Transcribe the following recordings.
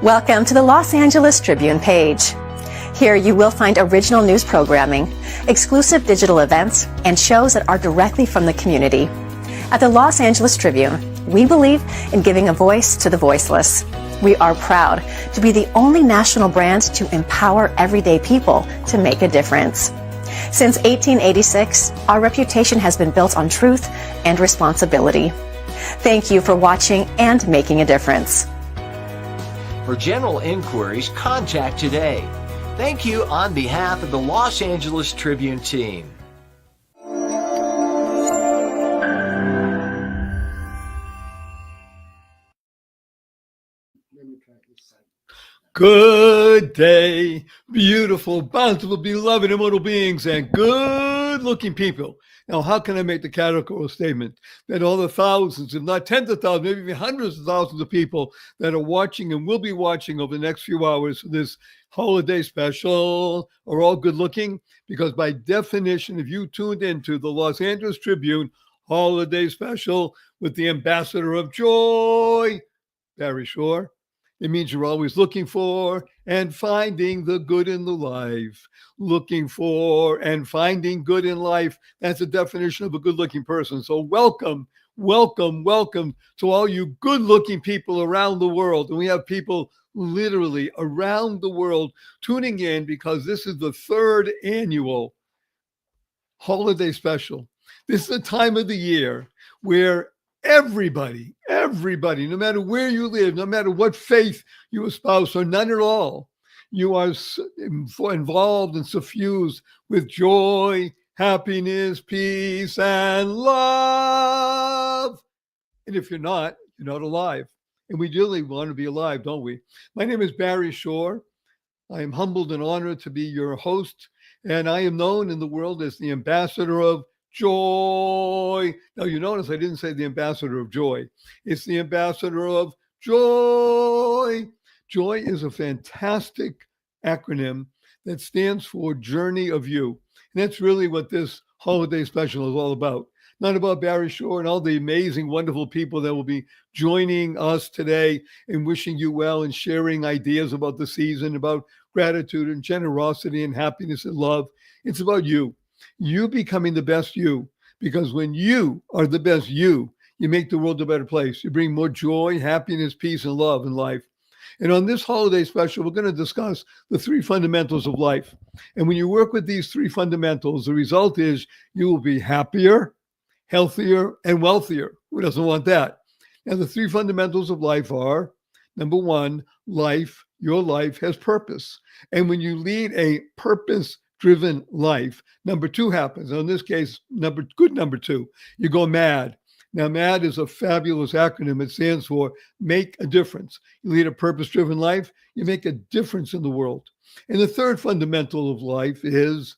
Welcome to the Los Angeles Tribune page. Here you will find original news programming, exclusive digital events, and shows that are directly from the community. At the Los Angeles Tribune, we believe in giving a voice to the voiceless. We are proud to be the only national brand to empower everyday people to make a difference. Since 1886, our reputation has been built on truth and responsibility. Thank you for watching and making a difference. For general inquiries, contact today. Thank you on behalf of the Los Angeles Tribune team. Good day, beautiful, bountiful, beloved, immortal beings, and good-looking people. Now, how can I make the categorical statement that all the thousands, if not tens of thousands, maybe even hundreds of thousands of people that are watching and will be watching over the next few hours for this holiday special are all good-looking? Because by definition, if you tuned into the Los Angeles Tribune holiday special with the ambassador of joy, Barry Shore, it means you're always looking for and finding the good in the life. Looking for and finding good in life. That's the definition of a good-looking person. So welcome, welcome, welcome to all you good-looking people around the world. And we have people literally around the world tuning in because this is the third annual holiday special. This is the time of the year where everybody, no matter where you live, no matter what faith you espouse or none at all, you are involved and suffused with joy, happiness, peace, and love. And if you're not alive. And we really want to be alive, don't we? My name is Barry Shore. I am humbled and honored to be your host. And I am known in the world as the ambassador of joy. Now, you notice I didn't say the ambassador of joy. It's the ambassador of joy. Joy is a fantastic acronym that stands for Journey of You. And that's really what this holiday special is all about. Not about Barry Shore and all the amazing, wonderful people that will be joining us today and wishing you well and sharing ideas about the season, about gratitude and generosity and happiness and love. It's about you. You becoming the best you, because when you are the best you make the world a better place. You bring more joy, happiness, peace, and love in life. And on this holiday special, we're going to discuss the three fundamentals of life. And when you work with these three fundamentals, the result is you will be happier, healthier, and wealthier. Who doesn't want that? And the three fundamentals of life are, number one, your life has purpose. And when you lead a purpose-driven life, number two happens. In this case, number two, you go MAD. Now, MAD is a fabulous acronym. It stands for make a difference. You lead a purpose-driven life, you make a difference in the world. And the third fundamental of life is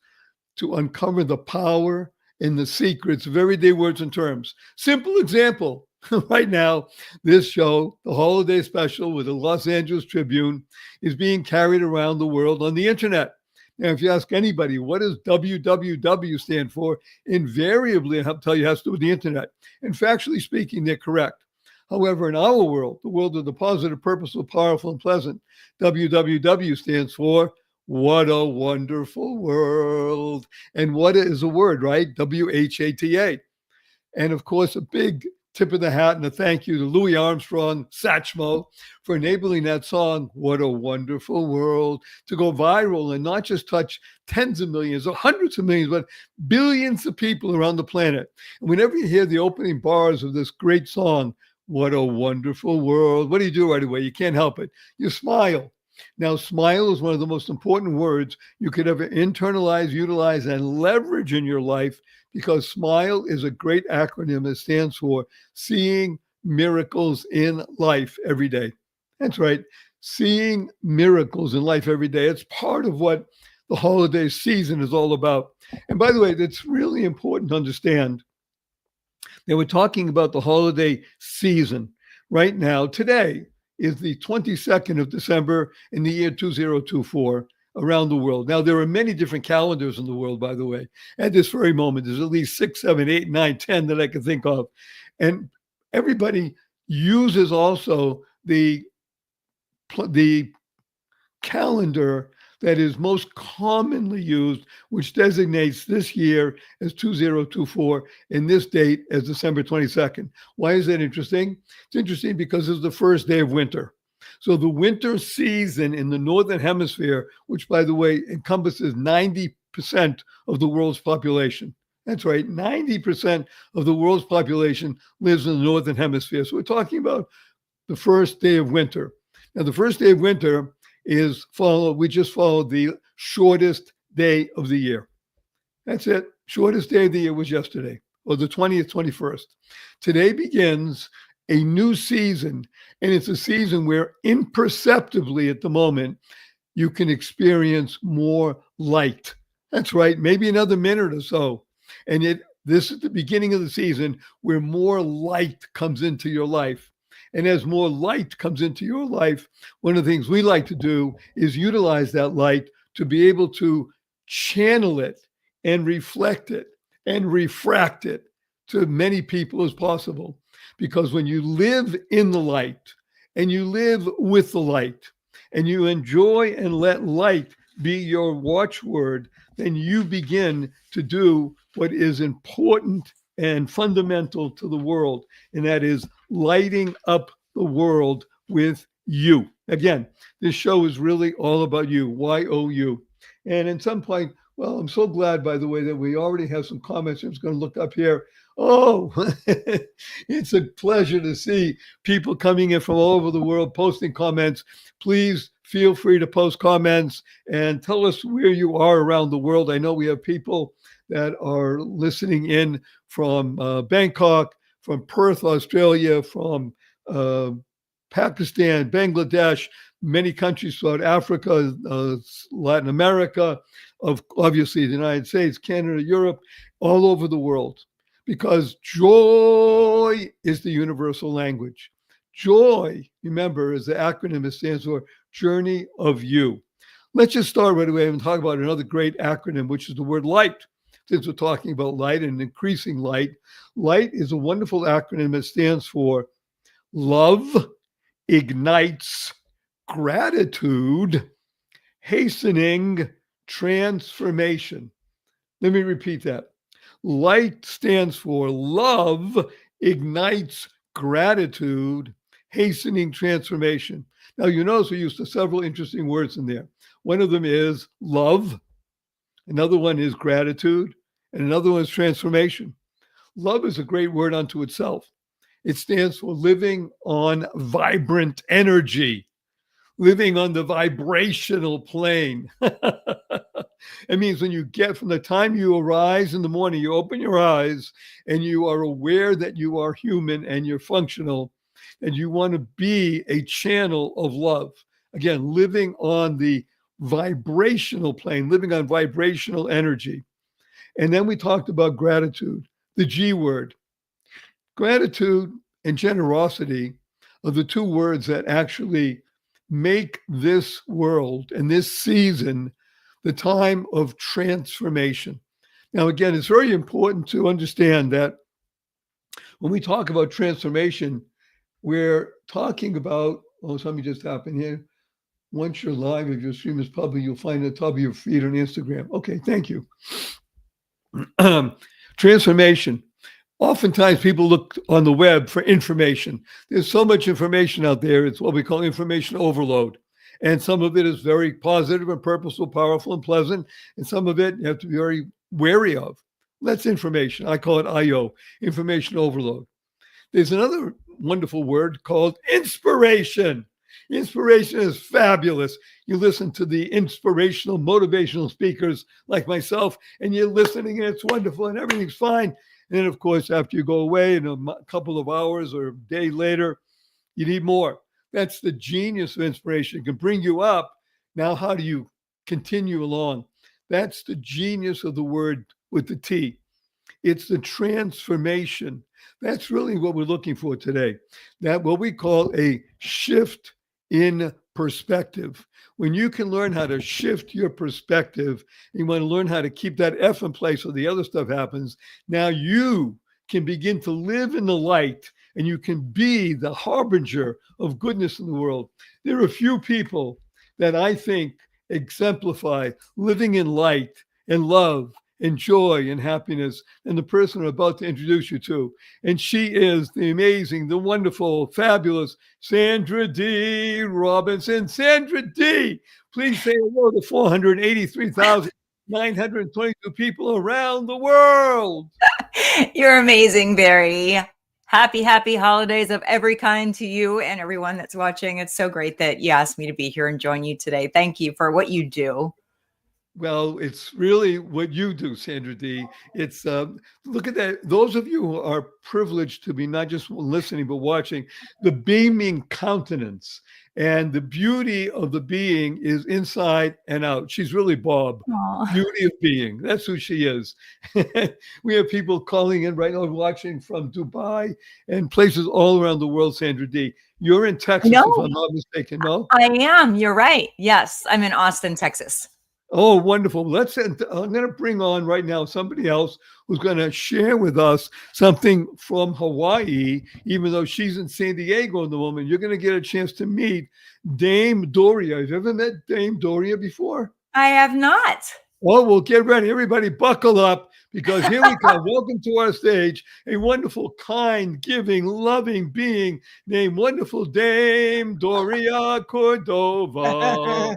to uncover the power and the secrets of everyday words and terms. Simple example. Right now, this show, the holiday special with the Los Angeles Tribune, is being carried around the world on the internet. Now, if you ask anybody, what does WWW stand for? Invariably, I'll tell you, it has to do with the internet. And factually speaking, they're correct. However, in our world, the world of the positive, purposeful, powerful, and pleasant, WWW stands for what a wonderful world. And what is a word, right? WHATA. And of course, a big tip of the hat and a thank you to Louis Armstrong, Satchmo, for enabling that song, What a Wonderful World, to go viral and not just touch tens of millions or hundreds of millions, but billions of people around the planet. And whenever you hear the opening bars of this great song, What a Wonderful World, what do you do right away? You can't help it. You smile. Now, smile is one of the most important words you could ever internalize, utilize, and leverage in your life, because SMILE is a great acronym that stands for Seeing Miracles in Life Every Day. That's right, seeing miracles in life every day. It's part of what the holiday season is all about. And by the way, it's really important to understand that we're talking about the holiday season right now. Today is the 22nd of December in the year 2024. Around the world. Now, there are many different calendars in the world, by the way. At this very moment, there's at least 6, 7, 8, 9, 10 that I can think of. And everybody uses also the the calendar that is most commonly used, which designates this year as 2024 and this date as December 22nd. Why is that interesting? It's interesting because it's the first day of winter. So the winter season in the Northern Hemisphere, which, by the way, encompasses 90% of the world's population. That's right, 90% of the world's population lives in the Northern Hemisphere. So we're talking about the first day of winter. Now, the first day of winter we just followed the shortest day of the year. That's it. Shortest day of the year was yesterday, or the 20th, 21st. Today begins a new season, and it's a season where imperceptibly at the moment, you can experience more light. That's right, maybe another minute or so. And this is the beginning of the season where more light comes into your life. And as more light comes into your life, one of the things we like to do is utilize that light to be able to channel it and reflect it and refract it to many people as possible. Because when you live in the light and you live with the light and you enjoy and let light be your watchword, then you begin to do what is important and fundamental to the world, and that is lighting up the world with you. Again, this show is really all about you, Y-O-U. And at some point, well, I'm so glad, by the way, that we already have some comments. I'm just going to look up here. Oh, it's a pleasure to see people coming in from all over the world posting comments. Please feel free to post comments and tell us where you are around the world. I know we have people that are listening in from Bangkok, from Perth, Australia, from Pakistan, Bangladesh, many countries throughout Africa, Latin America, obviously the United States, Canada, Europe, all over the world. Because joy is the universal language. Joy, remember, is the acronym. It stands for Journey of You. Let's just start right away and talk about another great acronym, which is the word light. Since we're talking about light and increasing light, light is a wonderful acronym that stands for love, ignites, gratitude, hastening, transformation. Let me repeat that. Light stands for love, ignites, gratitude, hastening, transformation. Now, you notice we used several interesting words in there. One of them is love. Another one is gratitude, and another one is transformation. Love is a great word unto itself. It stands for living on vibrant energy, living on the vibrational plane. It means when you get from the time you arise in the morning, you open your eyes and you are aware that you are human and you're functional and you want to be a channel of love. Again, living on the vibrational plane, living on vibrational energy. And then we talked about gratitude, the G word. Gratitude and generosity are the two words that actually make this world and this season the time of transformation. Now, again, it's very important to understand that when we talk about transformation, we're talking about, something just happened here. Once you're live, if your stream is public, you'll find it at the top of your feed on Instagram. Okay, thank you. Transformation. Oftentimes people look on the web for information. There's so much information out there. It's what we call information overload. And some of it is very positive and purposeful, powerful and pleasant. And some of it you have to be very wary of. That's information. I call it IO, information overload. There's another wonderful word called inspiration. Inspiration is fabulous. You listen to the inspirational, motivational speakers like myself, and you're listening, and it's wonderful, and everything's fine. And then, of course, after you go away in a couple of hours or a day later, you need more. That's the genius of inspiration. It can bring you up. Now, how do you continue along? That's the genius of the word with the T. It's the transformation. That's really what we're looking for today. That what we call a shift in perspective. When you can learn how to shift your perspective, you want to learn how to keep that F in place so the other stuff happens. Now you can begin to live in the light and you can be the harbinger of goodness in the world. There are a few people that I think exemplify living in light and love and joy and happiness, and the person I'm about to introduce you to. And she is the amazing, the wonderful, fabulous Sandra D. Robinson. Sandra D., please say hello to 483,922 people around the world. You're amazing, Barry. Happy holidays of every kind to you and everyone that's watching. It's so great that you asked me to be here and join you today. Thank you for what you do. Well, it's really what you do, Sandra D. It's look at that. Those of you who are privileged to be not just listening but watching, the beaming countenance and the beauty of the being is inside and out. She's really Bob. Aww. Beauty of being. That's who she is. We have people calling in right now, watching from Dubai and places all around the world. Sandra D. You're in Texas, if I'm not mistaken. No, I am. You're right. Yes, I'm in Austin, Texas. Oh, wonderful. I'm going to bring on right now somebody else who's going to share with us something from Hawaii, even though she's in San Diego in the moment. You're going to get a chance to meet Dame Doria. Have you ever met Dame Doria before? I have not. Oh, well, get ready. Everybody buckle up because here we come. Welcome to our stage, a wonderful, kind, giving, loving being named Wonderful Dame Doria Cordova.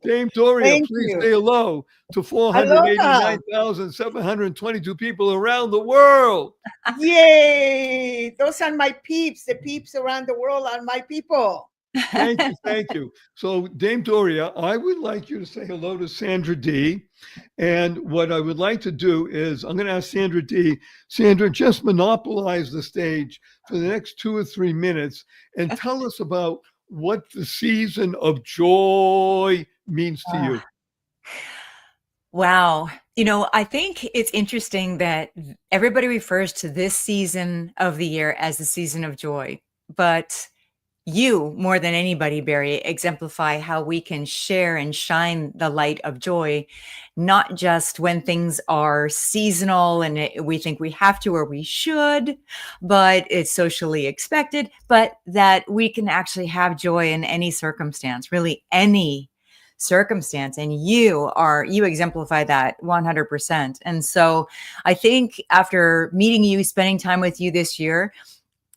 Dame Doria, please say hello to 489,722 people around the world. Yay! Those are my peeps. The peeps around the world are my people. Thank you. Thank you. So, Dame Doria, I would like you to say hello to Sandra D. And what I would like to do is I'm going to ask Sandra D. Sandra, just monopolize the stage for the next 2 or 3 minutes and tell us about what the season of joy means to you. Wow. You know, I think it's interesting that everybody refers to this season of the year as the season of joy, but you, more than anybody, Barry, exemplify how we can share and shine the light of joy, not just when things are seasonal and we think we have to or we should, but it's socially expected, but that we can actually have joy in any circumstance, really any circumstance. And you exemplify that 100%. And so I think after meeting you, spending time with you this year,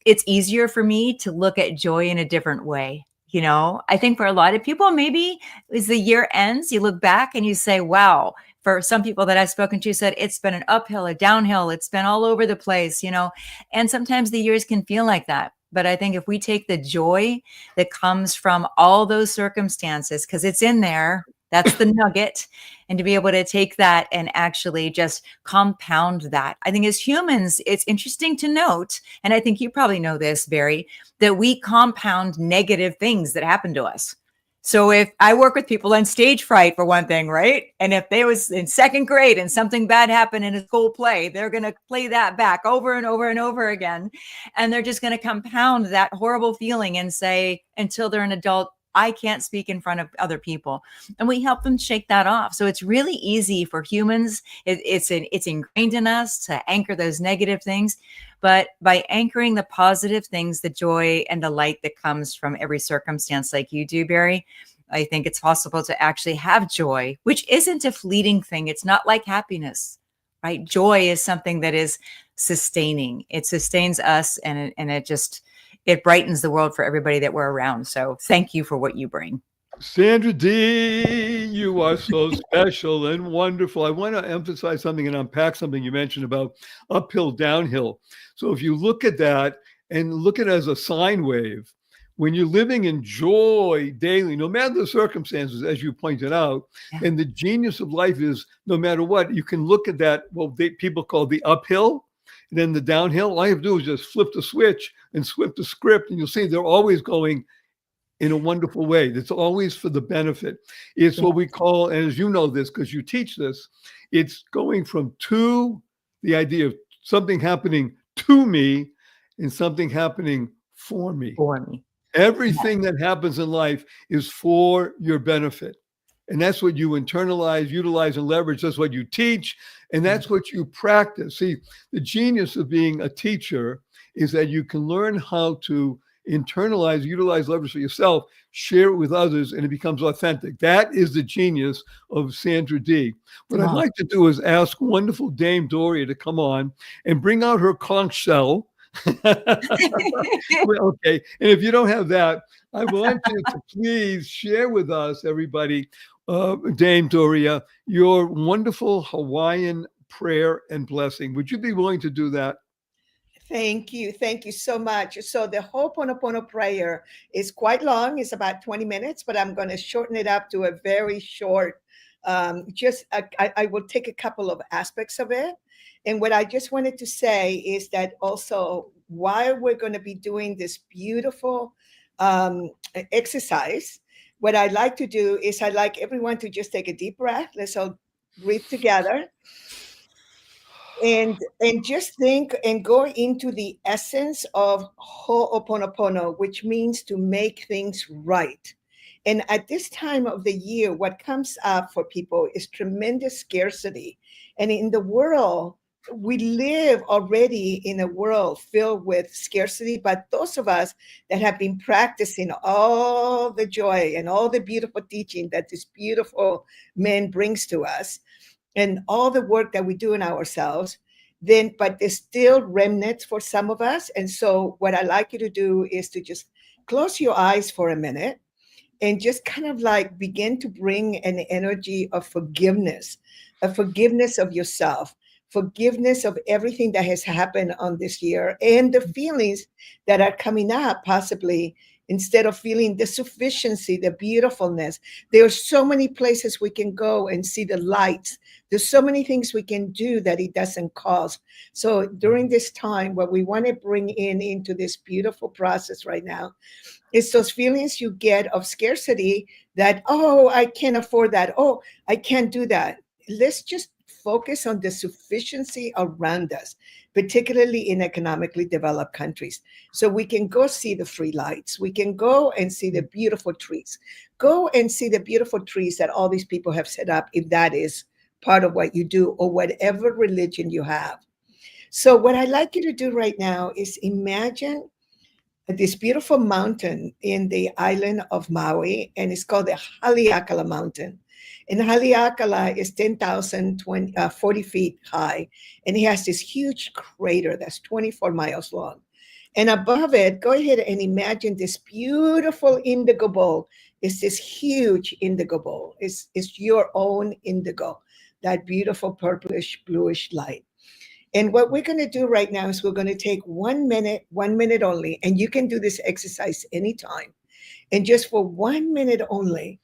it's easier for me to look at joy in a different way. You know, I think for a lot of people, maybe as the year ends, you look back and you say, wow, for some people that I've spoken to said it's been an uphill, a downhill, it's been all over the place, you know, and sometimes the years can feel like that. But I think if we take the joy that comes from all those circumstances, because it's in there, that's the nugget. And to be able to take that and actually just compound that. I think as humans, it's interesting to note, and I think you probably know this, Barry, that we compound negative things that happen to us. So if I work with people on stage fright, for one thing, right? And if they was in second grade and something bad happened in a school play, they're going to play that back over and over and over again. And they're just going to compound that horrible feeling and say, until they're an adult, I can't speak in front of other people. And we help them shake that off. So it's really easy for humans. It's ingrained in us to anchor those negative things. But by anchoring the positive things, the joy and the light that comes from every circumstance like you do, Barry, I think it's possible to actually have joy, which isn't a fleeting thing. It's not like happiness, right? Joy is something that is sustaining. It sustains us and it brightens the world for everybody that we're around. So thank you for what you bring. Sandra D., you are so special and wonderful. I want to emphasize something and unpack something you mentioned about uphill, downhill. So if you look at that and look at it as a sine wave, when you're living in joy daily, no matter the circumstances, as you pointed out, and the genius of life is no matter what, you can look at that, people call the uphill, and then the downhill. All you have to do is just flip the switch and flip the script, and you'll see they're always going in a wonderful way. That's always for the benefit. It's what we call, and as you know this because you teach this, it's going from the idea of something happening to me and something happening for me. For me. Everything that happens in life is for your benefit. And that's what you internalize, utilize, and leverage. That's what you teach, and that's what you practice. See, the genius of being a teacher is that you can learn how to internalize, utilize, leverage for yourself, share it with others, and it becomes authentic. That is the genius of Sandra D. What I'd Wow. like to do is ask wonderful Dame Doria to come on and bring out her conch shell. Well, okay. And if you don't have that, I want you to please share with us, everybody, Dame Doria, your wonderful Hawaiian prayer and blessing. Would you be willing to do that? Thank you. Thank you so much. So the Ho'oponopono prayer is quite long. It's about 20 minutes, but I'm going to shorten it up to a very short, I will take a couple of aspects of it. And what I just wanted to say is that also while we're going to be doing this beautiful exercise, what I like to do is I like everyone to just take a deep breath. Let's all breathe together and just think and go into the essence of Ho'oponopono, which means to make things right. And at this time of the year, what comes up for people is tremendous scarcity. And in the world, we live already in a world filled with scarcity, but those of us that have been practicing all the joy and all the beautiful teaching that this beautiful man brings to us, and all the work that we do in ourselves, then, but there's still remnants for some of us. And so what I like you to do is to just close your eyes for a minute and just kind of like begin to bring an energy of forgiveness, a forgiveness of yourself, forgiveness of everything that has happened on this year and the feelings that are coming up possibly. Instead of feeling the sufficiency, the beautifulness, there are so many places we can go and see the lights. There's so many things we can do that it doesn't cost. So during this time, what we want to bring into this beautiful process right now is those feelings you get of scarcity that, oh, I can't afford that. Oh, I can't do that. Let's just focus on the sufficiency around us, particularly in economically developed countries. So we can go see the free lights. We can go and see the beautiful trees. Go and see the beautiful trees that all these people have set up, if that is part of what you do or whatever religion you have. So what I'd like you to do right now is imagine this beautiful mountain in the island of Maui, and it's called the Haleakala Mountain. And Haleakala is 40 feet high, and it has this huge crater that's 24 miles long. And above it, go ahead and imagine this beautiful indigo bowl. It's this huge indigo bowl. It's your own indigo, that beautiful purplish, bluish light. And what we're going to do right now is we're going to take 1 minute only, and you can do this exercise anytime. And just for 1 minute only,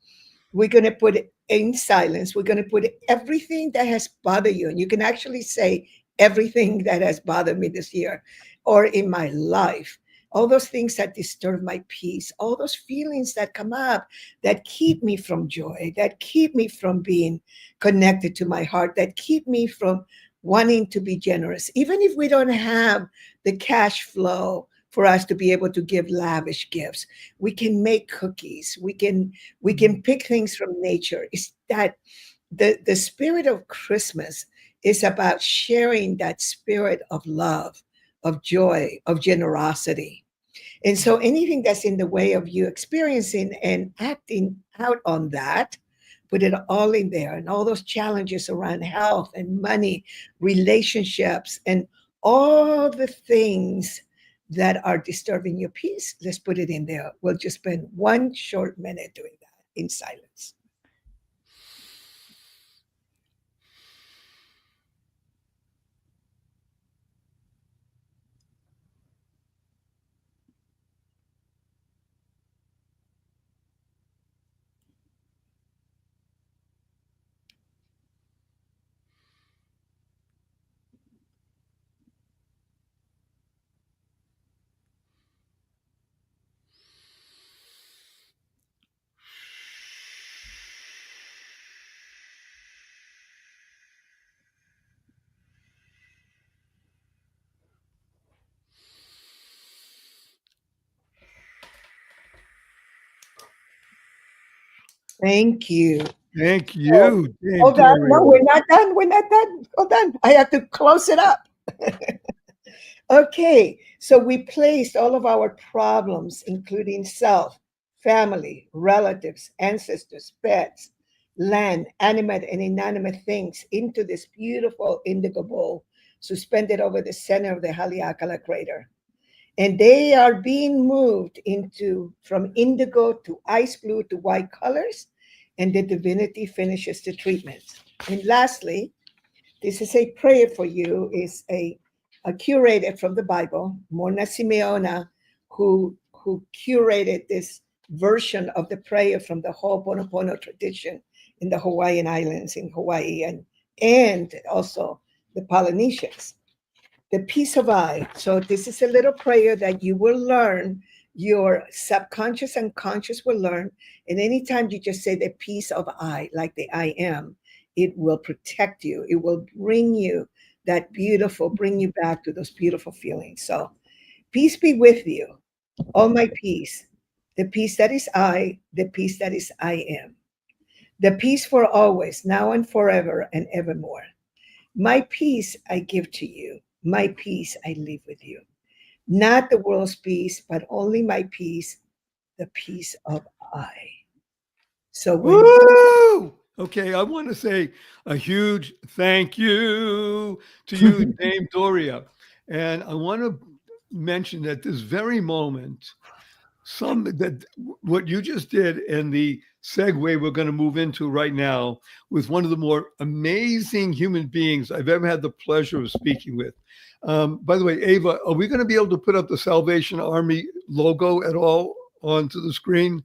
we're going to put in silence, we're going to put everything that has bothered you. And you can actually say everything that has bothered me this year or in my life, all those things that disturb my peace, all those feelings that come up that keep me from joy, that keep me from being connected to my heart, that keep me from wanting to be generous. Even if we don't have the cash flow for us to be able to give lavish gifts, we can make cookies. We can pick things from nature. It's that the spirit of Christmas is about sharing that spirit of love, of joy, of generosity. And so anything that's in the way of you experiencing and acting out on that, put it all in there, and all those challenges around health and money, relationships, and all the things that are disturbing your peace, let's put it in there. We'll just spend 1 short minute doing that in silence. Thank you. Thank So, you, Dame hold on. No, Doria. we're not done. We're not done. Hold on. I have to close it up. Okay, so we placed all of our problems, including self, family, relatives, ancestors, pets, land, animate and inanimate things, into this beautiful indigo bowl suspended over the center of the Haleakala crater. And they are being moved into from indigo to ice blue to white colors, and the divinity finishes the treatment. And lastly, this is a prayer for you, is a curated from the Bible, Mona Simeona, who curated this version of the prayer from the Ho'oponopono tradition in the Hawaiian Islands, in Hawaii, and also the Polynesians. The peace of I. So this is a little prayer that you will learn. Your subconscious and conscious will learn. And anytime you just say the peace of I, like the I am, it will protect you. It will bring you that beautiful, bring you back to those beautiful feelings. So peace be with you. All my peace. The peace that is I, the peace that is I am. The peace for always, now and forever and evermore. My peace I give to you. My peace I leave with you. Not the world's peace, but only my peace, the peace of I. So when Woo! Okay, I want to say a huge thank you to you, Dame Doria. And I want to mention at this very moment, what you just did and the segue we're going to move into right now with one of the more amazing human beings I've ever had the pleasure of speaking with. By the way, Ava, are we going to be able to put up the Salvation Army logo at all onto the screen?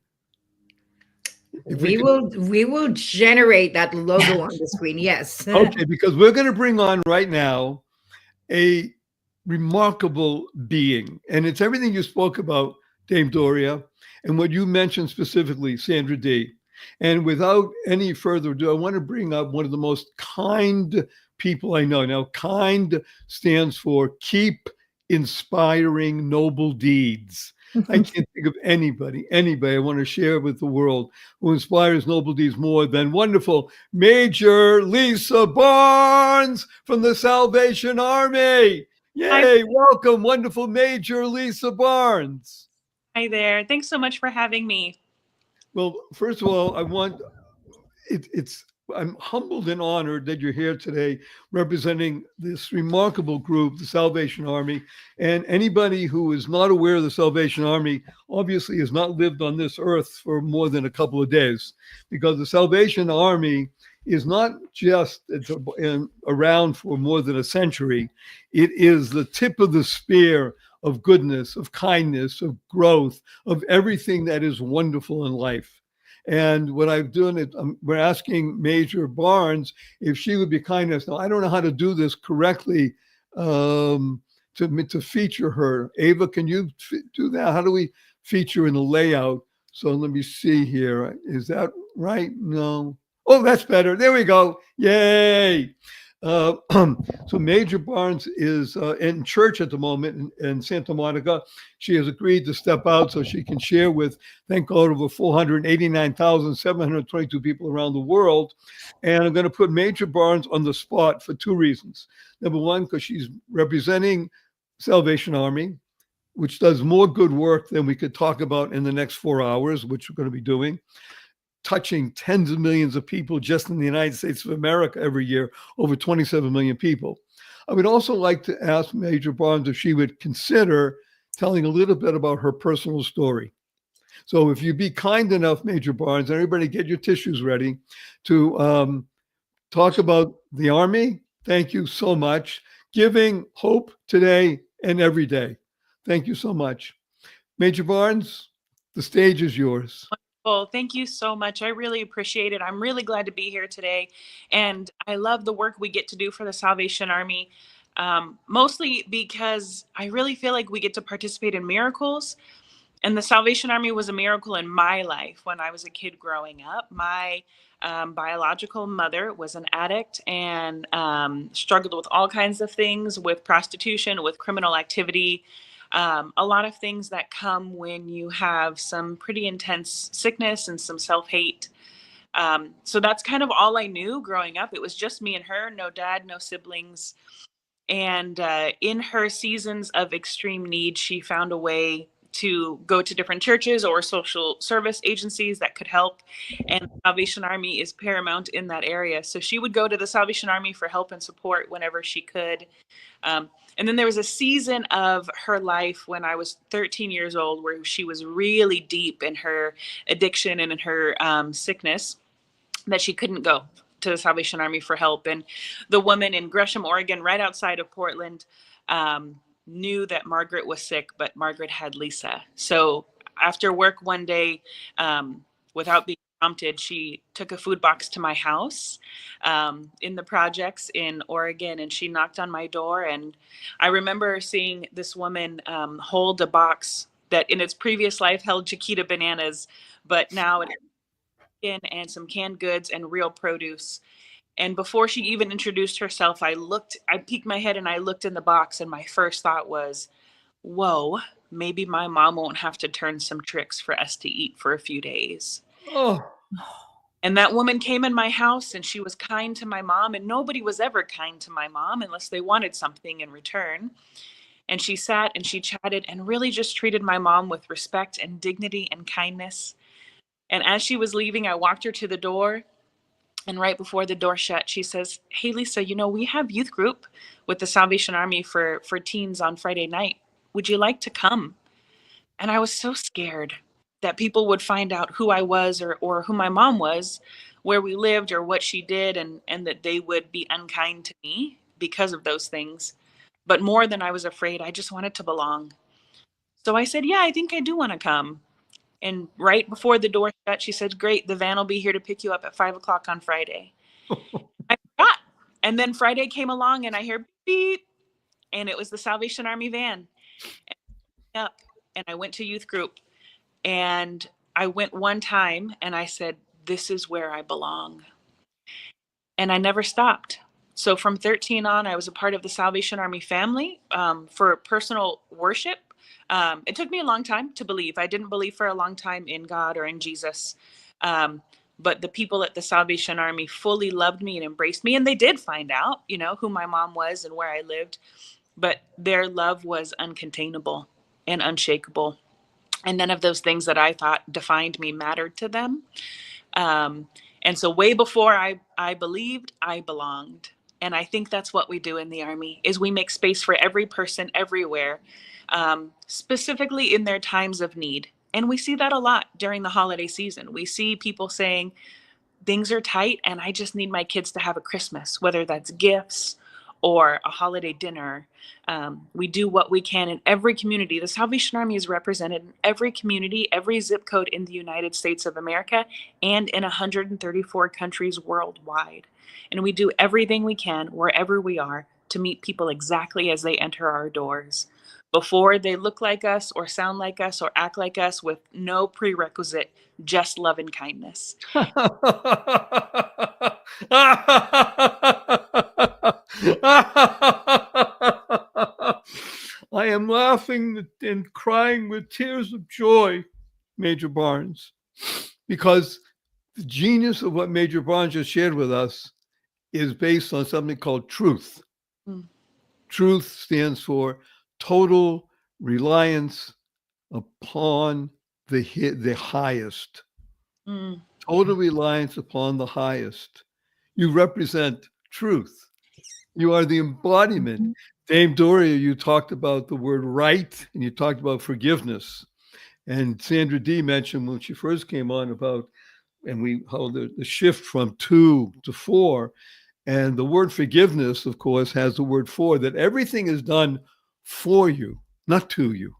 If we could, We will generate that logo on the screen. Yes. okay, because we're going to bring on right now a remarkable being. And it's everything you spoke about, Dame Doria, and what you mentioned specifically, Sandra D. And without any further ado, I want to bring up one of the most kind people I know. Now, kind stands for keep inspiring noble deeds. I can't think of anybody I want to share with the world who inspires noble deeds more than wonderful Major Lisa Barnes from the Salvation Army. Yay, welcome, wonderful Major Lisa Barnes. Hi there. Thanks so much for having me. Well, first of all, I'm humbled and honored that you're here today representing this remarkable group, the Salvation Army. And anybody who is not aware of the Salvation Army obviously has not lived on this earth for more than a couple of days, because the Salvation Army is not just around for more than a century. It is the tip of the spear of goodness, of kindness, of growth, of everything that is wonderful in life. And what I've done is we're asking Major Barnes if she would be kind enough. Now, I don't know how to do this correctly to feature her. Ava, can you do that? How do we feature in the layout? So let me see here. Is that right? No. Oh, that's better. There we go. Yay. So Major Barnes is in church at the moment in Santa Monica. She has agreed to step out so she can share with, thank God, over 489,722 people around the world. And I'm going to put Major Barnes on the spot for two reasons. Number one, because she's representing Salvation Army, which does more good work than we could talk about in the next 4 hours, which we're going to be doing, touching tens of millions of people just in the United States of America every year, over 27 million people. I would also like to ask Major Barnes if she would consider telling a little bit about her personal story. So if you'd be kind enough, Major Barnes, everybody get your tissues ready to talk about the Army. Thank you so much. Giving hope today and every day. Thank you so much. Major Barnes, the stage is yours. Well, thank you so much. I really appreciate it. I'm really glad to be here today. And I love the work we get to do for the Salvation Army, mostly because I really feel like we get to participate in miracles. And the Salvation Army was a miracle in my life when I was a kid growing up. My biological mother was an addict and struggled with all kinds of things, with prostitution, with criminal activity. A lot of things that come when you have some pretty intense sickness and some self-hate. So that's kind of all I knew growing up. It was just me and her, no dad, no siblings. And in her seasons of extreme need, she found a way to go to different churches or social service agencies that could help. And the Salvation Army is paramount in that area. So she would go to the Salvation Army for help and support whenever she could. And then there was a season of her life when I was 13 years old where she was really deep in her addiction and in her sickness, that she couldn't go to the Salvation Army for help. And the woman in Gresham, Oregon, right outside of Portland, knew that Margaret was sick, but Margaret had Lisa. So after work one day, without being prompted, she took a food box to my house in the projects in Oregon, and she knocked on my door. And I remember seeing this woman hold a box that in its previous life held Chiquita bananas, but now it and some canned goods and real produce. And before she even introduced herself, I peeked my head and I looked in the box, and my first thought was, whoa, maybe my mom won't have to turn some tricks for us to eat for a few days. Oh, And that woman came in my house and she was kind to my mom, and nobody was ever kind to my mom unless they wanted something in return. And she sat and she chatted and really just treated my mom with respect and dignity and kindness. And as she was leaving, I walked her to the door. And right before the door shut, she says, "Hey, Lisa, we have youth group with the Salvation Army for teens on Friday night. Would you like to come?" And I was so scared that people would find out who I was or who my mom was, where we lived or what she did, and that they would be unkind to me because of those things. But more than I was afraid, I just wanted to belong. So I said, "Yeah, I think I do want to come." And right before the door shut, she said, "Great, the van will be here to pick you up at 5 o'clock on Friday." I forgot. And then Friday came along and I hear beep, and it was the Salvation Army van. Up, and I went to youth group, and I went one time and I said, "This is where I belong." And I never stopped. So from 13 on, I was a part of the Salvation Army family for personal worship. It took me a long time to believe. I didn't believe for a long time in God or in Jesus. But the people at the Salvation Army fully loved me and embraced me. And they did find out, who my mom was and where I lived. But their love was uncontainable and unshakable. And none of those things that I thought defined me mattered to them. And so way before I believed, I belonged. And I think that's what we do in the Army, is we make space for every person everywhere, specifically in their times of need. And we see that a lot during the holiday season. We see people saying, things are tight and I just need my kids to have a Christmas, whether that's gifts or a holiday dinner. We do what we can in every community. The Salvation Army is represented in every community, every zip code in the United States of America, and in 134 countries worldwide. And we do everything we can wherever we are to meet people exactly as they enter our doors, before they look like us or sound like us or act like us, with no prerequisite, just love and kindness. I am laughing and crying with tears of joy, Major Barnes, because the genius of what Major Barnes just shared with us is based on something called truth. Mm. Truth stands for total reliance upon the highest. Mm. Total reliance upon the highest. You represent truth. You are the embodiment. Dame Doria, you talked about the word right, and you talked about forgiveness. And Sandra D mentioned when she first came on about, and we how the shift from 2 to 4. And the word forgiveness, of course, has the word for, that everything is done for you, not to you.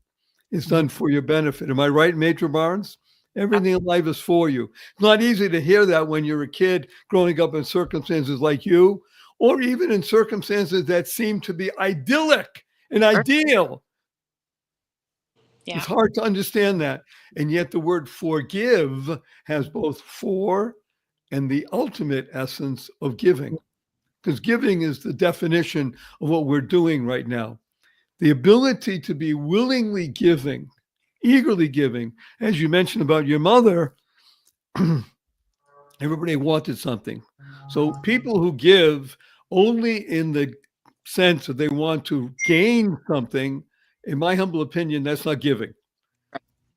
It's done for your benefit. Am I right, Major Barnes? Everything in life is for you. It's not easy to hear that when you're a kid growing up in circumstances like you, or even in circumstances that seem to be idyllic and ideal. Yeah. It's hard to understand that. And yet the word forgive has both for and the ultimate essence of giving. Because giving is the definition of what we're doing right now. The ability to be willingly giving, eagerly giving, as you mentioned about your mother, Everybody wanted something. So people who give only in the sense that they want to gain something, in my humble opinion, that's not giving.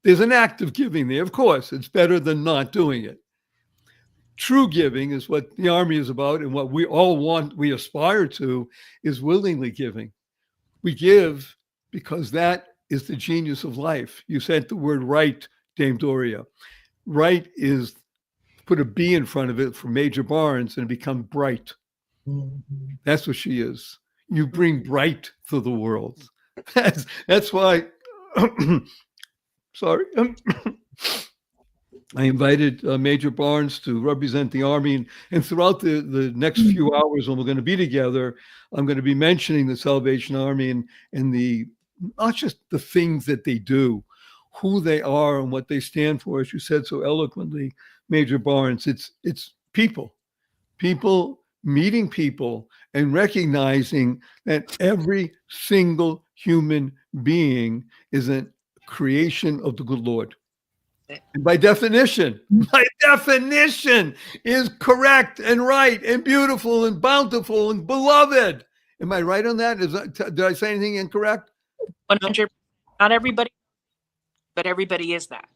There's an act of giving there. Of course, it's better than not doing it. True giving is what the Army is about, and what we all want, we aspire to, is willingly giving. We give because that is the genius of life. You said the word right, Dame Doria. Right is, put a B in front of it for Major Barnes, and it becomes bright. That's what she is. You bring bright to the world. That's why, sorry, I invited Major Barnes to represent the Army. And throughout the next few hours when we're going to be together, I'm going to be mentioning the Salvation Army and the, not just the things that they do, who they are and what they stand for. As you said so eloquently, Major Barnes, it's people meeting people and recognizing that every single human being is a creation of the good Lord. And by definition, is correct and right and beautiful and bountiful and beloved. Am I right on that? Did I say anything incorrect? 100%. Not everybody, but everybody is that.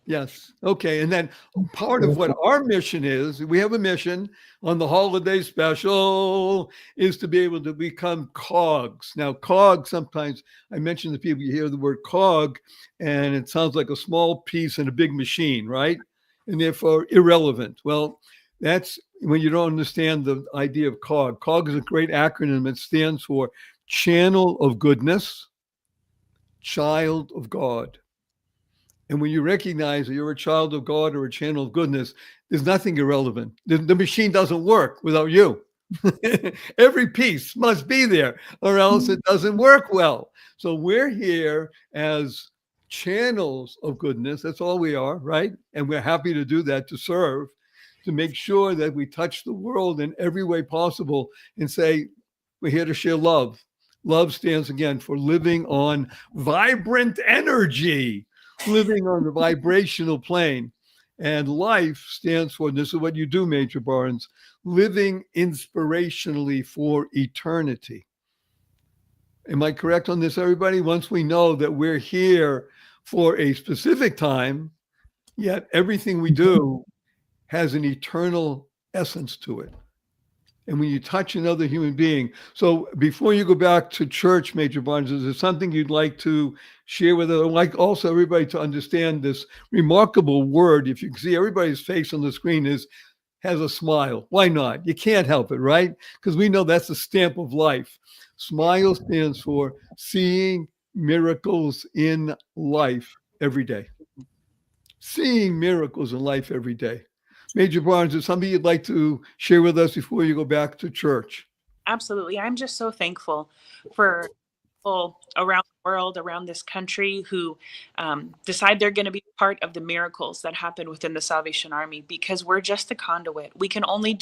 Yes. Okay. And then part of what our mission is, we have a mission on the holiday special, is to be able to become cogs. Now, cog, sometimes I mention to people, you hear the word cog, and it sounds like a small piece in a big machine, right? And therefore irrelevant. Well, that's when you don't understand the idea of cog. Cog is a great acronym. It stands for Channel of Goodness, Child of God. And when you recognize that you're a child of God or a channel of goodness, there's nothing irrelevant. The machine doesn't work without you. Every piece must be there, or else it doesn't work well. So we're here as channels of goodness. That's all we are, right? And we're happy to do that, to serve, to make sure that we touch the world in every way possible and say, we're here to share love. Love stands again for living on vibrant energy. Living on the vibrational plane. And life stands for, and this is what you do, Major Barnes, living inspirationally for eternity. Am I correct on this, everybody? Once we know that we're here for a specific time, yet everything we do has an eternal essence to it. And when you touch another human being, so before you go back to church, Major Barnes, is there something you'd like to share with us? I'd like also everybody to understand this remarkable word. If you can see everybody's face on the screen has a smile. Why not? You can't help it, right? Because we know that's the stamp of life. SMILE stands for seeing miracles in life every day. Seeing miracles in life every day. Major Barnes, is something you'd like to share with us before you go back to church? Absolutely. I'm just so thankful for people around the world, around this country, who decide they're going to be part of the miracles that happen within the Salvation Army, because we're just the conduit. We can only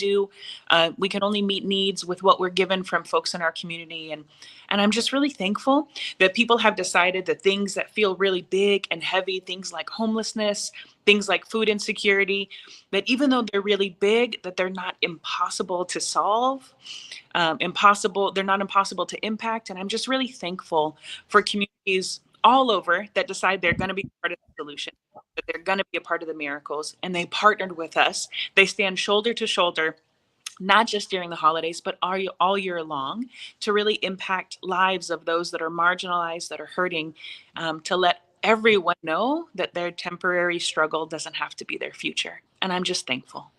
meet needs with what we're given from folks in our community. And I'm just really thankful that people have decided that things that feel really big and heavy, things like homelessness, things like food insecurity, that even though they're really big, that they're not impossible to solve, they're not impossible to impact. And I'm just really thankful for communities all over that decide they're going to be part of the solution, that they're going to be a part of the miracles, and they partnered with us. They stand shoulder to shoulder, not just during the holidays, but all year long, to really impact lives of those that are marginalized, that are hurting, to let everyone know that their temporary struggle doesn't have to be their future. And I'm just thankful.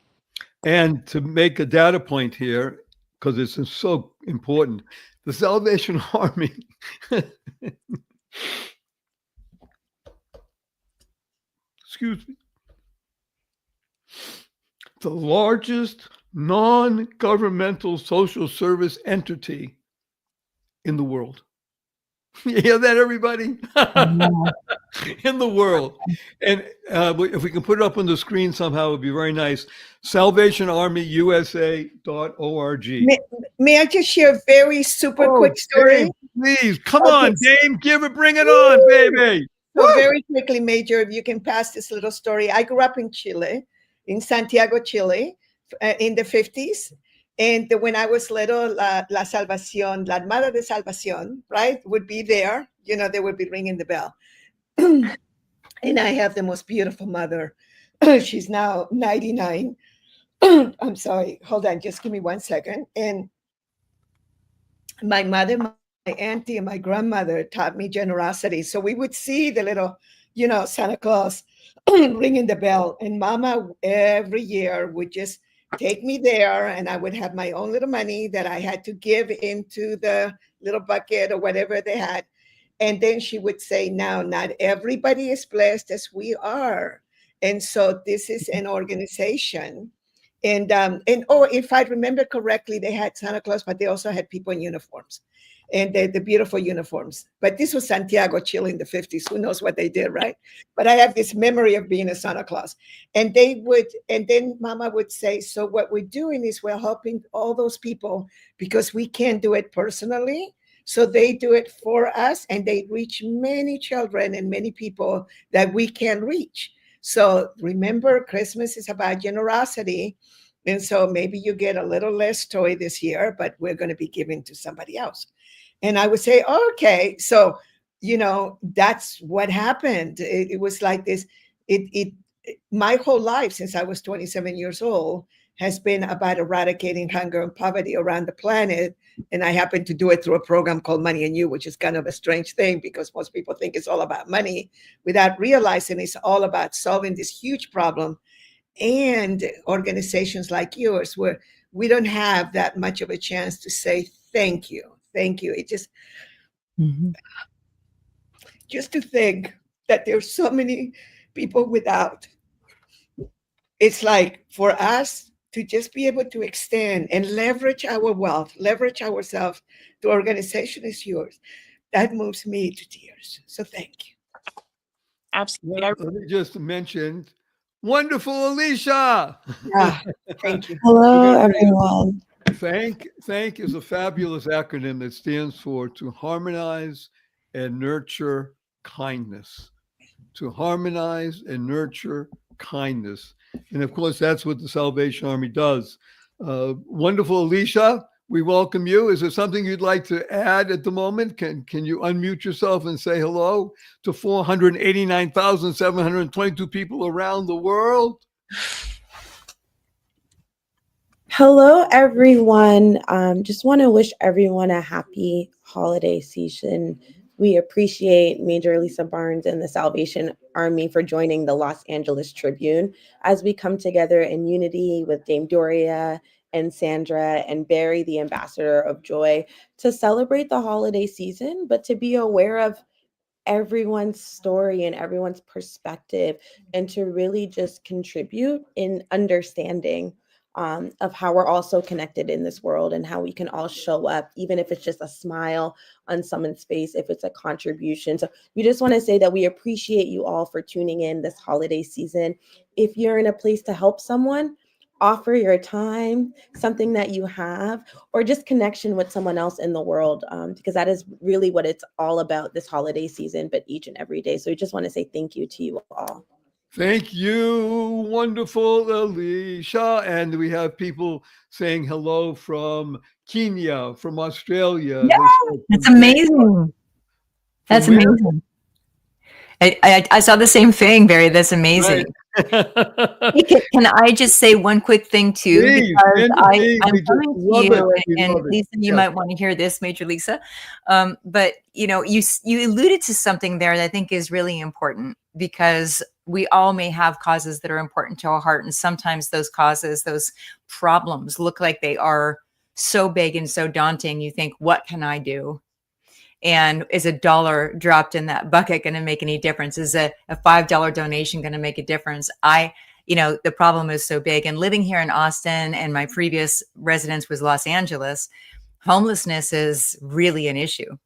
And to make a data point here, because it's so important, the Salvation Army excuse me, the largest non-governmental social service entity in the world. You hear that, everybody? In the world. And if we can put it up on the screen somehow, it would be very nice. SalvationArmyUSA.org. May I just share a very super quick story? Dame, please, come on, Dame, bring it on, baby. So very quickly, Major, if you can pass this little story. I grew up in Chile, in Santiago, Chile. in the 50s. And when I was little, La Salvación, La Armada de Salvación, right, would be there. You know, they would be ringing the bell. And I have the most beautiful mother. She's now 99. I'm sorry. Hold on. Just give me 1 second. And my mother, my auntie, and my grandmother taught me generosity. So we would see the little, you know, Santa Claus ringing the bell. And Mama every year would just take me there, and I would have my own little money that I had to give into the little bucket or whatever they had. And then she would say, now, not everybody is blessed as we are. And so this is an organization. And oh, if I remember correctly, they had Santa Claus, but they also had people in uniforms, and the beautiful uniforms. But this was Santiago, Chile in the 50s. Who knows what they did, right? But I have this memory of being a Santa Claus. And they would, and then Mama would say, so what we're doing is we're helping all those people because we can't do it personally. So they do it for us, and they reach many children and many people that we can reach. So remember, Christmas is about generosity. And so maybe you get a little less toy this year, but we're going to be giving to somebody else. And I would say, oh, okay. So, you know, that's what happened. It was like this. My whole life since I was 27 years old has been about eradicating hunger and poverty around the planet. And I happen to do it through a program called Money and You, which is kind of a strange thing because most people think it's all about money without realizing it's all about solving this huge problem. And organizations like yours, where we don't have that much of a chance to say thank you. Thank you. It just, just to think that there's so many people without. It's like for us to just be able to extend and leverage our wealth, leverage ourselves. The organization is yours. That moves me to tears. So thank you. Absolutely. Well, let me just mention, wonderful Alicia. Thank you. Hello, everyone. Thank is a fabulous acronym that stands for to harmonize and nurture kindness. To harmonize and nurture kindness. And of course, that's what the Salvation Army does. Wonderful Alicia, we welcome you. Is there something you'd like to add at the moment? Can you unmute yourself and say hello to 489,722 people around the world? Hello, everyone. Just want to wish everyone a happy holiday season. We appreciate Major Lisa Barnes and the Salvation Army for joining the Los Angeles Tribune as we come together in unity with Dame Doria and Sandra and Barry, the ambassador of joy, to celebrate the holiday season, but to be aware of everyone's story and everyone's perspective, and to really just contribute in understanding of how we're all so connected in this world and how we can all show up, even if it's just a smile on someone's face, if it's a contribution. So we just want to say that we appreciate you all for tuning in this holiday season. If you're in a place to help someone, offer your time, something that you have, or just connection with someone else in the world, because that is really what it's all about this holiday season, but each and every day. So we just want to say thank you to you all. Thank you, wonderful Alicia. And we have people saying hello from Kenya, from Australia. Yeah, that's amazing. That's amazing. I saw the same thing, Barry. That's amazing. Right. Hey, can I just say one quick thing too? Please, because I'm coming to you, and it. Lisa, you might want to hear this, Major Lisa. But you know, you alluded to something there that I think is really important, because we all may have causes that are important to our heart, and sometimes those causes, those problems, look like they are so big and so daunting. You think, what can I do? And is a dollar dropped in that bucket going to make any difference? Is a $5 donation going to make a difference? The problem is so big. And living here in Austin, and my previous residence was Los Angeles, homelessness is really an issue.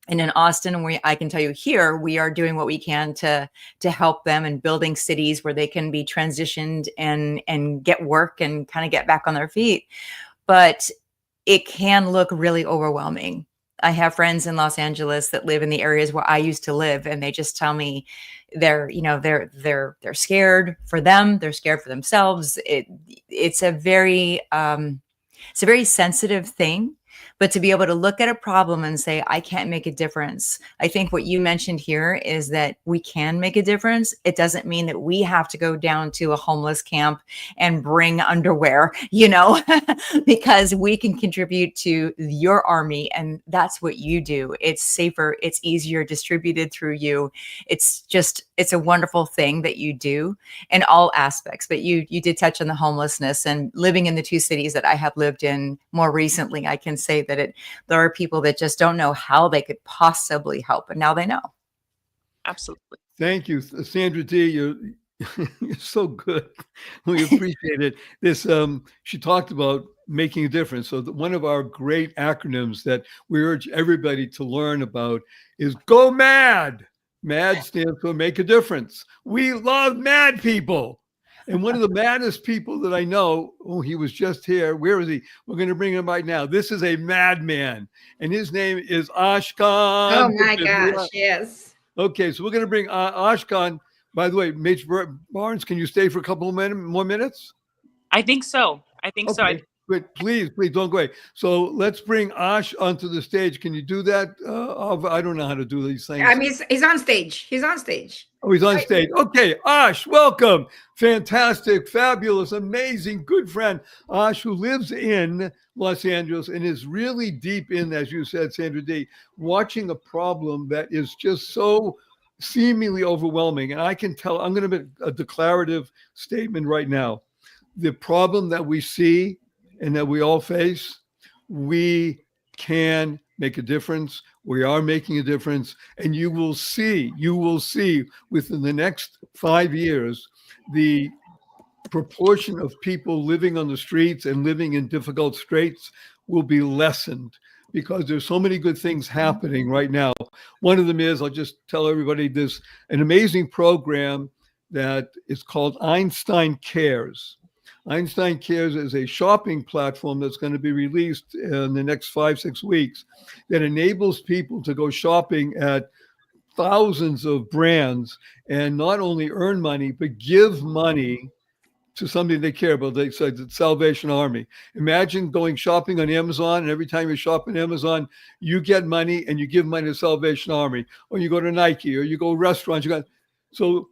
And in Austin, I can tell you here, we are doing what we can to help them, and building cities where they can be transitioned and get work and kind of get back on their feet. But it can look really overwhelming. I have friends in Los Angeles that live in the areas where I used to live, and they just tell me they're scared for them. They're scared for themselves. It's a very sensitive thing. But to be able to look at a problem and say, I can't make a difference. I think what you mentioned here is that we can make a difference. It doesn't mean that we have to go down to a homeless camp and bring underwear, because we can contribute to your army. And that's what you do. It's safer. It's easier distributed through you. It's a wonderful thing that you do in all aspects. But you did touch on the homelessness, and living in the two cities that I have lived in more recently, I can say that there are people that just don't know how they could possibly help, and now they know. Absolutely. Thank you, Sandra D. You're so good. We appreciate it. She talked about making a difference. So one of our great acronyms that we urge everybody to learn about is Go MAD. MAD stands for Make a Difference. We love mad people. And one of the maddest people that I know, he was just here. Where is he? We're going to bring him right now. This is a madman, and his name is Ashkan. Oh my gosh, yes. Okay, so we're going to bring Ashkan. By the way, Major Barnes, can you stay for a couple of more minutes? I think so. Okay. But please don't go away. So let's bring Ash onto the stage. Can you do that? I don't know how to do these things. I mean, he's on stage. He's on stage. Oh, he's on stage. Okay, Ash, welcome. Fantastic, fabulous, amazing, good friend. Ash, who lives in Los Angeles and is really deep in, as you said, Sandra D., watching a problem that is just so seemingly overwhelming. And I can tell, I'm going to make a declarative statement right now. The problem that we see and that we all face, we can make a difference. We are making a difference. And you will see within the next 5 years, the proportion of people living on the streets and living in difficult straits will be lessened, because there's so many good things happening right now. One of them is, I'll just tell everybody, there's an amazing program that is called Einstein Cares. Einstein Cares is a shopping platform that's going to be released in the next 5-6 weeks that enables people to go shopping at thousands of brands and not only earn money, but give money to somebody they care about. They said the Salvation Army. Imagine going shopping on Amazon, and every time you shop on Amazon, you get money and you give money to Salvation Army, or you go to Nike, or you go to restaurants. So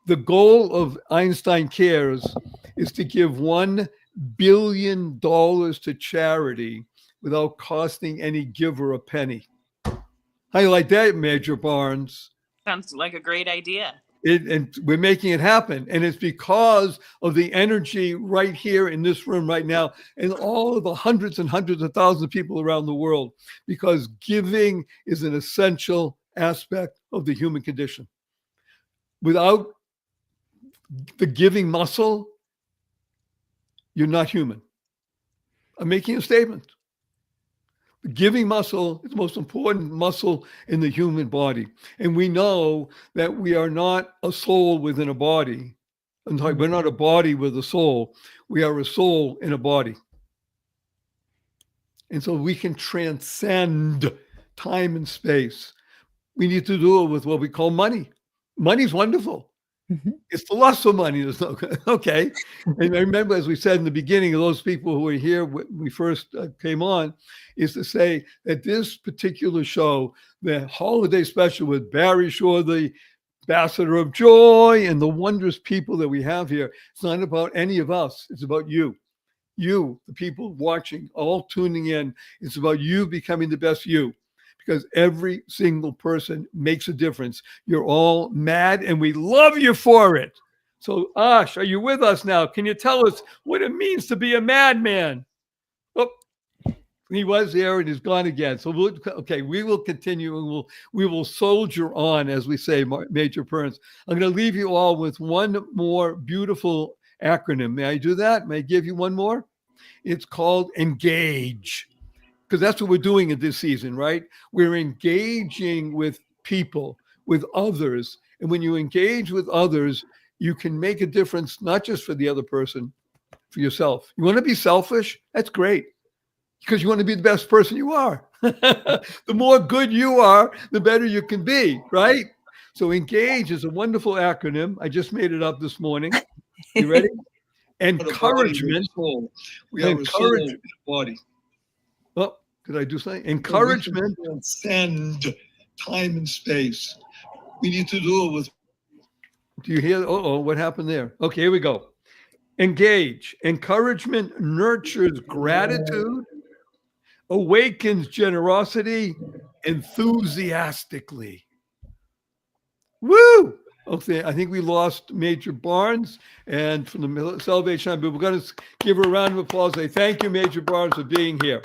the goal of Einstein Cares is to give $1 billion to charity without costing any giver a penny. How you like that, Major Barnes? Sounds like a great idea. And we're making it happen. And it's because of the energy right here in this room right now, and all of the hundreds and hundreds of thousands of people around the world, because giving is an essential aspect of the human condition. Without the giving muscle, you're not human. I'm making a statement. The giving muscle is the most important muscle in the human body. And we know that we are not a soul within a body. We're not a body with a soul. We are a soul in a body. And so we can transcend time and space. We need to do it with what we call money. Money's wonderful. Mm-hmm. It's the lust for money. Okay. And I remember, as we said in the beginning, of those people who were here when we first came on, is to say that this particular show, the holiday special with Barry Shore, the ambassador of joy, and the wondrous people that we have here, it's not about any of us. It's about you. You, the people watching, all tuning in. It's about you becoming the best you. Because every single person makes a difference. You're all mad, and we love you for it. So, Ash, are you with us now? Can you tell us what it means to be a madman? Oh, he was there and he's gone again. So, we will continue, and we will soldier on, as we say, Major Burns. I'm going to leave you all with one more beautiful acronym. May I do that? May I give you one more? It's called ENGAGE. Because that's what we're doing in this season, right? We're engaging with people, with others. And when you engage with others, you can make a difference, not just for the other person, for yourself. You want to be selfish? That's great. because you want to be the best person you are. The more good you are, the better you can be, right? So engage is a wonderful acronym. I just made it up this morning. You ready? Encouragement. We have a soul in the body. Oh, did I do something? So we Encouragement. can transcend time and space. We need to do it with. Do you hear? Oh, what happened there? Okay, here we go. Engage. Encouragement nurtures gratitude, awakens generosity enthusiastically. Woo! Okay, I think we lost Major Barnes, and from the Salvation Army, we're going to give her a round of applause. Say thank you, Major Barnes, for being here.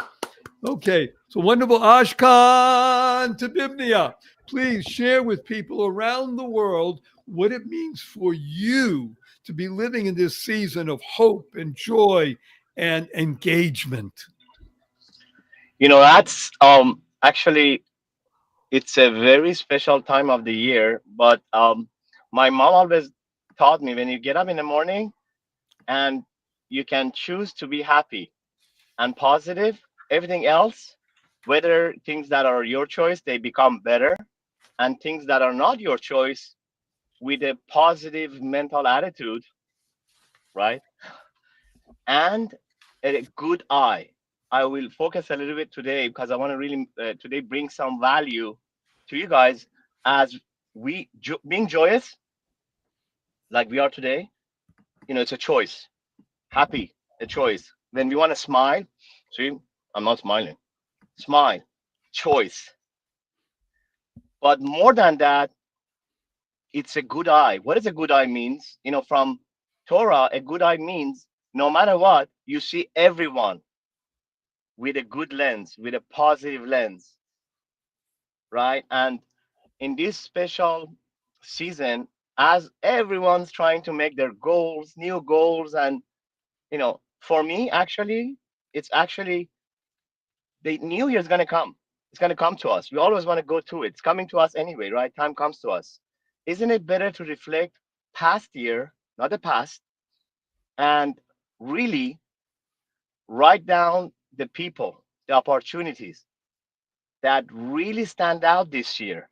Okay, so wonderful. Ashkan Tabibnia, please share with people around the world what it means for you to be living in this season of hope and joy and engagement. That's actually it's a very special time of the year. But my mom always taught me, when you get up in the morning and you can choose to be happy and positive, everything else, whether things that are your choice, they become better, and things that are not your choice, with a positive mental attitude, right? And a good eye. I will focus a little bit today because I want to really today bring some value to you guys as being joyous like we are today. It's a choice. Happy, a choice. When we want to smile, see, I'm not smiling. Smile, choice. But more than that, it's a good eye. What does a good eye means? From Torah, a good eye means no matter what, you see everyone with a good lens, with a positive lens, right? And in this special season, as everyone's trying to make their goals, new goals, and for me, actually, it's actually the new year's gonna come. It's gonna come to us. We always want to go to it. It's coming to us anyway, right? Time comes to us. Isn't it better to reflect past year, not the past, and really write down the people, the opportunities that really stand out this year,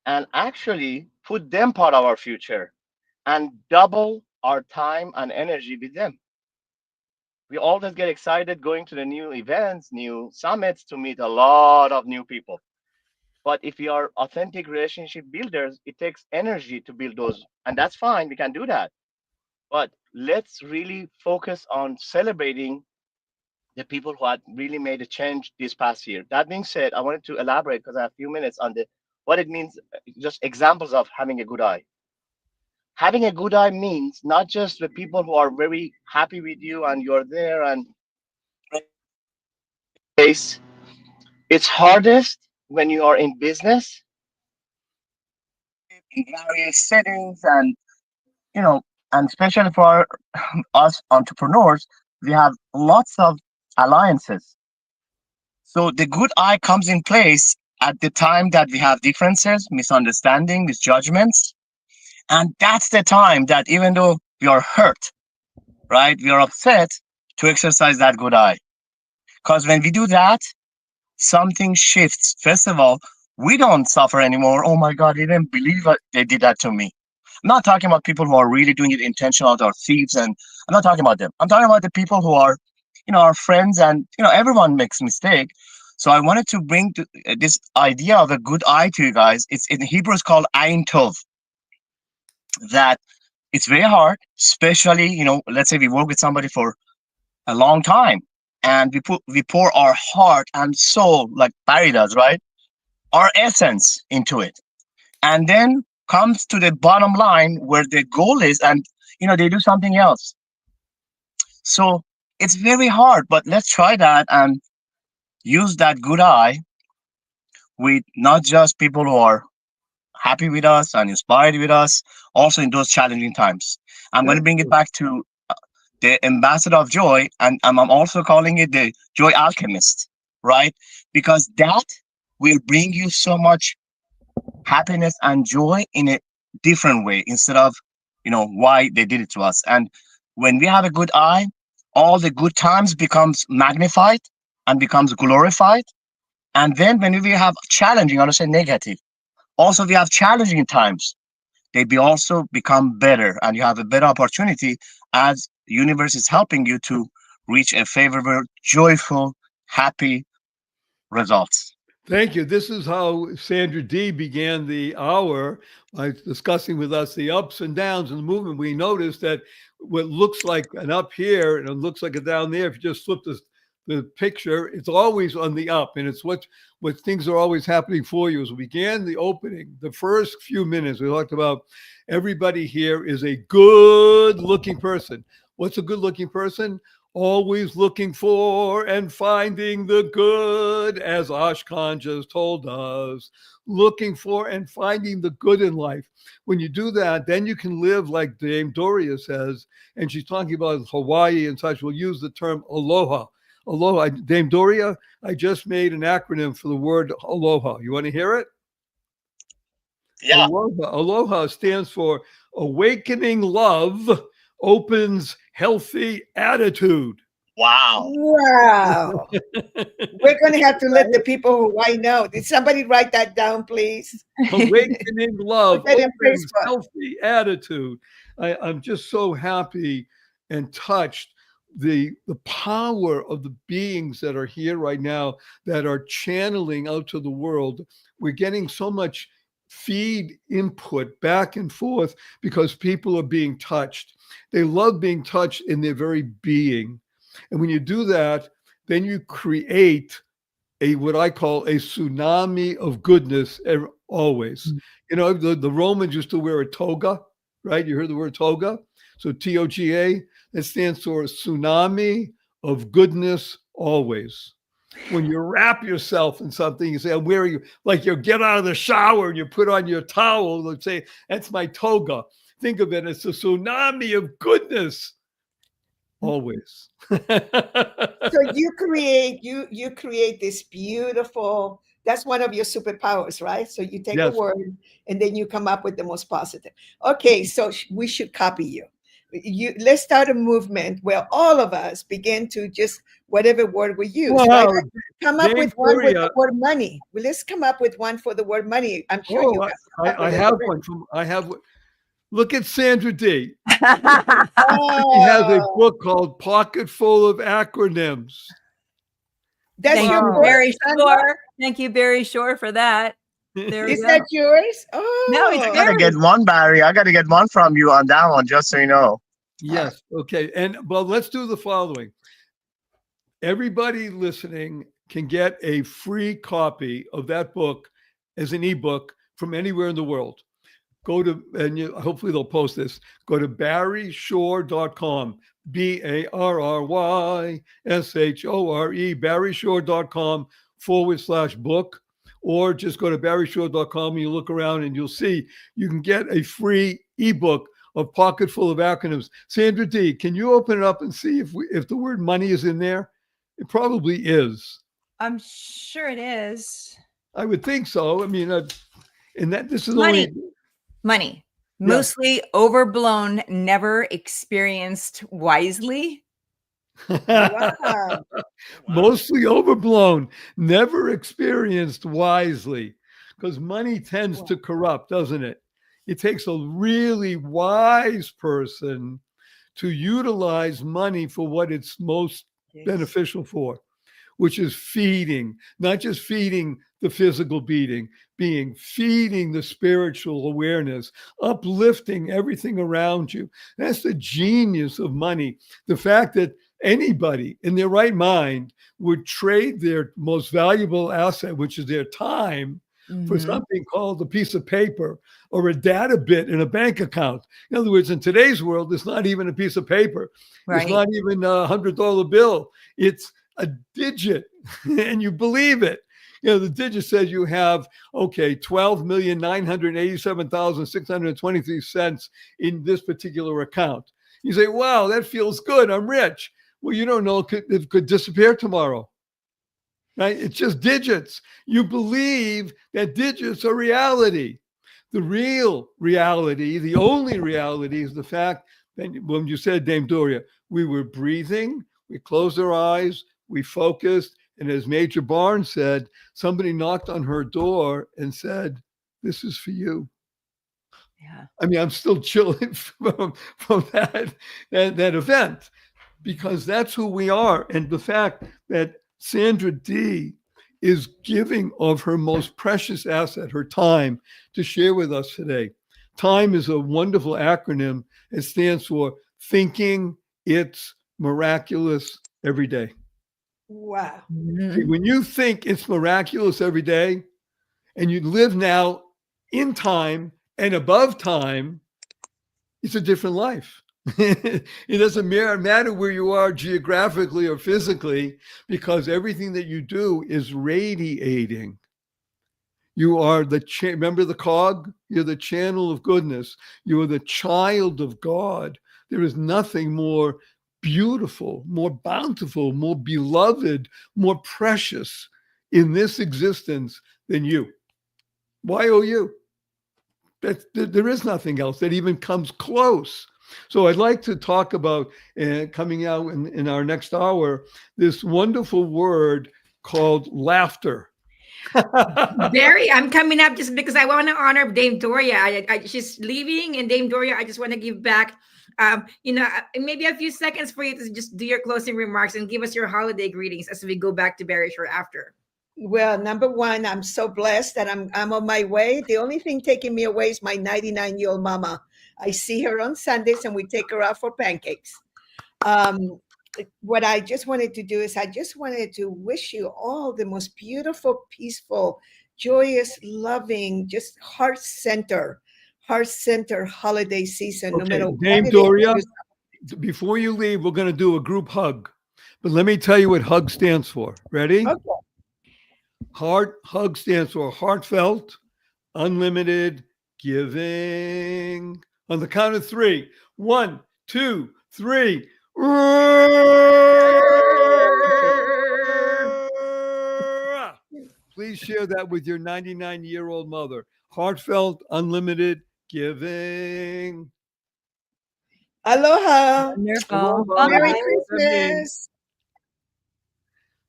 and actually put them part of our future and double our time and energy with them. We always get excited going to the new events, new summits to meet a lot of new people. But if we are authentic relationship builders, it takes energy to build those. And that's fine, we can do that. But let's really focus on celebrating the people who had really made a change this past year. That being said, I wanted to elaborate because I have a few minutes on what it means, just examples of having a good eye. Having a good eye means not just the people who are very happy with you and you're there and case. It's hardest when you are in business, in various settings, and and especially for us entrepreneurs, we have lots of alliances. So the good eye comes in place at the time that we have differences, misunderstanding, misjudgments. And that's the time that even though we are hurt, right, we are upset, to exercise that good eye. Because when we do that, something shifts. First of all, we don't suffer anymore. Oh my God, they didn't believe they did that to me. I'm not talking about people who are really doing it intentional or thieves, and I'm not talking about them. I'm talking about the people who are, our friends, and everyone makes mistake. So I wanted to bring this idea of a good eye to you guys. It's in Hebrew, it's called Ain Tov. That it's very hard, especially let's say we work with somebody for a long time, and we pour our heart and soul like Barry does, right? Our essence into it, and then comes to the bottom line where the goal is, and they do something else. So it's very hard, but let's try that and use that good eye with not just people who are happy with us and inspired with us, also in those challenging times. I'm going to bring it back to the ambassador of joy, and I'm also calling it the joy alchemist, right? Because that will bring you so much happiness and joy in a different way, instead of why they did it to us. And when we have a good eye, all the good times becomes magnified, and becomes glorified. And then when we have challenging, I don't say negative. Also, we have challenging times. They be also become better, and you have a better opportunity as the universe is helping you to reach a favorable, joyful, happy results. Thank you. This is how Sandra D began the hour by discussing with us the ups and downs in the movement. We noticed that what looks like an up here and it looks like a down there, if you just flip the picture, it's always on the up, and it's what things are always happening for you. As we began the opening, the first few minutes, we talked about everybody here is a good-looking person. What's a good-looking person? Always looking for and finding the good, as Ashkan just told us. Looking for and finding the good in life. When you do that, then you can live like Dame Doria says, and she's talking about Hawaii and such. We'll use the term aloha. Aloha. Dame Doria, I just made an acronym for the word aloha. You want to hear it? Yeah. Aloha. Aloha stands for awakening love opens healthy attitude. Wow. Wow. We're going to have to let the people of Hawaii know. Did somebody write that down, please? Awakening love Put that in opens Facebook. healthy attitude. I'm just so happy and touched the power of the beings that are here right now that are channeling out to the world. We're getting so much feed input back and forth because people are being touched. They love being touched in their very being. And when you do that, then you create what I call a tsunami of goodness always. You know, the Romans used to wear a toga, right? You heard the word toga? So TOGA, that stands for tsunami of goodness always. When you wrap yourself in something, you say, I'm wearing you, like you get out of the shower and you put on your towel and say, that's my toga. Think of it as a tsunami of goodness always. So you create this beautiful, that's one of your superpowers, right? So you take a Yes. word and then you come up with the most positive. Okay, so we should copy you. Let's start a movement where all of us begin to just whatever word we use, Wow. right? Come up Dame with one with Doria. the word money. Well, let's come up with one for the word money. I'm sure you have. I have one from, look at Sandra D. Oh, She has a book called Pocket Full of Acronyms. that's Thank your you, book, Barry Sandra? Shore. Thank you, Barry Shore, for that. There we Is go. that yours? No, Oh, it's I gotta get one, Barry. I gotta get one from you on that one, just so you know. Yes. Okay. And well, let's do the following. Everybody listening can get a free copy of that book as an ebook from anywhere in the world. Go to, and hopefully they'll post this, go to barryshore.com, BARRYSHORE, barryshore.com/book, or just go to barryshore.com and you look around and you'll see you can get a free ebook of Pocket Full of Acronyms. Sandra D, can you open it up and see if the word money is in there? It probably is. I'm sure it is. I would think so. I mean, and that this is Money. only Money. Mostly overblown, never experienced wisely. wow. mostly overblown, never experienced wisely, because money tends to corrupt, doesn't it? It takes a really wise person to utilize money for what it's most beneficial for, which is feeding, not just feeding the physical being, feeding the spiritual awareness, uplifting everything around you. That's the genius of money. The fact that anybody in their right mind would trade their most valuable asset, which is their time, for something called a piece of paper or a data bit in a bank account. In other words, in today's world, it's not even a piece of paper. Right. It's not even a $100 bill. It's a digit, and you believe it. You know, the digit says you have, 12,987,623 cents in this particular account. You say, wow, that feels good. I'm rich. Well, you don't know, it could disappear tomorrow. Right? It's just digits. You believe that digits are reality. The real reality, the only reality, is the fact that when you said, Dame Doria, we were breathing, we closed our eyes, we focused, And as Major Barnes said, somebody knocked on her door and said, "This is for you." Yeah. I mean, I'm still chilling from that event, because that's who we are. And the fact that Sandra D is giving of her most precious asset, her time, to share with us today. Time is a wonderful acronym. It stands for Thinking It's Miraculous Every Day. Wow. See, when you think it's miraculous every day and you live now in time and above time, it's a different life. It doesn't matter where you are geographically or physically, because everything that you do is radiating. You are remember the cog? You're the channel of goodness. You are the child of God. There is nothing more beautiful, more bountiful, more beloved, more precious in this existence than you. YOU. There is nothing else that even comes close. So I'd like to talk about, coming out in our next hour, this wonderful word called laughter. Barry, I'm coming up just because I want to honor Dame Doria. She's leaving, and Dame Doria, I just want to give back, maybe a few seconds for you to just do your closing remarks and give us your holiday greetings as we go back to Barry short after. Well, number one, I'm so blessed that I'm on my way. The only thing taking me away is my 99-year-old mama. I see her on Sundays, and we take her out for pancakes. What I just wanted to do is I just wanted to wish you all the most beautiful, peaceful, joyous, loving, just heart-center holiday season. Okay, No matter Dame what it Doria, is. before you leave, we're going to do a group hug. But let me tell you what HUG stands for. Ready? Okay. HUG stands for heartfelt, unlimited giving. On the count of three. 1, 2, 3. Please share that with your 99-year-old mother. Heartfelt, unlimited giving. Aloha. Wonderful. Merry Bye. Christmas.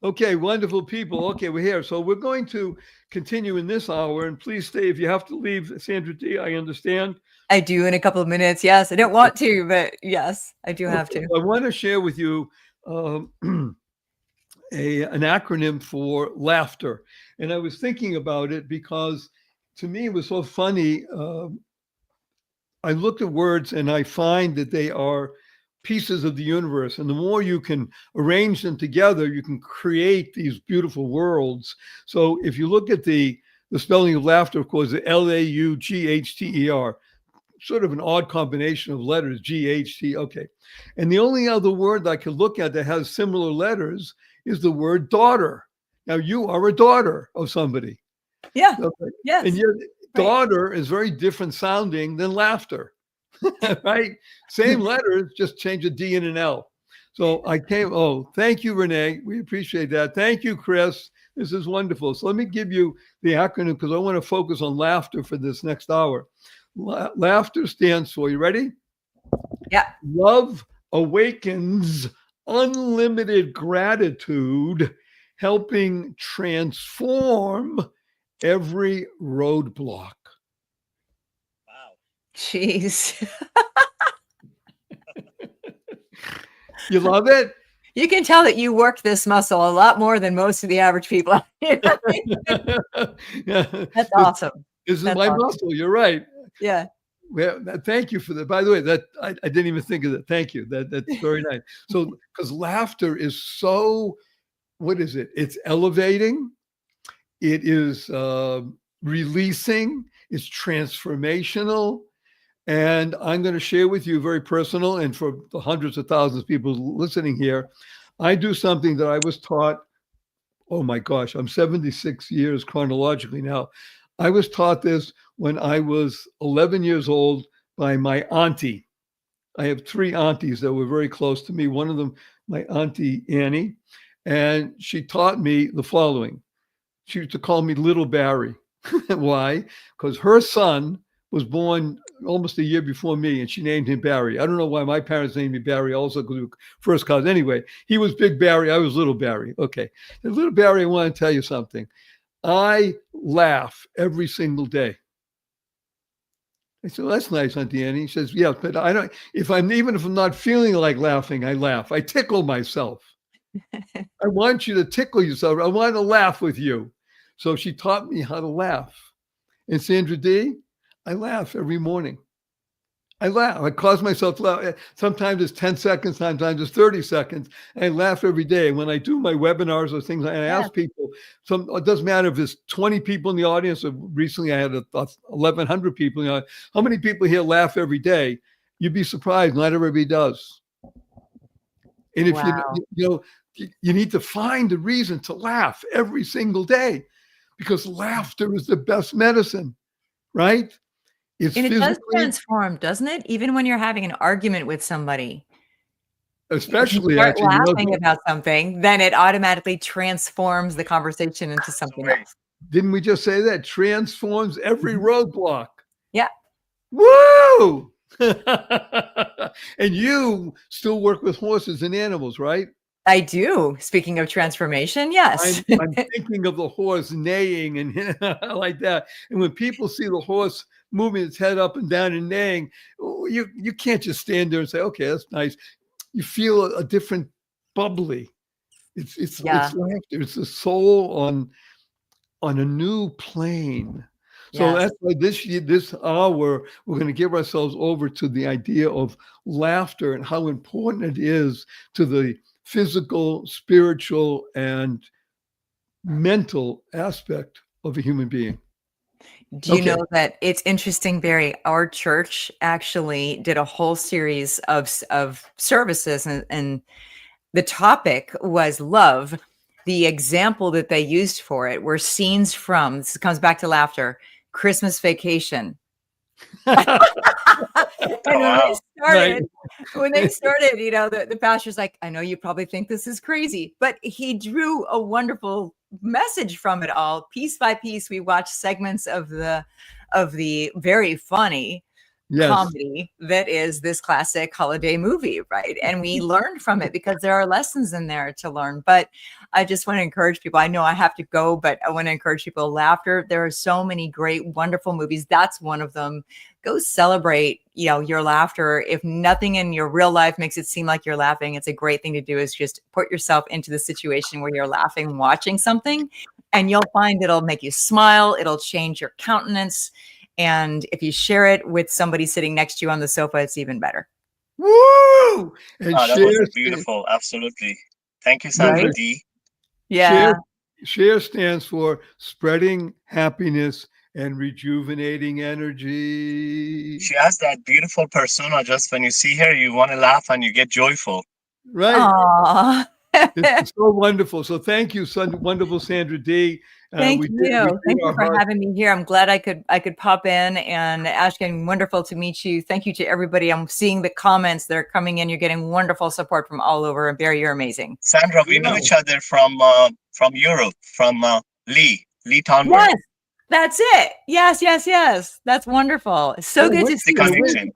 Okay, wonderful people. Okay, we're here. So we're going to continue in this hour, and please stay. If you have to leave, Sandra D, I understand. I do in a couple of minutes. Yes, I don't want to, but yes, I do have to. I want to share with you an acronym for laughter. And I was thinking about it because to me it was so funny. I look at words and I find that they are pieces of the universe. And the more you can arrange them together, you can create these beautiful worlds. So if you look at the spelling of laughter, of course, the LAUGHTER, sort of an odd combination of letters, GHT. Okay. And the only other word I could look at that has similar letters is the word daughter. Now, you are a daughter of somebody. Yeah. Okay. Yes. And your daughter is very different sounding than laughter. Right? Same letters, just change a D and an L. So thank you, Renee. We appreciate that. Thank you, Chris. This is wonderful. So let me give you the acronym because I want to focus on laughter for this next hour. Laughter stands for, you ready? Yeah. Love awakens unlimited gratitude, helping transform every roadblock. Jeez. You love it? You can tell that you work this muscle a lot more than most of the average people. That's awesome. This is That's my awesome. muscle. You're right. Yeah. Well, thank you for that. By the way, that I didn't even think of that. Thank you. That's very nice. So, because laughter is so, what is it? It's elevating. It is releasing. It's transformational. And I'm going to share with you very personal, and for the hundreds of thousands of people listening here, I do something that I was taught. Oh my gosh, I'm 76 years chronologically now. I was taught this when I was 11 years old by my auntie. I have 3 aunties that were very close to me. One of them, my auntie Annie, and she taught me the following. She used to call me Little Barry. Why? Because her son was born almost a year before me, and she named him Barry. I don't know why my parents named me Barry also, because we were first cousins. Anyway, he was Big Barry. I was Little Barry. Okay. And Little Barry, I want to tell you something. I laugh every single day. I said, well, that's nice, Auntie Annie. He says, yeah, but I don't, even if I'm not feeling like laughing, I laugh. I tickle myself. I want you to tickle yourself. I want to laugh with you. So she taught me how to laugh. And Sandra D, I laugh every morning. I laugh. I cause myself to laugh. Sometimes it's 10 seconds, sometimes it's 30 seconds. I laugh every day. When I do my webinars or things, and I ask people, it doesn't matter if there's 20 people in the audience, or recently I had 1,100 people. You know, how many people here laugh every day? You'd be surprised. Not everybody does. And if you need to find a reason to laugh every single day, because laughter is the best medicine, right? And it does transform, doesn't it? Even when you're having an argument with somebody, especially if you start laughing about something, then it automatically transforms the conversation into something else. Didn't we just say that? Transforms every roadblock. Yeah. Woo! And you still work with horses and animals, right? I do. Speaking of transformation, yes. I'm thinking of the horse neighing and like that. And when people see the horse moving its head up and down and neighing, you can't just stand there and say, okay, that's nice. You feel a different bubbly. It's laughter. It's the soul on a new plane. So that's why this hour, we're going to give ourselves over to the idea of laughter and how important it is to the physical, spiritual, and mental aspect of a human being. Do you know that it's interesting, Barry? Our church actually did a whole series of services, and the topic was love. The example that they used for it were scenes from, this comes back to laughter, Christmas Vacation. And when they started, you know, the pastor's like, I know you probably think this is crazy, but he drew a wonderful message from it all. Piece by piece, we watched segments of the very funny comedy that is this classic holiday movie, right? And we learned from it because there are lessons in there to learn. But I just want to encourage people. I know I have to go, but I want to encourage people. Laughter. There are so many great, wonderful movies. That's one of them. Go celebrate, your laughter. If nothing in your real life makes it seem like you're laughing, it's a great thing to do is just put yourself into the situation where you're laughing, watching something, and you'll find it'll make you smile. It'll change your countenance. And if you share it with somebody sitting next to you on the sofa, it's even better. Woo! And that was beautiful. Absolutely. Thank you, Sandra D. Yeah. Share stands for spreading happiness and rejuvenating energy. She has that beautiful persona. Just when you see her, you want to laugh and you get joyful. Right. Aww. It's so wonderful. So thank you, wonderful Sandra D. Thank you. Thank you for having me here. I'm glad I could pop in. And Ashkan, wonderful to meet you. Thank you to everybody. I'm seeing the comments that are coming in. You're getting wonderful support from all over. And Barry, you're amazing. Sandra, we know each other from Europe, from Lee Tonberg. Yes, that's it. Yes. That's wonderful. It's so good to see you.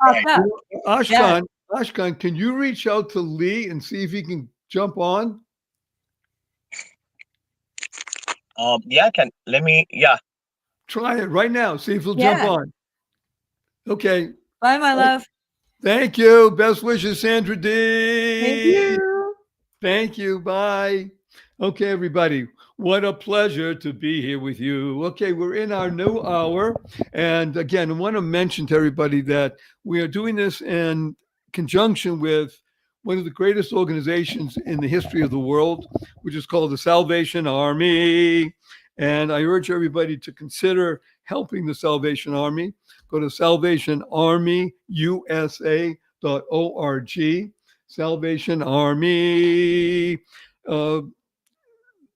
Ashkan, can you reach out to Lee and see if he can jump on? Try it right now. See if he'll jump on. Okay. Bye, my love. Thank you. Best wishes, Sandra D. Thank you. Thank you. Bye. Okay, everybody. What a pleasure to be here with you. Okay, we're in our new hour. And again, I want to mention to everybody that we are doing this in conjunction with one of the greatest organizations in the history of the world, which is called the Salvation Army. And I urge everybody to consider helping the Salvation Army. Go to salvationarmyusa.org. Salvation Army.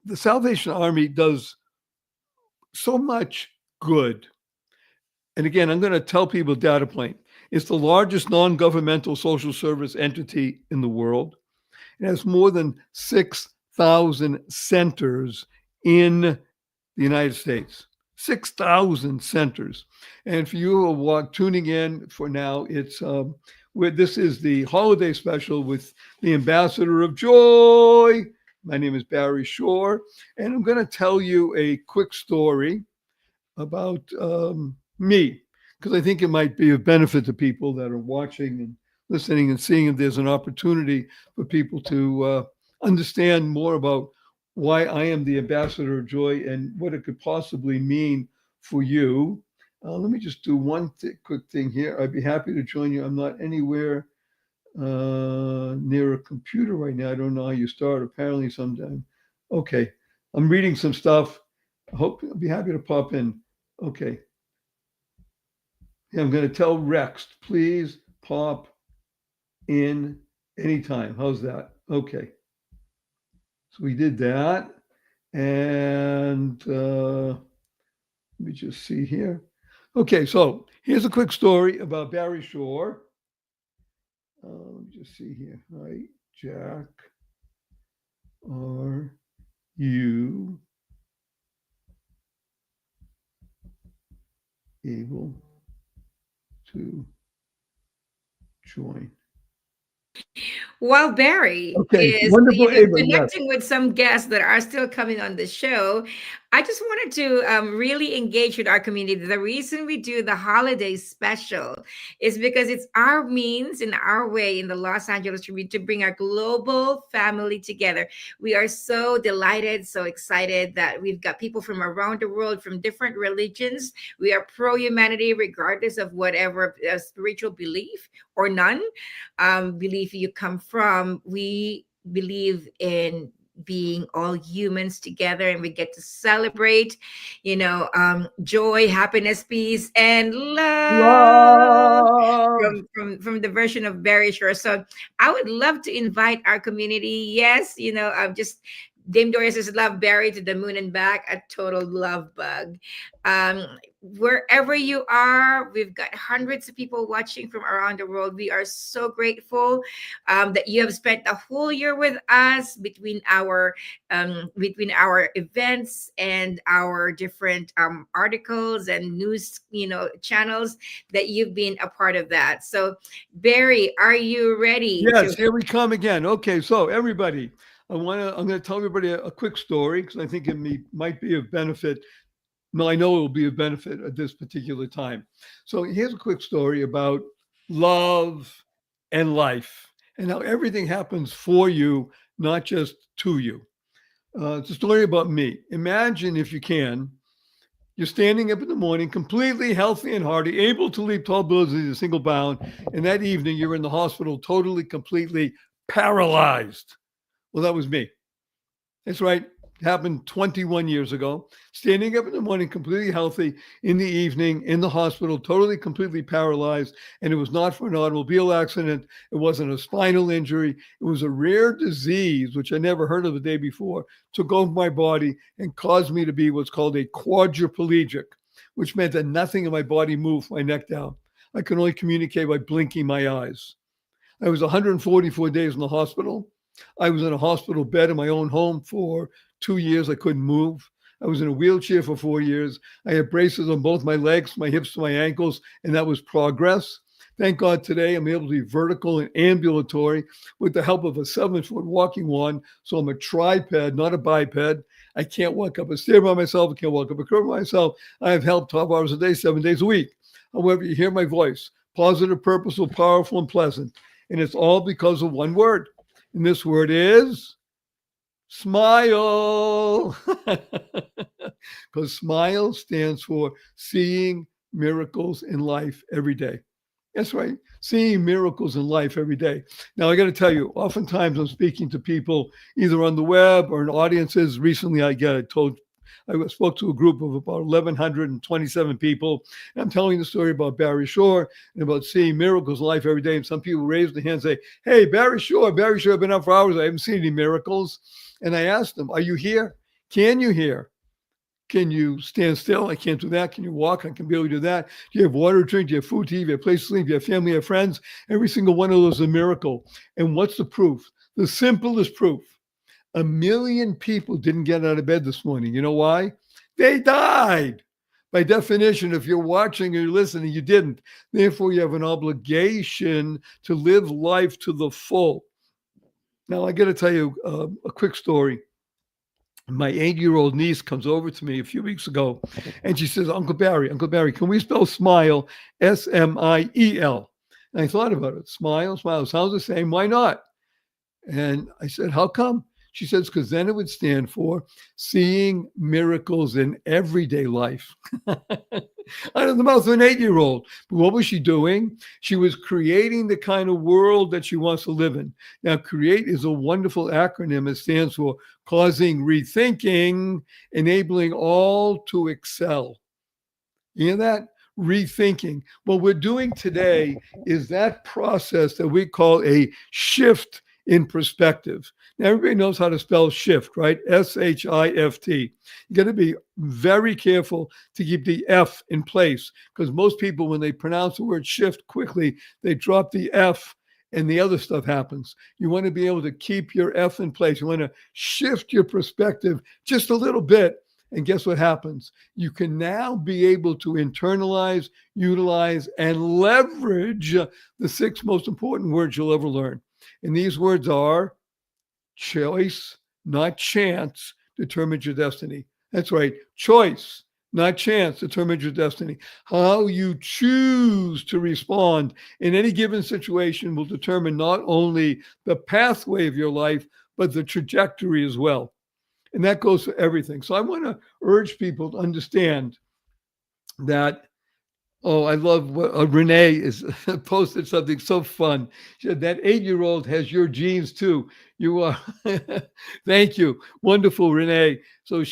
The Salvation Army does so much good. And again, I'm going to tell people data point. It's the largest non-governmental social service entity in the world. It has more than 6,000 centers in the United States. 6,000 centers. And for you who are tuning in for now, it's this is the holiday special with the ambassador of joy. My name is Barry Shore, and I'm going to tell you a quick story about me, because I think it might be of benefit to people that are watching and listening and seeing if there's an opportunity for people to understand more about why I am the ambassador of joy and what it could possibly mean for you. Let me just do one quick thing here. I'd be happy to join you. I'm not anywhere near a computer right now. I don't know how you start. Apparently sometime. Okay. I'm reading some stuff. I hope I'll be happy to pop in. Okay. Yeah, I'm going to tell Rex, please pop in anytime. How's that? Okay. So we did that. And let me just see here. Okay, so here's a quick story about Barry Shore. Let me just see here. Hi, Jack. Are you able to join? While Barry Okay, is wonderful, Ava, yes. connecting with some guests that are still coming on the show, I just wanted to really engage with our community. The reason we do the holiday special is because it's our means in our way in the Los Angeles Tribune to bring our global family together. We are so delighted, so excited that we've got people from around the world, from different religions. We are pro-humanity, regardless of whatever spiritual belief or none belief you come from. We believe in being all humans together, and we get to celebrate, joy, happiness, peace, and love from the version of Barry Shore. So I would love to invite our community. Yes, I'm just Dame Doria says love Barry to the moon and back, a total love bug. Wherever you are, we've got hundreds of people watching from around the world. We are so grateful that you have spent the whole year with us between our events and our different articles and news channels, that you've been a part of that. So Barry, are you ready? Yes, here we come again. Okay, so everybody, I'm going to tell everybody a quick story because I think it might be of benefit. No, I know it will be of benefit at this particular time. So here's a quick story about love and life and how everything happens for you, not just to you. It's a story about me. Imagine, if you can, you're standing up in the morning, completely healthy and hearty, able to leap tall buildings in a single bound. And that evening, you're in the hospital, totally, completely paralyzed. Well, that was me. That's right. It happened 21 years ago. Standing up in the morning, completely healthy, in the evening, in the hospital, totally, completely paralyzed. And it was not for an automobile accident. It wasn't a spinal injury. It was a rare disease, which I never heard of the day before, took over my body and caused me to be what's called a quadriplegic, which meant that nothing in my body moved my neck down. I could only communicate by blinking my eyes. I was 144 days in the hospital. I was in a hospital bed in my own home for 2 years. I couldn't move. I was in a wheelchair for 4 years. I had braces on both my legs, my hips to my ankles, and that was progress. Thank God today I'm able to be vertical and ambulatory with the help of a 7-foot walking wand. So I'm a triped, not a biped. I can't walk up a stair by myself. I can't walk up a curb by myself. I have help 12 hours a day, 7 days a week. However, you hear my voice, positive, purposeful, powerful, and pleasant. And it's all because of one word. And this word is smile. Because smile stands for seeing miracles in life every day. That's right. Seeing miracles in life every day. Now, I got to tell you, oftentimes I'm speaking to people either on the web or in audiences. Recently, I spoke to a group of about 1,127 people. And I'm telling the story about Barry Shore and about seeing miracles in life every day. And some people raise their hand and say, hey, Barry Shore, I've been up for hours. I haven't seen any miracles. And I asked them, are you here? Can you hear? Can you stand still? I can't do that. Can you walk? I can barely do that. Do you have water to drink? Do you have food to eat? Do you have a place to sleep? Do you have family? Do you have friends? Every single one of those is a miracle. And what's the proof? The simplest proof. 1 million people didn't get out of bed this morning. You know why? They died. By definition, if you're watching or you're listening, you didn't. Therefore, you have an obligation to live life to the full. Now, I got to tell you a quick story. My 8-year-old niece comes over to me a few weeks ago, and she says, Uncle Barry, can we spell smile S-M-I-E-L? And I thought about it. Smile sounds the same. Why not? And I said, how come? She says, because then it would stand for seeing miracles in everyday life. Out of the mouth of an 8-year-old. But what was she doing? She was creating the kind of world that she wants to live in. Now, CREATE is a wonderful acronym. It stands for causing rethinking, enabling all to excel. You hear that? Rethinking. What we're doing today is that process that we call a shift in perspective. Now, everybody knows how to spell shift, right? S-H-I-F-T. You got to be very careful to keep the F in place, because most people, when they pronounce the word shift quickly, they drop the F and the other stuff happens. You want to be able to keep your F in place. You want to shift your perspective just a little bit. And guess what happens? You can now be able to internalize, utilize, and leverage the 6 most important words you'll ever learn. And these words are choice, not chance, determines your destiny. That's right. Choice, not chance, determines your destiny. How you choose to respond in any given situation will determine not only the pathway of your life, but the trajectory as well. And that goes for everything. So I want to urge people to understand that. Oh, I love what Renee is posted something so fun. She said that 8-year-old has your genes too. You are. Thank you. Wonderful, Renee. So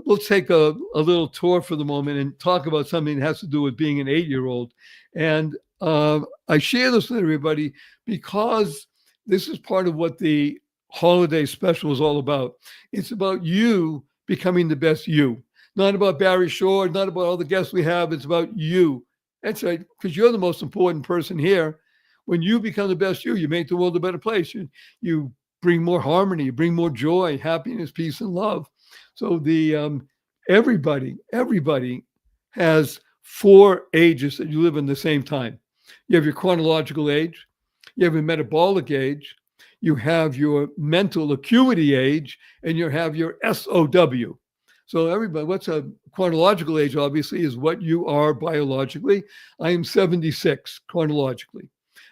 we'll take a little tour for the moment and talk about something that has to do with being an 8-year-old. And I share this with everybody because this is part of what the holiday special is all about. It's about you becoming the best you. Not about Barry Shore, not about all the guests we have. It's about you. That's right, because you're the most important person here. When you become the best you make the world a better place. You bring more harmony, you bring more joy, happiness, peace, and love. So everybody has 4 ages that you live in the same time. You have your chronological age, you have your metabolic age, you have your mental acuity age, and you have your SOW. So everybody, what's a chronological age, obviously, is what you are biologically. I am 76 chronologically.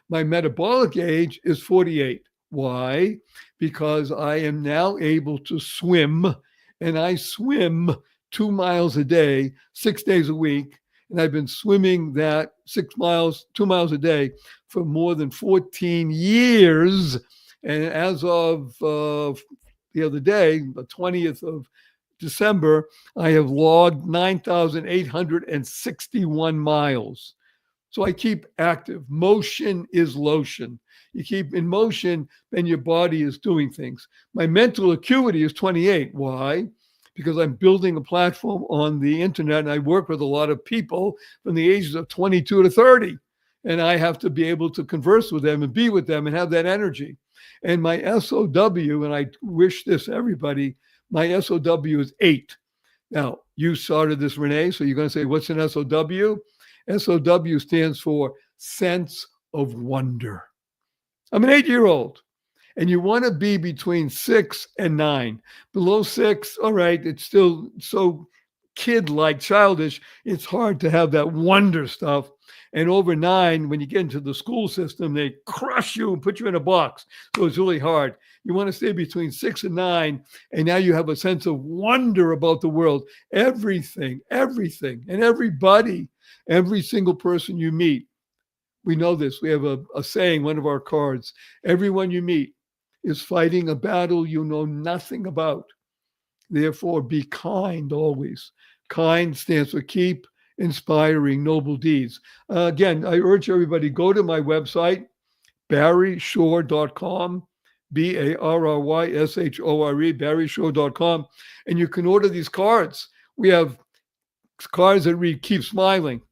My metabolic age is 48. Why? Because I am now able to swim, and I swim 2 miles a day, 6 days a week. And I've been swimming that 2 miles a day for more than 14 years. And as of the other day, the 20th of December, I have logged 9,861 miles. So I keep active. Motion is lotion. You keep in motion, then your body is doing things. My mental acuity is 28. Why? Because I'm building a platform on the internet, and I work with a lot of people from the ages of 22 to 30. And I have to be able to converse with them and be with them and have that energy. And my SOW, and I wish this everybody, my SOW is 8. Now, you started this, Renee, so you're going to say, what's an SOW? SOW stands for sense of wonder. I'm an 8-year-old, and you want to be between 6 and 9. Below 6, all right, it's still so kid-like, childish. It's hard to have that wonder stuff. And over 9, when you get into the school system, they crush you and put you in a box. So it's really hard. You want to stay between 6 and 9, and now you have a sense of wonder about the world. Everything, and everybody, every single person you meet. We know this. We have a saying, one of our cards. Everyone you meet is fighting a battle you know nothing about. Therefore, be kind always. Kind stands for keep inspiring noble deeds. Again, I urge everybody, go to my website, barryshore.com, BARRYSHORE, barryshore.com, and you can order these cards. We have cards that read keep smiling,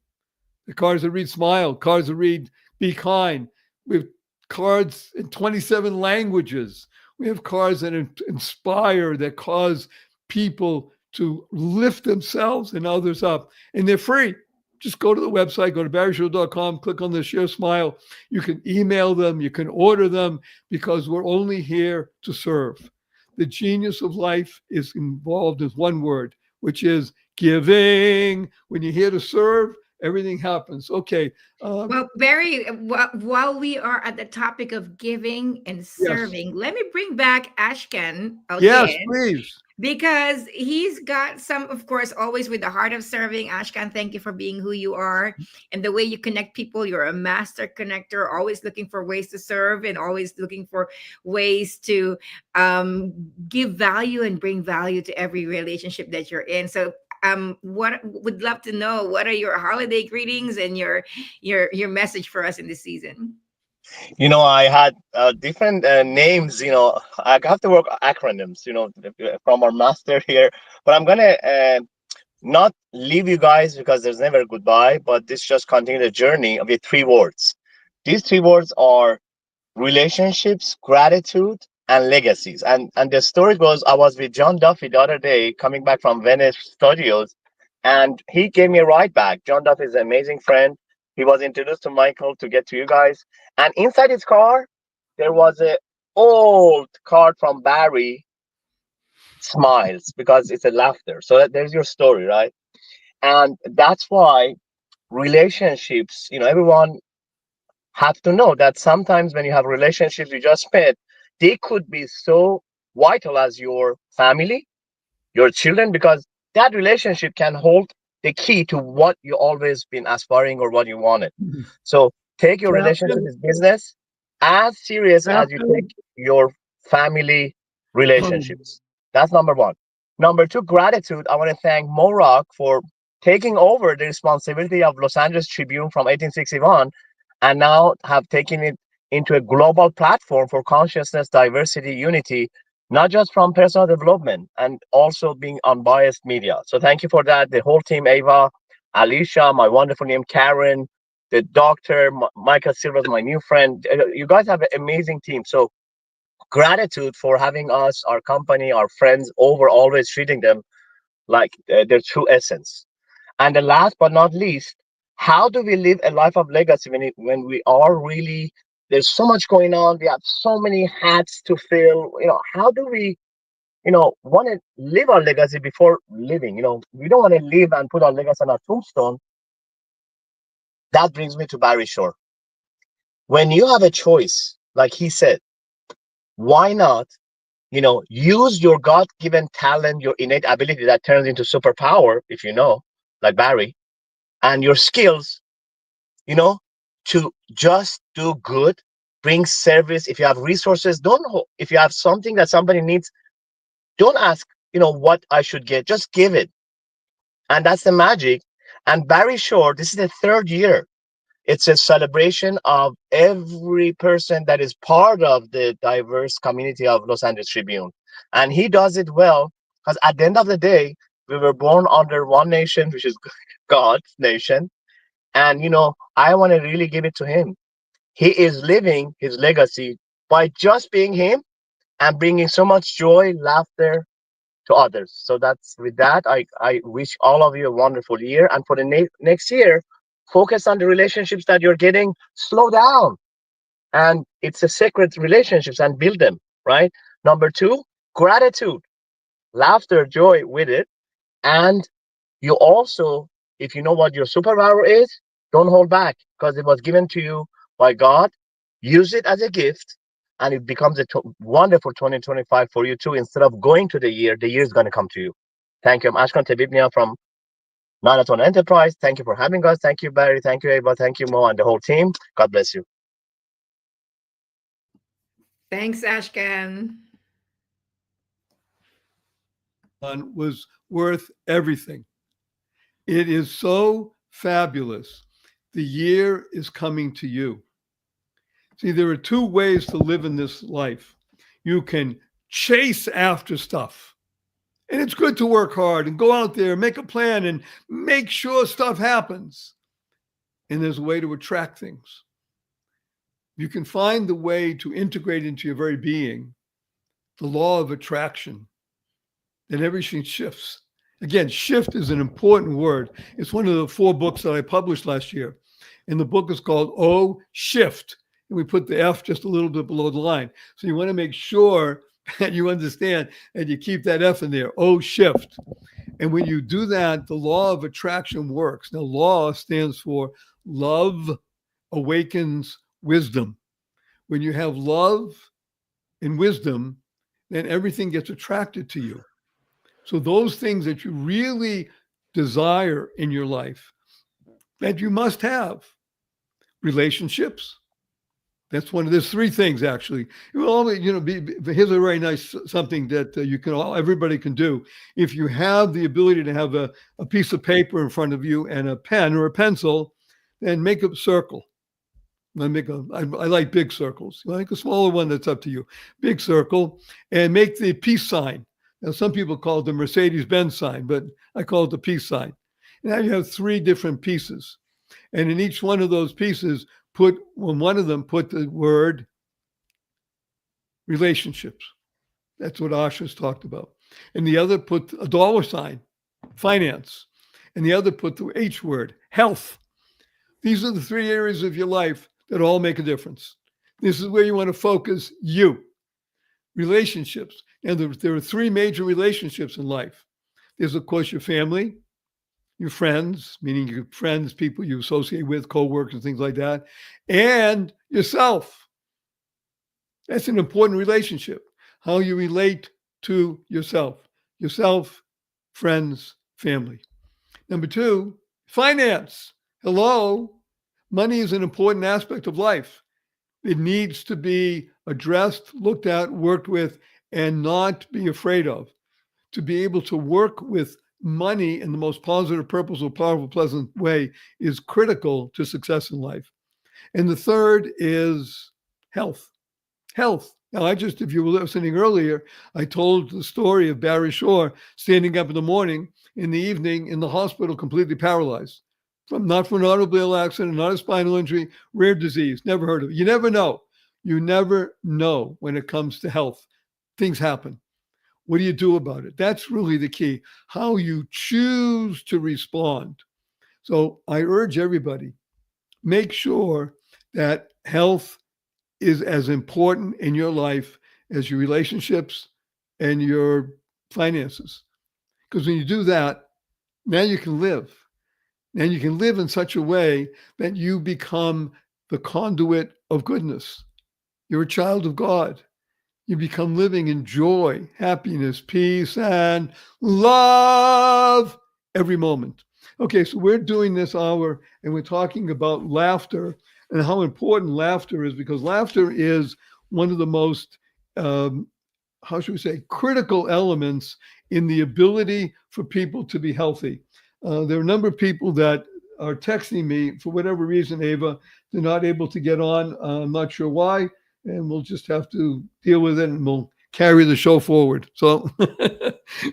the cards that read smile, cards that read be kind. We have cards in 27 languages. We have cards that inspire, that cause people to lift themselves and others up. And they're free. Just go to the website, go to barryshow.com, click on the Share Smile. You can email them, you can order them, because we're only here to serve. The genius of life is involved in one word, which is giving. When you're here to serve, everything happens. Okay. Well, Barry, while we are at the topic of giving and serving, let me bring back Ashkan Yes, again. please. Because he's got some, of course, always with the heart of serving. Ashkan, thank you for being who you are and the way you connect people. You're a master connector, always looking for ways to serve and always looking for ways to give value and bring value to every relationship that you're in. So what would love to know, what are your holiday greetings and your message for us in this season? I had different names. I have to work acronyms, from our master here. But I'm gonna not leave you guys because there's never a goodbye. But this just continue the journey of the 3 words. These 3 words are relationships, gratitude, and legacies. And the story goes, I was with John Duffy the other day, coming back from Venice Studios, and he gave me a ride back. John Duffy is an amazing friend. He was introduced to Michael to get to you guys. And inside his car, there was a old card from Barry, smiles, because it's a laughter. So there's your story, right? And that's why relationships, everyone have to know that sometimes when you have relationships you just met, they could be so vital as your family, your children, because that relationship can hold the key to what you always been aspiring or what you wanted. So take your relationship as business as serious as you take your family relationships. That's number one. Number two, gratitude. I want to thank Morak for taking over the responsibility of Los Angeles Tribune from 1861 and now have taken it into a global platform for consciousness, diversity, unity, not just from personal development, and also being unbiased media. So thank you for that. The whole team, Ava, Alicia, my wonderful name, Karen, the doctor, Michael Silva, my new friend. You guys have an amazing team. So gratitude for having us, our company, our friends over, always treating them like their true essence. And the last but not least, how do we live a life of legacy when we are really, there's so much going on, we have so many hats to fill. How do we want to live our legacy before living? We don't want to live and put our legacy on our tombstone. That brings me to Barry Shore. When you have a choice, like he said, why not use your god-given talent, your innate ability that turns into superpower, if like Barry, and your skills, to just do good, bring service. If you have resources, if you have something that somebody needs, don't ask, what I should get, just give it. And that's the magic. And Barry Shore, this is the 3rd year. It's a celebration of every person that is part of the diverse community of Los Angeles Tribune. And he does it well, because at the end of the day, we were born under one nation, which is God's nation. And, I want to really give it to him. He is living his legacy by just being him and bringing so much joy, laughter to others. So that's with that, I wish all of you a wonderful year. And for the next year, focus on the relationships that you're getting. Slow down. And it's a sacred relationships, and build them, right? Number 2, gratitude, laughter, joy with it. And you also, if you know what your superpower is, don't hold back, because it was given to you by God. Use it as a gift, and it becomes a wonderful 2025 for you too. Instead of going to the year is going to come to you. Thank you. I'm Ashkan Tabibnia from Marathon Enterprise. Thank you for having us. Thank you, Barry. Thank you, Eva. Thank you, Mo, and the whole team. God bless you. Thanks, Ashkan. Was worth everything. It is so fabulous. The year is coming to you. See, there are 2 ways to live in this life. You can chase after stuff. And it's good to work hard and go out there, make a plan, and make sure stuff happens. And there's a way to attract things. You can find the way to integrate into your very being the law of attraction. Then everything shifts. Again, shift is an important word. It's one of the 4 books that I published last year. And the book is called Oh Shift. And we put the F just a little bit below the line. So you want to make sure that you understand and you keep that F in there. Oh Shift. And when you do that, the law of attraction works. Now, law stands for love awakens wisdom. When you have love and wisdom, then everything gets attracted to you. So those things that you really desire in your life that you must have, relationships. That's one of there's 3 things actually. It will only, here's a very nice something that everybody can do. If you have the ability to have a piece of paper in front of you and a pen or a pencil, then make a circle. I like big circles. You like a smaller one, that's up to you. Big circle, and make the peace sign. Now, some people call it the Mercedes-Benz sign, but I call it the peace sign. Now you have 3 different pieces. And in each one of those pieces, put the word relationships. That's what Asha's talked about. And the other put a dollar sign, finance. And the other put the H word, health. These are the 3 areas of your life that all make a difference. This is where you want to focus you. Relationships. And there are 3 major relationships in life. There's, of course, your family, your friends, meaning your friends, people you associate with, co-workers, things like that, and yourself. That's an important relationship. How you relate to yourself, friends, family. Number 2, finance. Hello. Money is an important aspect of life. It needs to be addressed, looked at, worked with, and not be afraid of. To be able to work with money in the most positive, purposeful, powerful, pleasant way is critical to success in life. And the 3rd is health. Health. Now, if you were listening earlier, I told the story of Barry Shore standing up in the morning, in the evening, in the hospital, completely paralyzed. Not from an automobile accident, not a spinal injury, rare disease, never heard of it. You never know. You never know when it comes to health. Things happen. What do you do about it? That's really the key, how you choose to respond. So I urge everybody, make sure that health is as important in your life as your relationships and your finances. Because when you do that, now you can live. And you can live in such a way that you become the conduit of goodness. You're a child of God. You become living in joy, happiness, peace, and love every moment. Okay, so we're doing this hour and we're talking about laughter and how important laughter is, because laughter is one of the most, critical elements in the ability for people to be healthy. There are a number of people that are texting me for whatever reason, Ava, they're not able to get on. I'm not sure why. And we'll just have to deal with it, and we'll carry the show forward. So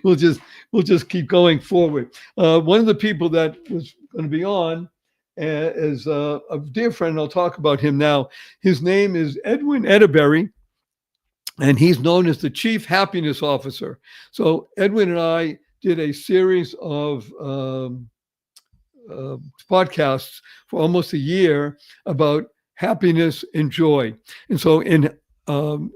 we'll just keep going forward. One of the people that was going to be on is a dear friend. I'll talk about him now. His name is Edwin Edeberry, and he's known as the Chief Happiness Officer. So Edwin and I did a series of podcasts for almost a year about happiness and joy. And so in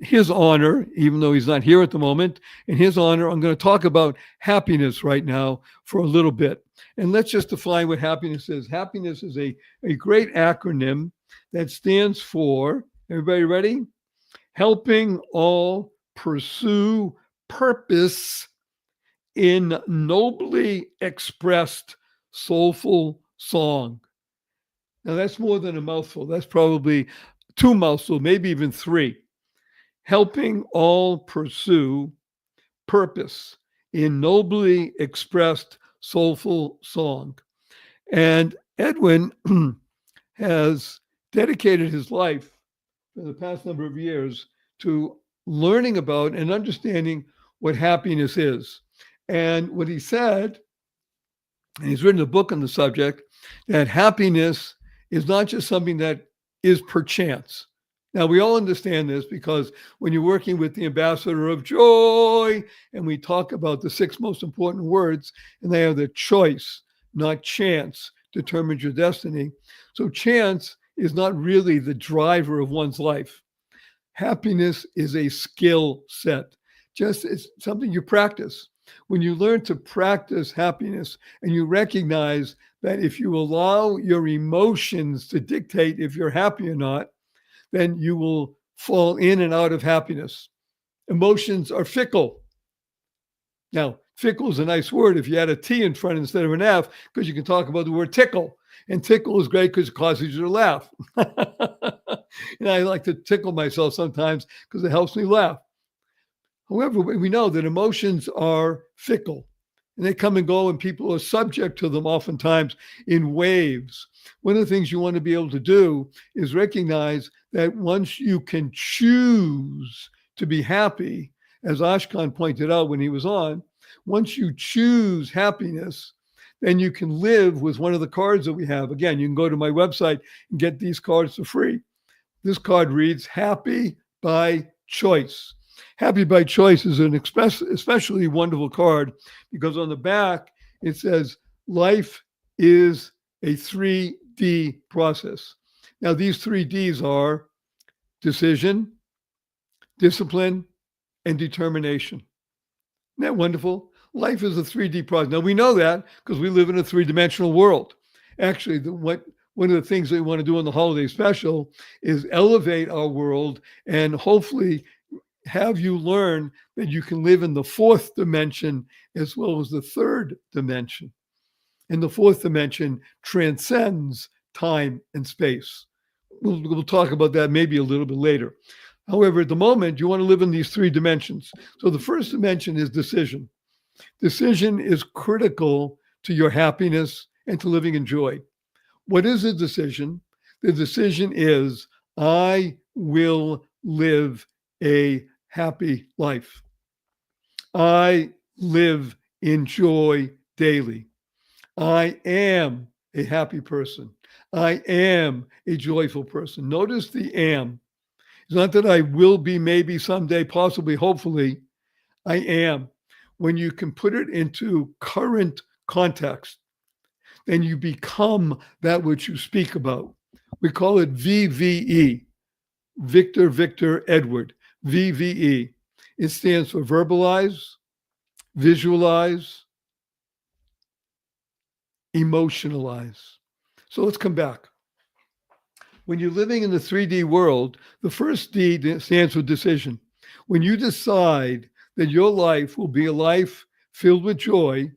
his honor, even though he's not here at the moment, in his honor, I'm going to talk about happiness right now for a little bit. And let's just define what happiness is. Happiness is a great acronym that stands for, everybody ready? Helping all pursue purpose in nobly expressed soulful song. Now, that's more than a mouthful. That's probably 2 mouthfuls, maybe even 3. Helping all pursue purpose in nobly expressed soulful song. And Edwin has dedicated his life for the past number of years to learning about and understanding what happiness is. And what he said, and he's written a book on the subject, that happiness is not just something that is perchance. Now, we all understand this because when you're working with the ambassador of joy and we talk about the 6 most important words, and they are the choice, not chance, determines your destiny. So chance is not really the driver of one's life. Happiness is a skill set, just it's something you practice. When you learn to practice happiness and you recognize that if you allow your emotions to dictate if you're happy or not, then you will fall in and out of happiness. Emotions are fickle. Now, fickle is a nice word if you add a T in front instead of an F, because you can talk about the word tickle. And tickle is great because it causes you to laugh. And I like to tickle myself sometimes because it helps me laugh. However, we know that emotions are fickle and they come and go, and people are subject to them oftentimes in waves. One of the things you want to be able to do is recognize that once you can choose to be happy, as Ashkan pointed out when he was on, once you choose happiness, then you can live with one of the cards that we have. Again, you can go to my website and get these cards for free. This card reads Happy by Choice. Happy by Choice is an especially wonderful card because on the back it says life is a 3D process. Now, these 3 Ds are decision, discipline, and determination. Isn't that wonderful? Life is a 3D process. Now, we know that because we live in a 3-dimensional world. Actually, one of the things that we want to do on the holiday special is elevate our world and hopefully have you learn that you can live in the 4th dimension as well as the 3rd dimension. And the 4th dimension transcends time and space. We'll talk about that maybe a little bit later. However, at the moment, you want to live in these 3 dimensions. So the first dimension is decision. Decision is critical to your happiness and to living in joy. What is a decision? The decision is, I will live a happy life. I live in joy daily. I am a happy person. I am a joyful person. Notice the am. It's not that I will be, maybe someday, possibly, hopefully. I am. When you can put it into current context, then you become that which you speak about. We call it VVE, Victor, Victor, Edward, VVE. It stands for verbalize, visualize, emotionalize. So let's come back. When you're living in the 3D world, the first D stands for decision. When you decide that your life will be a life filled with joy,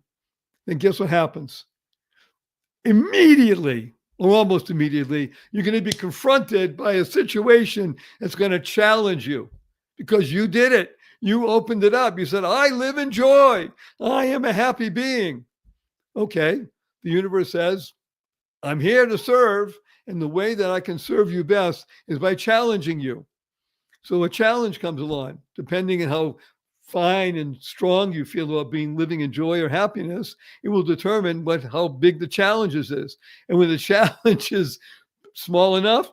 then guess what happens? Immediately, or almost immediately, you're going to be confronted by a situation that's going to challenge you because you did it. You opened it up. You said, I live in joy. I am a happy being. Okay. The universe says, I'm here to serve. And the way that I can serve you best is by challenging you. So a challenge comes along, depending on how fine and strong you feel about living in joy or happiness, it will determine how big the challenge is. And when the challenge is small enough,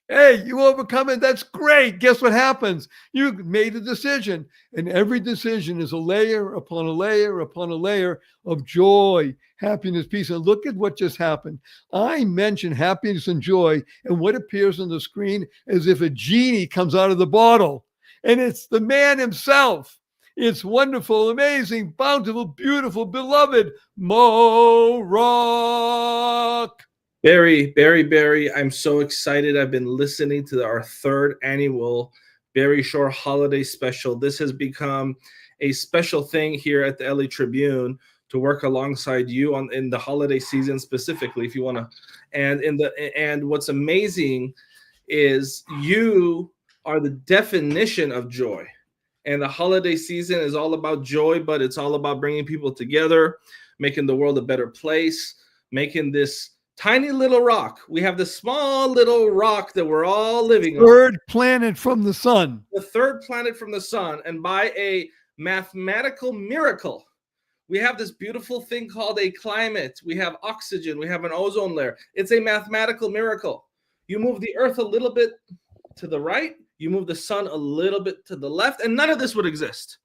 hey, you overcome it. That's great. Guess what happens? You made a decision. And every decision is a layer upon a layer upon a layer of joy, happiness, peace. And look at what just happened. I mentioned happiness and joy, and what appears on the screen is if a genie comes out of the bottle. And it's the man himself. It's wonderful, amazing, bountiful, beautiful, beloved Mo Rock. Barry, I'm so excited. I've been listening to our 3rd annual Barry Shore Holiday Special. This has become a special thing here at the LA Tribune to work alongside you in the holiday season specifically, if you want to. And what's amazing is you are the definition of joy. And the holiday season is all about joy, but it's all about bringing people together, making the world a better place, making this tiny little rock. We have this small little rock that we're all living on. 3rd planet from the sun. The 3rd planet from the sun. And by a mathematical miracle, we have this beautiful thing called a climate. We have oxygen. We have an ozone layer. It's a mathematical miracle. You move the earth a little bit, to the right, you move the sun a little bit to the left, and none of this would exist,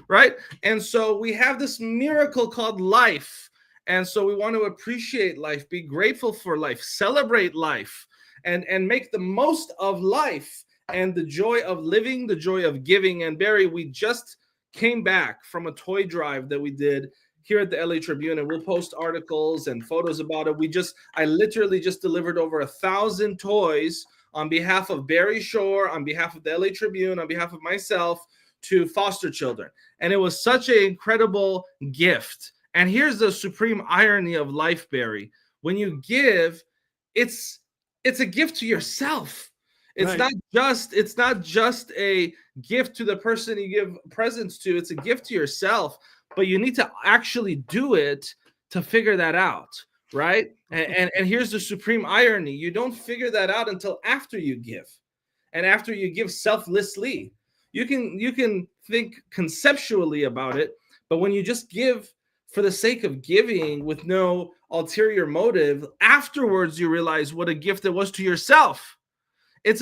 right? And so we have this miracle called life. And so we want to appreciate life, be grateful for life, celebrate life, and make the most of life and the joy of living, the joy of giving. And Barry, we just came back from a toy drive that we did here at the LA Tribune, and we'll post articles and photos about it. I literally just delivered over 1,000 toys on behalf of Barry Shore, on behalf of the LA Tribune, on behalf of myself, to foster children. And it was such an incredible gift. And here's the supreme irony of life, Barry. When you give, it's a gift to yourself. It's Right. not just a gift to the person you give presents to. It's a gift to yourself, but you need to actually do it to figure that out, right? And here's the supreme irony. You don't figure that out until after you give. And after you give selflessly. You can think conceptually about it, but when you just give for the sake of giving with no ulterior motive, afterwards you realize what a gift it was to yourself. This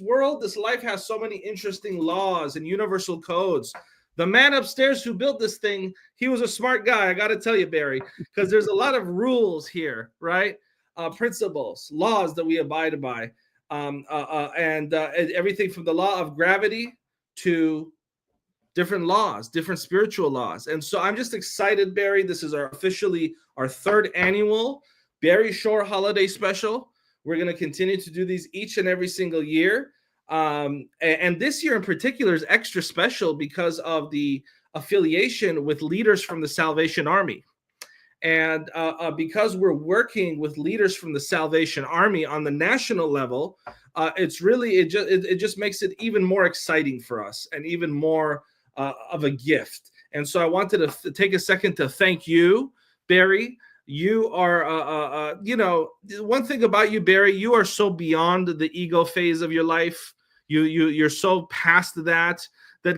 world, this life has so many interesting laws and universal codes. The man upstairs who built this thing, he was a smart guy. I got to tell you, Barry, because there's a lot of rules here, right? Principles, laws that we abide by. And everything from the law of gravity to different laws, different spiritual laws. And so I'm just excited, Barry. This is officially our third annual Barry Shore Holiday Special. We're going to continue to do these each and every single year. And this year in particular is extra special because of the affiliation with leaders from the Salvation Army. And because we're working with leaders from the Salvation Army on the national level, it just makes it even more exciting for us and even more of a gift. And so I wanted to take a second to thank you, Barry. You are, one thing about you, Barry, you are so beyond the ego phase of your life. You're so past that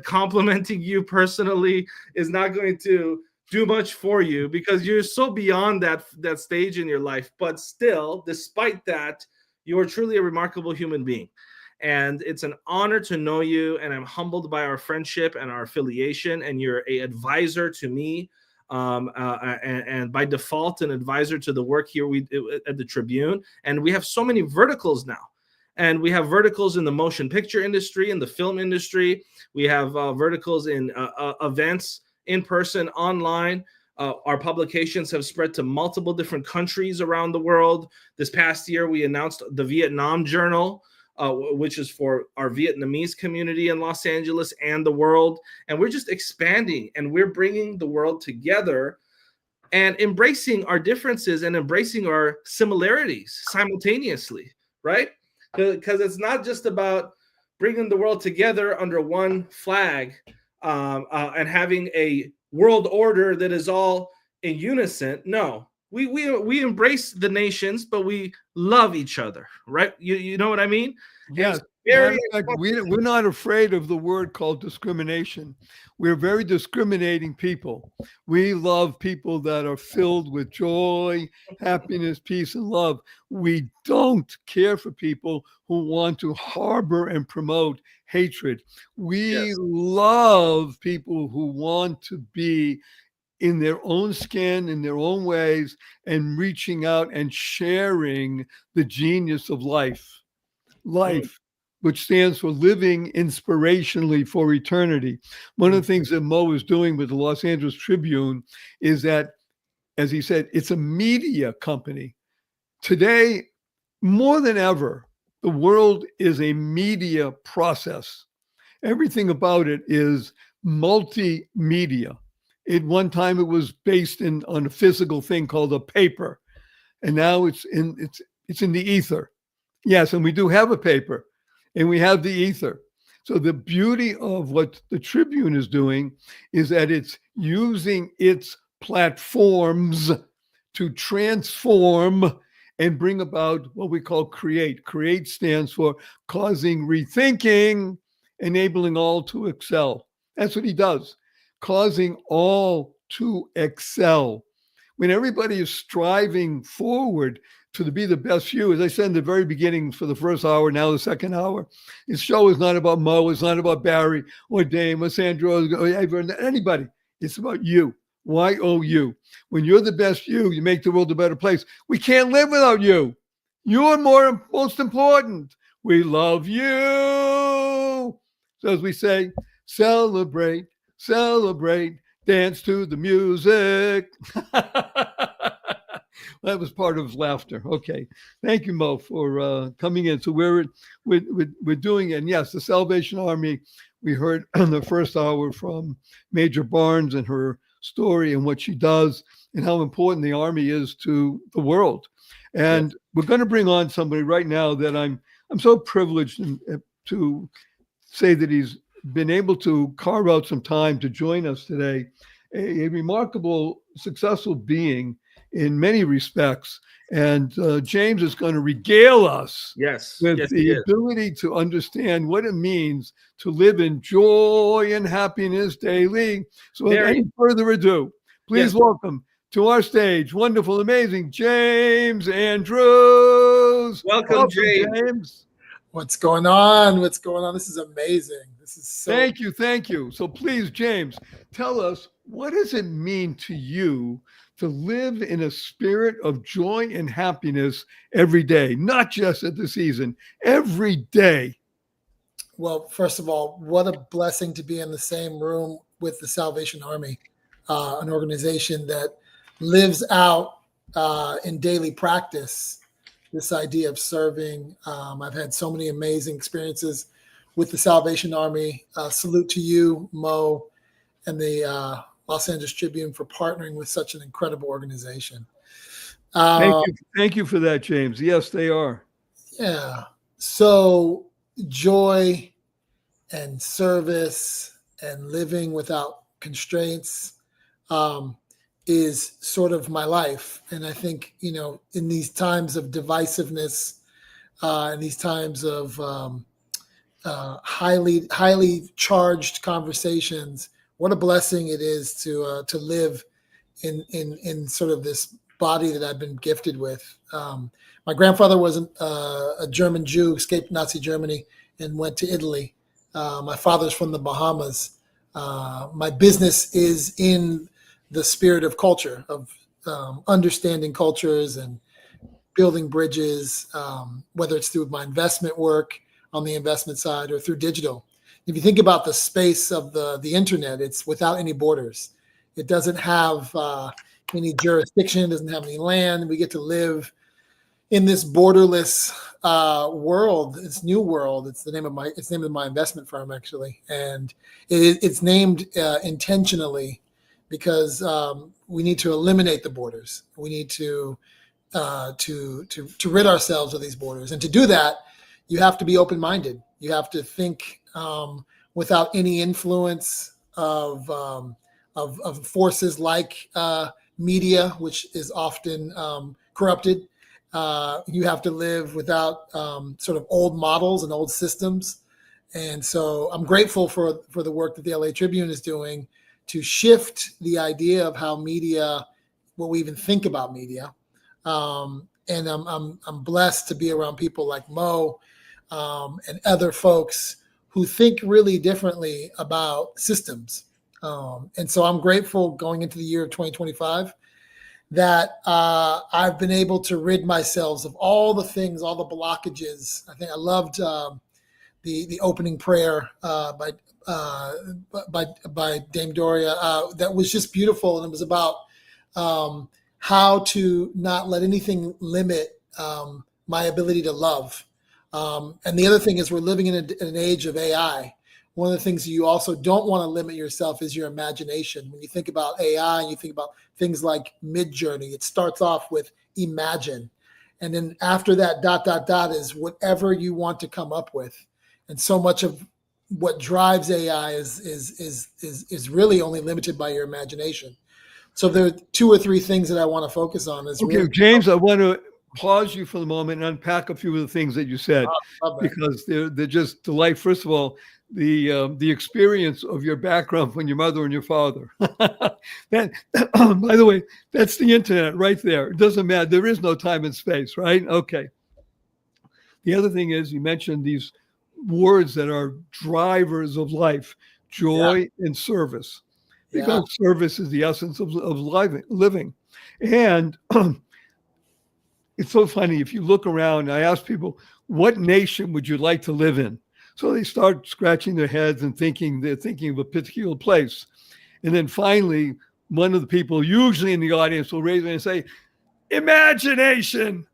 complimenting you personally is not going to do much for you because you're so beyond that stage in your life. But still, despite that, you are truly a remarkable human being. And it's an honor to know you. And I'm humbled by our friendship and our affiliation. And you're an advisor to me. And by default, an advisor to the work here at the Tribune. And we have so many verticals now. And we have verticals in the motion picture industry, in the film industry. We have verticals in events, in person, online. Our publications have spread to multiple different countries around the world. This past year, we announced the Vietnam Journal, which is for our Vietnamese community in Los Angeles and the world. And we're just expanding, and we're bringing the world together and embracing our differences and embracing our similarities simultaneously, right? Because it's not just about bringing the world together under one flag and having a world order that is all in unison. No, we embrace the nations, but we love each other, right? You know what I mean? Yes. We're not afraid of the word called discrimination. We're very discriminating people. We love people that are filled with joy, happiness, peace, and love. We don't care for people who want to harbor and promote hatred. We love people who want to be in their own skin, in their own ways, and reaching out and sharing the genius of life. Life, which stands for living inspirationally for eternity. One of the things that Mo is doing with the Los Angeles Tribune is that, as he said, it's a media company. Today, more than ever, the world is a media process. Everything about it is multimedia. At one time, it was based on a physical thing called a paper, and now it's in the ether. Yes, and we do have a paper, and we have the ether. So the beauty of what the Tribune is doing is that it's using its platforms to transform and bring about what we call create. Create stands for causing rethinking, enabling all to excel. That's what he does, causing all to excel. When everybody is striving forward to be the best you. As I said in the very beginning for the first hour, now the second hour, this show is not about Mo, it's not about Barry or Dame or Sandra or anybody. It's about you. YOU. When you're the best you make the world a better place. We can't live without you. You're most important. We love you. So as we say, celebrate, celebrate, dance to the music. That was part of laughter. Okay. Thank you, Mo, for coming in. So we're doing it. And yes, the Salvation Army, we heard in the first hour from Major Barnes and her story and what she does and how important the Army is to the world. And we're going to bring on somebody right now that I'm so privileged to say that he's been able to carve out some time to join us today. A remarkable, successful being in many respects. And James is going to regale us with the ability to understand what it means to live in joy and happiness daily. So without any further ado, please welcome to our stage, wonderful, amazing James Andrews. Welcome, James. What's going on? What's going on? This is amazing. This is so. Thank you. So please, James, tell us, what does it mean to you to live in a spirit of joy and happiness every day, not just at the season, every day? Well, first of all, what a blessing to be in the same room with the Salvation Army, an organization that lives out in daily practice this idea of serving. I've had so many amazing experiences with the Salvation Army. Salute to you, Mo, and the Los Angeles Tribune for partnering with such an incredible organization. Thank you for that, James. Yes, they are. Yeah. So joy and service and living without constraints is sort of my life. And I think, in these times of divisiveness, in these times of highly charged conversations, what a blessing it is to live in sort of this body that I've been gifted with. My grandfather was a German Jew, escaped Nazi Germany and went to Italy. My father's from the Bahamas. My business is in the spirit of culture, of understanding cultures and building bridges, whether it's through my investment work on the investment side or through digital. If you think about the space of the internet, it's without any borders. It doesn't have any jurisdiction, doesn't have any land. We get to live in this borderless world, this new world. It's the name of my investment firm, actually, and it's named intentionally because we need to eliminate the borders. We need to rid ourselves of these borders, and to do that, you have to be open-minded. You have to think without any influence of forces like media, which is often corrupted. You have to live without sort of old models and old systems. And so I'm grateful for the work that the LA Tribune is doing to shift the idea of how media, what we even think about media. And I'm blessed to be around people like Mo and other folks who think really differently about systems. And so I'm grateful going into the year of 2025 that I've been able to rid myself of all the things, all the blockages. I think I loved the opening prayer by Dame Doria. That was just beautiful, and it was about how to not let anything limit my ability to love. And the other thing is, we're living in an age of AI. One of the things you also don't want to limit yourself is your imagination. When you think about AI and you think about things like Midjourney, it starts off with imagine. And then after that, ... is whatever you want to come up with. And so much of what drives AI is really only limited by your imagination. So there are two or three things that I want to focus on. Okay, James, I want to pause you for the moment and unpack a few of the things that you said, Love that. because they're just delight. First of all, the experience of your background from your mother and your father. That, by the way, that's the internet right there. It doesn't matter. There is no time and space, right? Okay. The other thing is, you mentioned these words that are drivers of life: joy and service, because service is the essence of living. And it's so funny. If you look around, I ask people, what nation would you like to live in? So they start scratching their heads and they're thinking of a particular place. And then finally, one of the people usually in the audience will raise their hand and say, imagination.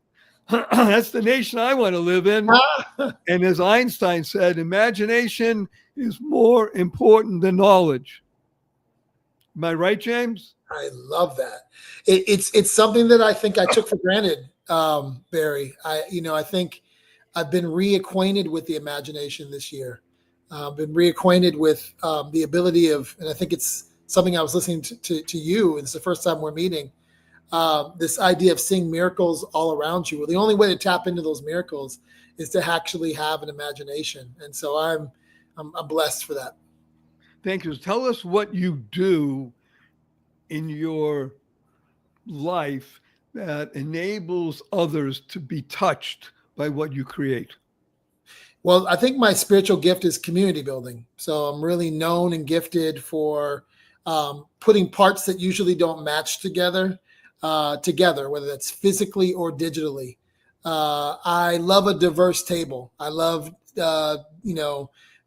That's the nation I want to live in. And as Einstein said, imagination is more important than knowledge. Am I right, James? I love that. It's something that I think I took for granted, Barry. I think I've been reacquainted with the imagination this year. I've been reacquainted with the ability of, and I think it's something I was listening to you, and it's the first time we're meeting, this idea of seeing miracles all around you. Well, the only way to tap into those miracles is to actually have an imagination. And so I'm blessed for that. Thank you. Tell us what you do in your life that enables others to be touched by what you create. Well, I think my spiritual gift is community building. So I'm really known and gifted for putting parts that usually don't match together, whether that's physically or digitally. I love a diverse table. I love,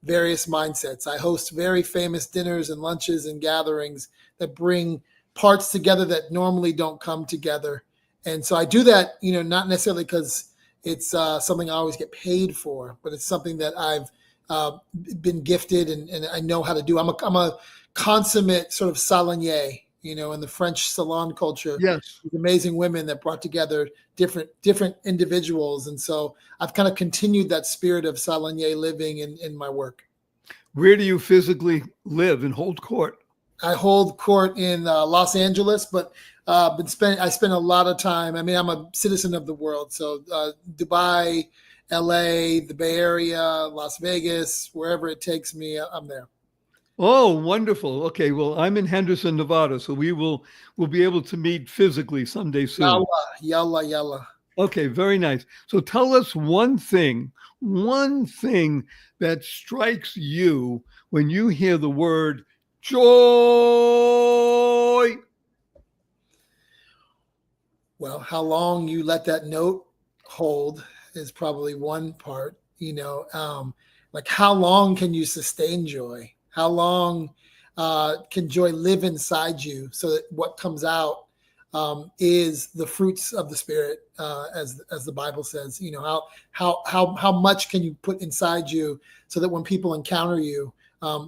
various mindsets. I host very famous dinners and lunches and gatherings that bring parts together that normally don't come together. And so I do that, not necessarily because it's something I always get paid for, but it's something that I've been gifted and I know how to do. I'm a consummate sort of salonier, in the French salon culture. Yes. With amazing women that brought together different individuals. And so I've kind of continued that spirit of salonier living in my work. Where do you physically live and hold court? I hold court in Los Angeles, but I spend a lot of time. I mean, I'm a citizen of the world. So Dubai, LA, the Bay Area, Las Vegas, wherever it takes me, I'm there. Oh, wonderful. Okay. Well, I'm in Henderson, Nevada, so we'll be able to meet physically someday soon. Yalla. Okay. Very nice. So tell us one thing that strikes you when you hear the word joy. Well, how long you let that note hold is probably one part, like how long can you sustain joy? How long can joy live inside you so that what comes out is the fruits of the Spirit, as the Bible says? How much can you put inside you so that when people encounter you,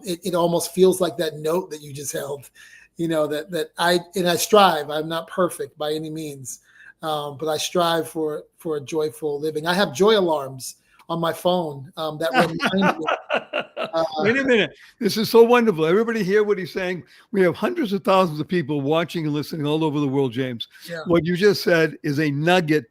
it almost feels like that note that you just held. That I strive. I'm not perfect by any means, but I strive for a joyful living. I have joy alarms on my phone that remind me. Wait a minute. This is so wonderful. Everybody hear what he's saying? We have hundreds of thousands of people watching and listening all over the world, James. Yeah. What you just said is a nugget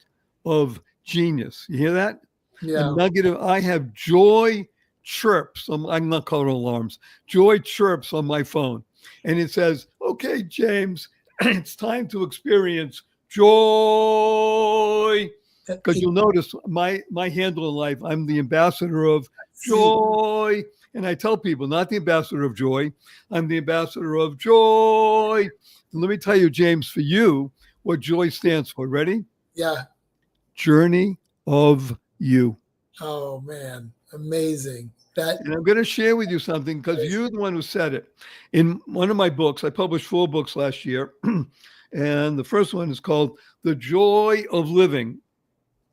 of genius. You hear that? Yeah. A nugget of, I have joy chirps. I'm not calling alarms. Joy chirps on my phone. And it says, okay, James, it's time to experience joy. Because you'll notice my handle in life, I'm the ambassador of joy. And I tell people, not the ambassador of joy, I'm the ambassador of joy. And let me tell you, James, for you, what joy stands for. Ready? Yeah. Journey of you. Oh, man. Amazing. And I'm going to share with you something because you're the one who said it. In one of my books, I published 4 books last year. And the first one is called The Joy of Living.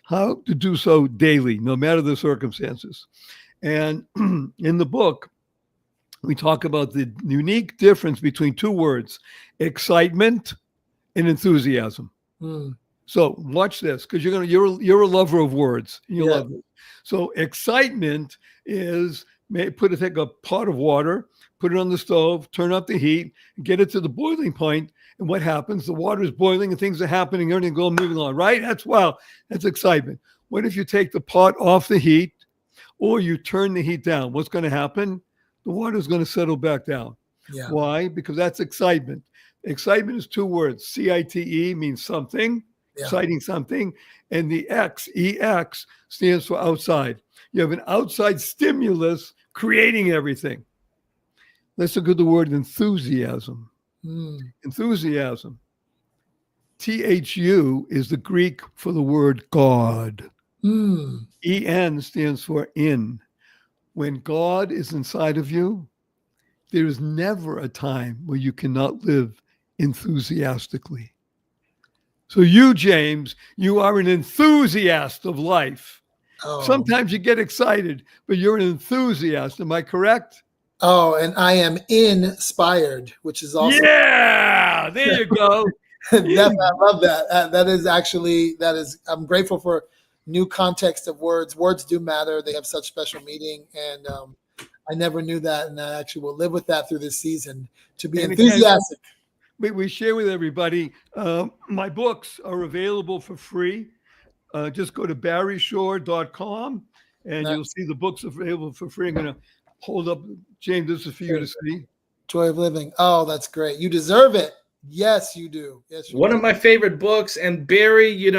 How to do so daily, no matter the circumstances. And in the book, we talk about the unique difference between 2 words, excitement and enthusiasm. So watch this, because you're a lover of words. You love it. So excitement is take a pot of water, put it on the stove, turn up the heat, get it to the boiling point. And what happens? The water is boiling and things are happening, everything going, moving on, right? That's wow. That's excitement. What if you take the pot off the heat or you turn the heat down? What's going to happen? The water is going to settle back down. Yeah. Why? Because that's excitement. Excitement is two words. CITE means something, exciting something. And the EX stands for outside. You have an outside stimulus creating everything. Let's look at the word enthusiasm. Enthusiasm. THU is the Greek for the word God. EN stands for in. When God is inside of you, there is never a time where you cannot live enthusiastically. So you, James, you are an enthusiast of life. Oh. Sometimes you get excited, but you're an enthusiast. Am I correct? Oh, and I am inspired, which is also. Yeah, there you go. I love that. I'm grateful for new context of words. Words do matter. They have such special meaning. And I never knew that. And I actually will live with that through this season, to be enthusiastic. We share with everybody. My books are available for free. Just go to barryshore.com and you'll see the books available for free. I'm going to hold up, James, this is for you to see. Joy of Living. Oh, that's great. You deserve it. Yes, you do. Yes, you One do. of my favorite books. And Barry,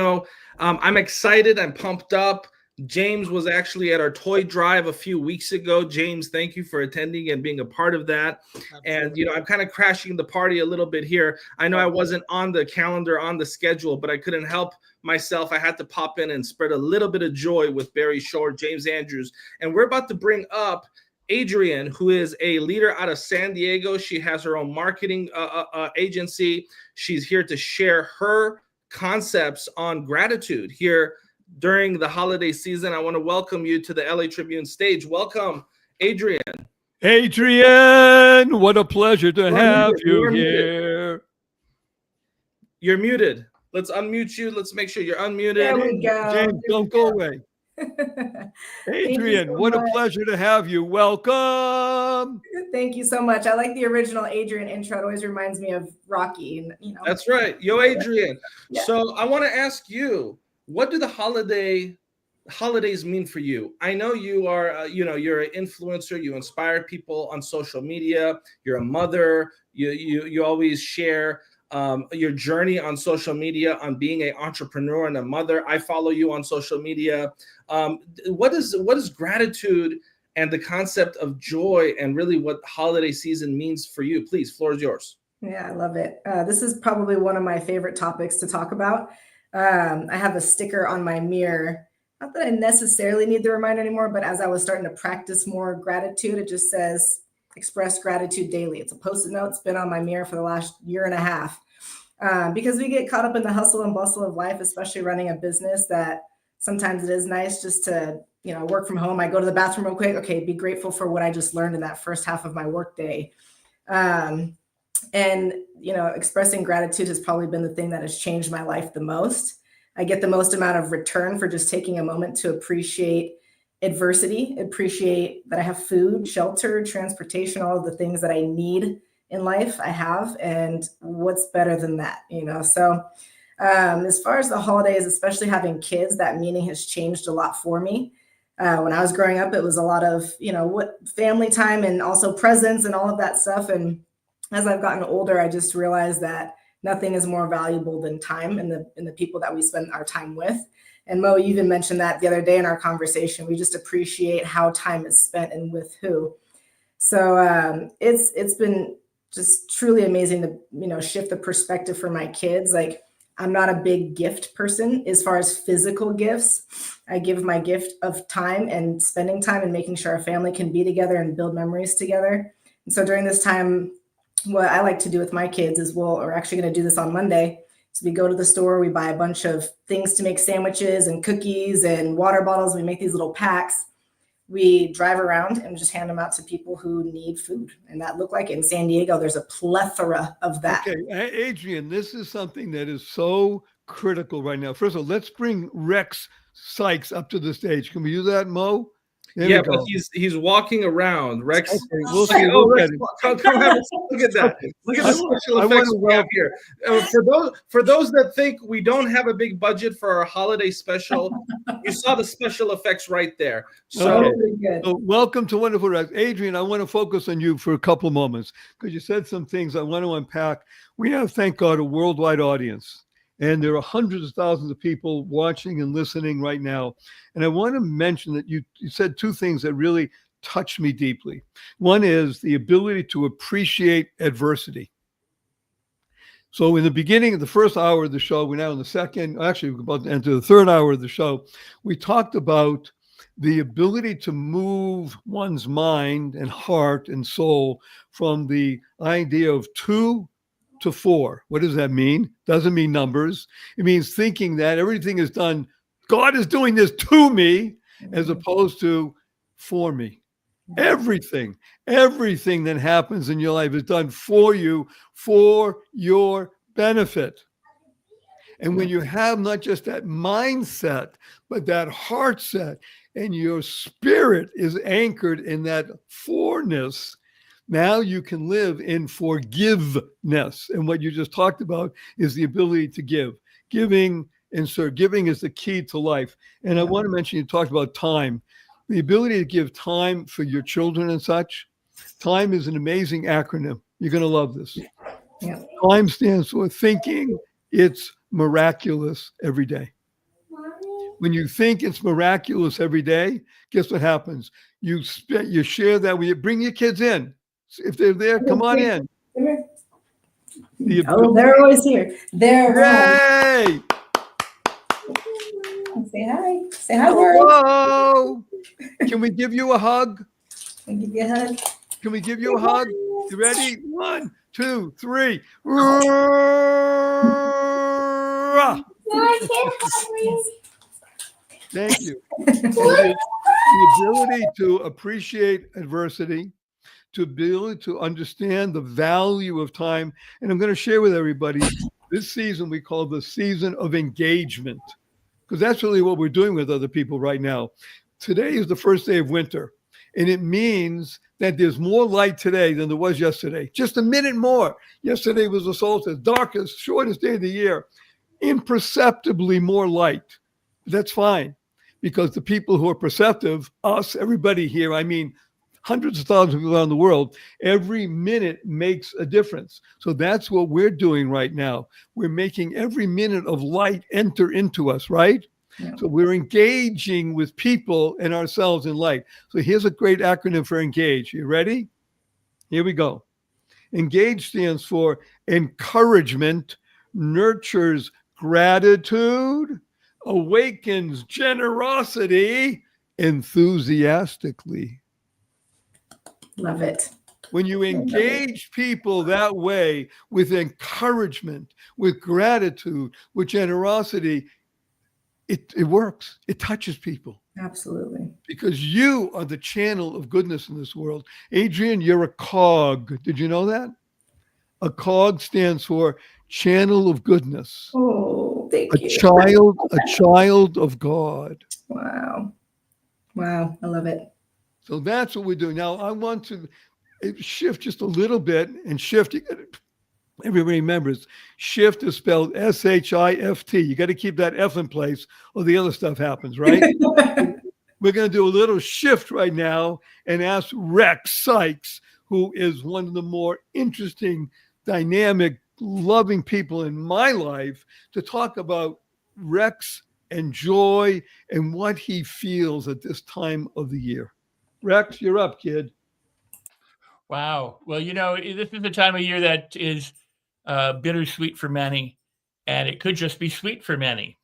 I'm excited. I'm pumped up. James was actually at our toy drive a few weeks ago. James, thank you for attending and being a part of that. Absolutely. And, I'm kind of crashing the party a little bit here. I know I wasn't on the calendar, on the schedule, but I couldn't help myself. I had to pop in and spread a little bit of joy with Barry Shore, James Andrews. And we're about to bring up Adrienne, who is a leader out of San Diego. She has her own marketing agency. She's here to share her concepts on gratitude here during the holiday season. I want to welcome you to the LA Tribune stage. Welcome, Adrienne. Adrienne, what a pleasure to have you here. You're muted. Let's unmute you. Let's make sure you're unmuted. There we go. James, don't go away. Adrienne, what a pleasure to have you. Welcome. Thank you so much. I like the original Adrienne intro. It always reminds me of Rocky. That's right. Yo, Adrienne. Yeah. So I want to ask you, what do the holidays mean for you? I know you are, you're an influencer. You inspire people on social media. You're a mother. You always share your journey on social media on being an entrepreneur and a mother. I follow you on social media. What is gratitude and the concept of joy and really what holiday season means for you? Please, floor is yours. Yeah, I love it. This is probably one of my favorite topics to talk about. I have a sticker on my mirror. Not that I necessarily need the reminder anymore, but as I was starting to practice more gratitude, it just says, express gratitude daily. It's a Post-it note. It's been on my mirror for the last year and a half. Because we get caught up in the hustle and bustle of life, especially running a business, that sometimes it is nice just to, work from home. I go to the bathroom real quick. Okay, be grateful for what I just learned in that first half of my workday. Expressing gratitude has probably been the thing that has changed my life the most. I get the most amount of return for just taking a moment to appreciate adversity, appreciate that I have food, shelter, transportation, all of the things that I need in life I have, and what's better than that, So as far as the holidays, especially having kids, that meaning has changed a lot for me. When I was growing up, it was a lot of, family time and also presents and all of that stuff. And as I've gotten older, I just realized that nothing is more valuable than time and the people that we spend our time with. And Mo, you even mentioned that the other day in our conversation. We just appreciate how time is spent and with who. So it's been just truly amazing to, shift the perspective for my kids. Like, I'm not a big gift person as far as physical gifts. I give my gift of time and spending time and making sure our family can be together and build memories together. And so during this time, what I like to do with my kids is we're actually going to do this on Monday. So we go to the store, we buy a bunch of things to make sandwiches and cookies and water bottles. We make these little packs. We drive around and just hand them out to people who need food. And that look like in San Diego, there's a plethora of that. Okay, Adrienne, this is something that is so critical right now. First of all, let's bring Rex Sykes up to the stage. Can we do that, Mo? There Yeah, we but go. he's walking around. Rex. Okay, we'll see. Oh, We'll Rex, get it. come have a look at that. Okay. Look at the special I effects wanna we have here. For those that think we don't have a big budget for our holiday special, you saw the special effects right there. So Okay. So welcome to Wonderful Rex. Adrian, I want to focus on you for a couple of moments because you said some things I want to unpack. We have, thank God, a worldwide audience. And there are hundreds of thousands of people watching and listening right now. And I want to mention that you said two things that really touched me deeply. One is the ability to appreciate adversity. So in the beginning of the first hour of the show, we're now in the second, actually we're about to enter the third hour of the show. We talked about the ability to move one's mind and heart and soul from the idea of 2 to 4. What does that mean? Doesn't mean numbers. It means thinking that everything is done, God is doing this to me, as opposed to for me. Everything that happens in your life is done for you, for your benefit. And when you have not just that mindset, but that heart set, and your spirit is anchored in that forness, now you can live in forgiveness. And what you just talked about is the ability to give. Giving is the key to life. And I want to mention, you talked about time. The ability to give time for your children and such. Time is an amazing acronym. You're going to love this. Yeah. Time stands for thinking it's miraculous every day. When you think it's miraculous every day, guess what happens? You share that with you. Bring your kids in. If they're there, come on in. They're always here. Yay! Say hi. Say hi, word. Hello. Can we give you a hug? Can we give you a hug? Can we give you a hug? You ready? 1, 2, 3. Thank you. The ability to appreciate adversity, to be able to understand the value of time. And I'm going to share with everybody, this season we call the season of engagement, because that's really what we're doing with other people right now. Today is the first day of winter, and it means that there's more light today than there was yesterday. Just a minute more. Yesterday was the solstice, darkest, shortest day of the year. Imperceptibly more light. That's fine, because the people who are perceptive, us, everybody here, I mean, hundreds of thousands of people around the world, every minute makes a difference. So that's what we're doing right now. We're making every minute of light enter into us, right? Yeah. So we're engaging with people and ourselves in light. So here's a great acronym for engage. You ready? Here we go. Engage stands for encouragement, nurtures gratitude, awakens generosity enthusiastically. Love it. When you engage people that way, with encouragement, with gratitude, with generosity, it works. It touches people. Absolutely. Because you are the channel of goodness in this world. Adrian, you're a cog. Did you know that? A cog stands for channel of goodness. Oh, thank you. A child of God. Wow. Wow. I love it. So that's what we're doing. Now, I want to shift just a little bit, and shift, everybody remembers, shift is spelled S-H-I-F-T. You got to keep that F in place or the other stuff happens, right? We're going to do a little shift right now and ask Rex Sykes, who is one of the more interesting, dynamic, loving people in my life, to talk about Rex and joy and what he feels at this time of the year. Rex, you're up, kid. Wow. Well, this is the time of year that is bittersweet for many, and it could just be sweet for many.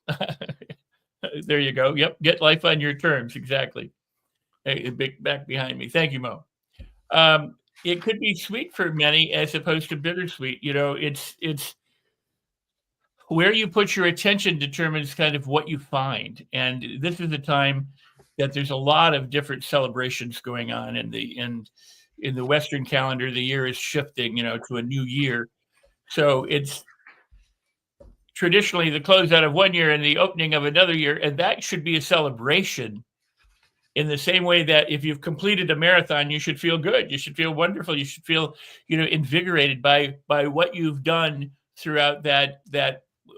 There you go. Yep. Get life on your terms. Exactly. Hey, back behind me. Thank you, Mo. It could be sweet for many as opposed to bittersweet. It's where you put your attention determines kind of what you find. And this is a time that there's a lot of different celebrations going on in the Western calendar. The year is shifting, to a new year. So it's traditionally the closeout of one year and the opening of another year. And that should be a celebration in the same way that if you've completed a marathon, you should feel good. You should feel wonderful. You should feel, invigorated by what you've done throughout that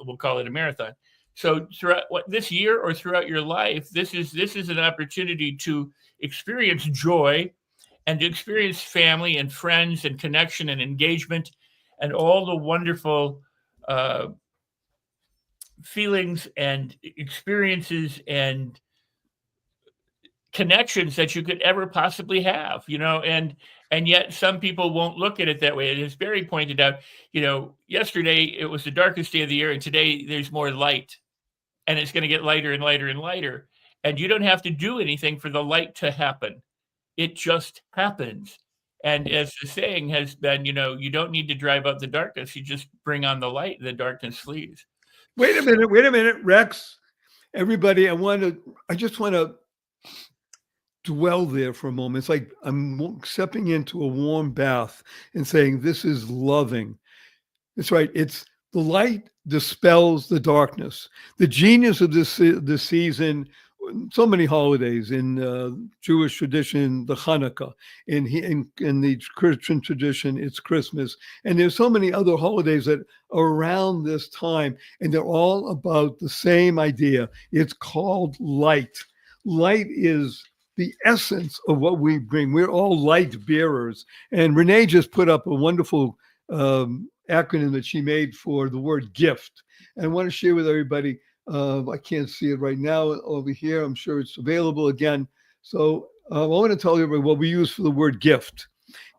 we'll call it a marathon. So throughout this year or throughout your life, this is an opportunity to experience joy and to experience family and friends and connection and engagement and all the wonderful feelings and experiences and connections that you could ever possibly have, and yet some people won't look at it that way. And as Barry pointed out, yesterday it was the darkest day of the year, and today there's more light, and it's going to get lighter and lighter and lighter. And you don't have to do anything for the light to happen. It just happens. And as the saying has been, you don't need to drive out the darkness. You just bring on the light, and the darkness flees. Wait a minute, Rex. Everybody, I just want to dwell there for a moment. It's like I'm stepping into a warm bath and saying, this is loving. That's right. It's the light dispels the darkness. The genius of this season, so many holidays in Jewish tradition, the Hanukkah, in the Christian tradition, it's Christmas. And there's so many other holidays that are around this time, and they're all about the same idea. It's called light. Light is the essence of what we bring. We're all light bearers. And Renee just put up a wonderful acronym that she made for the word gift. And I want to share with everybody. I can't see it right now over here. I'm sure it's available again. So I want to tell everybody what we use for the word gift.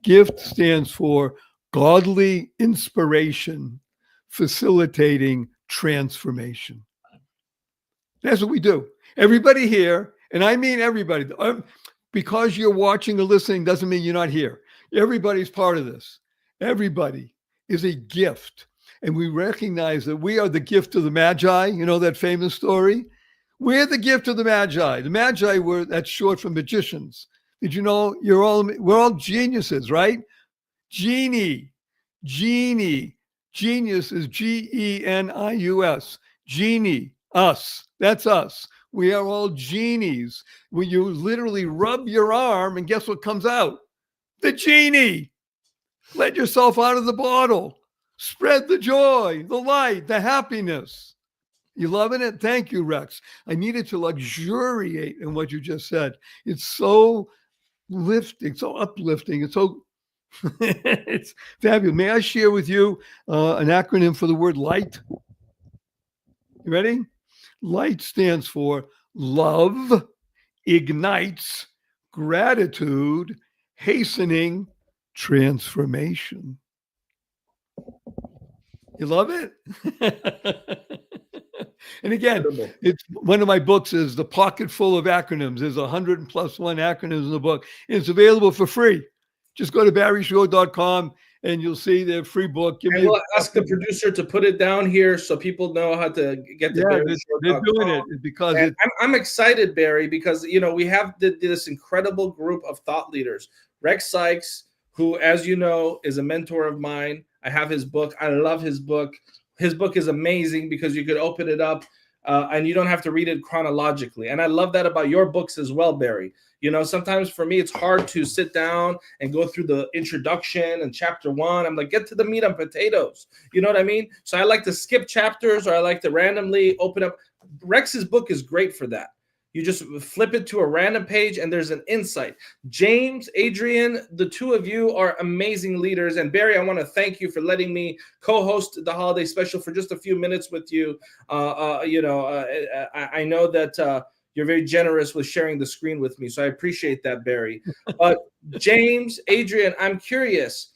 Gift stands for godly inspiration, facilitating transformation. That's what we do. Everybody here, and I mean everybody, because you're watching or listening doesn't mean you're not here. Everybody's part of this. Everybody is a gift. And we recognize that we are the gift of the Magi. You know that famous story? We're the gift of the Magi. The Magi that's short for magicians. Did you know we're all geniuses, right? Genius is Genius. Genie, us. That's us. We are all genies. When you literally rub your arm and guess what comes out? The genie. Let yourself out of the bottle. Spread the joy, the light, the happiness. You loving it? Thank you, Rex. I needed to luxuriate in what you just said. It's so lifting, so uplifting. It's so it's fabulous. May I share with you an acronym for the word light? You ready? Light stands for love, ignites, gratitude, hastening, transformation. You love it? And again, it's one of my books is The Pocket Full of Acronyms. There's 100+ acronyms in the book. And it's available for free. Just go to barryshow.com and you'll see the free book. We'll ask the producer to put it down here so people know how to get to barryshow.com. They're doing it because I'm excited, Barry, because we have this incredible group of thought leaders. Rex Sykes, who, as you know, is a mentor of mine. I have his book. I love his book. His book is amazing because you could open it up and you don't have to read it chronologically. And I love that about your books as well, Barry. Sometimes for me, it's hard to sit down and go through the introduction and chapter 1. I'm like, get to the meat and potatoes. You know what I mean? So I like to skip chapters or I like to randomly open up. Rex's book is great for that. You just flip it to a random page and there's an insight. James, Adrian, the two of you are amazing leaders. And Barry, I want to thank you for letting me co-host the holiday special for just a few minutes with you. I know that you're very generous with sharing the screen with me. So I appreciate that, Barry. But James, Adrian, I'm curious,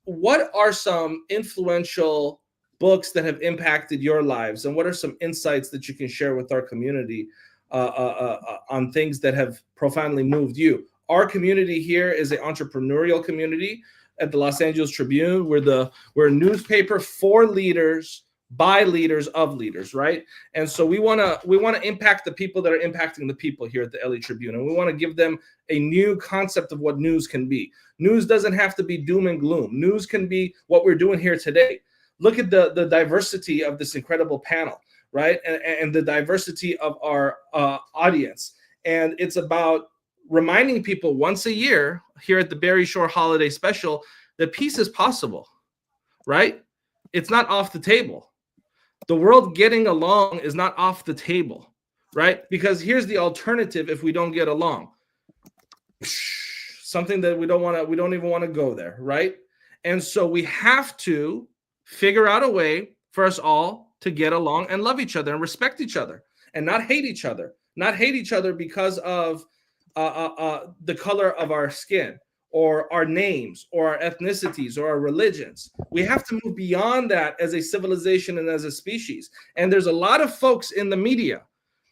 what are some influential books that have impacted your lives? And what are some insights that you can share with our community on things that have profoundly moved you? Our community here is an entrepreneurial community at the Los Angeles Tribune. We're a newspaper for leaders, by leaders, of leaders, right? And so we want to impact the people that are impacting the people here at the LA Tribune, and we want to give them a new concept of what news can be. News doesn't have to be doom and gloom. News can be what we're doing here today. Look at the diversity of this incredible panel, right? And the diversity of our audience. And it's about reminding people once a year here at the Barry Shore Holiday Special that peace is possible, right? It's not off the table. The world getting along is not off the table, right? Because here's the alternative if we don't get along. Something that we don't even want to go there, right? And so we have to figure out a way for us all to get along and love each other and respect each other and not hate each other. Not hate each other because of the color of our skin or our names or our ethnicities or our religions. We have to move beyond that as a civilization and as a species. And there's a lot of folks in the media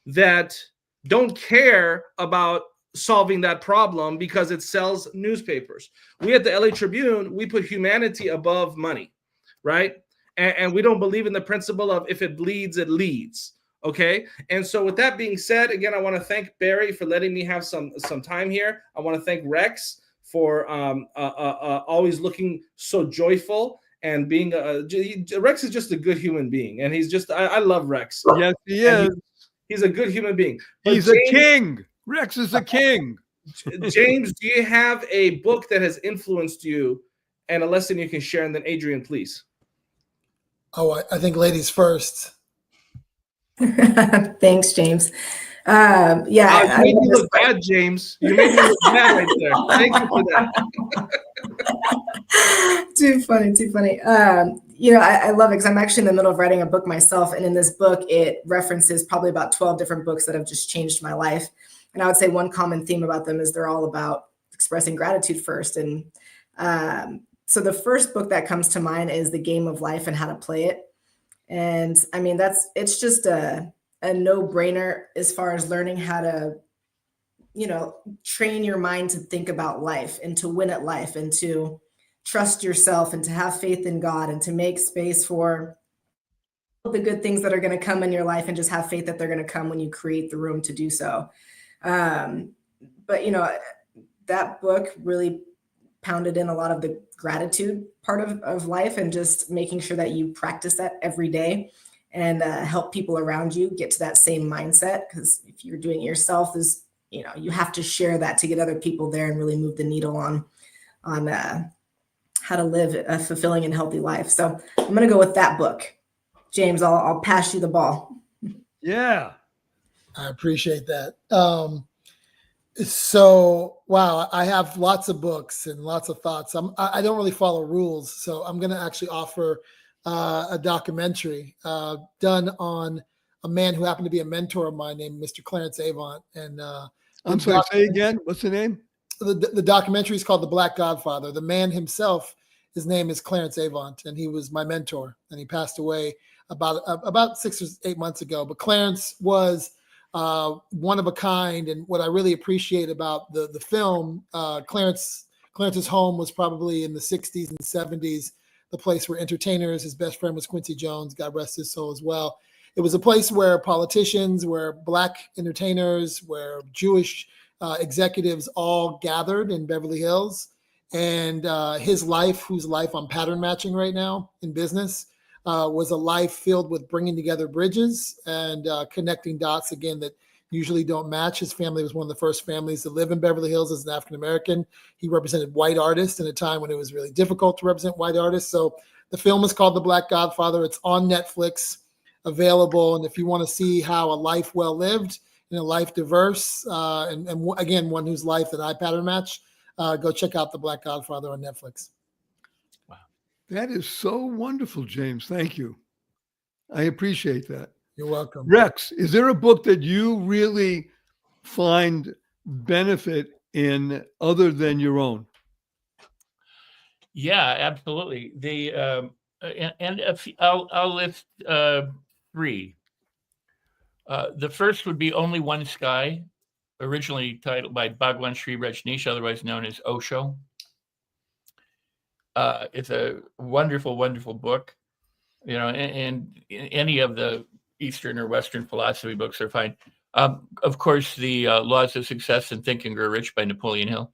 that don't care about solving that problem because it sells newspapers. We at the LA Tribune, we put humanity above money, right? And we don't believe in the principle of if it bleeds, it leads. Okay. And so with that being said, again, I want to thank Barry for letting me have some time here. I want to thank Rex for always looking so joyful and being Rex is just a good human being. And he's just, I love Rex. Yes, he is. He's a good human being. But He's a king. Rex is a king. James, do you have a book that has influenced you and a lesson you can share? And then Adrian, please. Oh, I think ladies first. Thanks, James. You made me look bad, James. You made me look bad right there. Thank you for that. Too funny. I love it because I'm actually in the middle of writing a book myself. And in this book, it references probably about 12 different books that have just changed my life. And I would say one common theme about them is they're all about expressing gratitude first. And so the first book that comes to mind is The Game of Life and How to Play It. And I mean, it's just a no-brainer as far as learning how to, train your mind to think about life and to win at life and to trust yourself and to have faith in God and to make space for the good things that are going to come in your life and just have faith that they're going to come when you create the room to do so. But that book really pounded in a lot of the gratitude part of life and just making sure that you practice that every day and help people around you get to that same mindset. Because if you're doing it yourself, you have to share that to get other people there and really move the needle on how to live a fulfilling and healthy life. So I'm going to go with that book. James, I'll pass you the ball. Yeah. I appreciate that. So, wow, I have lots of books and lots of thoughts. I don't really follow rules, so I'm going to actually offer a documentary done on a man who happened to be a mentor of mine named Mr. Clarence Avant. And I'm sorry, say again. What's the name? The documentary is called The Black Godfather. The man himself, his name is Clarence Avant, and he was my mentor, and he passed away about 6 or 8 months ago. But Clarence was one of a kind, and what I really appreciate about the film, Clarence's home was probably in the 60s and 70s, the place where entertainers, his best friend was Quincy Jones, God rest his soul as well. It was a place where politicians, where Black entertainers, where Jewish executives all gathered in Beverly Hills. And his life, whose life I'm pattern matching right now in business, was a life filled with bringing together bridges and connecting dots, again, that usually don't match. His family was one of the first families to live in Beverly Hills as an African-American. He represented white artists in a time when it was really difficult to represent white artists. So the film is called The Black Godfather. It's on Netflix, available. And if you want to see how a life well lived and a life diverse, and again, one whose life that I pattern match, go check out The Black Godfather on Netflix. That is so wonderful, James. Thank you. I appreciate that. You're welcome. Rex, is there a book that you really find benefit in other than your own? Yeah, absolutely. I'll list three. The first would be Only One Sky, originally titled by Bhagwan Sri Rajneesh, otherwise known as Osho. It's a wonderful, wonderful book. And any of the Eastern or Western philosophy books are fine. Of course, the Laws of Success and Think and Grow Rich by Napoleon Hill.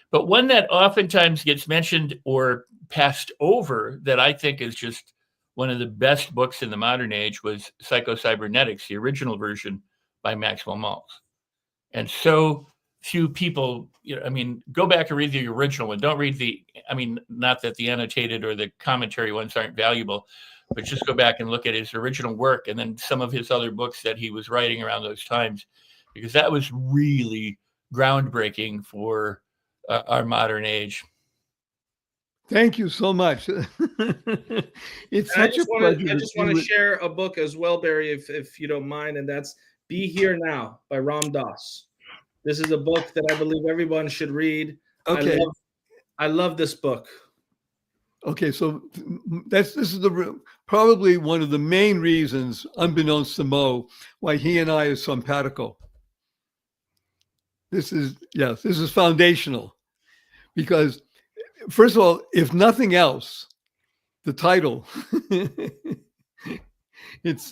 But one that oftentimes gets mentioned or passed over that I think is just one of the best books in the modern age was Psycho-Cybernetics, the original version by Maxwell Maltz. And so few people, I mean, go back and read the original one. Don't read not that the annotated or the commentary ones aren't valuable, but just go back and look at his original work and then some of his other books that he was writing around those times, because that was really groundbreaking for our modern age. Thank you so much. It's such a pleasure. I just want to share a book as well, Barry, if you don't mind, and that's Be Here Now by Ram Dass. This is a book that I believe everyone should read. Okay. I love this book. Okay, so this is probably one of the main reasons, unbeknownst to Mo, why he and I are simpatico. This is foundational, because first of all, if nothing else, the title, it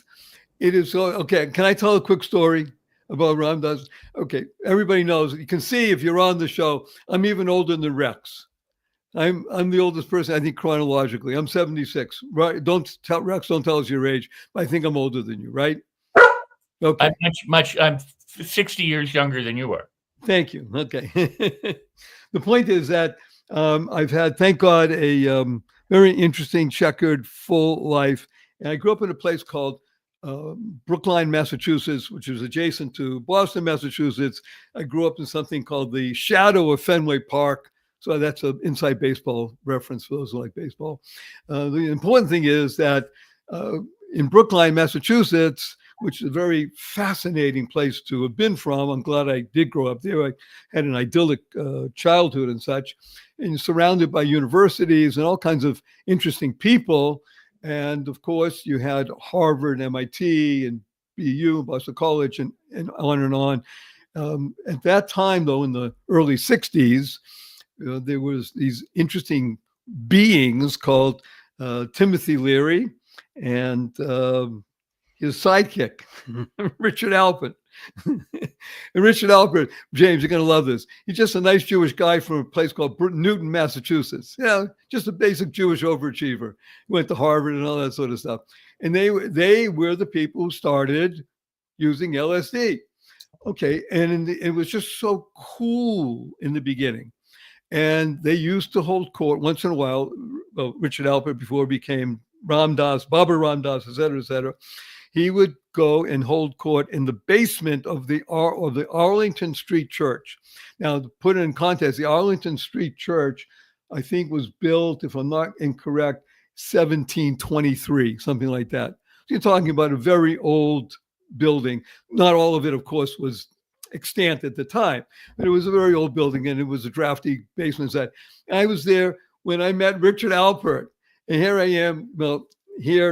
is so, okay. Can I tell a quick story about Ram Dass? Okay, everybody knows, you can see if you're on the show, I'm even older than Rex. I'm the oldest person, I think, chronologically. I'm 76. Right? Rex, don't tell us your age, but I think I'm older than you, right? Okay. I'm 60 years younger than you are. Thank you. Okay. The point is that I've had, thank God, a very interesting, checkered, full life. And I grew up in a place called Brookline, Massachusetts, which is adjacent to Boston, Massachusetts. I grew up in something called the shadow of Fenway Park. So that's an inside baseball reference for those who like baseball. The important thing is that in Brookline, Massachusetts, which is a very fascinating place to have been from, I'm glad I did grow up there. I had an idyllic childhood and such, and surrounded by universities and all kinds of interesting people. And of course, you had Harvard, MIT, and BU, Boston College, and on and on. At that time, though, in the early 60s, there was these interesting beings called Timothy Leary and his sidekick, Richard Alpert. And Richard Alpert, James, you're going to love this. He's just a nice Jewish guy from a place called Newton, Massachusetts. Just a basic Jewish overachiever. He went to Harvard and all that sort of stuff. And they were the people who started using LSD. Okay, and it was just so cool in the beginning. And they used to hold court once in a while. Richard Alpert, before he became Ram Dass, Baba Ram Dass, et cetera, he would go and hold court in the basement of the Arlington Street Church. Now, to put it in context, the Arlington Street Church, I think, was built, if I'm not incorrect, 1723, something like that. So you're talking about a very old building. Not all of it, of course, was extant at the time, but it was a very old building, and it was a drafty basement set. I was there when I met Richard Alpert, and here I am,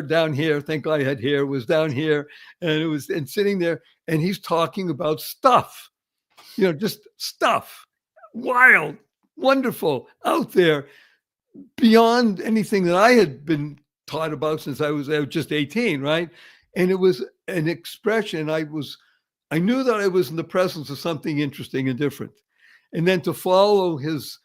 down here, thank God I had hair, was down here, and sitting there, and he's talking about stuff, just stuff, wild, wonderful, out there, beyond anything that I had been taught about since I was just 18, right? And it was an expression, I knew that I was in the presence of something interesting and different. And then to follow his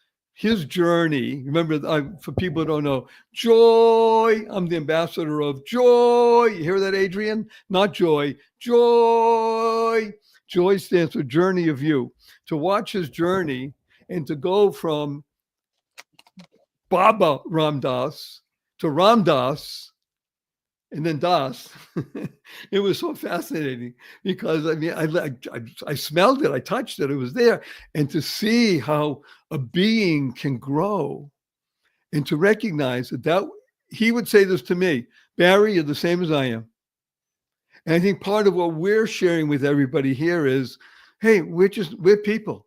journey, remember, for people who don't know, joy, I'm the ambassador of joy. You hear that, Adrian? Not joy, joy. Joy stands for journey of you. To watch his journey and to go from Baba Ram Dass to Ram Dass, and then Das, it was so fascinating because I smelled it, I touched it, it was there. And to see how a being can grow and to recognize that he would say this to me, Barry, you're the same as I am. And I think part of what we're sharing with everybody here is, hey, we're people.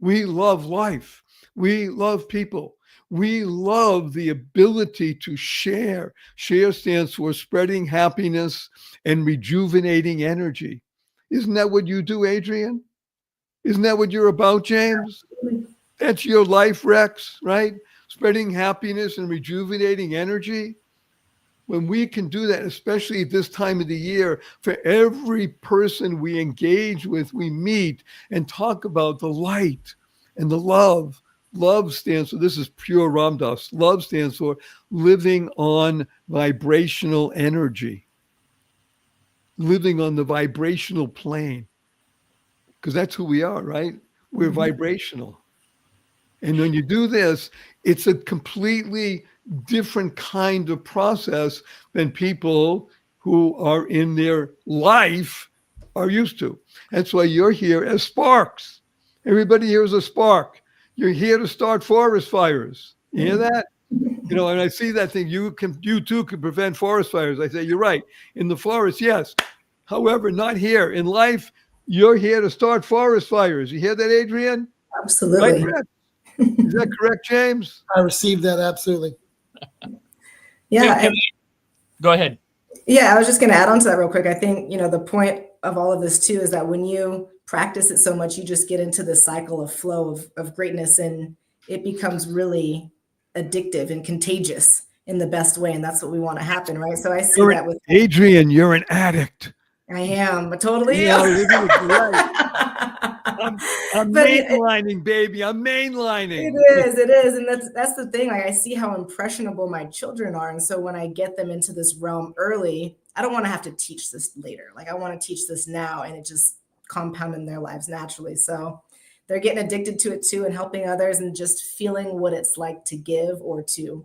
We love life. We love people. We love the ability to share. Share stands for spreading happiness and rejuvenating energy. Isn't that what you do, Adrian? Isn't that what you're about, James? That's your life, Rex, right? Spreading happiness and rejuvenating energy. When we can do that, especially at this time of the year, for every person we engage with, we meet and talk about the light and the love. Love stands for, this is pure Ram Dass, love stands for living on vibrational energy, living on the vibrational plane, because that's who we are, right? We're vibrational. And when you do this, it's a completely different kind of process than people who are in their life are used to. That's why you're here as sparks. Everybody here is a spark. You're here to start forest fires. You hear that? You know, and I see that thing. You too can prevent forest fires. I say, you're right. In the forest, yes. However, not here. In life, you're here to start forest fires. You hear that, Adrian? Absolutely. Right, is that correct, James? I received that absolutely. Yeah. Can go ahead. Yeah, I was just going to add on to that real quick. I think, the point of all of this too is that when you practice it so much, you just get into the cycle of flow of greatness, and it becomes really addictive and contagious in the best way. And that's what we want to happen, right? So I see that with Adrian, you're an addict. I am, I totally Yeah, am. I'm mainlining, baby. I'm mainlining. It is. And that's the thing. Like, I see how impressionable my children are. And so when I get them into this realm early, I don't want to have to teach this later. Like, I want to teach this now, and it just compound in their lives naturally. So they're getting addicted to it too, and helping others, and just feeling what it's like to give or to,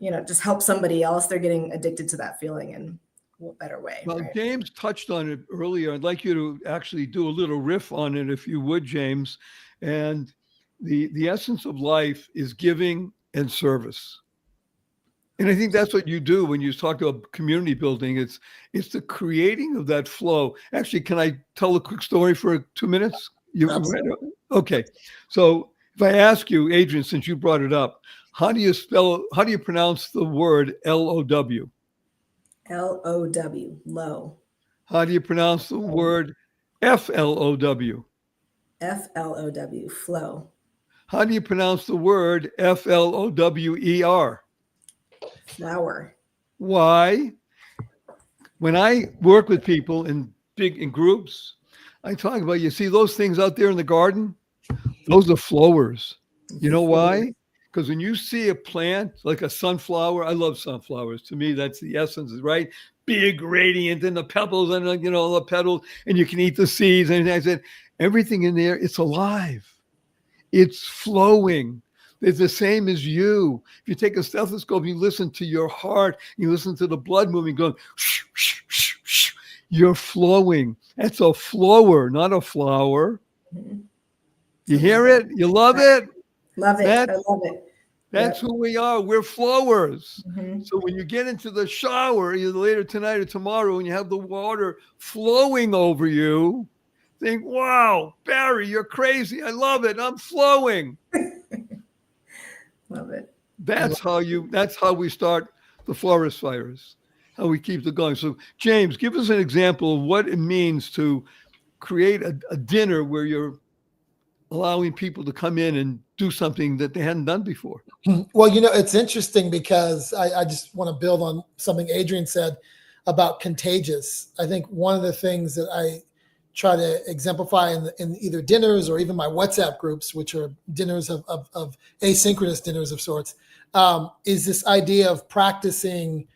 just help somebody else. They're getting addicted to that feeling in a better way. Well, right? James touched on it earlier. I'd like you to actually do a little riff on it, if you would, James. And the essence of life is giving and service. And I think that's what you do when you talk about community building. It's the creating of that flow. Actually, can I tell a quick story for 2 minutes? Okay. So if I ask you, Adrian, since you brought it up, how do you pronounce the word LOW? LOW, low. How do you pronounce the word FLOW? FLOW, flow. How do you pronounce the word FLOWER? Flower. Why? When I work with people in groups, I talk about, you see those things out there in the garden? Those are flowers. You know why? Because when you see a plant like a sunflower, I love sunflowers. To me, that's the essence, right? Big, radiant, and the pebbles, and the petals, and you can eat the seeds. And I said, everything in there, it's alive. It's flowing. It's the same as you. If you take a stethoscope, you listen to your heart, you listen to the blood moving, going, shh, shh, shh, shh. You're flowing. That's a flower, not a flower. You hear it? You love it? Love it. I love it. That's who we are. We're flowers. So when you get into the shower, either later tonight or tomorrow, and you have the water flowing over you, think, wow, Barry, you're crazy. I love it. I'm flowing. Love it. That's how we start the forest fires, how we keep it going. So James, give us an example of what it means to create a dinner where you're allowing people to come in and do something that they hadn't done before. Well, it's interesting because I just want to build on something Adrian said about contagious. I think one of the things that I try to exemplify in either dinners or even my WhatsApp groups, which are dinners of asynchronous dinners of sorts, is this idea of practicing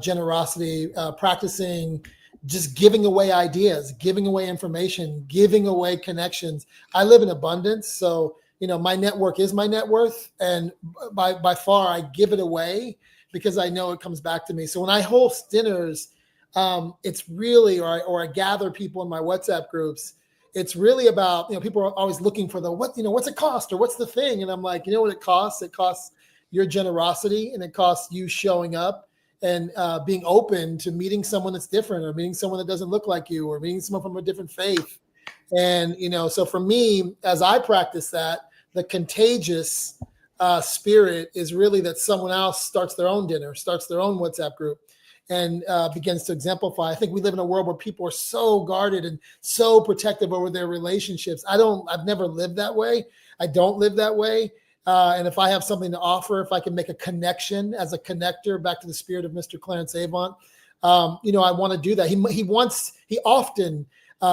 generosity, practicing just giving away ideas, giving away information, giving away connections. I live in abundance. So, my network is my net worth. And by far, I give it away because I know it comes back to me. So when I host dinners, it's really, or I gather people in my WhatsApp groups, it's really about, people are always looking for what's it cost or what's the thing? And I'm like, you know what it costs? It costs your generosity, and it costs you showing up and being open to meeting someone that's different, or meeting someone that doesn't look like you, or meeting someone from a different faith. And, so for me, as I practice that, the contagious spirit is really that someone else starts their own dinner, starts their own WhatsApp group, and begins to exemplify. I think we live in a world where people are so guarded and so protective over their relationships. I've never lived that way. I don't live that way. And if I have something to offer, if I can make a connection as a connector back to the spirit of Mr. Clarence Avant, I want to do that. He often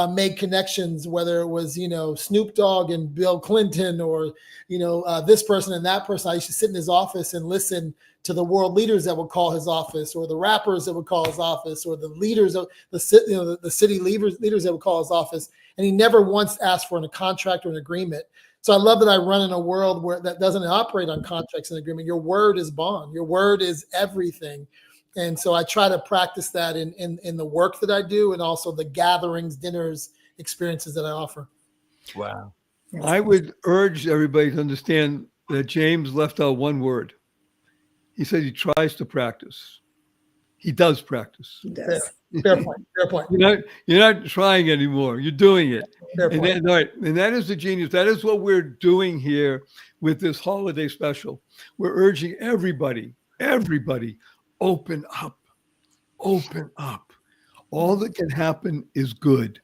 made connections, whether it was, Snoop Dogg and Bill Clinton, or, this person and that person. I used to sit in his office and listen to the world leaders that would call his office, or the rappers that would call his office, or the leaders of the city leaders that would call his office. And he never once asked for a contract or an agreement. So I love that I run in a world where that doesn't operate on contracts and agreement. Your word is bond. Your word is everything. And so I try to practice that in the work that I do, and also the gatherings, dinners, experiences that I offer. Wow. I would urge everybody to understand that James left out one word. He said he tries to practice. He does practice. He does. Fair point. Fair point. You're not trying anymore. You're doing it. Fair And point. and that is the genius. That is what we're doing here with this holiday special. We're urging everybody, open up. Open up. All that can happen is good.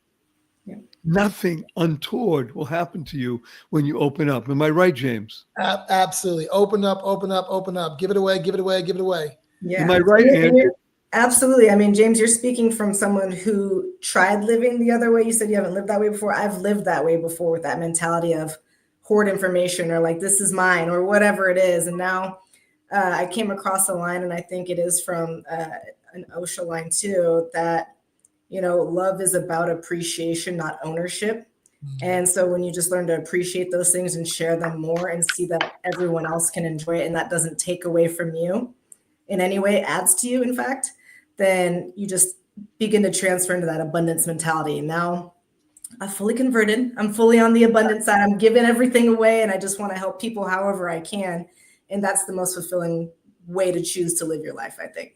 Yeah. Nothing untoward will happen to you when you open up. Am I right, James? Absolutely. Open up, open up, open up. Give it away, give it away, give it away. Yeah. Am I right, And Andrew? absolutely. I mean, James, you're speaking from someone who tried living the other way. You said you haven't lived that way before. I've lived that way before, with that mentality of hoard information, or like, this is mine, or whatever it is. And now I came across a line, and I think it is from an OSHA line too, that, love is about appreciation, not ownership. And so when you just learn to appreciate those things and share them more, and see that everyone else can enjoy it, and that doesn't take away from you in any way, adds to you, in fact, then you just begin to transfer into that abundance mentality. And now I've fully converted. I'm fully on the abundance side. I'm giving everything away, and I just want to help people however I can. And that's the most fulfilling way to choose to live your life, I think.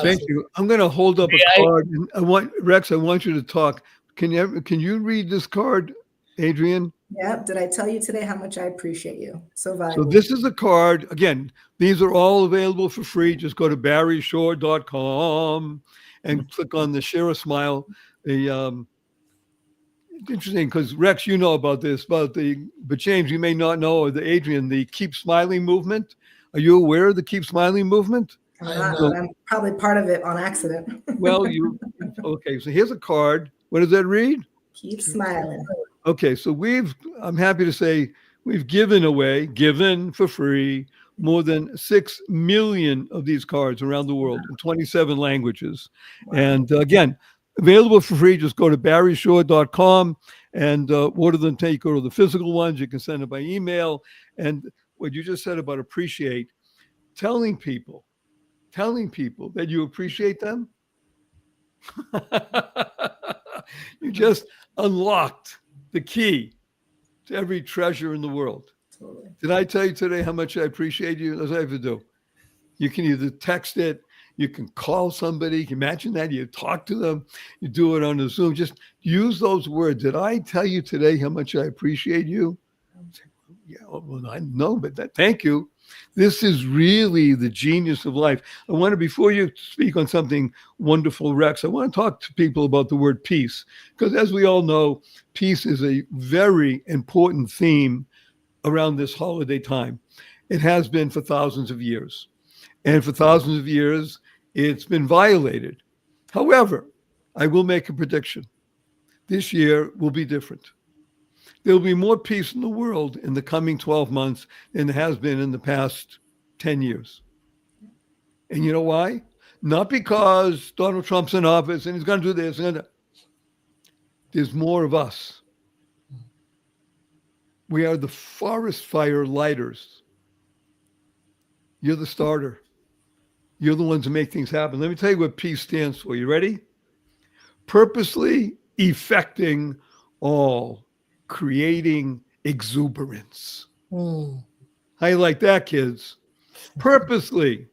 Thank you. I'm going to hold up a card. And I want you to talk. Can you read this card, Adrian? Yeah. Did I tell you today how much I appreciate you? So valuable. So this is a card. Again, these are all available for free. Just go to barryshore.com and click on the Share a Smile. Interesting, because Rex, you know about this, but James, you may not know, or Adrian, the Keep Smiling movement. Are you aware of the Keep Smiling movement? I'm probably part of it on accident. Well, okay. So here's a card. What does that read? Keep smiling. Okay, so I'm happy to say we've given for free, more than 6 million of these cards around the world in 27 languages. Wow. And again, available for free. Just go to barryshore.com and order them. Take or the physical ones. You can send them by email. And what you just said about appreciate, telling people that you appreciate them, you just unlocked the key to every treasure in the world. Totally. Did I tell you today how much I appreciate you? That's what I have to do. You can either text it, you can call somebody. Imagine that. You talk to them, you do it on the Zoom. Just use those words. Did I tell you today how much I appreciate you? Yeah, well, I know, but thank you. This is really the genius of life. Before you speak on something wonderful, Rex, I want to talk to people about the word peace, because as we all know, peace is a very important theme around this holiday time. It has been for thousands of years. And for thousands of years, it's been violated. However, I will make a prediction. This year will be different. There will be more peace in the world in the coming 12 months than there has been in the past 10 years. And you know why? Not because Donald Trump's in office and he's going to do this. There's more of us. We are the forest fire lighters. You're the starter. You're the ones who make things happen. Let me tell you what peace stands for. You ready? Purposely effecting all, creating exuberance. How you like that, kids? Purposely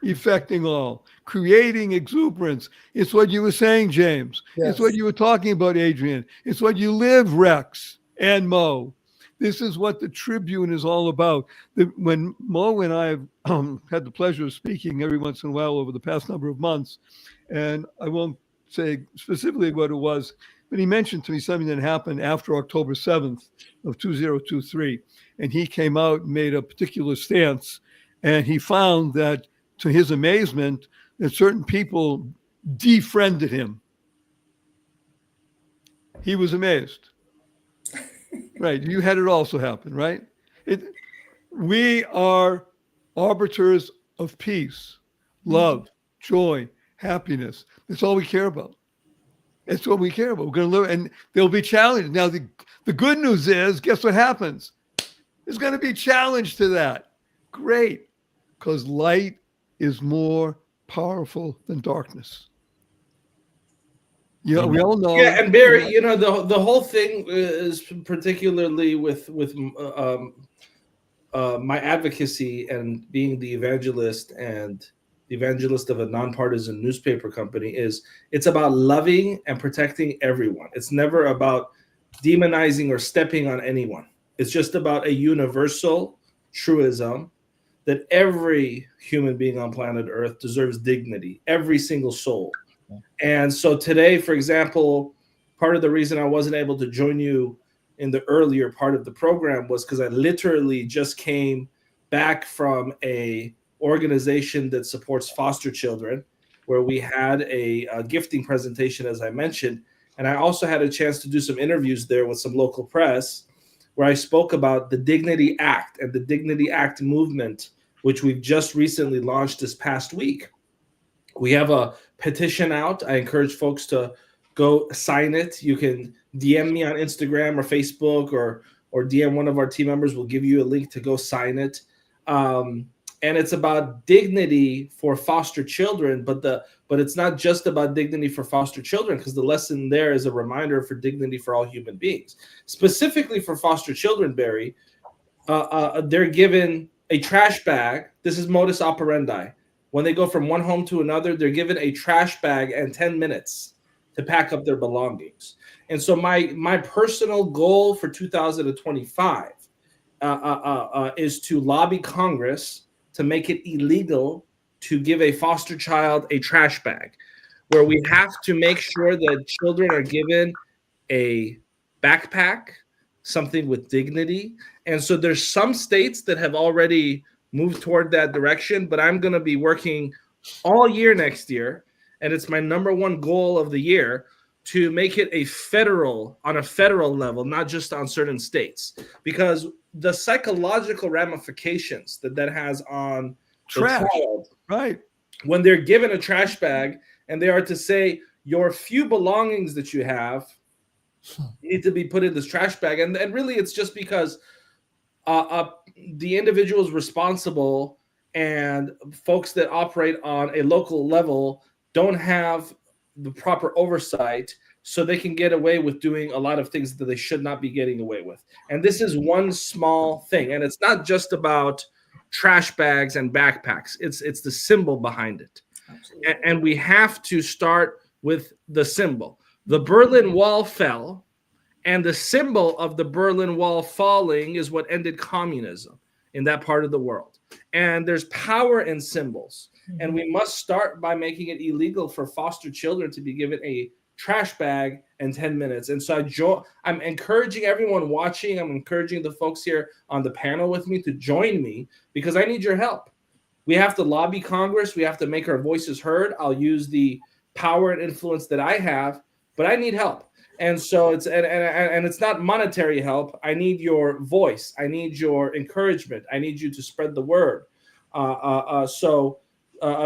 effecting all, creating exuberance. It's what you were saying, James. Yes. It's what you were talking about, Adrian. It's what you live, Rex and Mo. This is what the Tribune is all about. When Mo and I have had the pleasure of speaking every once in a while over the past number of months, and I won't say specifically what it was, but he mentioned to me something that happened after October 7th of 2023. And he came out and made a particular stance. And he found that, to his amazement, that certain people defriended him. He was amazed. Right. You had it also happen, right? We are arbiters of peace, love, joy, happiness. That's all we care about. That's what we care about. We're going to live, and there'll be challenges. Now, the good news is, guess what happens? There's going to be challenge to that. Great, because light is more powerful than darkness. You know, we all know. Yeah, and Barry, you know, the whole thing is particularly with my advocacy and being the evangelist and the evangelist of a nonpartisan newspaper company is it's about loving and protecting everyone. It's never about demonizing or stepping on anyone. It's just about a universal truism that every human being on planet Earth deserves dignity, every single soul. And so today, for example, part of the reason I wasn't able to join you in the earlier part of the program was because I literally just came back from a organization that supports foster children, where we had a gifting presentation, as I mentioned. And I also had a chance to do some interviews there with some local press, where I spoke about the Dignity Act and the Dignity Act movement, which we've just recently launched this past week. We have a petition out. I encourage folks to go sign it. You can DM me on Instagram or Facebook, or DM one of our team members. We'll give you a link to go sign it. And it's about dignity for foster children, but it's not just about dignity for foster children, because the lesson there is a reminder for dignity for all human beings. Specifically for foster children, Barry, they're given a trash bag. This is modus operandi. When they go from one home to another, they're given a trash bag and 10 minutes to pack up their belongings. And so my personal goal for 2025 is to lobby Congress to make it illegal to give a foster child a trash bag, where we have to make sure that children are given a backpack, something with dignity. And so there's some states that have already moved toward that direction, but I'm going to be working all year next year, and it's my number one goal of the year to make it on a federal level, not just on certain states, because the psychological ramifications that has on trash, the child, right? When they're given a trash bag and they are to say, your few belongings that you have need to be put in this trash bag, and really it's just because the individuals responsible and folks that operate on a local level don't have the proper oversight, so they can get away with doing a lot of things that they should not be getting away with. And this is one small thing, and it's not just about trash bags and backpacks. It's the symbol behind it. And we have to start with the symbol. The Berlin Wall fell, and the symbol of the Berlin Wall falling is what ended communism in that part of the world. And there's power in symbols. And we must start by making it illegal for foster children to be given a trash bag and 10 minutes. And so I'm encouraging everyone watching, I'm encouraging the folks here on the panel with me to join me, because I need your help. We have to lobby Congress. We have to make our voices heard. I'll use the power and influence that I have, but I need help. And so it's not monetary help. I need your voice. I need your encouragement. I need you to spread the word. So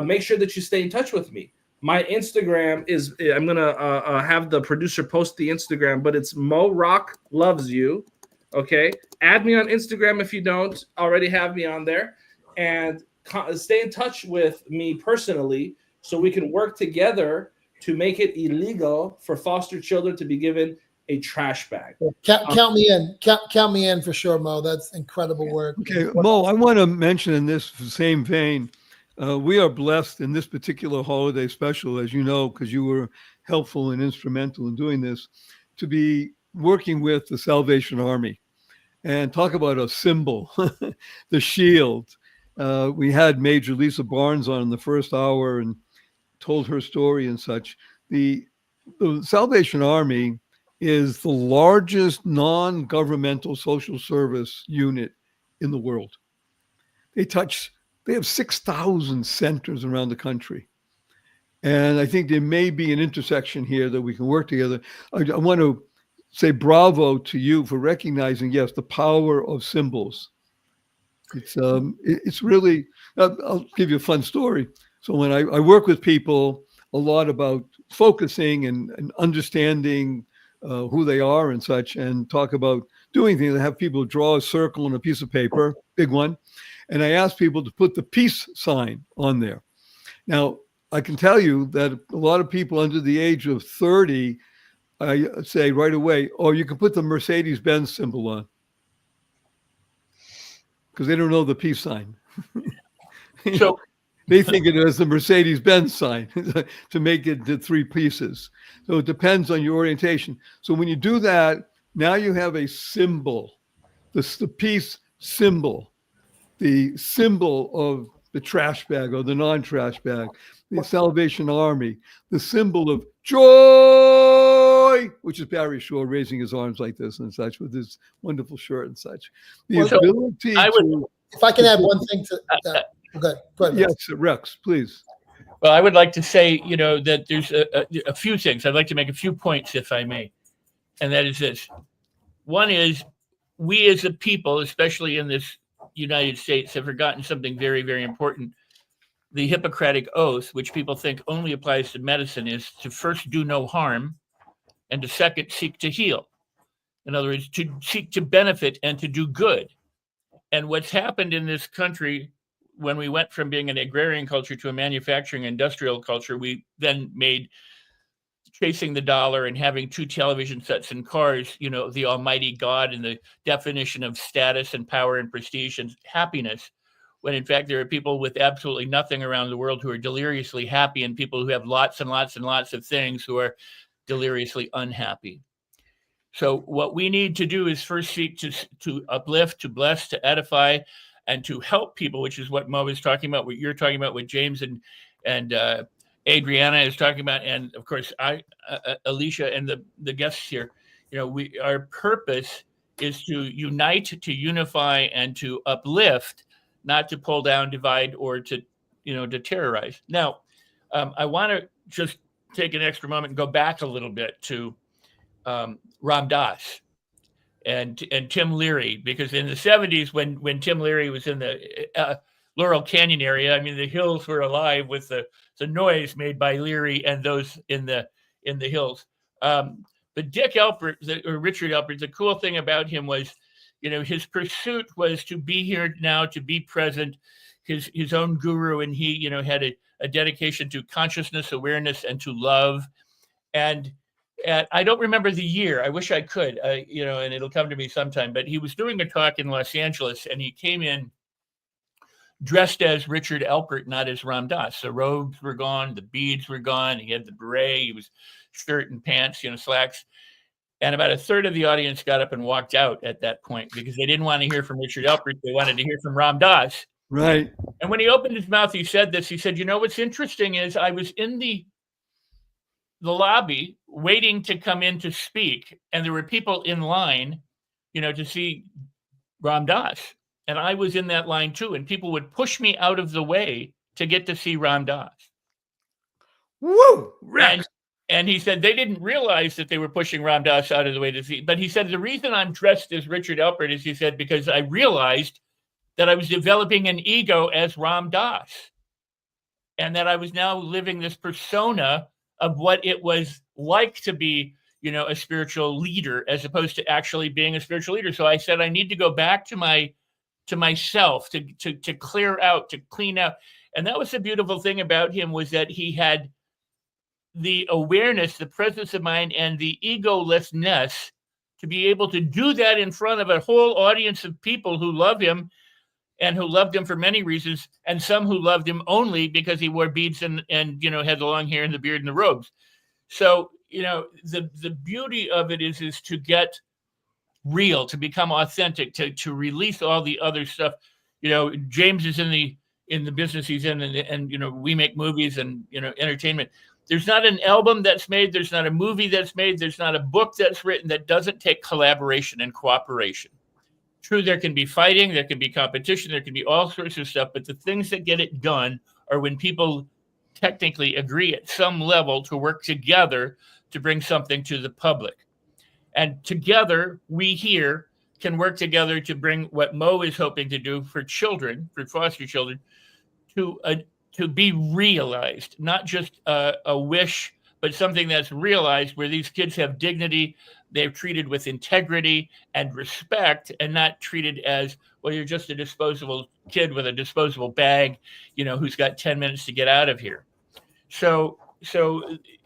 make sure that you stay in touch with me. My Instagram is, I'm going to have the producer post the Instagram, but it's Mo Rock Loves You. Okay. Add me on Instagram if you don't already have me on there, and stay in touch with me personally so we can work together to make it illegal for foster children to be given a trash bag. Count me in. Count me in for sure, Mo. That's incredible work. Okay, Mo, I want to mention in this same vein, we are blessed in this particular holiday special, as you know, because you were helpful and instrumental in doing this, to be working with the Salvation Army. And talk about a symbol, the shield. We had Major Lisa Barnes on in the first hour and told her story and such. The Salvation Army is the largest non-governmental social service unit in the world. They have 6,000 centers around the country. And I think there may be an intersection here that we can work together. I want to say bravo to you for recognizing, yes, the power of symbols. It's really, I'll give you a fun story. So when I work with people a lot about focusing and understanding who they are and such, and talk about doing things, I have people draw a circle on a piece of paper, big one, and I ask people to put the peace sign on there. Now, I can tell you that a lot of people under the age of 30, I say right away, oh, you can put the Mercedes-Benz symbol on, because they don't know the peace sign. So they think it is the Mercedes-Benz sign to make it to 3 pieces. So it depends on your orientation. So when you do that, now you have a symbol, the peace symbol, the symbol of the trash bag or the non-trash bag, the Salvation Army, the symbol of joy, which is Barry Shore raising his arms like this and such with his wonderful shirt and such. The ability to... If I can add one thing to that. Go ahead. Yes, Rex, please. Well, I would like to say, that there's a few things. I'd like to make a few points, if I may. And that is this. One is, we as a people, especially in this United States, have forgotten something very, very important. The Hippocratic Oath, which people think only applies to medicine, is to first do no harm, and to second, seek to heal. In other words, to seek to benefit and to do good. And what's happened in this country, when we went from being an agrarian culture to a manufacturing industrial culture, we then made chasing the dollar and having 2 television sets and cars, the almighty God and the definition of status and power and prestige and happiness, when in fact there are people with absolutely nothing around the world who are deliriously happy, and people who have lots and lots and lots of things who are deliriously unhappy. So what we need to do is first seek to uplift, to bless, to edify, and to help people, which is what Mo is talking about, what you're talking about, what James and Adriana is talking about, and of course Alicia and the guests here. Our purpose is to unite, to unify, and to uplift, not to pull down, divide, or to terrorize. Now, I want to just take an extra moment and go back a little bit to Ram Dass and Tim Leary, because in the 70s, when Tim Leary was in the Laurel Canyon area, I mean, the hills were alive with the noise made by Leary and those in the hills. But Dick Alpert, or Richard Alpert, the cool thing about him was, his pursuit was to be here now, to be present, his own guru, and he, had a dedication to consciousness, awareness, and to love. And I don't remember the year. I wish I could, and it'll come to me sometime. But he was doing a talk in Los Angeles, and he came in dressed as Richard Alpert, not as Ram Dass. The robes were gone, the beads were gone. He had the beret. He was shirt and pants, slacks. And about a third of the audience got up and walked out at that point because they didn't want to hear from Richard Alpert. They wanted to hear from Ram Dass. Right. And when he opened his mouth, he said this. He said, what's interesting is I was in the lobby waiting to come in to speak, and there were people in line, to see Ram Dass. And I was in that line too, and people would push me out of the way to get to see Ram Dass. Woo! Rex. And he said they didn't realize that they were pushing Ram Dass out of the way to see. But he said, the reason I'm dressed as Richard Alpert is, he said, because I realized that I was developing an ego as Ram Dass, and that I was now living this persona of what it was like to be, a spiritual leader, as opposed to actually being a spiritual leader. So I said, I need to go back to myself, to clear out, to clean out. And that was the beautiful thing about him, was that he had the awareness, the presence of mind, and the egolessness to be able to do that in front of a whole audience of people who love him, and who loved him for many reasons, and some who loved him only because he wore beads and had the long hair and the beard and the robes. So, the beauty of it is to get real, to become authentic, to release all the other stuff. James is in the business he's in, and we make movies and entertainment. There's not an album that's made, there's not a movie that's made, there's not a book that's written that doesn't take collaboration and cooperation. True, there can be fighting, there can be competition, there can be all sorts of stuff, but the things that get it done are when people technically agree at some level to work together to bring something to the public. And together, we here can work together to bring what Mo is hoping to do for children, for foster children, to be realized, not just a wish, but something that's realized, where these kids have dignity, they're treated with integrity and respect, and not treated as, well, you're just a disposable kid with a disposable bag, who's got 10 minutes to get out of here. So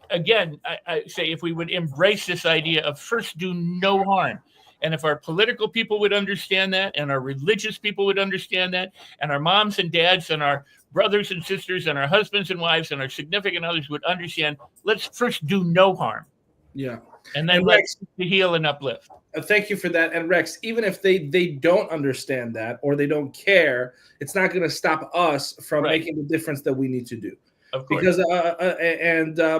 again, I say, if we would embrace this idea of first do no harm, and if our political people would understand that, and our religious people would understand that, and our moms and dads and our brothers and sisters and our husbands and wives and our significant others would understand, let's first do no harm. Yeah. And then let's heal and uplift. Thank you for that. And Rex, even if they don't understand that, or they don't care, it's not going to stop us from making the difference that we need to do. Of course. Because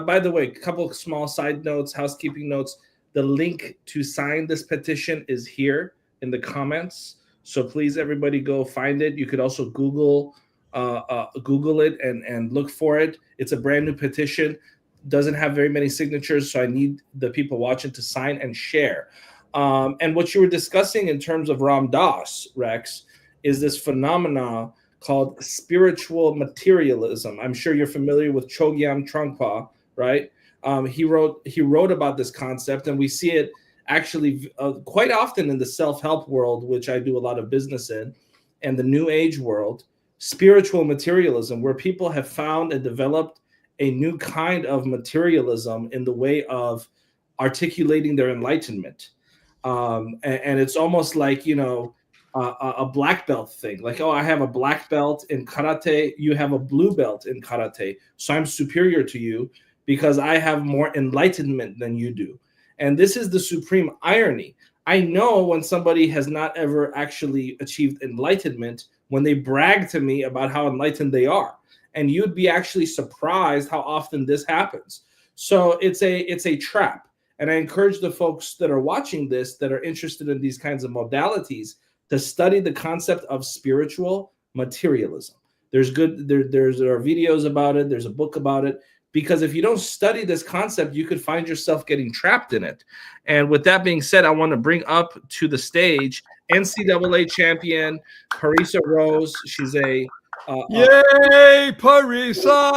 by the way, a couple of small side notes, housekeeping notes. The link to sign this petition is here in the comments. So please, everybody, go find it. You could also Google it and look for it. It's a brand new petition. Doesn't have very many signatures, so I need the people watching to sign and share. And what you were discussing in terms of Ram Dass, Rex, is this phenomena called spiritual materialism. I'm sure you're familiar with Chogyam Trungpa, right? He wrote about this concept, and we see it actually quite often in the self-help world, which I do a lot of business in, and the New Age world. Spiritual materialism, where people have found and developed a new kind of materialism in the way of articulating their enlightenment. And it's almost like, a black belt thing. Like, oh, I have a black belt in karate, you have a blue belt in karate, so I'm superior to you because I have more enlightenment than you do. And this is the supreme irony. I know when somebody has not ever actually achieved enlightenment when they brag to me about how enlightened they are. And you'd be actually surprised how often this happens. So it's a trap. And I encourage the folks that are watching this, that are interested in these kinds of modalities, to study the concept of spiritual materialism. There are videos about it. There's a book about it. Because if you don't study this concept, you could find yourself getting trapped in it. And with that being said, I want to bring up to the stage NCAA champion Parisa Rose. She's a yay, Parisa!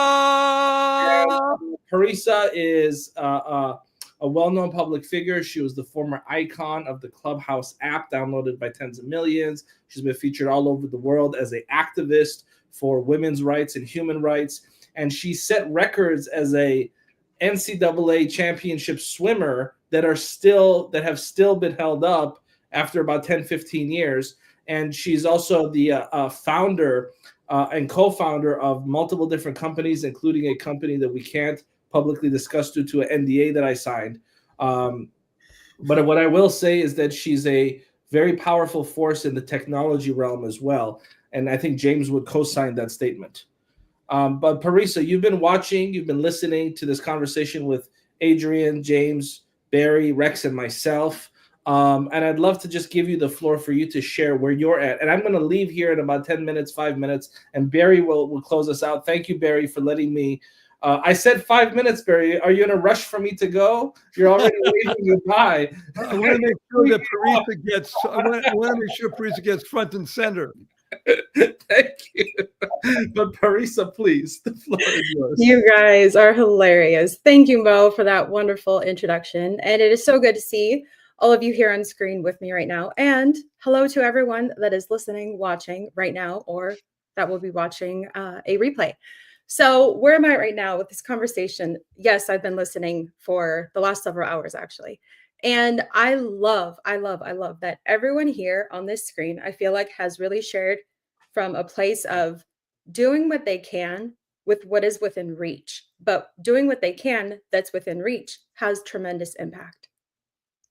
Parisa is a well-known public figure. She was the former icon of the Clubhouse app, downloaded by tens of millions. She's been featured all over the world as an activist for women's rights and human rights. And she set records as a NCAA championship swimmer that have still been held up after about 10, 15 years. And she's also the founder and co-founder of multiple different companies, including a company that we can't publicly discuss due to an NDA that I signed. But what I will say is that she's a very powerful force in the technology realm as well. And I think James would co-sign that statement. But Parisa, you've been watching, you've been listening to this conversation with Adrian, James, Barry, Rex, and myself. And I'd love to just give you the floor for you to share where you're at. And I'm going to leave here in about 10 minutes, 5 minutes, and Barry will close us out. Thank you, Barry, for letting me. I said 5 minutes, Barry. Are you in a rush for me to go? You're already waving goodbye. I want to make sure that Parisa gets. I want to make sure Parisa gets front and center. Thank you. But Parisa, please, the floor is yours. You guys are hilarious. Thank you, Mo, for that wonderful introduction. And it is so good to see all of you here on screen with me right now. And hello to everyone that is listening, watching right now, or that will be watching a replay. So where am I right now with this conversation? Yes, I've been listening for the last several hours, actually. And I love that everyone here on this screen, I feel like, has really shared from a place of doing what they can with what is within reach. But doing what they can that's within reach has tremendous impact.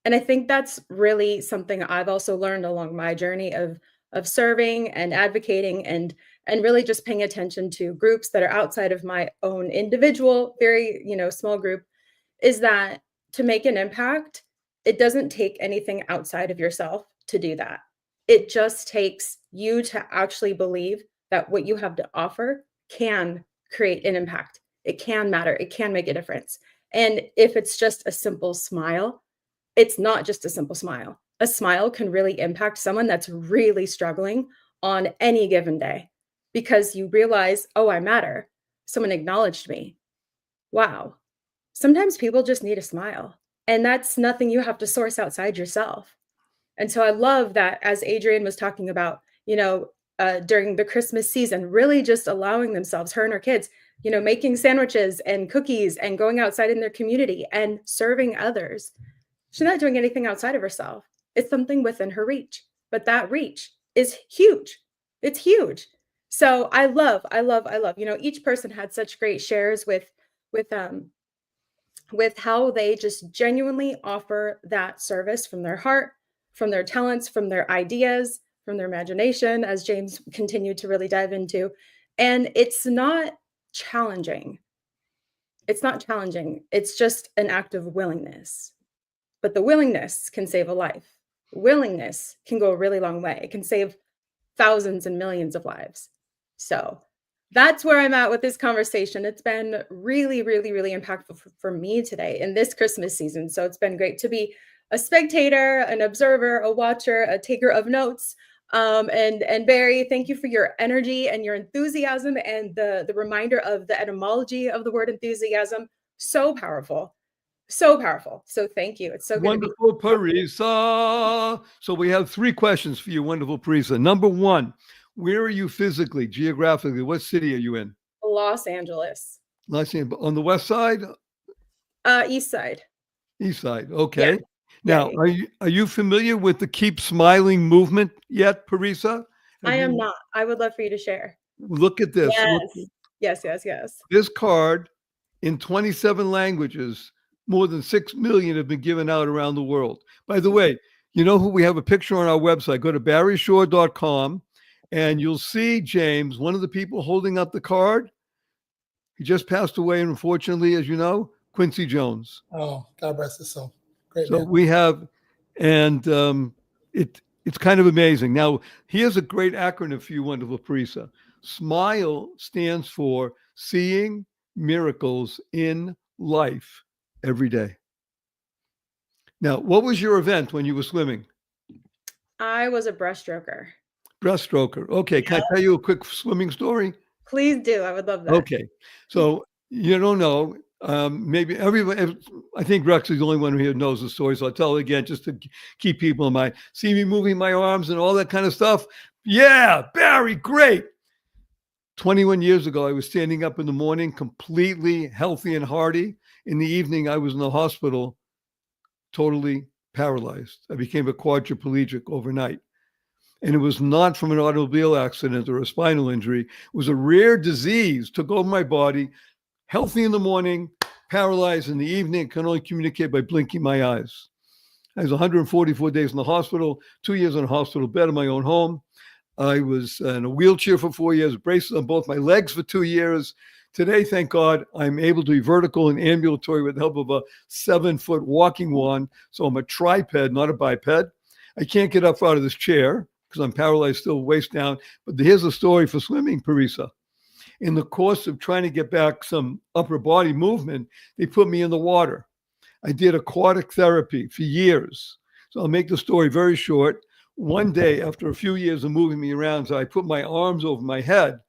And I think that's really something I've also learned along my journey of serving and advocating and really just paying attention to groups that are outside of my own individual, very, small group, is that to make an impact, it doesn't take anything outside of yourself to do that. It just takes you to actually believe that what you have to offer can create an impact. It can matter. It can make a difference. And if it's just a simple smile, it's not just a simple smile. A smile can really impact someone that's really struggling on any given day because you realize, oh, I matter. Someone acknowledged me. Wow. Sometimes people just need a smile, and that's nothing you have to source outside yourself. And so I love that, as Adrienne was talking about, during the Christmas season, really just allowing themselves, her and her kids, making sandwiches and cookies and going outside in their community and serving others. She's not doing anything outside of herself. It's something within her reach, but that reach is huge. It's huge. So I love, each person had such great shares with how they just genuinely offer that service from their heart, from their talents, from their ideas, from their imagination, as James continued to really dive into. And it's not challenging. It's not challenging. It's just an act of willingness. But the willingness can save a life. Willingness can go a really long way. It can save thousands and millions of lives. So that's where I'm at with this conversation. It's been really, really, really impactful for me today in this Christmas season. So it's been great to be a spectator, an observer, a watcher, a taker of notes. And Barry, thank you for your energy and your enthusiasm and the reminder of the etymology of the word enthusiasm. So powerful. So powerful. So thank you. It's so good. Wonderful Parisa. So we have 3 questions for you, wonderful Parisa. Number 1, where are you physically, geographically? What city are you in? Los Angeles. Los Angeles. On the west side? East side. East side. Okay. Yeah. Now, are you familiar with the Keep Smiling movement yet, Parisa? I am not. I would love for you to share. Look at this. Yes. Yes. This card in 27 languages, more than 6 million have been given out around the world. By the way, you know who we have a picture on our website. Go to barryshore.com and you'll see James, one of the people holding up the card. He just passed away, unfortunately, as you know, Quincy Jones. Oh, God rest his soul. Great So man. we have, and it's kind of amazing. Now, here's a great acronym for you, wonderful Parisa. SMILE stands for Seeing Miracles in Life Every Day. Now, what was your event when you were swimming? I was a breaststroker. Breaststroker. Okay. Can I tell you a quick swimming story? Please do. I would love that. Okay. So you don't know. Maybe everybody, I think Rex is the only one here who knows the story. So I'll tell it again just to keep people in mind. See me moving my arms and all that kind of stuff. Yeah, Barry, great. 21 years ago, I was standing up in the morning, completely healthy and hearty. In the evening, I was in the hospital, totally paralyzed. I became a quadriplegic overnight. And it was not from an automobile accident or a spinal injury. It was a rare disease, took over my body, healthy in the morning, paralyzed in the evening, can only communicate by blinking my eyes. I was 144 days in the hospital, 2 years in a hospital bed in my own home. I was in a wheelchair for 4 years, braces on both my legs for 2 years. Today, thank God, I'm able to be vertical and ambulatory with the help of a 7-foot walking wand. So I'm a triped, not a biped. I can't get up out of this chair because I'm paralyzed still waist down. But here's the story for swimming, Parisa. In the course of trying to get back some upper body movement, they put me in the water. I did aquatic therapy for years. So I'll make the story very short. One day, after a few years of moving me around, so I put my arms over my head,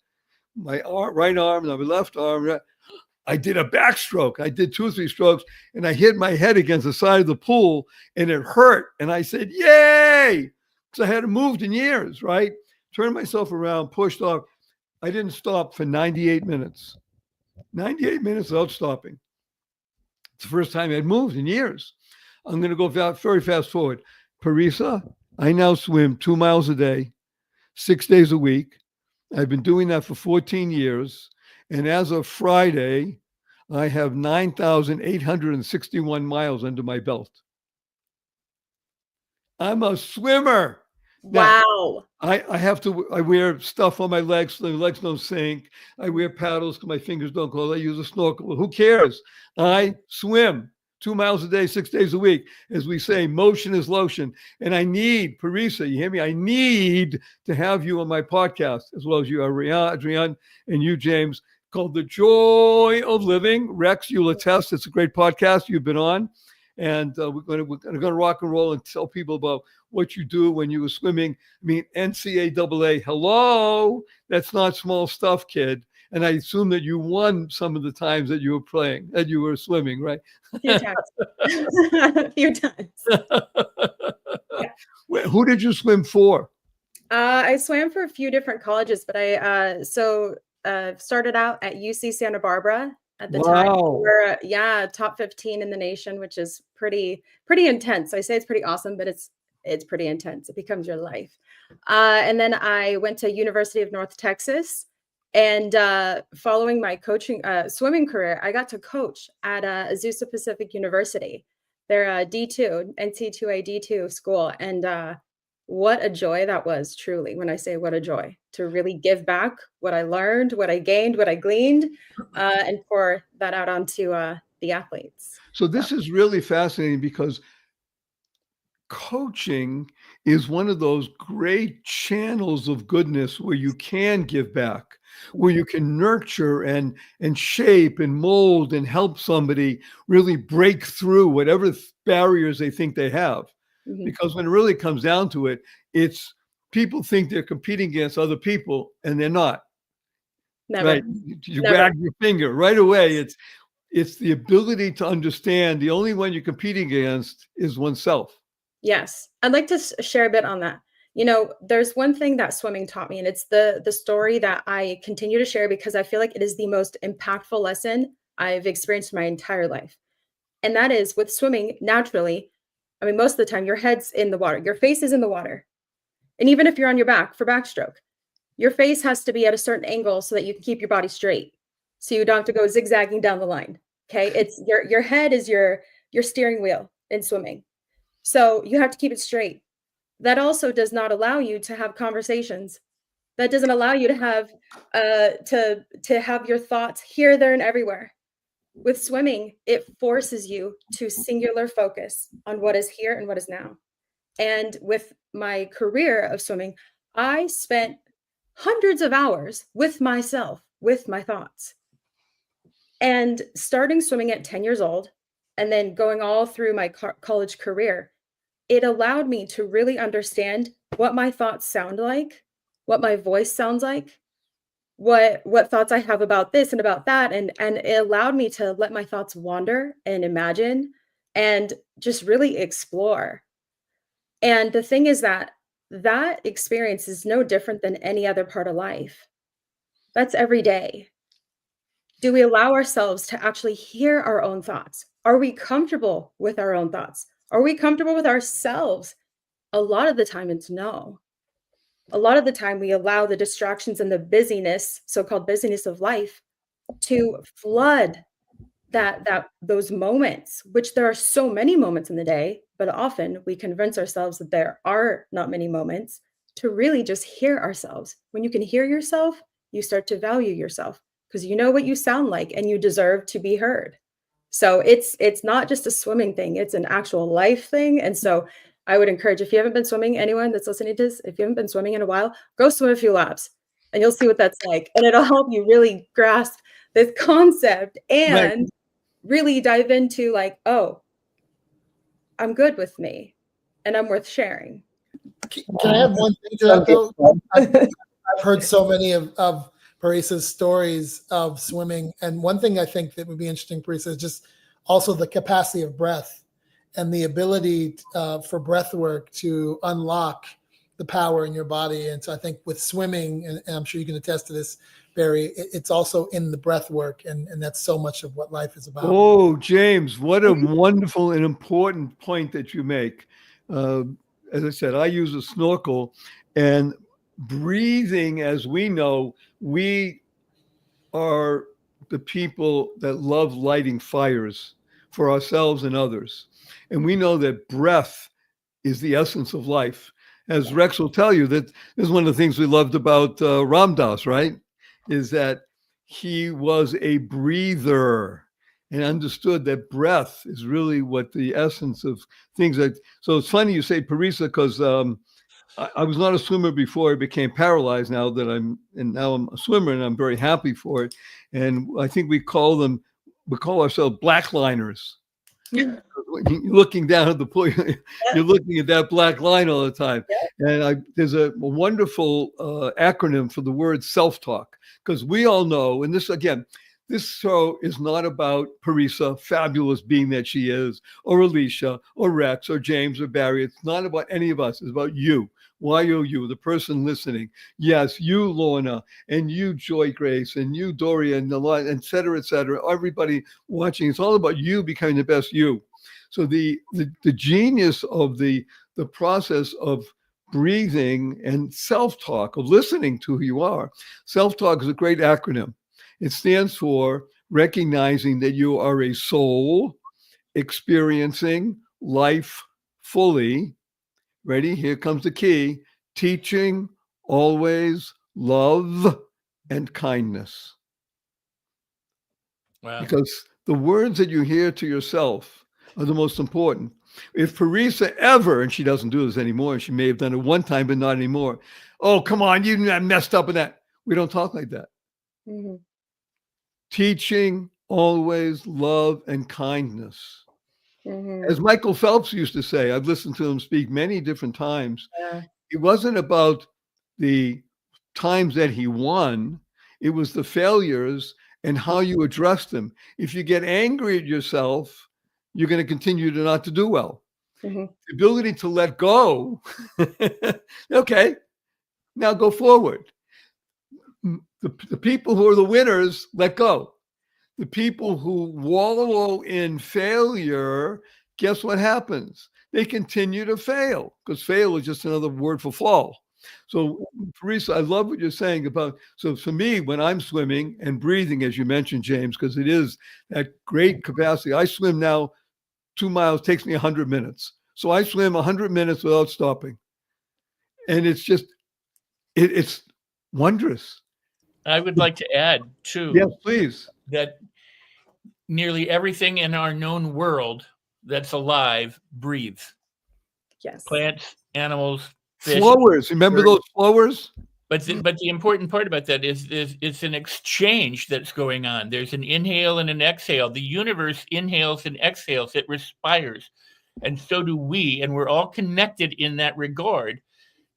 my right arm and my left arm. I did a backstroke. I did 2 or 3 strokes, and I hit my head against the side of the pool, and it hurt. And I said, yay! Because I hadn't moved in years, right? Turned myself around, pushed off. I didn't stop for 98 minutes. 98 minutes without stopping. It's the first time I'd moved in years. I'm going to go very fast forward. Parisa, I now swim 2 miles a day, 6 days a week. I've been doing that for 14 years. And as of Friday, I have 9,861 miles under my belt. I'm a swimmer. Wow. Now, I wear stuff on my legs so the legs don't sink. I wear paddles so my fingers don't close. I use a snorkel. Who cares? I swim 2 miles a day, 6 days a week. As we say, motion is lotion. And I need, Parisa, you hear me? I need to have you on my podcast, as well as you, Adrienne, and you, James, called The Joy of Living. Rex, you'll attest. It's a great podcast you've been on. And we're going to rock and roll and tell people about what you do when you were swimming. I mean, NCAA, hello, that's not small stuff, kid. And I assume that you won some of the times that you were swimming, right? A few times. A few times. Yeah. Who did you swim for? I swam for a few different colleges, but I started out at UC Santa Barbara at the time. Wow. We're top 15 in the nation, which is pretty intense. I say it's pretty awesome, but it's pretty intense. It becomes your life. And then I went to University of North Texas, and following my coaching swimming career, I got to coach at Azusa Pacific University. They're a D2, NC2A D2 school, and what a joy that was, truly. When I say what a joy, to really give back what I learned, what I gained, what I gleaned, and pour that out onto the athletes. So this is really fascinating, because coaching is one of those great channels of goodness where you can give back, where you can nurture and shape and mold and help somebody really break through whatever barriers they think they have. Mhm. Because when it really comes down to it, it's people think they're competing against other people, and they're not. Never. Right? You Never. wag your finger right away. It's the ability to understand the only one you're competing against is oneself. Yes. I'd like to share a bit on that. You know, there's one thing that swimming taught me, and it's the story that I continue to share because I feel like it is the most impactful lesson I've experienced my entire life. And that is, with swimming, naturally, I mean, most of the time, your head's in the water, your face is in the water. And even if you're on your back for backstroke, your face has to be at a certain angle so that you can keep your body straight. So you don't have to go zigzagging down the line. Okay. It's your head is your steering wheel in swimming. So you have to keep it straight. That also does not allow you to have conversations. That doesn't allow you to have to have your thoughts here, there, and everywhere. With swimming, it forces you to singular focus on what is here and what is now. And with my career of swimming, I spent hundreds of hours with myself, with my thoughts. And starting swimming at 10 years old, and then going all through my college career, it allowed me to really understand what my thoughts sound like, what my voice sounds like, what thoughts I have about this and about that. And it allowed me to let my thoughts wander and imagine and just really explore. And the thing is that experience is no different than any other part of life. That's every day. Do we allow ourselves to actually hear our own thoughts? Are we comfortable with our own thoughts? Are we comfortable with ourselves? A lot of the time it's no. A lot of the time we allow the distractions and the busyness, so-called busyness of life, to flood those moments, which there are so many moments in the day, but often we convince ourselves that there are not many moments to really just hear ourselves. When you can hear yourself, you start to value yourself because you know what you sound like and you deserve to be heard. So it's not just a swimming thing, it's an actual life thing. And so I would encourage, if you haven't been swimming, anyone that's listening to this, if you haven't been swimming in a while, go swim a few laps and you'll see what that's like. And it'll help you really grasp this concept and really dive into like, oh, I'm good with me and I'm worth sharing. Can I have one thing to that though? I've heard so many of Parisa's stories of swimming. And one thing I think that would be interesting, Parisa, is just also the capacity of breath and the ability for breath work to unlock the power in your body. And so I think with swimming, and I'm sure you can attest to this, Barry, it's also in the breath work. And that's so much of what life is about. Oh, James, what a wonderful and important point that you make. As I said, I use a snorkel, and breathing, as we know, we are the people that love lighting fires for ourselves and others. And we know that breath is the essence of life. As Rex will tell you, that this is one of the things we loved about Ram Dass, right? Is that he was a breather and understood that breath is really what the essence of things like. So it's funny you say Parisa, because I was not a swimmer before I became paralyzed. Now I'm a swimmer, and I'm very happy for it. And I think we call ourselves blackliners. You're looking down at the pool, you're looking at that black line all the time. And there's a wonderful acronym for the word self-talk, because we all know, and this, again, this show is not about Parisa, fabulous being that she is, or Alicia, or Rex, or James, or Barry. It's not about any of us. It's about you. YOU, the person listening. Yes, you, Lorna, and you, Joy Grace, and you, Doria, and et cetera, everybody watching. It's all about you becoming the best you. So the genius of the process of breathing and self-talk, of listening to who you are. Self-talk is a great acronym. It stands for recognizing that you are a soul experiencing life fully. Ready? Here comes the key. Teaching always love and kindness. Wow. Because the words that you hear to yourself are the most important. If Parisa ever, and she doesn't do this anymore, she may have done it one time, but not anymore. Oh, come on, you messed up in that. We don't talk like that. Mhm. Teaching always love and kindness. Mhm. As Michael Phelps used to say, I've listened to him speak many different times. Yeah. It wasn't about the times that he won. It was the failures and how you addressed them. If you get angry at yourself, you're going to continue to not to do well. Mhm. The ability to let go. Okay, now go forward. The people who are the winners let go. The people who wallow in failure, guess what happens? They continue to fail, because fail is just another word for fall. So, Teresa, I love what you're saying about, so for me, when I'm swimming and breathing, as you mentioned, James, because it is that great capacity. I swim now 2 miles, takes me 100 minutes. So I swim 100 minutes without stopping. And it's just, it's wondrous. I would like to add, too, Yes, please. that nearly everything in our known world that's alive breathes. Yes. Plants, animals, fish. Flowers. Remember those flowers? But the important part about that is it's an exchange that's going on. There's an inhale and an exhale. The universe inhales and exhales. It respires. And so do we. And we're all connected in that regard.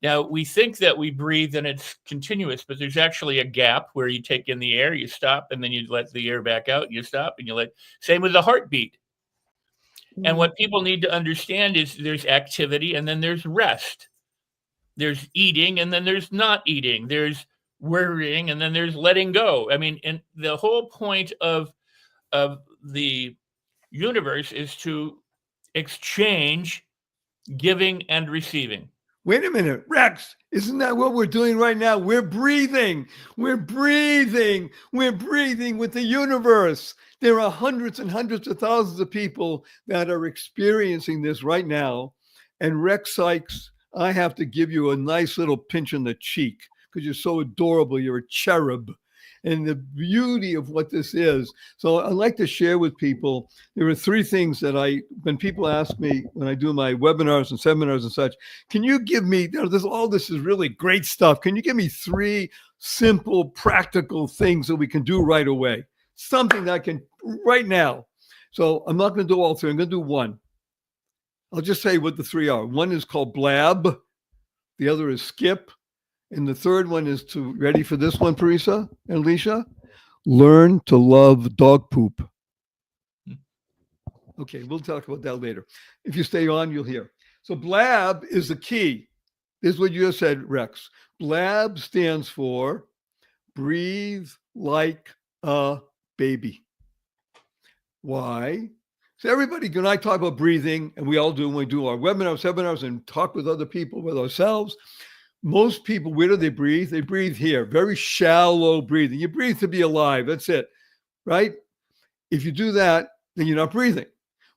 Now, we think that we breathe and it's continuous, but there's actually a gap where you take in the air, you stop, and then you let the air back out, you stop, and you let, same with the heartbeat. And what people need to understand is there's activity and then there's rest. There's eating and then there's not eating. There's worrying and then there's letting go. I mean, and the whole point of the universe is to exchange giving and receiving. Wait a minute, Rex, isn't that what we're doing right now? We're breathing. We're breathing. We're breathing with the universe. There are hundreds and hundreds of thousands of people that are experiencing this right now. And Rex Sykes, I have to give you a nice little pinch on the cheek because you're so adorable. You're a cherub. And the beauty of what this is. So I'd like to share with people, there are 3 things that when people ask me, when I do my webinars and seminars and such, can you give me, all this is really great stuff. Can you give me 3 simple, practical things that we can do right away? Something that I can right now. So I'm not going to do all 3. I'm going to do 1. I'll just say what the 3 are. 1 is called blab. The other is skip. And the third one is ready for this one, Parisa and Alicia? Learn to love dog poop. Okay, we'll talk about that later. If you stay on, you'll hear. So blab is the key. This is what you just said, Rex. Blab stands for breathe like a baby. Why? So everybody, when I talk about breathing, and we all do when we do our webinars, and talk with other people, with ourselves, most people, where do they breathe? They breathe here, very shallow breathing. You breathe to be alive. That's it, right? If you do that, then you're not breathing.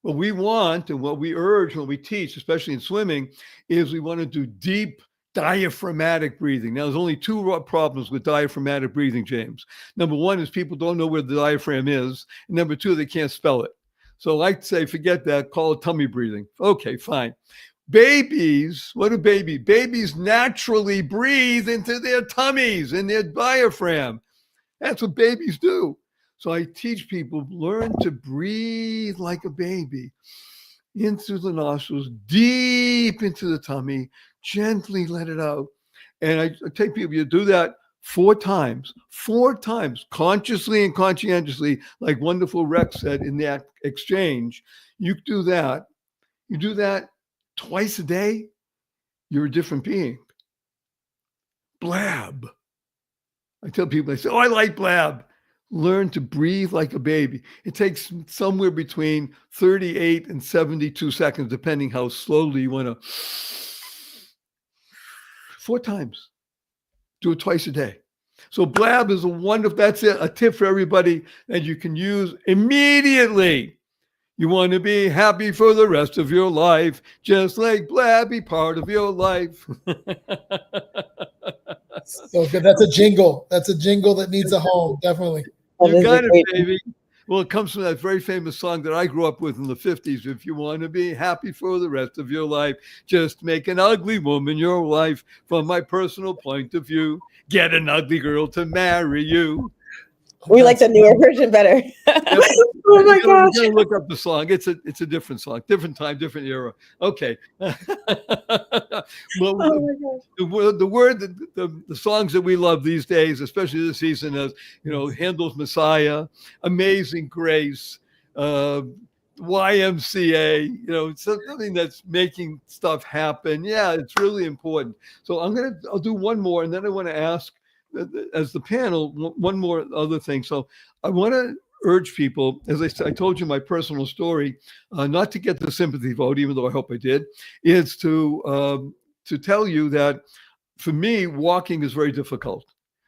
What we want and what we urge when we teach, especially in swimming, is we want to do deep diaphragmatic breathing. Now, there's only 2 problems with diaphragmatic breathing, James. Number 1 is people don't know where the diaphragm is. And number 2, they can't spell it. So I'd say, forget that, call it tummy breathing. Okay, fine. Babies, what do babies? Babies naturally breathe into their tummies and their diaphragm. That's what babies do. So I teach people, learn to breathe like a baby, in through the nostrils, deep into the tummy, gently let it out. And I take people, you do that 4 times, consciously and conscientiously, like wonderful Rex said in that exchange. You do that twice a day, you're a different being. Blab. I tell people, I say, oh, I like blab. Learn to breathe like a baby. It takes somewhere between 38 and 72 seconds, depending how slowly you want to. 4 times. Do it twice a day. So blab is a wonderful, that's it, a tip for everybody that you can use immediately. You want to be happy for the rest of your life, just like blab be part of your life. So good. That's a jingle. That's a jingle that needs a home. Definitely. You got it, baby. Well, it comes from that very famous song that I grew up with in the 50s. If you want to be happy for the rest of your life, just make an ugly woman your wife. From my personal point of view, get an ugly girl to marry you. We like the newer version better. Oh my gosh. You gotta look up the song. It's a different song, different time, different era. Okay. Well, the songs that we love these days, especially this season, is Handel's Messiah, Amazing Grace, YMCA. It's something that's making stuff happen. Yeah, it's really important. So I'll do one more, and then I want to ask, as the panel, one more other thing. So I want to urge people, as I said, I told you my personal story, not to get the sympathy vote, even though I hope I did, is to tell you that for me, walking is very difficult.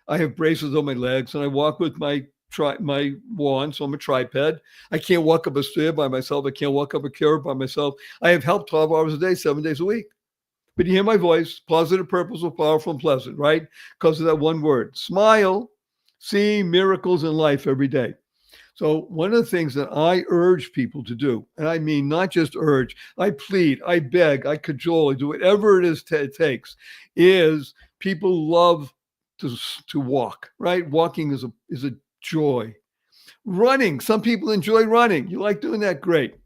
I have braces on my legs, and I walk with my wand, so I'm a tripod. I can't walk up a stair by myself. I can't walk up a carrot by myself. I have help 12 hours a day, 7 days a week. But you hear my voice, positive, purposeful, powerful, and pleasant, right? Because of that one word. Smile, see miracles in life every day. So one of the things that I urge people to do, and I mean not just urge, I plead, I beg, I cajole, I do whatever it is it takes, is people love to walk, right? Walking is a joy. Running, some people enjoy running. You like doing that? Great.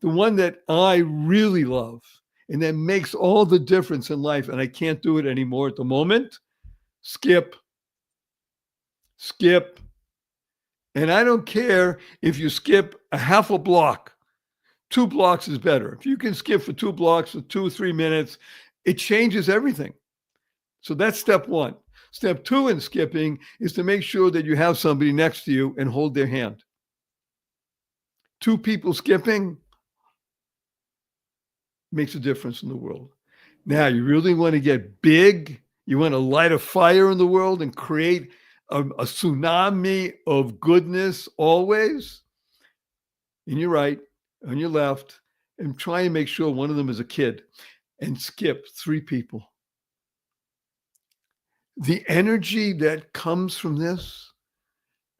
The one that I really love, and that makes all the difference in life, and I can't do it anymore at the moment, skip. And I don't care if you skip a half a block. 2 blocks is better. If you can skip for 2 blocks for 2 or 3 minutes, it changes everything. So that's step 1. Step 2 in skipping is to make sure that you have somebody next to you and hold their hand. 2 people skipping makes a difference in the world. Now, you really want to get big? You want to light a fire in the world and create a tsunami of goodness always? In your right, on your left, and try and make sure one of them is a kid, and skip 3 people. The energy that comes from this,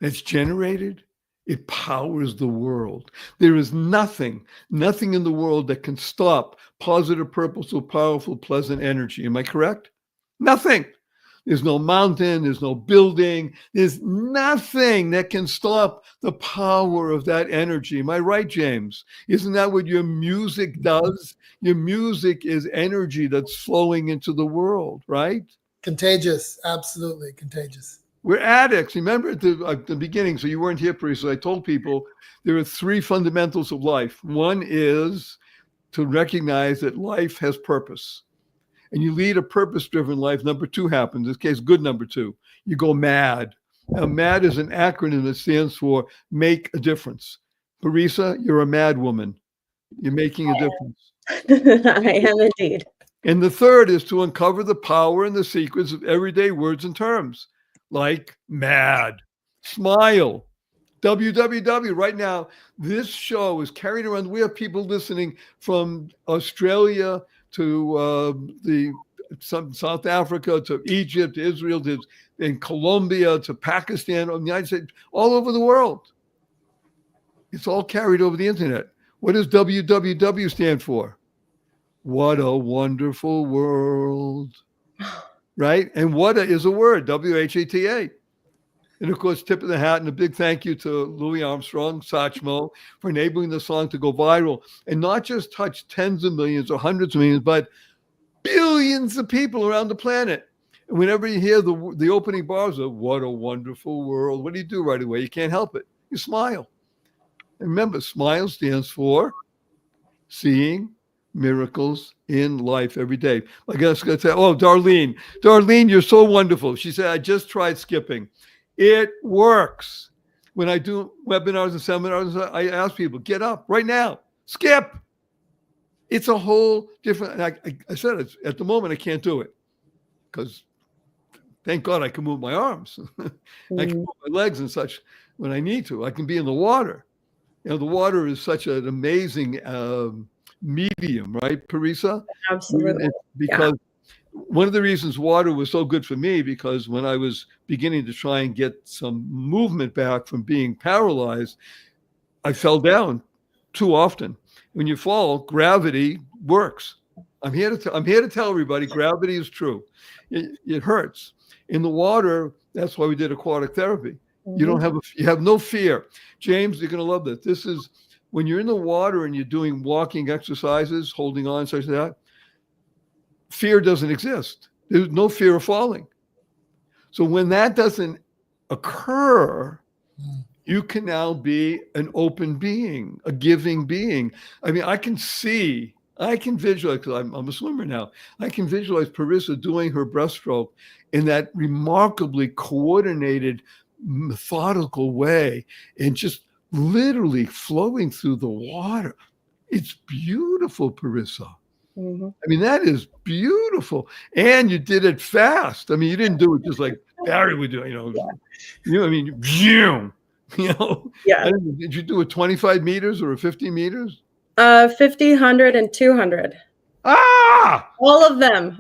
that's generated, it powers the world. There is nothing in the world that can stop positive, purposeful, powerful, pleasant energy. Am I correct? Nothing. There's no mountain, there's no building, there's nothing that can stop the power of that energy. Am I right, James? Isn't that what your music does? Your music is energy that's flowing into the world, right? Contagious, absolutely contagious. We're addicts. Remember at the beginning, so you weren't here, Pri, so I told people there are 3 fundamentals of life. One is to recognize that life has purpose. And you lead a purpose-driven life. Number 2 happens. In this case, good number 2. You go mad. Now, MAD is an acronym that stands for make a difference. Parisa, you're a mad woman. You're making a difference. I am indeed. And the 3rd is to uncover the power and the secrets of everyday words and terms, like mad, smile, www. Right now, this show is carried around. We have people listening from Australia to South Africa, to Egypt, to Israel, in Colombia, to Pakistan, the United States, all over the world. It's all carried over the internet. What does www stand for? What a wonderful world, right? And what is a word, WHATA. And of course, tip of the hat and a big thank you to Louis Armstrong, Satchmo, for enabling the song to go viral and not just touch tens of millions or hundreds of millions, but billions of people around the planet. And whenever you hear the opening bars of "What a Wonderful World," what do you do right away? You can't help it. You smile. And remember, SMILE stands for seeing miracles in life every day. I guess I'm going to say, oh, Darlene, you're so wonderful. She said, I just tried skipping. It works. When I do webinars and seminars, I ask people, get up right now, skip. It's a whole different, I said it, at the moment, I can't do it because thank God I can move my arms. I can move my legs and such when I need to. I can be in the water. You know, the water is such an amazing medium, right, Parisa? Absolutely. Because one of the reasons water was so good for me, because when I was beginning to try and get some movement back from being paralyzed, I fell down too often. When you fall, gravity works. I'm here to tell everybody gravity is true. It hurts. In the water, that's why we did aquatic therapy. You don't have you have no fear. James, you're going to love this. This is when you're in the water and you're doing walking exercises, holding on, such as that. Fear doesn't exist. There's no fear of falling. So when that doesn't occur, you can now be an open being, a giving being. I mean, I can visualize, because I'm a swimmer now, I can visualize Parisa doing her breaststroke in that remarkably coordinated, methodical way and just literally flowing through the water. It's beautiful, Parisa. I mean, that is beautiful. And you did it fast. I mean, you didn't do it just like Barry would do, I mean, zoom. Yeah. Did you do it 25 meters or 50 meters? 50, 100, and 200. Ah! All of them.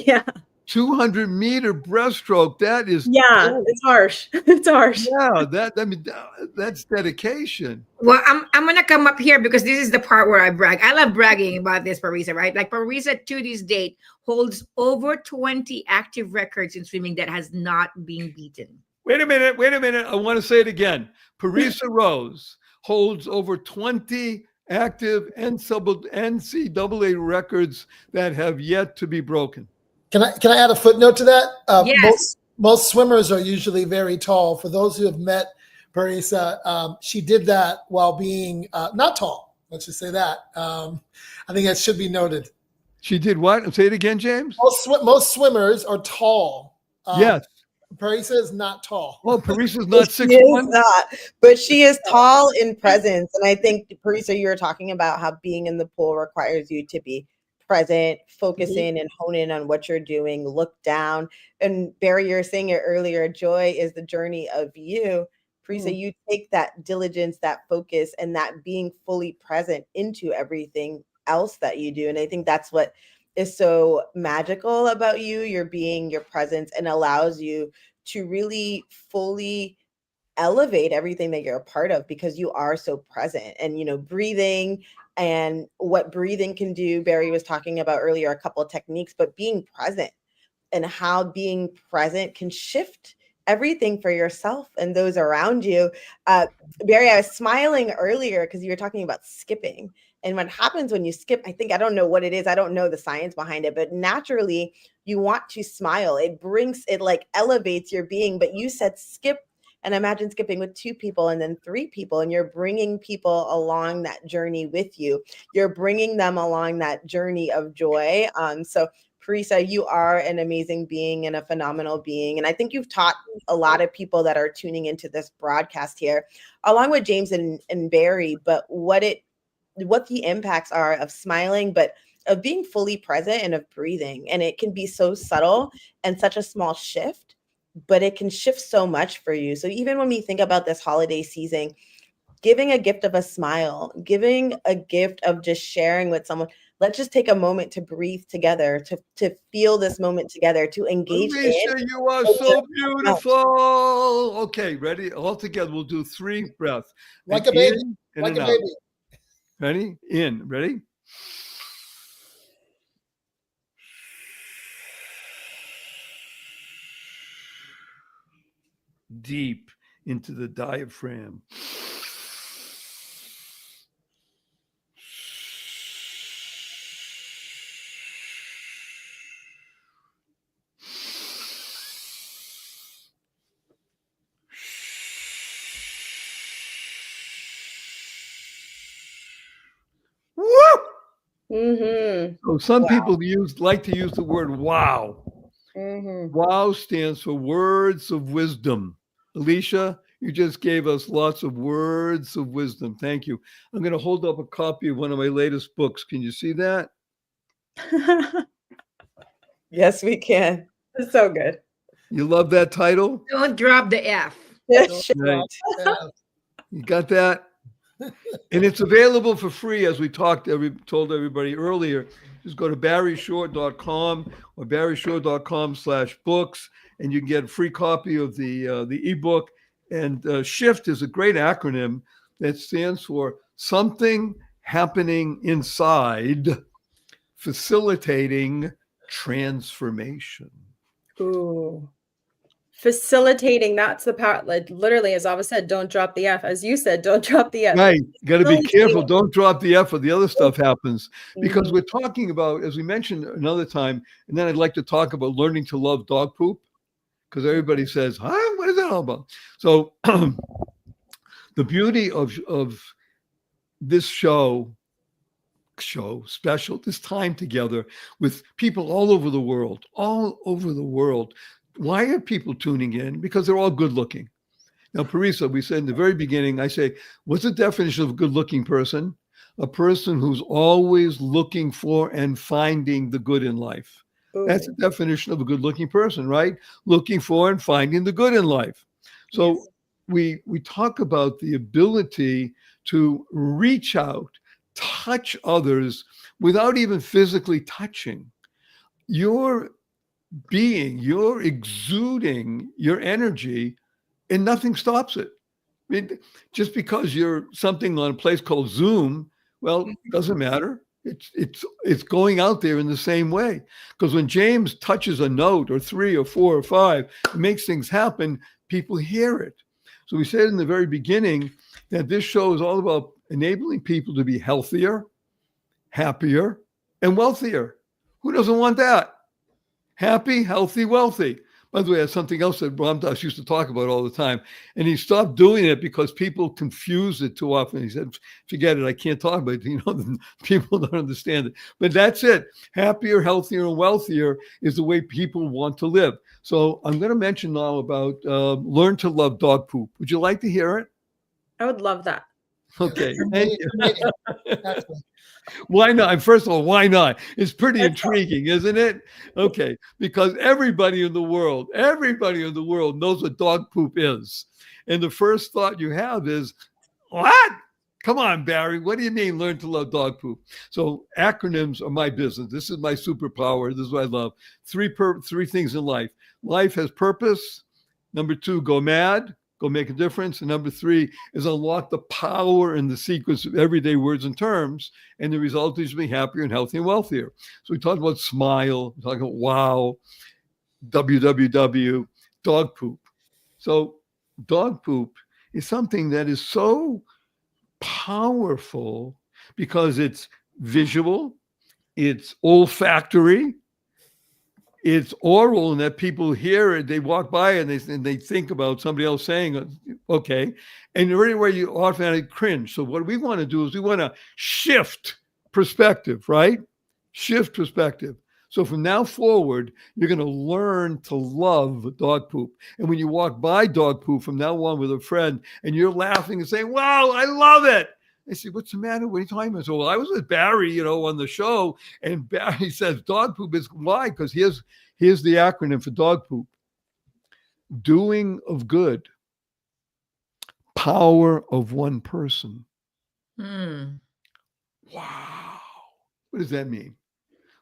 Yeah. 200-meter breaststroke. That is it's harsh. It's harsh. Yeah, that's dedication. Well, I'm gonna come up here because this is the part where I brag. I love bragging about this, Parisa, right? Like Parisa to this date holds over 20 active records in swimming that has not been beaten. Wait a minute. I want to say it again. Parisa Rose holds over 20 active NCAA records that have yet to be broken. Can I add a footnote to that? Yes. Most swimmers are usually very tall. For those who have met Parisa, she did that while being not tall. Let's just say that. I think that should be noted. She did what? Say it again, James. Most swimmers are tall. Yes. Parisa is not tall. Oh, Parisa's not 6'1"? She is not, but she is tall in presence. And I think, Parisa, you were talking about how being in the pool requires you to be present, focus in and hone in on what you're doing, look down. And Barry, you were saying it earlier, joy is the journey of you. Parisa, you take that diligence, that focus, and that being fully present into everything else that you do. And I think that's what is so magical about you, your being, your presence, and allows you to really fully elevate everything that you're a part of because you are so present. And breathing and what breathing can do, Barry was talking about earlier, a couple of techniques, but being present and how being present can shift everything for yourself and those around you. Barry, I was smiling earlier because you were talking about skipping. And what happens when you skip, I don't know what it is. I don't know the science behind it, but naturally you want to smile. It like elevates your being. But you said skip, and imagine skipping with 2 people and then 3 people, and you're bringing people along that journey with you. You're bringing them along that journey of joy. So Parisa, you are an amazing being and a phenomenal being. And I think you've taught a lot of people that are tuning into this broadcast here, along with James and Barry, but what the impacts are of smiling, but of being fully present and of breathing. And it can be so subtle and such a small shift, but it can shift so much for you. So even when we think about this holiday season, giving a gift of a smile, giving a gift of just sharing with someone, let's just take a moment to breathe together, to feel this moment together, to engage Alicia, in. you are so beautiful. Okay, ready? All together, we'll do 3 breaths. Like a baby. Like a baby. Ready? In. Ready? deep into the diaphragm. Woo! Mm-hmm. So some Wow. people like to use the word wow. Mm-hmm. WOW stands for words of wisdom. Alicia, you just gave us lots of words of wisdom. Thank you. I'm going to hold up a copy of one of my latest books. Can you see that? Yes, we can. It's so good. You love that title? Don't drop the F. Yes, Right. You got that? And it's available for free, as we told everybody earlier. Just go to barryshore.com or barryshore.com/books, and you can get a free copy of the ebook. And SHIFT is a great acronym that stands for Something Happening Inside, Facilitating Transformation. Ooh. Facilitating, that's the part. Like literally, as Ava said, don't drop the F. As you said, don't drop the F. Right. Got to be careful. Facilitating. Don't drop the F or the other stuff happens. Because Mhm. we're talking about, as we mentioned another time, and then I'd like to talk about learning to love dog poop, because everybody says, huh? What is that all about? So the beauty of this special, this time together with people all over the world. Why are people tuning in? Because they're all good looking. Now, Parisa, we said in the very beginning, I say, what's the definition of a good looking person? A person who's always looking for and finding the good in life. That's the definition of a good looking person, right? Looking for and finding the good in life. So we talk about the ability to reach out, touch others without even physically touching. You're exuding your energy, and nothing stops it. I mean, just because you're something on a place called Zoom, well, it doesn't matter. It's going out there in the same way. Because when James touches a note or 3 or 4 or 5, it makes things happen. People hear it. So we said in the very beginning that this show is all about enabling people to be healthier, happier, and wealthier. Who doesn't want that? Happy, healthy, wealthy. By the way, that's something else that Ram Dass used to talk about all the time. And he stopped doing it because people confuse it too often. He said, forget it, I can't talk about it. People don't understand it. But that's it. Happier, healthier, and wealthier is the way people want to live. So I'm going to mention now about learn to love dog poop. Would you like to hear it? I would love that. Okay. Thank you. Why not? First of all, why not? It's pretty intriguing, isn't it? Okay, because everybody in the world knows what dog poop is. And the first thought you have is, what? Come on, Barry. What do you mean learn to love dog poop? So acronyms are my business. This is my superpower. This is what I love. Three things in life. Life has purpose. Number 2, go mad. Go make a difference. And number 3 is unlock the power and the sequence of everyday words and terms. And the result is to be happier and healthier and wealthier. So we talked about smile, we talked about wow, www, dog poop. So dog poop is something that is so powerful because it's visual, it's olfactory, it's oral, and that people hear it, they walk by and they think about somebody else saying, okay, and right where you automatically cringe. So what we want to do is we want to shift perspective, right? Shift perspective. So from now forward, you're going to learn to love dog poop. And when you walk by dog poop from now on with a friend and you're laughing and saying, wow, I love it. I said, what's the matter? What are you talking about? So, well, I was with Barry, on the show, and Barry says dog poop is why? Because here's the acronym for dog poop. Doing of good. Power of one person. Wow. What does that mean?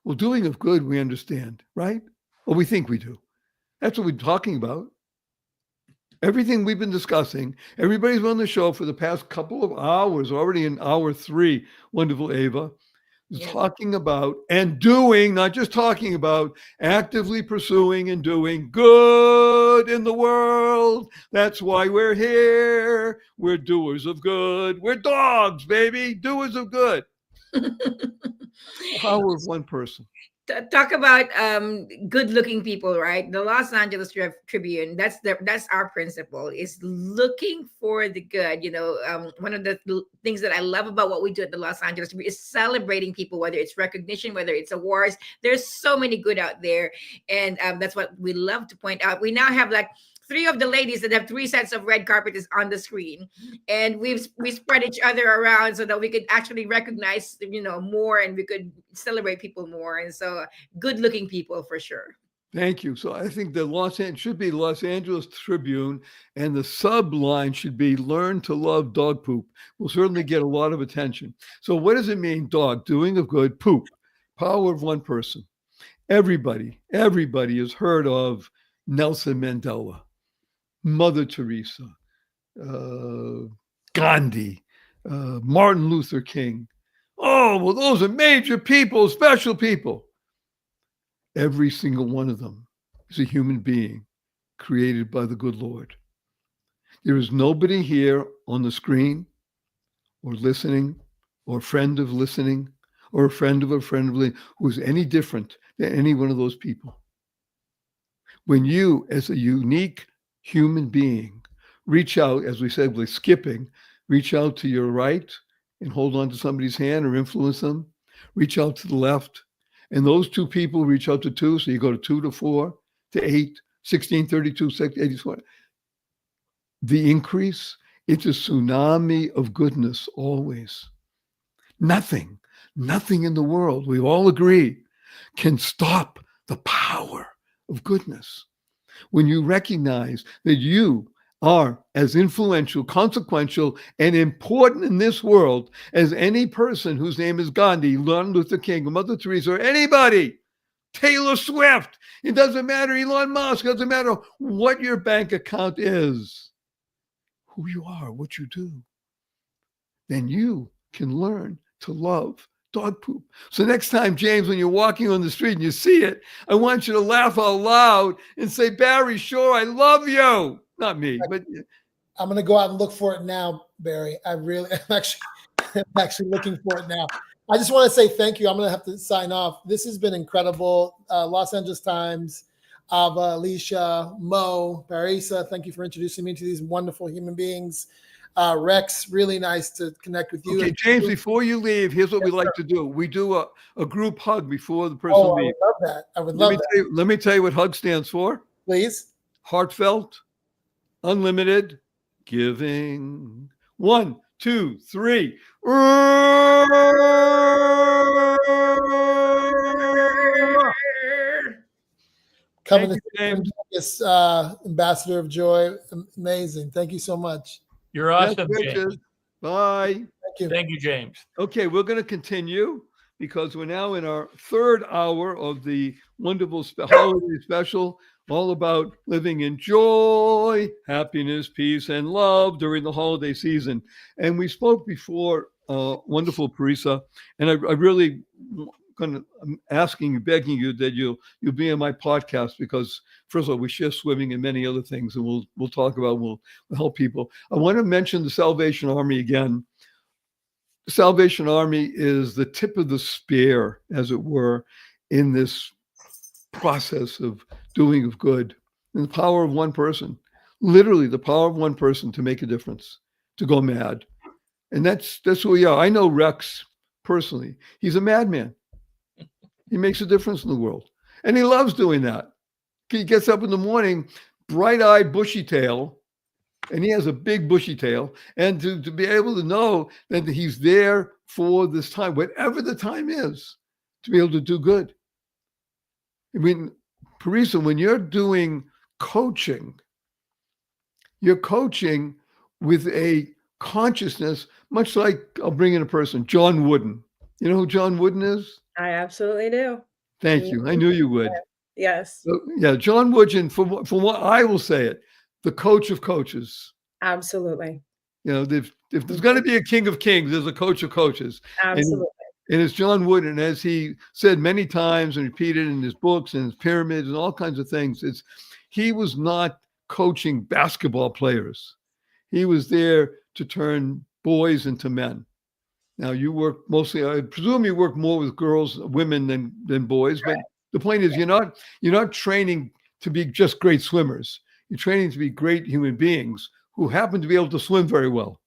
Well, doing of good, we understand, right? Well, we think we do. That's what we're talking about. Everything we've been discussing, everybody's on the show for the past couple of hours, already in hour 3. Wonderful, Ava. Yeah. Talking about and doing, not just talking about, actively pursuing and doing good in the world. That's why we're here. We're doers of good. We're dogs, baby, doers of good. Power of one person. Talk about good-looking people, right? The Los Angeles Tribune. That's our principle, is looking for the good. One of the things that I love about what we do at the Los Angeles Tribune is celebrating people, whether it's recognition, whether it's awards. There's so many good out there, and that's what we love to point out. We now have like 3 of the ladies that have 3 sets of red carpet is on the screen, and we spread each other around so that we could actually recognize more, and we could celebrate people more. And so good looking people for sure. Thank you. So I think the should be Los Angeles Tribune, and the subline should be "Learn to love dog poop." Will certainly get a lot of attention. So what does it mean? Dog, doing of good, poop, power of one person. Everybody has heard of Nelson Mandela, Mother Teresa, Gandhi, Martin Luther King. Oh, well, those are major people, special people. Every single one of them is a human being created by the good Lord. There is nobody here on the screen or listening or friend of listening or a friend of listening who is any different than any one of those people. When you, as a unique human being, reach out, as we said, with skipping, reach out to your right and hold on to somebody's hand or influence them, reach out to the left, and those 2 people reach out to 2, so you go to 2 to 4 to 8, 16, 32, 84. The increase, it's a tsunami of goodness always. Nothing in the world, we all agree, can stop the power of goodness. When you recognize that you are as influential, consequential, and important in this world as any person whose name is Gandhi, Martin Luther King, or Mother Teresa, or anybody, Taylor Swift. It doesn't matter, Elon Musk. It doesn't matter what your bank account is, who you are, what you do. Then you can learn to love dog poop. So next time, James, when you're walking on the street and you see it, I want you to laugh out loud and say, "Barry Shore, I love you." Not me, but I'm going to go out and look for it now, Barry. I'm actually looking for it now. I just want to say thank you. I'm going to have to sign off. This has been incredible. Los Angeles Times, Ava, Alicia, Mo, Barisa, thank you for introducing me to these wonderful human beings. Rex, really nice to connect with you. Okay, James, before you leave, here's what we like to do. We do a group hug before the person leaves. I would love that. I would love that. Let me tell you what HUG stands for. Please. Heartfelt, unlimited, giving. 1, 2, 3. Coming to James, ambassador of joy. Amazing. Thank you so much. You're awesome, James. Bye. Thank you. Thank you, James. Okay, we're going to continue because we're now in our 3rd hour of the wonderful holiday special, all about living in joy, happiness, peace, and love during the holiday season. And we spoke before, wonderful Parisa, and I really I'm asking, begging you that you'll be on my podcast because, first of all, we share swimming and many other things, and we'll talk about, we'll help people. I want to mention the Salvation Army again. The Salvation Army is the tip of the spear, as it were, in this process of doing of good, and the power of one person, literally the power of one person to make a difference, to go mad. And that's who we are. I know Rex personally. He's a madman. He makes a difference in the world. And he loves doing that. He gets up in the morning, bright-eyed, bushy tail, and he has a big bushy tail. And to be able to know that he's there for this time, whatever the time is, to be able to do good. I mean, Parisa, when you're doing coaching, you're coaching with a consciousness, much like, I'll bring in a person, John Wooden. You know who John Wooden is? I absolutely do. Thank you. I knew you would. Yes. So, yeah, John Wooden, from what I will say it, the coach of coaches. Absolutely. You know, if there's going to be a king of kings, there's a coach of coaches. Absolutely. And it's John Wooden, as he said many times and repeated in his books and his pyramids and all kinds of things, he was not coaching basketball players. He was there to turn boys into men. Now you work mostly, I presume you work more with girls, women than boys, but the point is you're not training to be just great swimmers. You're training to be great human beings who happen to be able to swim very well,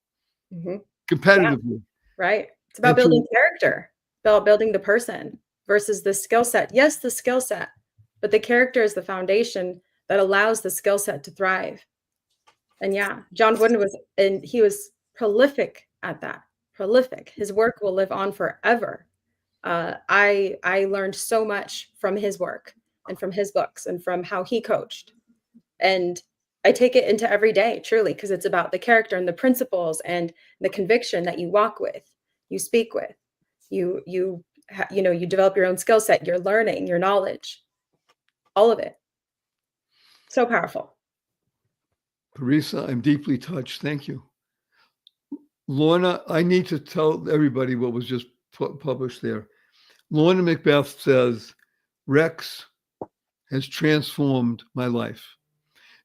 competitively. Right. It's about building character, about building the person versus the skill set. Yes, the skill set, but the character is the foundation that allows the skill set to thrive. And yeah, John Wooden he was prolific at that. Prolific. His work will live on forever. I learned so much from his work and from his books and from how he coached. And I take it into every day, truly, because it's about the character and the principles and the conviction that you walk with, you speak with, you develop your own skill set, your learning, your knowledge, all of it. So powerful. Parisa, I'm deeply touched. Thank you. Lorna, I need to tell everybody what was just published there. Lorna Macbeth says, Rex has transformed my life.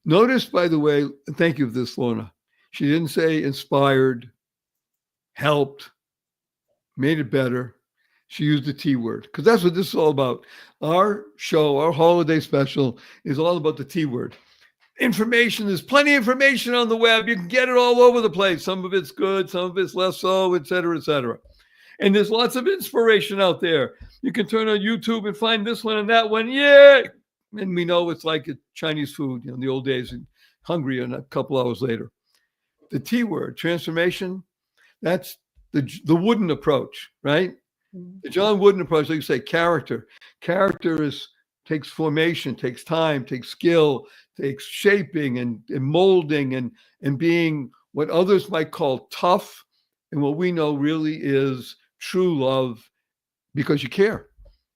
Notice, by the way, thank you for this, Lorna. She didn't say inspired, helped, made it better. She used the T word because that's what this is all about. Our show, our holiday special is all about the T word. Information, there's plenty of information on the web. You can get it all over the place. Some of it's good, some of it's less so, et cetera, et cetera. And there's lots of inspiration out there. You can turn on YouTube and find this one and that one. Yeah. And we know it's like Chinese food, in the old days, and hungry and a couple hours later. The T word, transformation, that's the Wooden approach, right? The John Wooden approach, like you say, character. Character takes formation, takes time, takes skill, takes shaping and molding and being what others might call tough, and what we know really is true love because you care.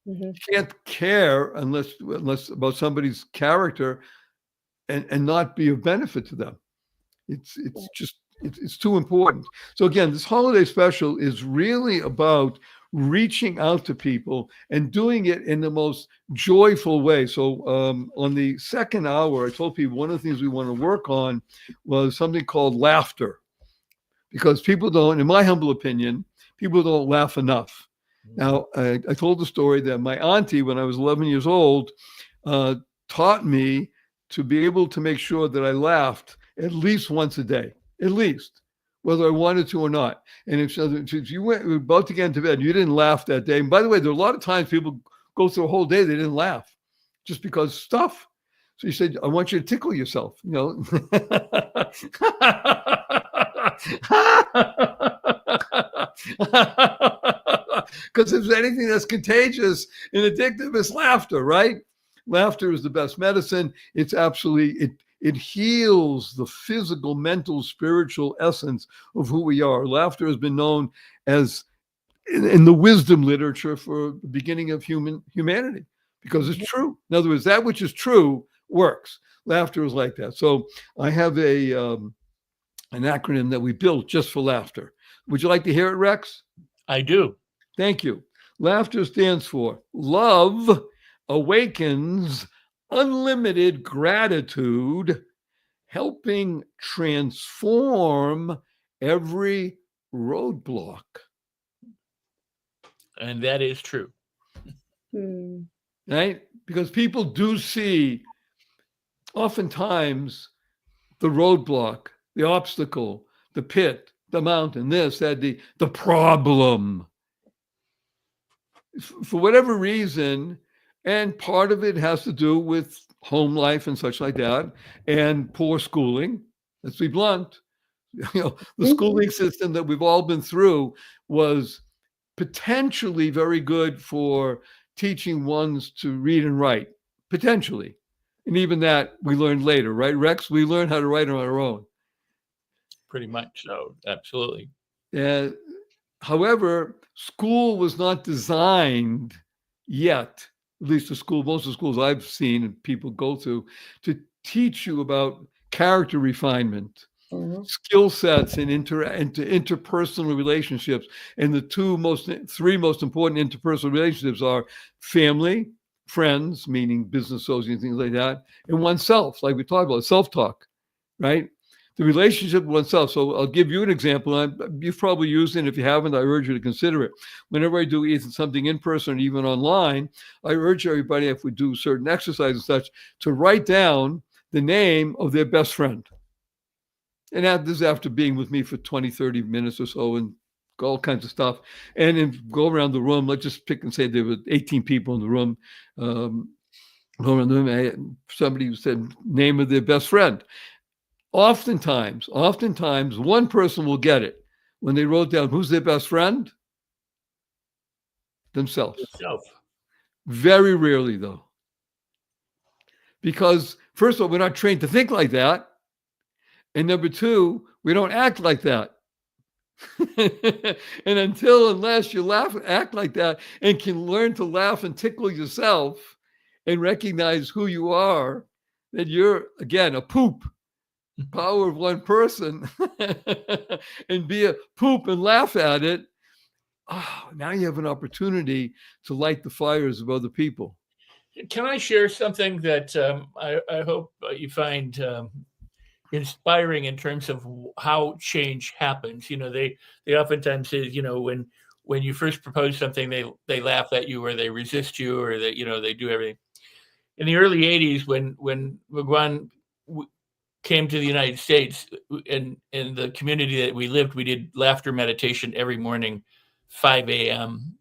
You can't care unless about somebody's character and not be of benefit to them. It's too important. So again, this holiday special is really about reaching out to people and doing it in the most joyful way. So on the second hour, I told people one of the things we want to work on was something called laughter, because people don't, in my humble opinion, people don't laugh enough. Now, I told the story that my auntie, when I was 11 years old, taught me to be able to make sure that I laughed at least once a day, at least, whether I wanted to or not. And if you were about to get into bed and you didn't laugh that day, and by the way, there are a lot of times people go through a whole day, they didn't laugh just because stuff. So you said, I want you to tickle yourself, Because if there's anything that's contagious and addictive, it's laughter, right? Laughter is the best medicine. It's absolutely, it heals the physical, mental, spiritual essence of who we are. Laughter has been known as, in the wisdom literature, for the beginning of humanity, because it's true. In other words, that which is true works. Laughter is like that. So I have an acronym that we built just for laughter. Would you like to hear it, Rex? I do. Thank you. Laughter stands for love awakens unlimited gratitude, helping transform every roadblock. And that is true. Right? Because people do see oftentimes the roadblock, the obstacle, the pit, the mountain, this, that, the problem. For whatever reason, and part of it has to do with home life and such like that, and poor schooling. Let's be blunt. The schooling system that we've all been through was potentially very good for teaching ones to read and write, potentially. And even that we learned later, right, Rex? We learned how to write on our own. Pretty much so, absolutely. However, school was not designed yet, at least most of the schools I've seen and people go to teach you about character refinement skill sets and interpersonal relationships. And the three most important interpersonal relationships are family, friends, meaning business associates, things like that, and oneself, like we talked about, self-talk, right? The relationship with oneself. So I'll give you an example. You've probably used it, and if you haven't, I urge you to consider it. Whenever I do either something in person or even online, I urge everybody, if we do certain exercises and such, to write down the name of their best friend. And this is after being with me for 20, 30 minutes or so and all kinds of stuff. And then go around the room. Let's just pick and say there were 18 people in the room. Go around the room. Somebody said name of their best friend. Oftentimes, one person will get it when they wrote down who's their best friend. Themselves. Very rarely, though. Because, first of all, we're not trained to think like that. And number two, we don't act like that. And unless you act like that and can learn to laugh and tickle yourself and recognize who you are, then you're, again, a poop. Power of one person and be a poop and laugh at it. Oh, now you have an opportunity to light the fires of other people. Can I share something that I hope you find inspiring in terms of how change happens? You know, they oftentimes say, you know, when you first propose something, they laugh at you or they resist you or that, you know, they do everything. In the early 80s, when Wagwan came to the United States, in the community that we lived, we did laughter meditation every morning, 5 a.m.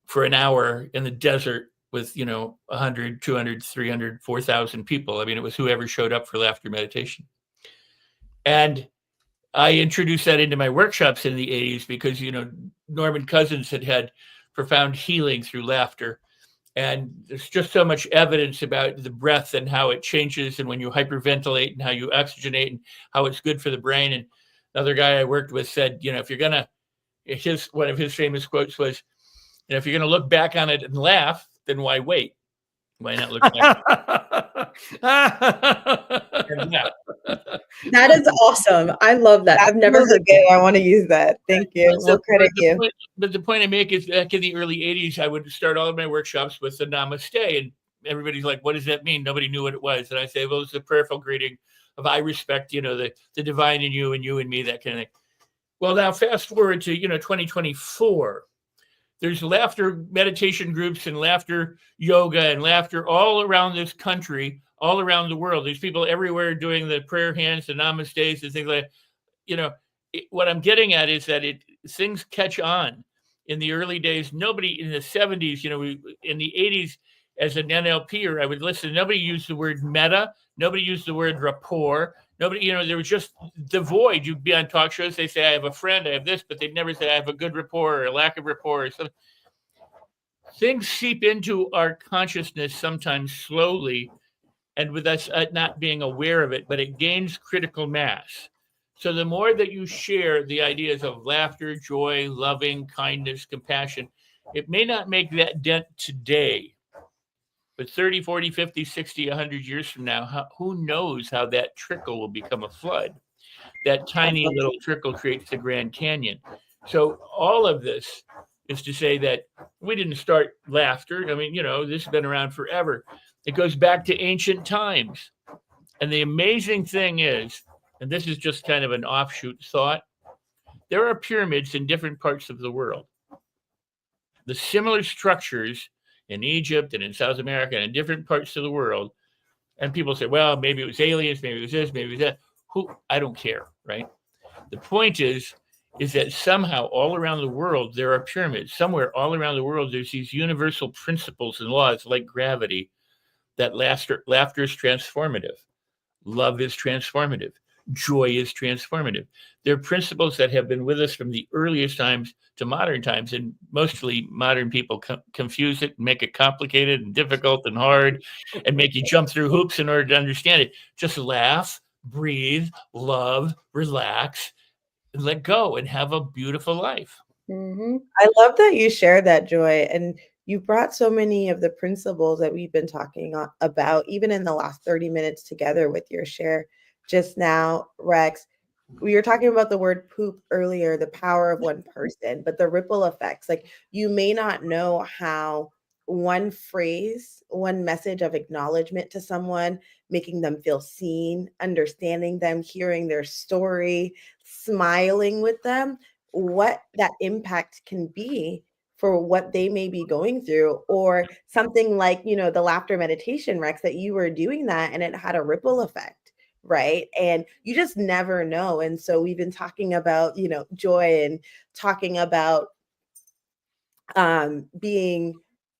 for an hour in the desert with, you know, 100, 200, 300, 4,000 people. I mean, it was whoever showed up for laughter meditation. And I introduced that into my workshops in the 80s because, you know, Norman Cousins had profound healing through laughter. And there's just so much evidence about the breath and how it changes and when you hyperventilate and how you oxygenate and how it's good for the brain. And another guy I worked with said, you know, if you're going to, one of his famous quotes was, you know, if you're going to look back on it and laugh, then why wait? Why not look back? That is awesome. I love that. I've never heard that. I want to use that. Thank you. We'll credit you. But the point I make is back in the early 80s, I would start all of my workshops with the namaste. And everybody's like, what does that mean? Nobody knew what it was. And I say, well, it's a prayerful greeting of I respect, you know, the divine in you and you and me, that kind of thing. Well, now fast forward to, you know, 2024. There's laughter meditation groups and laughter yoga and laughter all around this country, all around the world. There's people everywhere doing the prayer hands, the namastes and things like that. You know, what I'm getting at is that things catch on. In the early days, nobody in the 70s, you know, in the 80s, as an NLPer, I would listen. Nobody used the word meta. Nobody used the word rapport. Nobody, you know, there was just the void. You'd be on talk shows. They say, I have a friend, I have this, but they'd never say, I have a good rapport or a lack of rapport or something. Things seep into our consciousness sometimes slowly, and with us not being aware of it, but it gains critical mass. So the more that you share the ideas of laughter, joy, loving, kindness, compassion, it may not make that dent today, but 30, 40, 50, 60, 100 years from now, who knows how that trickle will become a flood. That tiny little trickle creates the Grand Canyon. So all of this is to say that we didn't start laughter. I mean, you know, this has been around forever. It goes back to ancient times. And the amazing thing is, and this is just kind of an offshoot thought, there are pyramids in different parts of the world. The similar structures in Egypt and in South America and in different parts of the world. And people say, well, maybe it was aliens, maybe it was this, maybe it was that. I don't care, right? The point is that somehow all around the world, there are pyramids. Somewhere all around the world, there's these universal principles and laws like gravity, that laughter is transformative. Love is transformative. Joy is transformative. They're principles that have been with us from the earliest times to modern times, and mostly modern people confuse it and make it complicated and difficult and hard and make you jump through hoops in order to understand it. Just laugh, breathe, love, relax, and let go and have a beautiful life. Mm-hmm. I love that you shared that, Joy. And you brought so many of the principles that we've been talking about, even in the last 30 minutes together with your share. just now, Rex. We were talking about the word poop earlier, the power of one person, but the ripple effects. Like, you may not know how one phrase, one message of acknowledgement to someone, making them feel seen, understanding them, hearing their story, smiling with them, what that impact can be for what they may be going through. Or something like, you know, the laughter meditation, Rex, that you were doing that and it had a ripple effect, right? And you just never know. And so we've been talking about, you know, joy, and talking about being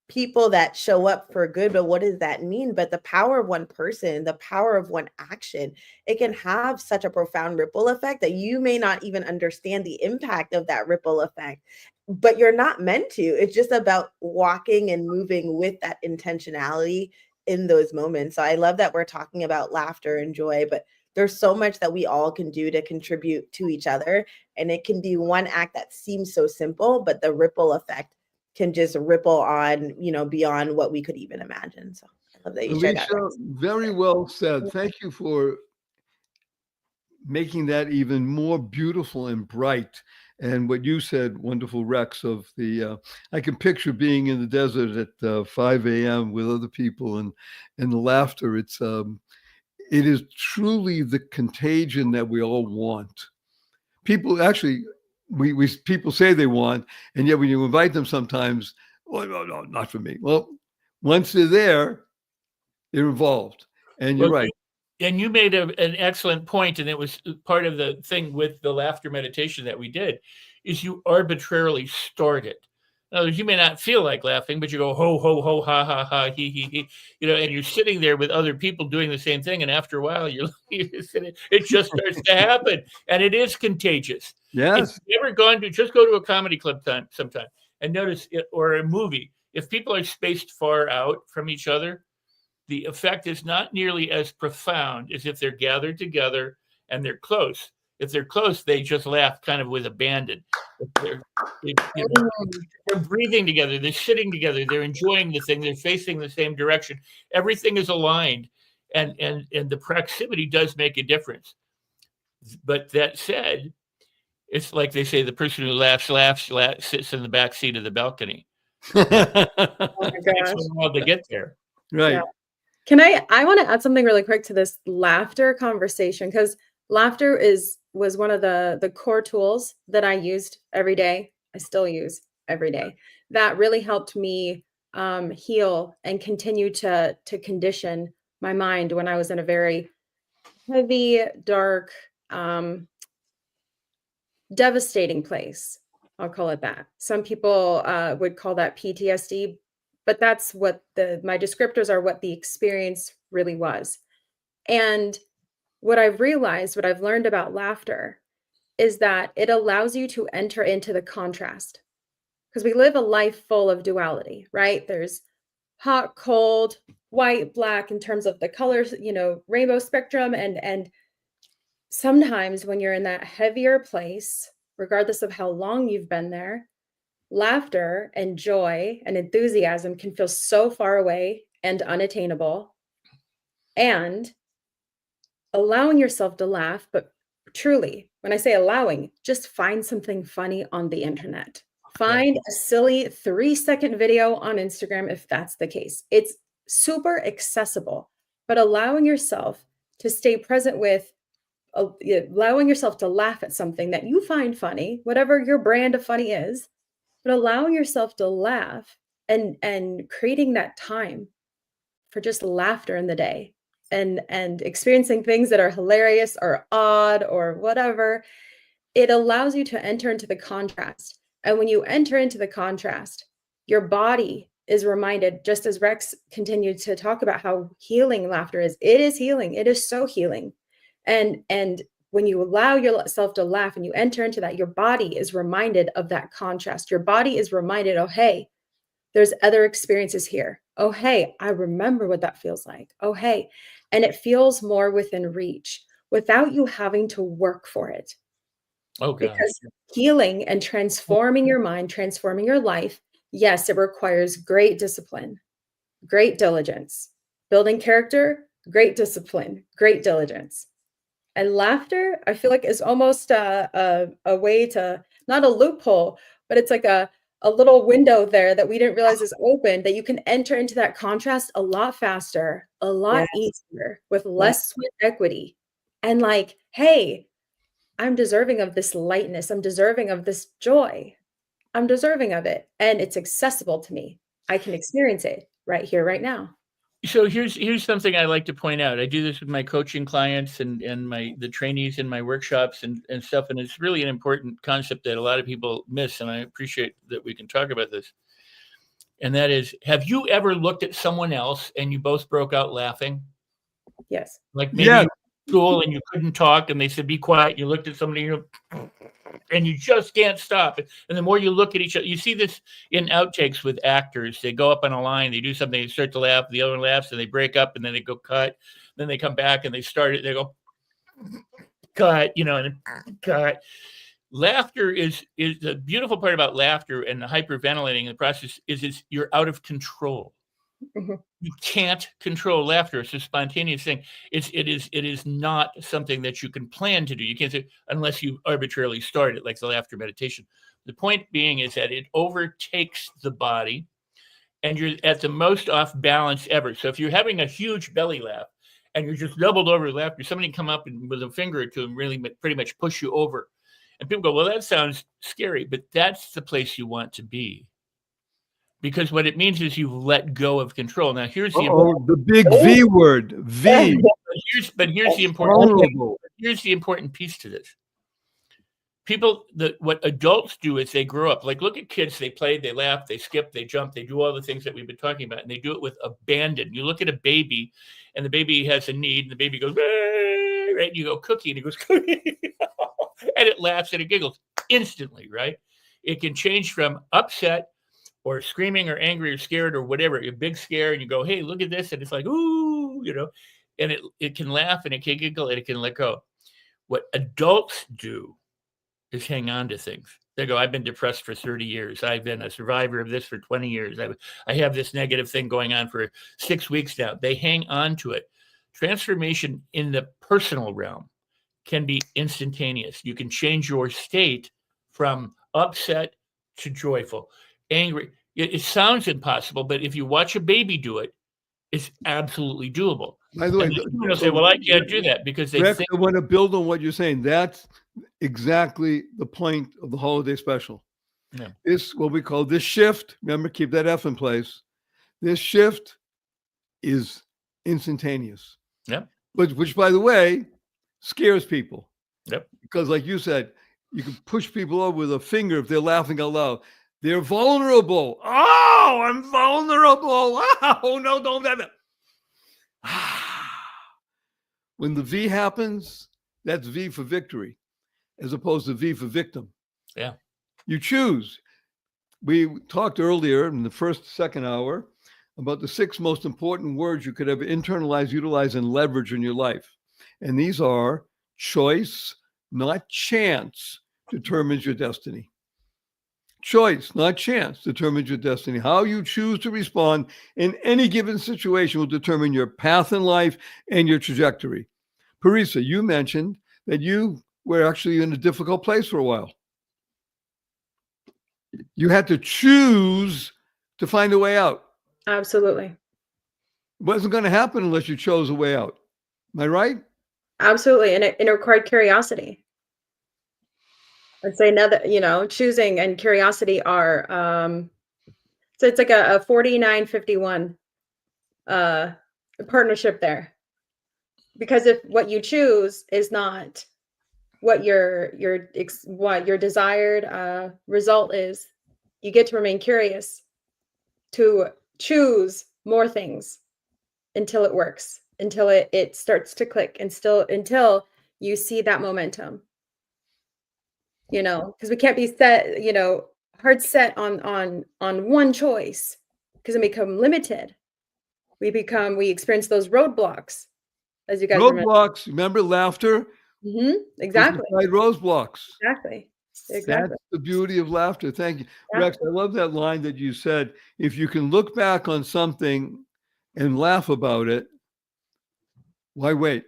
people that show up for good. But what does that mean? But the power of one person, the power of one action, it can have such a profound ripple effect that you may not even understand the impact of that ripple effect, but you're not meant to. It's just about walking and moving with that intentionality in those moments. So I love that we're talking about laughter and joy, but there's so much that we all can do to contribute to each other. And it can be one act that seems so simple, but the ripple effect can just ripple on, you know, beyond what we could even imagine. So I love that you shared that. Alicia, very well said. Thank you for making that even more beautiful and bright. And what you said, wonderful, Rex, of the, I can picture being in the desert at 5 a.m. with other people, and the laughter. It is truly the contagion that we all want. People actually, people say they want, and yet when you invite them sometimes, well, no, not for me. Well, once they're there, they're involved. And you're right. And you made an excellent point, and it was part of the thing with the laughter meditation that we did, is you arbitrarily start it. In other words, you may not feel like laughing, but you go ho ho ho, ha ha ha, he he, you know, and you're sitting there with other people doing the same thing, and after a while, it just starts to happen, and it is contagious. Yes. If you've ever gone to, just go to a comedy club sometime and notice it, or a movie. If people are spaced far out from each other, the effect is not nearly as profound as if they're gathered together and they're close. If they're close, they just laugh kind of with abandon. If they're breathing together, they're sitting together, they're enjoying the thing, they're facing the same direction. Everything is aligned, and the proximity does make a difference. But that said, it's like they say, the person who laughs, sits in the back seat of the balcony. Oh my It takes gosh. a while to get there. Right. Yeah. Can I want to add something really quick to this laughter conversation, because laughter was one of the core tools that I used every day. I still use every day. That really helped me heal and continue to condition my mind when I was in a very heavy, dark, devastating place. I'll call it that. Some people would call that PTSD, but that's what my descriptors are, what the experience really was. And what I've realized, what I've learned about laughter, is that it allows you to enter into the contrast, because we live a life full of duality, right? There's hot, cold, white, black in terms of the colors, you know, rainbow spectrum. And sometimes when you're in that heavier place, regardless of how long you've been there, laughter and joy and enthusiasm can feel so far away and unattainable. And allowing yourself to laugh, but truly, when I say allowing, just find something funny on the internet. Find a silly 3-second video on Instagram if that's the case. It's super accessible, but allowing yourself to stay present with, allowing yourself to laugh at something that you find funny, whatever your brand of funny is, but allowing yourself to laugh and creating that time for just laughter in the day and experiencing things that are hilarious or odd or whatever, it allows you to enter into the contrast. And when you enter into the contrast, your body is reminded, just as Rex continued to talk about how healing laughter is, it is healing. It is so healing. And when you allow yourself to laugh and you enter into that, your body is reminded of that contrast. Your body is reminded, oh, hey, there's other experiences here. Oh, hey, I remember what that feels like. Oh, hey. And it feels more within reach without you having to work for it. Oh, God. Because healing and transforming your mind, transforming your life, yes, it requires great discipline, great diligence. Building character, great discipline, great diligence. And laughter, I feel like is almost a way to, not a loophole, but it's like a little window there that we didn't realize is open, that you can enter into that contrast a lot faster, a lot Yes. easier, with Yes. less sweat equity. And like, hey, I'm deserving of this lightness. I'm deserving of this joy. I'm deserving of it. And it's accessible to me. I can experience it right here, right now. So here's something I like to point out. I do this with my coaching clients and the trainees in my workshops and stuff, and it's really an important concept that a lot of people miss, and I appreciate that we can talk about this. And that is, have you ever looked at someone else and you both broke out laughing? Yes. Like maybe Yeah. you were in school and you couldn't talk and they said, be quiet. You looked at somebody, and you just can't stop. And the more you look at each other, you see this in outtakes with actors. They go up on a line, they do something, they start to laugh, the other one laughs, and they break up, and then they go cut. Then they come back and they start it, they go cut, and then cut. Laughter is the beautiful part about laughter and the hyperventilating in the process is you're out of control. Mhm. You can't control laughter. It's a spontaneous thing. It is not something that you can plan to do. You can't say unless you arbitrarily start it, like the laughter meditation. The point being is that it overtakes the body, and you're at the most off balance ever. So if you're having a huge belly laugh and you're just doubled over with laughter, somebody come up and with a finger or two and really pretty much push you over, and people go, "Well, that sounds scary," but that's the place you want to be. Because what it means is you've let go of control. Now, here's the big V word, V. But here's the important piece to this. People, what adults do is they grow up. Like, look at kids. They play, they laugh, they skip, they jump, they do all the things that we've been talking about, and they do it with abandon. You look at a baby, and the baby has a need, and the baby goes, right? And you go, cookie, and it goes, cookie. And it laughs and it giggles instantly, right? It can change from upset or screaming or angry or scared or whatever, a big scare, and you go, hey, look at this. And it's like, ooh, and it can laugh and it can giggle and it can let go. What adults do is hang on to things. They go, I've been depressed for 30 years. I've been a survivor of this for 20 years. I have this negative thing going on for 6 weeks now. They hang on to it. Transformation in the personal realm can be instantaneous. You can change your state from upset to joyful. Angry. It sounds impossible, but if you watch a baby do it, it's absolutely doable. By the way, they'll say, well, I can't do that because they Rex, think. I want to build on what you're saying. That's exactly the point of the holiday special. Yeah. It's what we call this shift. Remember, keep that F in place. This shift is instantaneous. Yep. Which, by the way, scares people. Yep. Because like you said, you can push people over with a finger if they're laughing out loud. They're vulnerable. Oh, I'm vulnerable. Oh, no, don't have it. When the V happens, that's V for victory, as opposed to V for victim. Yeah. You choose. We talked earlier in the second hour about the 6 most important words you could ever internalize, utilize, and leverage in your life. And these are choice, not chance, determines your destiny. Choice, not chance, determines your destiny. How you choose to respond in any given situation will determine your path in life and your trajectory. Parisa, you mentioned that you were actually in a difficult place for a while. You had to choose to find a way out. Absolutely. It wasn't going to happen unless you chose a way out. Am I right? Absolutely. And it required curiosity. I'd say another, choosing and curiosity are, so it's like a 49-51 partnership there. Because if what you choose is not what your desired result is, you get to remain curious to choose more things until it works, until it starts to click, and until you see that momentum. Because we can't be set, hard set on one choice, because it become limited. We experience those roadblocks, as you guys remember laughter? Exactly. Roadblocks. Exactly. That's the beauty of laughter. Thank you. Rex, I love that line that you said, if you can look back on something and laugh about it, why wait?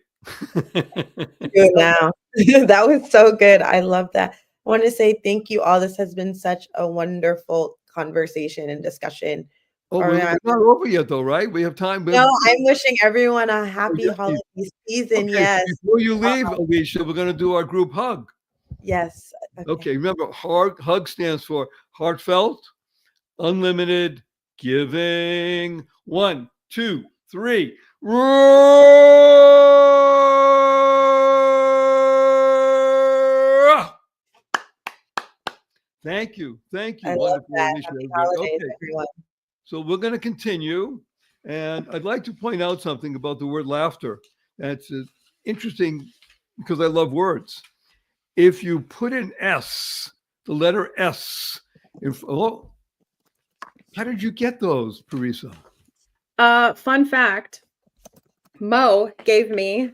Good now. That was so good. I love that. I want to say thank you all. This has been such a wonderful conversation and discussion Oh, we're around. not over yet, though, right? We have time. No, I'm wishing everyone a Oh, happy yeah, holiday season. okay, Yes. before you leave, Alicia, we're going to do our group hug. Yes. Okay, remember, hug stands for heartfelt, unlimited, giving. 1, 2, 3. Roar! Thank you. Thank you. I love Wonderful, that. Alicia. Happy That was great. holidays, Okay. everyone. So we're going to continue. And I'd like to point out something about the word laughter. That's interesting because I love words. If you put an S, the letter S, oh, how did you get those, Parisa? Fun fact, Mo gave me,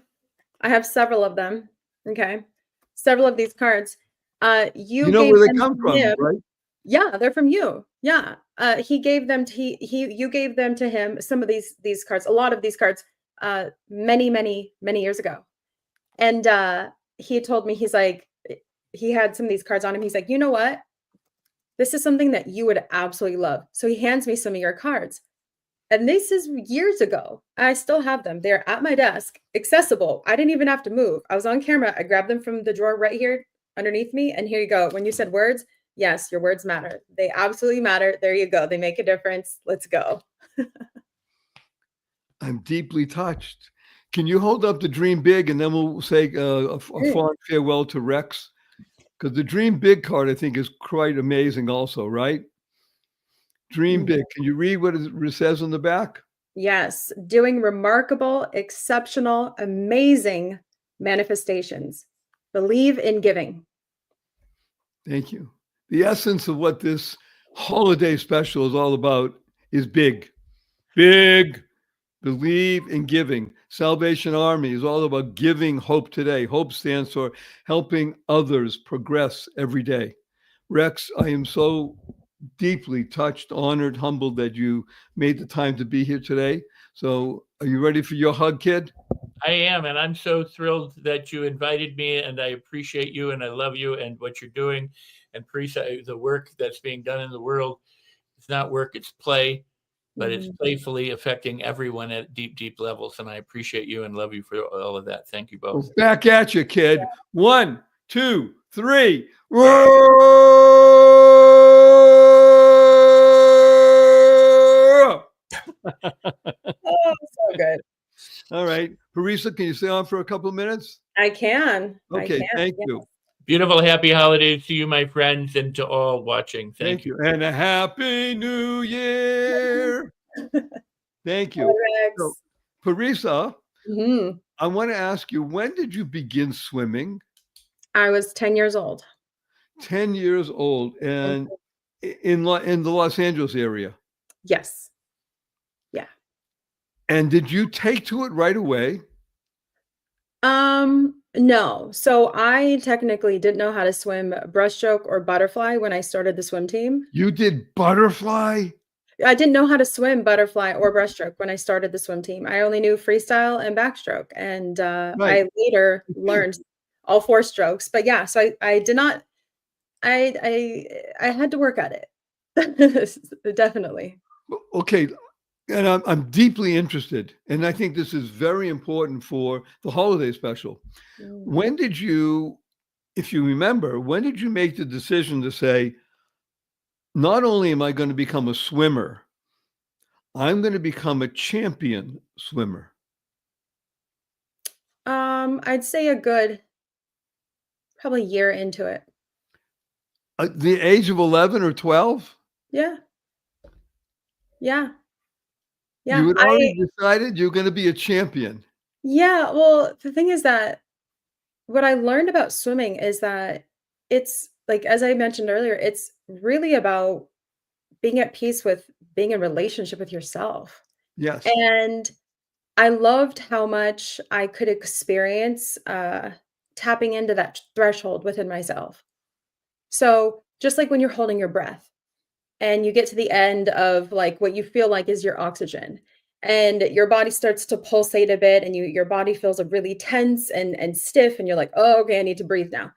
I have several of them. Okay. Several of these cards. You know gave where they them come to from, him. right? Yeah, they're from you. Yeah. He gave them to you gave them to him, some of these cards, a lot of these cards, many years ago. And he told me, he's like, he had some of these cards on him. He's like, you know what? This is something that you would absolutely love. So he hands me some of your cards. And this is years ago. I still have them. They're at my desk, accessible. I didn't even have to move. I was on camera. I grabbed them from the drawer right here underneath me. And here you go. When you said words, yes, your words matter. They absolutely matter. There you go. They make a difference. Let's go. I'm deeply touched. Can you hold up the dream big and then we'll say a fond farewell to Rex? Because the dream big card, I think, is quite amazing also, right? Dream big. Can you read what it says on the back? Yes. Doing remarkable, exceptional, amazing manifestations. Believe in giving. Thank you. The essence of what this holiday special is all about is big. Big. Believe in giving. Salvation Army is all about giving hope today. Hope stands for helping others progress every day. Rex, I am so deeply touched, honored, humbled that you made the time to be here today. So are you ready for your hug, kid? I am, and I'm so thrilled that you invited me, and I appreciate you, and I love you and what you're doing. And Parisa, the work that's being done in the world, it's not work, it's play, but it's playfully affecting everyone at deep levels. And I appreciate you and love you for all of that. Thank you both. Well, back at you, kid. 1, 2, 3. Oh, so good. All right. Parisa, can you stay on for a couple of minutes? I can. Okay, thank you. Beautiful, happy holidays to you, my friends, and to all watching. Thank you. And a happy new year. Thank you. So, Parisa, I want to ask you, when did you begin swimming? I was 10 years old. 10 years old, and in the Los Angeles area. Yes. Yeah. And did you take to it right away? No. So I technically didn't know how to swim breaststroke or butterfly when I started the swim team. You did butterfly? I didn't know how to swim butterfly or breaststroke when I started the swim team. I only knew freestyle and backstroke. And I later learned all 4 strokes. But yeah, so I did not, I had to work at it. Definitely. Okay. And I'm deeply interested. And I think this is very important for the holiday special. When did you, if you remember, when did you make the decision to say, not only am I going to become a swimmer, I'm going to become a champion swimmer? I'd say a good, probably year into it. At the age of 11 or 12? Yeah. Yeah. Yeah. You had already decided you're going to be a champion. Yeah. Well, the thing is that what I learned about swimming is that it's like, as I mentioned earlier, it's really about being at peace with being in relationship with yourself. Yes. And I loved how much I could experience tapping into that threshold within myself. So just like when you're holding your breath and you get to the end of like what you feel like is your oxygen, and your body starts to pulsate a bit, and your body feels really tense and stiff, and you're like, oh, okay, I need to breathe now.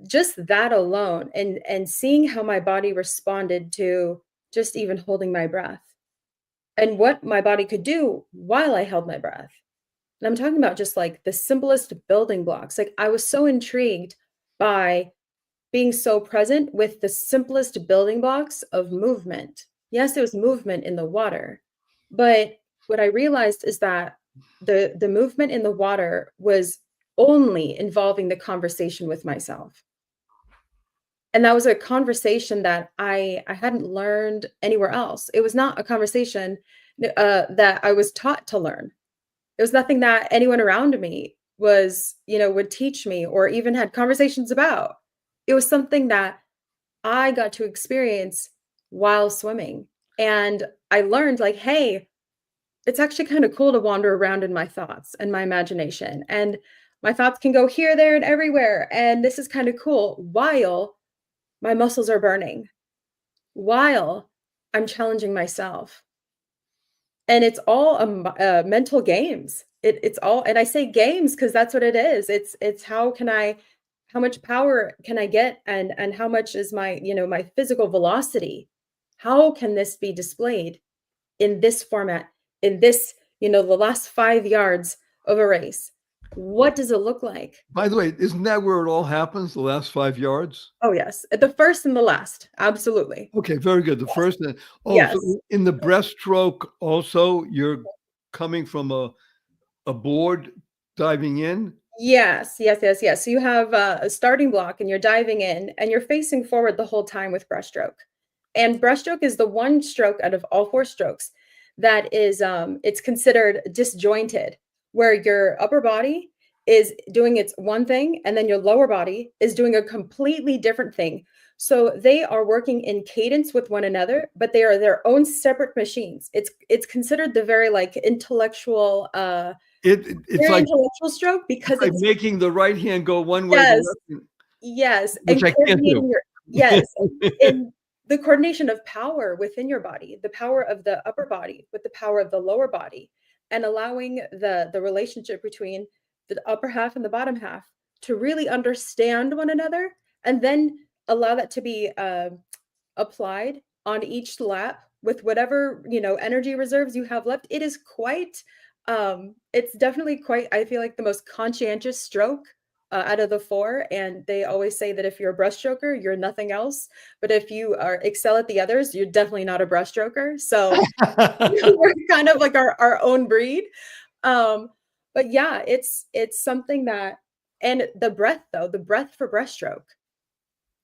Just that alone, and seeing how my body responded to just even holding my breath, and what my body could do while I held my breath. And I'm talking about just like the simplest building blocks. Like, I was so intrigued by being so present with the simplest building blocks of movement. Yes, there was movement in the water, but what I realized is that the movement in the water was only involving the conversation with myself. And that was a conversation that I hadn't learned anywhere else. It was not a conversation that I was taught to learn. It was nothing that anyone around me was, would teach me or even had conversations about. It was something that I got to experience while swimming. And I learned, like, hey, it's actually kind of cool to wander around in my thoughts and my imagination. And my thoughts can go here, there, and everywhere. And this is kind of cool while my muscles are burning, while I'm challenging myself. And it's all mental games. It's all, and I say games because that's what it is. It's how much power can I get, and how much is my, my physical velocity? How can this be displayed in this format, in this, the last 5 yards of a race? What does it look like? By the way, isn't that where it all happens, the last 5 yards? Oh, yes. At the first and the last. Absolutely. Okay, very good. The first and Yes. so in the breaststroke also, you're coming from a board diving in? Yes. So you have a starting block and you're diving in and you're facing forward the whole time with breaststroke. And breaststroke is the one stroke out of all 4 strokes that is, it's considered disjointed, where your upper body is doing its one thing and then your lower body is doing a completely different thing. So they are working in cadence with one another, but they are their own separate machines. It's considered the very It's intellectual very like intellectual stroke because it's like making the right hand go one way, yes, the left, yes, which and I can't do. coordinating yes, and the coordination of power within your body, the power of the upper body with the power of the lower body, and allowing the relationship between the upper half and the bottom half to really understand one another, and then allow that to be applied on each lap with whatever energy reserves you have left. It is quite it's definitely quite, I feel like, the most conscientious stroke out of the 4. And they always say that if you're a breaststroker, you're nothing else, but if you excel at the others, you're definitely not a breaststroker. So we're kind of like our own breed. But yeah, it's something that, and the breath for breaststroke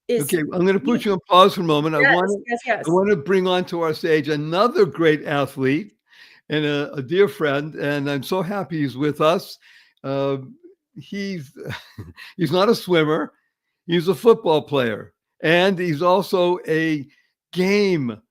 is Okay, I'm going to put you on pause for a moment. Yes, I want to bring onto our stage another great athlete and a dear friend, and I'm so happy he's with us. He's he's not a swimmer, he's a football player, and he's also a game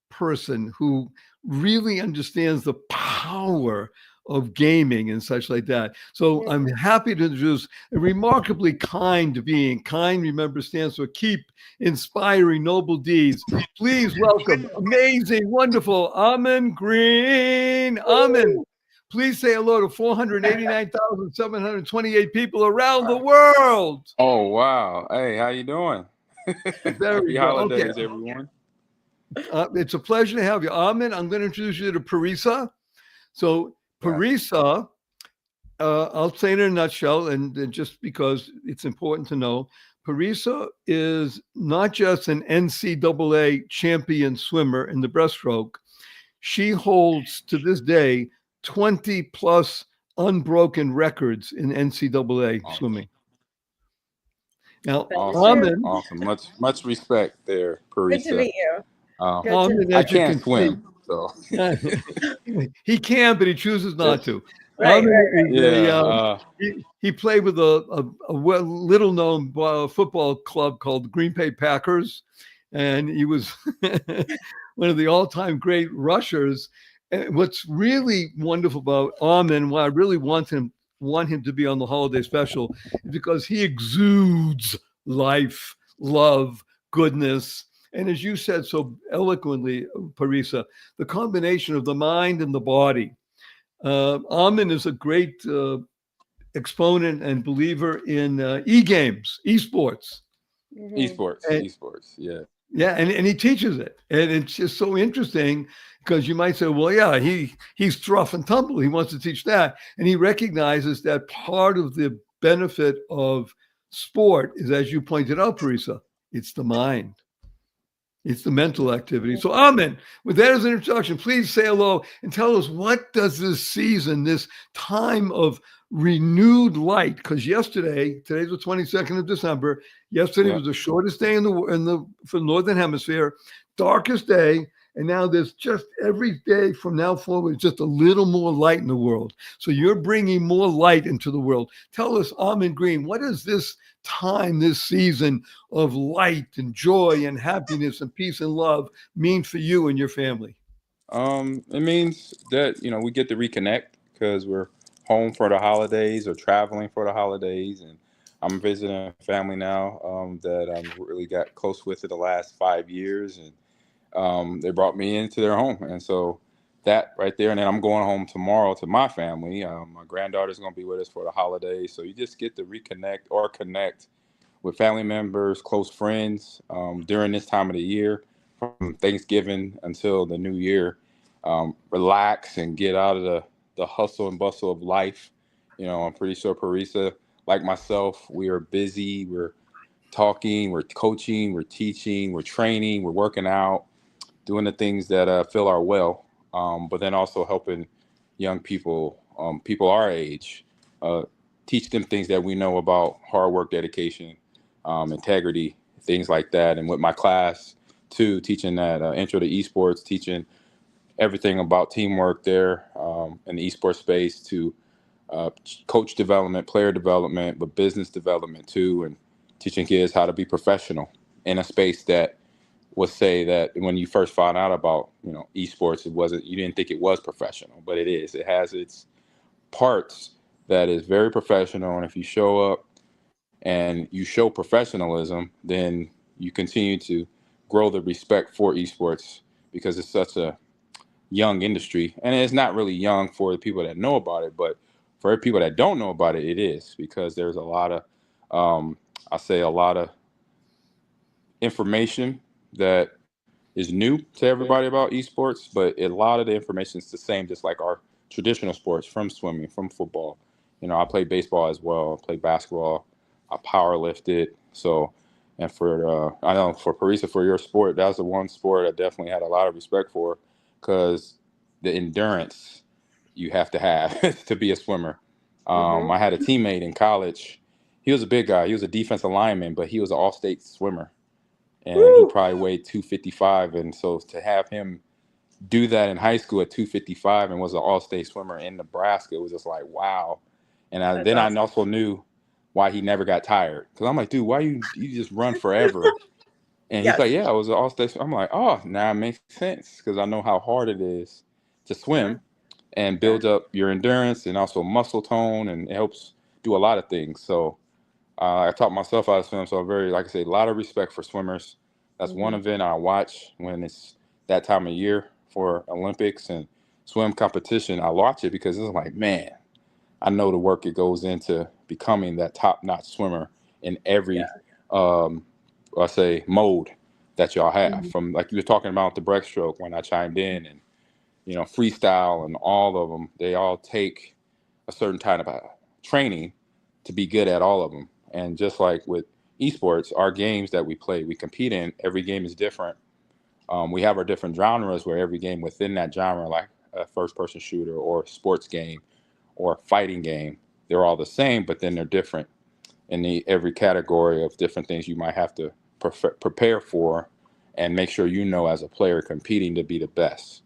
person who really understands the power of gaming and such like that. So I'm happy to introduce a remarkably kind being. Kind, remember, stands for keep inspiring noble deeds. Please welcome amazing, wonderful Amin Green. Amin, please say hello to 489,728 people around the world. Oh, wow. Hey, how you doing? Very Happy holidays, everyone. It's a pleasure to have you. Amin, I'm going to introduce you to Parisa. So Parisa, I'll say it in a nutshell, and just because it's important to know, Parisa is not just an NCAA champion swimmer in the breaststroke. She holds, to this day, 20 plus unbroken records in NCAA swimming. Now, awesome. Much respect there, Parisa. Good to meet you. I can't swim, so he can, but he chooses not to. Right. He played with a little-known football club called the Green Bay Packers, and he was one of the all-time great rushers. And what's really wonderful about Amin, why I really want him to be on the holiday special, is because he exudes life, love, goodness, And as you said so eloquently, Parisa, the combination of the mind and the body. Amin is a great exponent and believer in e-games, esports. Esports, yeah. Yeah, and he teaches it. And it's just so interesting because you might say, well, yeah, he's rough and tumble. He wants to teach that. And he recognizes that part of the benefit of sport is, as you pointed out, Parisa, it's the mind. It's the mental activity. So, Amin, with that as an introduction, please say hello and tell us, what does this season, this time of renewed light, because today's the 22nd of December. Yesterday was the shortest day for the Northern Hemisphere, darkest day. And now there's just every day from now forward, just a little more light in the world. So you're bringing more light into the world. Tell us, Amin Green, what is this time, this season of light and joy and happiness and peace and love mean for you and your family? It means that, we get to reconnect because we're home for the holidays or traveling for the holidays. And I'm visiting a family now that I'm really got close with in the last 5 years. And they brought me into their home. And so that right there, and then I'm going home tomorrow to my family. My granddaughter's going to be with us for the holidays. So you just get to reconnect or connect with family members, close friends during this time of the year, from Thanksgiving until the new year. Relax and get out of the hustle and bustle of life. I'm pretty sure Parisa, like myself, we are busy. We're talking, we're coaching, we're teaching, we're training, we're working out, doing the things that fill our well, but then also helping young people, people our age, teach them things that we know about hard work, dedication, integrity, things like that. And with my class, too, teaching that intro to esports, teaching everything about teamwork there in the esports space, to coach development, player development, but business development, too, and teaching kids how to be professional in a space that would say that when you first found out about, esports, you didn't think it was professional, but it is. It has its parts that is very professional. And if you show up and you show professionalism, then you continue to grow the respect for esports, because it's such a young industry. And it's not really young for the people that know about it, but for people that don't know about it, it is, because there's a lot of, a lot of information that is new to everybody about esports, but a lot of the information is the same, just like our traditional sports, from swimming, from football. I play baseball as well, I play basketball, I power lifted. So, and I know for Parisa, for your sport, that's the one sport I definitely had a lot of respect for, because the endurance you have to have to be a swimmer. I had a teammate in college. He was a big guy. He was a defensive lineman, but he was an all-state swimmer. And he probably weighed 255. And so to have him do that in high school at 255 and was an all-state swimmer in Nebraska, it was just like, wow. And I also knew why he never got tired. Because I'm like, dude, why you just run forever? And he's like, yeah, I was an all-state. I'm like, oh, now it makes sense, because I know how hard it is to swim and build up your endurance and also muscle tone, and it helps do a lot of things. So I taught myself how to swim, so I'm very, like I say, a lot of respect for swimmers. That's one event I watch when it's that time of year for Olympics and swim competition. I watch it because it's like, man, I know the work it goes into becoming that top-notch swimmer in every, mode that y'all have. From, like you were talking about the breaststroke when I chimed in, and freestyle, and all of them, they all take a certain kind of training to be good at all of them. And just like with esports, our games that we play, we compete in, every game is different. We have our different genres, where every game within that genre, like a first-person shooter or sports game or fighting game, they're all the same, but then they're different in every category of different things you might have to prepare for and make sure as a player competing to be the best.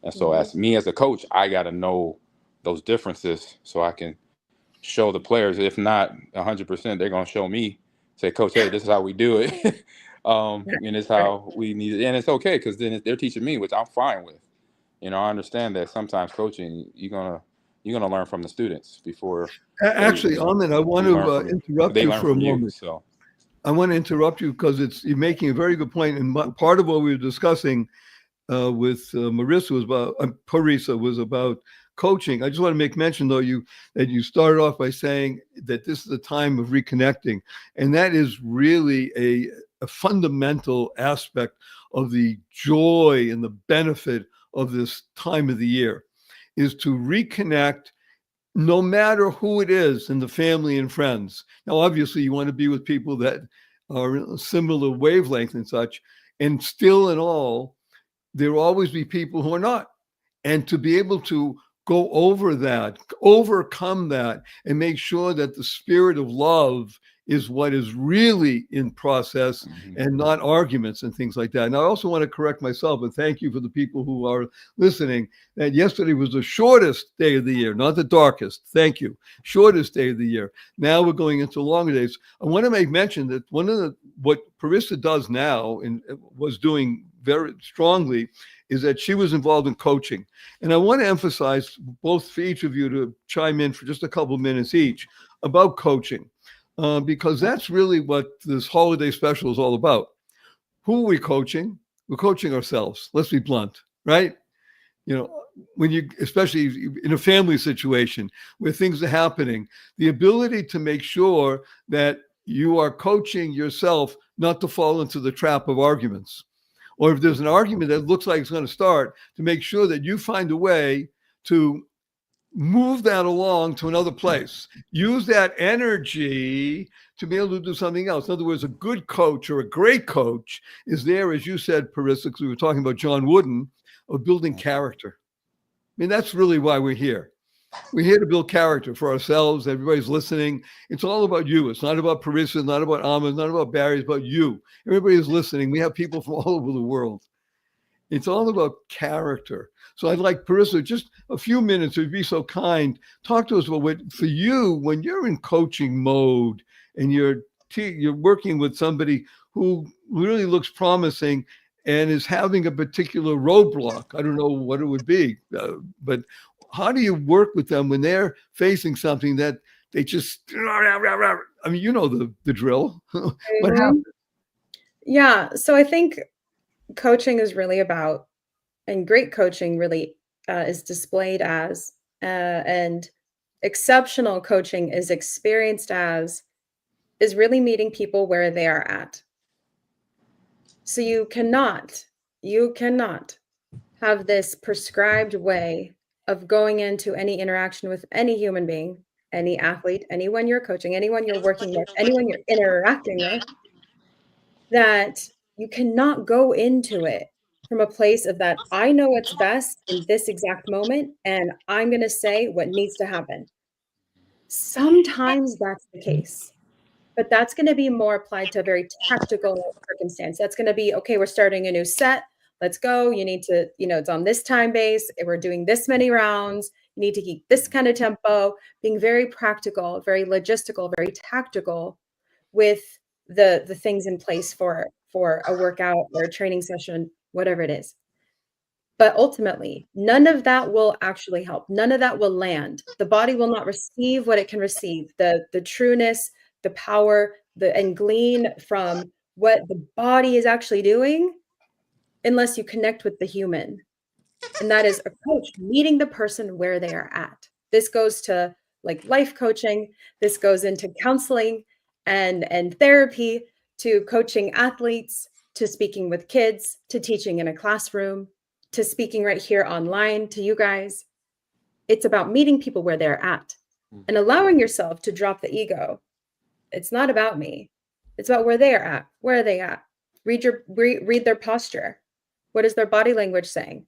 And so as a coach, I got to know those differences so I can show the players. If not 100%, they're going to show me, say, coach, hey, this is how we do it. And it's how we need it. And it's okay, because then they're teaching me, which I'm fine with. I understand that sometimes coaching, you're going to learn from the students before. Actually, Amin, I want to interrupt you for a moment. So. I want to interrupt you because you're making a very good point. And part of what we were discussing with Marissa was about Parisa was about coaching. I just want to make mention though that you started off by saying that this is a time of reconnecting, and that is really a fundamental aspect of the joy and the benefit of this time of the year, is to reconnect no matter who it is in the family and friends. Now, obviously, you want to be with people that are in a similar wavelength and such, and still in all, there will always be people who are not. And to be able to go over that, overcome that, and make sure that the spirit of love is what is really in process and not arguments and things like that. And I also want to correct myself and thank you for the people who are listening that yesterday was the shortest day of the year, not the darkest. Thank you. Shortest day of the year. Now we're going into longer days. I want to make mention that what Parissa does now and was doing very strongly is that she was involved in coaching. And I want to emphasize both for each of you to chime in for just a couple of minutes each about coaching. Because that's really what this holiday special is all about. Who are we coaching? We're coaching ourselves. Let's be blunt, right? You know, when you, especially in a family situation where things are happening, the ability to make sure that you are coaching yourself not to fall into the trap of arguments. Or if there's an argument that looks like it's going to start, to make sure that you find a way to move that along to another place. Use that energy to be able to do something else. In other words, a good coach or a great coach is there, as you said, Parissa, because we were talking about John Wooden, of building character. I mean, that's really why we're here. We're here to build character for ourselves. Everybody's listening. It's all about you. It's not about Parissa, it's not about Ahmed, it's not about Barry, it's about you. Everybody is listening. We have people from all over the world. It's all about character. So I'd like Parissa, just a few minutes, if you'd be so kind, talk to us about what, for you, when you're in coaching mode and you're working with somebody who really looks promising and is having a particular roadblock. I don't know what it would be, but how do you work with them when they're facing something that they just, I mean, you know the drill. What happens? Yeah, so I think coaching is really about, and great coaching really is displayed as, and exceptional coaching is experienced as, is really meeting people where they are at. So you cannot have this prescribed way of going into any interaction with any human being, any athlete, anyone you're coaching, anyone you're working with, anyone you're interacting with, that you cannot go into it from a place of that, I know what's best in this exact moment, and I'm going to say what needs to happen. Sometimes that's the case, but that's going to be more applied to a very tactical circumstance. That's going to be, okay, we're starting a new set. Let's go. You need to, it's on this time base. We're doing this many rounds. You need to keep this kind of tempo, being very practical, very logistical, very tactical with the things in place for a workout or a training session, whatever it is. But ultimately, none of that will actually help. None of that will land. The body will not receive what it can receive, the trueness, the power, and glean from what the body is actually doing, unless you connect with the human. And that is a coach meeting the person where they are at. This goes to like life coaching. This goes into counseling and therapy, to coaching athletes, to speaking with kids, to teaching in a classroom, to speaking right here online to you guys. It's about meeting people where they're at and allowing yourself to drop the ego. It's not about me. It's about where they are at. Where are they at? Read their posture. What is their body language saying?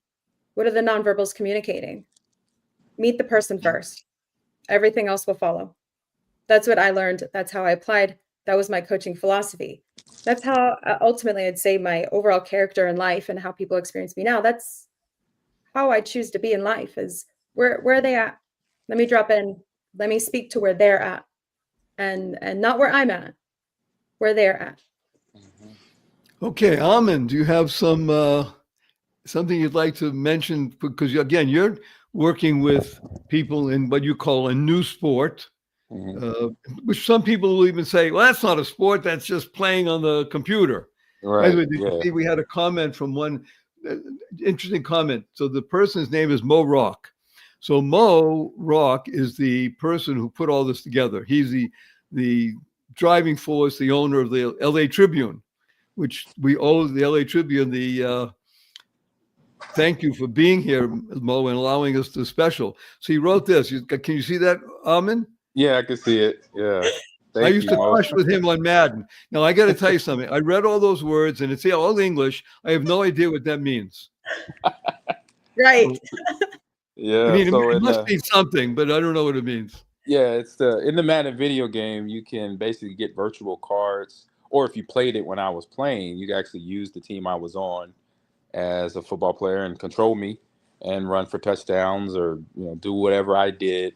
What are the nonverbals communicating? Meet the person first. Everything else will follow. That's what I learned. That's how I applied. That was my coaching philosophy. That's how ultimately I'd say my overall character in life and how people experience me now. That's how I choose to be in life, is where are they at? Let me drop in. Let me speak to where they're at, and not where I'm at, where they're at. Okay, Amin, do you have some something you'd like to mention? Because again, you're working with people in what you call a new sport, which some people will even say, well, that's not a sport. That's just playing on the computer. By the way, did you see we had a comment from one interesting comment. So the person's name is Mo Rock. So Mo Rock is the person who put all this together. He's the driving force, the owner of the LA Tribune, which we owe the LA Tribune the thank you for being here, Mo, and allowing us to special. So he wrote this. Can you see that, Armin? Yeah, I can see it. Yeah. I used to crush with him on Madden. Now, I got to tell you something. I read all those words, and it's all English. I have no idea what that means. Right. Yeah. I mean, so it must mean something, but I don't know what it means. Yeah, it's in the Madden video game, you can basically get virtual cards, or if you played it when I was playing, you could actually use the team I was on as a football player and control me and run for touchdowns or do whatever I did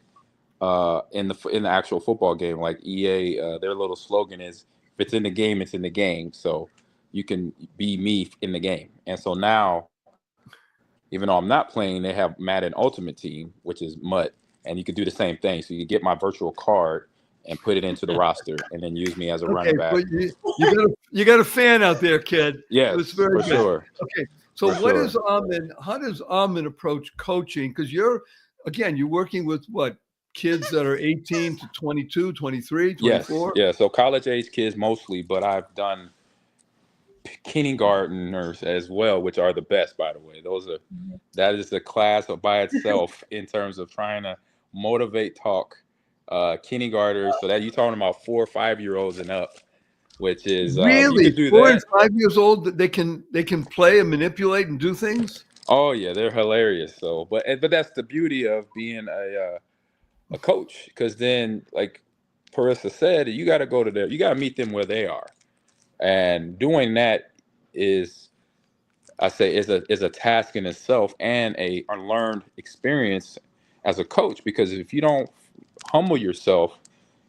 in the actual football game. Like EA, their little slogan is, "If it's in the game, it's in the game." So you can be me in the game. And so now, even though I'm not playing, they have Madden Ultimate Team, which is MUT, and you can do the same thing. So you get my virtual card and put it into the roster, and then use me as a running back. But you got a fan out there, kid. Yes, it's very for good. sure. Okay, so For what sure. is Armin? How does Armin approach coaching? Because you're working with what, kids that are 18 to 22, 23, 24? Yes, yeah. So college age kids mostly, but I've done kindergarteners as well, which are the best, by the way. That is a class by itself in terms of trying to motivate talk kindergartners. So that you're talking about 4 or 5 year olds and up, which is you Really, could do 4 that. and 5 years old, they can play and manipulate and do things. Oh yeah, they're hilarious. So, but that's the beauty of being a coach, because then, like Parissa said, you got to you got to meet them where they are, and doing that is, I say, is a task in itself and a learned experience as a coach. Because if you don't humble yourself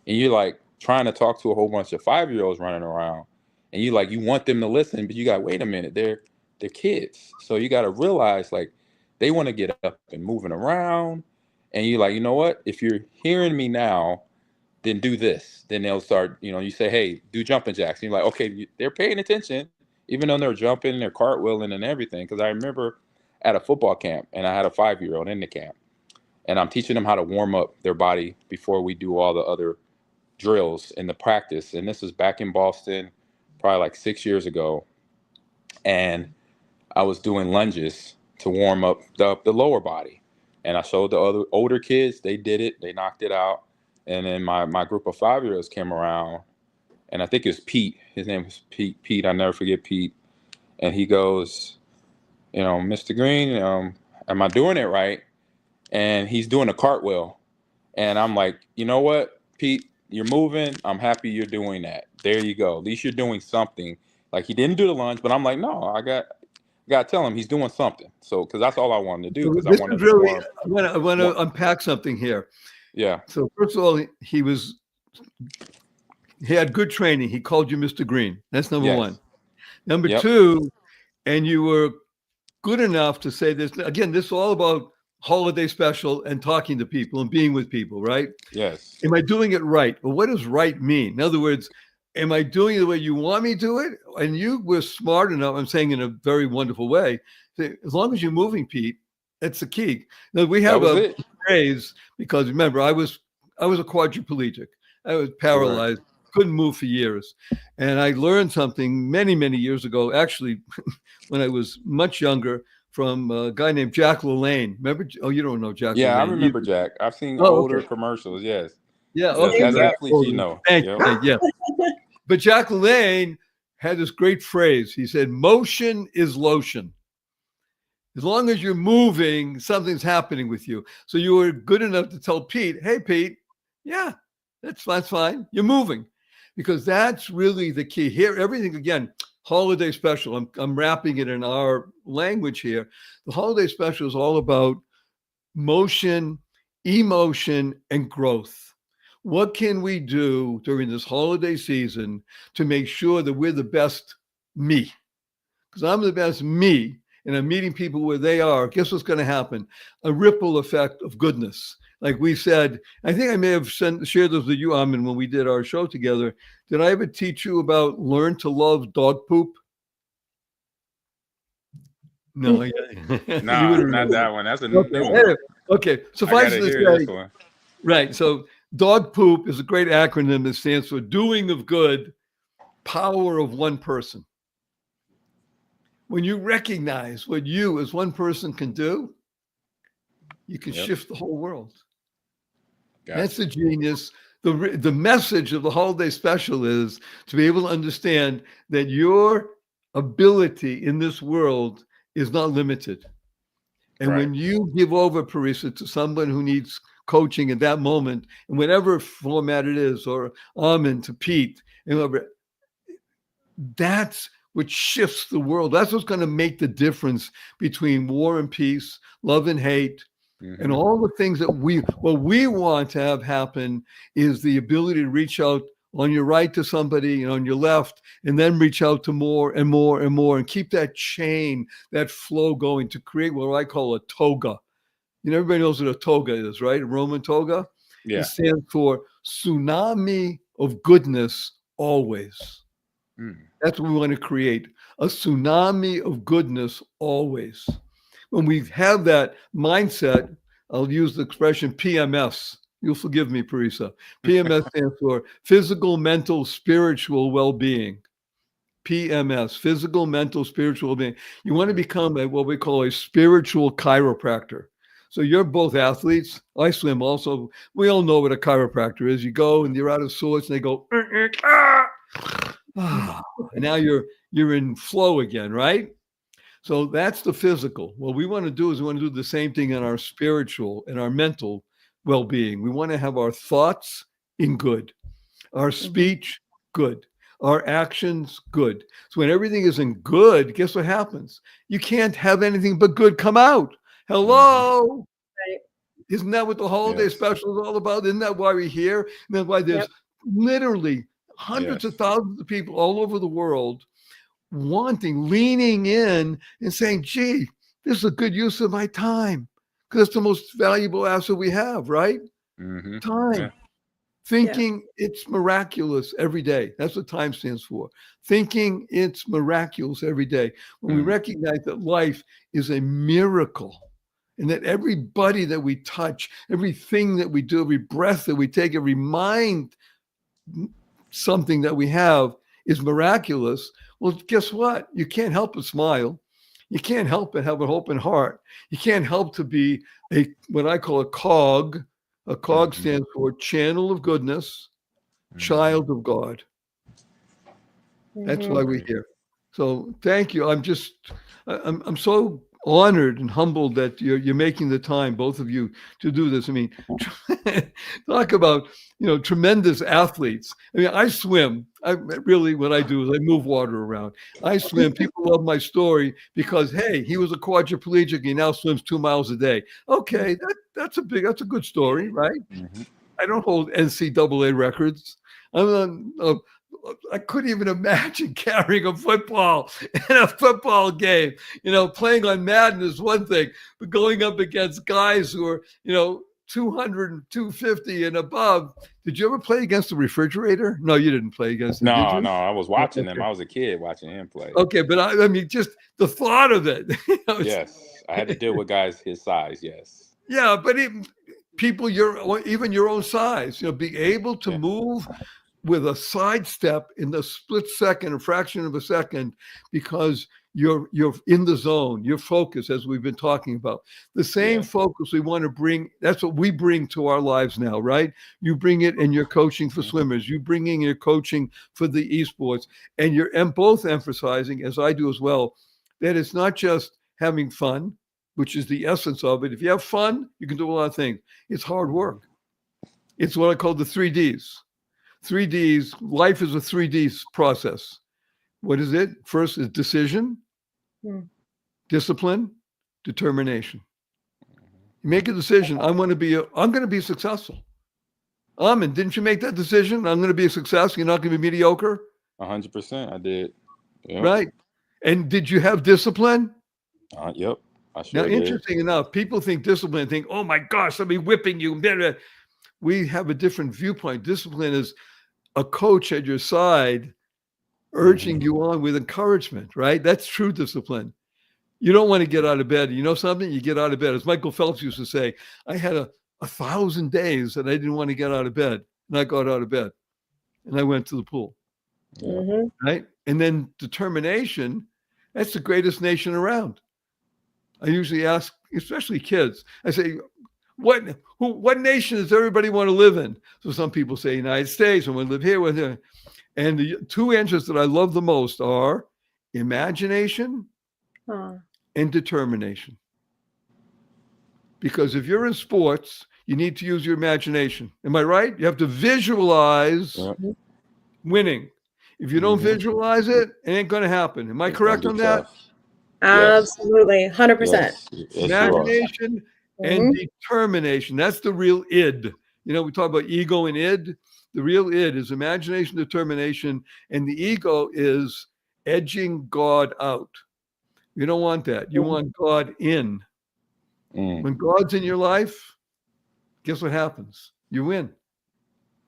and you're like trying to talk to a whole bunch of 5-year-olds running around, and you want them to listen, but you got, wait a minute, they're kids. So you got to realize, like, they want to get up and moving around, and you're like, you know what? If you're hearing me now, then do this. Then they'll start, you say, hey, do jumping jacks. And you're like, okay, they're paying attention, even though they're jumping, they're cartwheeling and everything. Because I remember at a football camp, and I had a 5-year-old in the camp, and I'm teaching them how to warm up their body before we do all the other drills in the practice. And this was back in Boston, probably like 6 years ago. And I was doing lunges to warm up the lower body. And I showed the other older kids, they did it, they knocked it out. And then my group of 5-year-olds came around, and I think it was Pete. His name was Pete. I never forget Pete. And he goes, Mr. Green, am I doing it right? And he's doing a cartwheel. And I'm like, you know what, Pete, you're moving. I'm happy you're doing that. There you go. At least you're doing something. Like, he didn't do the lunge, but I'm like, no, I got to tell him he's doing something. So, because that's all I wanted to do. Because I wanted to really, form. I want to unpack something here. Yeah. So first of all, he had good training. He called you Mr. Green. That's number one. Number two, and you were good enough to say this. Again, this is all about holiday special and talking to people and being with people, right? Yes. Am I doing it right? Well, what does right mean? In other words, am I doing it the way you want me to do it? And you were smart enough, I'm saying in a very wonderful way, as long as you're moving, Pete, that's the key. Now, we have a phrase, because remember, I was a quadriplegic. I was paralyzed, couldn't move for years. And I learned something many, many years ago, actually, when I was much younger, from a guy named Jack LaLanne. Remember? Oh, you don't know Jack LaLanne. Yeah, I remember Jack. I've seen older commercials, yes. Yeah, okay. As athletes, you know. Thank you. Yeah. But Jack LaLanne had this great phrase. He said, motion is lotion. As long as you're moving, something's happening with you. So you were good enough to tell Pete, hey, Pete, yeah, that's fine. You're moving. Because that's really the key. Here, everything, again, holiday special. I'm wrapping it in our language here. The holiday special is all about motion, emotion, and growth. What can we do during this holiday season to make sure that we're the best me? Because I'm the best me, and I'm meeting people where they are. Guess what's going to happen? A ripple effect of goodness. like we said, I think I may have shared this with you, Amin, when we did our show together. Did I ever teach you about learn to love dog poop? No, you No, wouldn't not remember. that one. That's a Okay. new one. Okay. I Suffice gotta it to hear this say, one. right. So dog poop is a great acronym that stands for doing of good, power of one person. When you recognize what you as one person can do, you can shift the whole world. That's the genius. The message of the holiday special is to be able to understand that your ability in this world is not limited. And when you give over, Parisa, to someone who needs coaching at that moment, in whatever format it is, or Amin to Pete, and whoever, that's what shifts the world. That's what's going to make the difference between war and peace, love and hate, and all the things that what we want to have happen is the ability to reach out on your right to somebody and on your left, and then reach out to more and more and more, and keep that chain, that flow going to create what I call a toga. You know, everybody knows what a toga is, right? A Roman toga. Yeah. It stands for tsunami of goodness always. That's what we want to create, a tsunami of goodness always. When we have that mindset, I'll use the expression PMS. You'll forgive me, Parisa. PMS stands for physical, mental, spiritual well-being. PMS, physical, mental, spiritual well-being. You want to become what we call a spiritual chiropractor. So you're both athletes. I swim also. We all know what a chiropractor is. You go and you're out of sorts and they go, and now you're in flow again, right? So that's the physical. What we want to do is we want to do the same thing in our spiritual and our mental well-being. We want to have our thoughts in good, our speech good, our actions good. So when everything is in good, guess what happens? You can't have anything but good come out. Hello. Isn't that what the holiday special is all about? Isn't that why we're here? And that's why there's literally hundreds of thousands of people all over the world leaning in and saying, gee, this is a good use of my time, because it's the most valuable asset we have, right? Time. Thinking it's miraculous every day. That's what time stands for. Thinking it's miraculous every day. When we recognize that life is a miracle, and that everybody that we touch, everything that we do, every breath that we take, every mind, something that we have is miraculous. Well, guess what? You can't help but smile. You can't help but have an open heart. You can't help to be what I call a cog. A cog stands for channel of goodness, child of God. That's why we're here. So thank you. I'm so honored and humbled that you're making the time, both of you, to do this. I mean, talk about, tremendous athletes. I mean, I swim. What I do is I move water around. I swim. People love my story because, hey, he was a quadriplegic. He now swims 2 miles a day. Okay, that's a good story, right? I don't hold NCAA records. I couldn't even imagine carrying a football in a football game. Playing on Madden is one thing, but going up against guys who are, 200 and 250 and above. Did you ever play against the refrigerator? No, you didn't play against him, did you? No, I was watching him. I was a kid watching him play. Okay, but I mean, just the thought of it. Yes, I had to deal with guys his size, yes. Yeah, but people even your own size, being able to move with a sidestep in the split second, a fraction of a second, because you're in the zone, you're focused, as we've been talking about. The same focus we want to bring, that's what we bring to our lives now, right? You bring it in your coaching for swimmers, you bring in your coaching for the esports, and you're both emphasizing, as I do as well, that it's not just having fun, which is the essence of it. If you have fun, you can do a lot of things. It's hard work. It's what I call the 3Ds. 3Ds, life is a 3D process. What is it? First is decision, discipline, determination. You make a decision. I'm going to be successful. Amin, didn't you make that decision? I'm going to be a success. You're not going to be mediocre. 100%, I did. Yep. Right. And did you have discipline? Yep. I sure Now, did. interesting enough, people think discipline, think, oh my gosh, somebody whipping you. We have a different viewpoint. Discipline is a coach at your side urging you on with encouragement, right? That's true discipline. You don't want to get out of bed. You know something? You get out of bed. As Michael Phelps used to say, I had 1,000 days that I didn't want to get out of bed. And I got out of bed and I went to the pool. Mm-hmm. Right? And then determination, that's the greatest nation around. I usually ask, especially kids, I say, what nation does everybody want to live in? So some people say United States, I want to live here with it. And the two answers that I love the most are imagination and determination. Because if you're in sports, you need to use your imagination. Am I right? You have to visualize winning. If you don't visualize it, it ain't going to happen. Am I correct on that? Absolutely. 100%. Yes, Imagination and determination. That's the real id. You know, we talk about ego and id. The real id is imagination, determination, and the ego is edging God out. You don't want that. You want God in. When God's in your life, guess what happens? You win.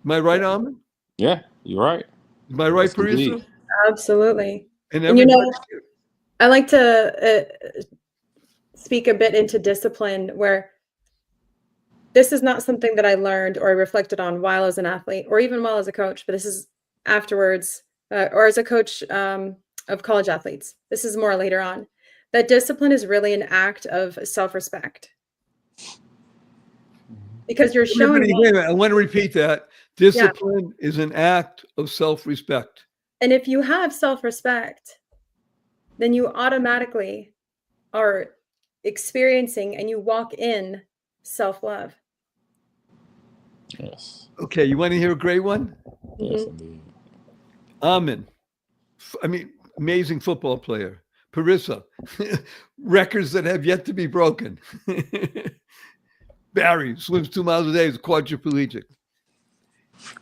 Am I right, Amin? Yeah, you're right. Am I right, Yes, Parisa? indeed. Absolutely. And you know, everybody, I like to speak a bit into discipline, where this is not something that I learned or I reflected on while I was an athlete or even while as a coach, but this is afterwards or as a coach of college athletes. This is more later on. That discipline is really an act of self-respect. Because you're showing. wait a minute, I want to repeat that. Discipline is an act of self-respect. And if you have self-respect, then you automatically are experiencing and you walk in self-love. Yes. Okay, you want to hear a great one? Yes, indeed. Amin. Amazing football player. Parissa. Records that have yet to be broken. Barry swims 2 miles a day, is a quadriplegic.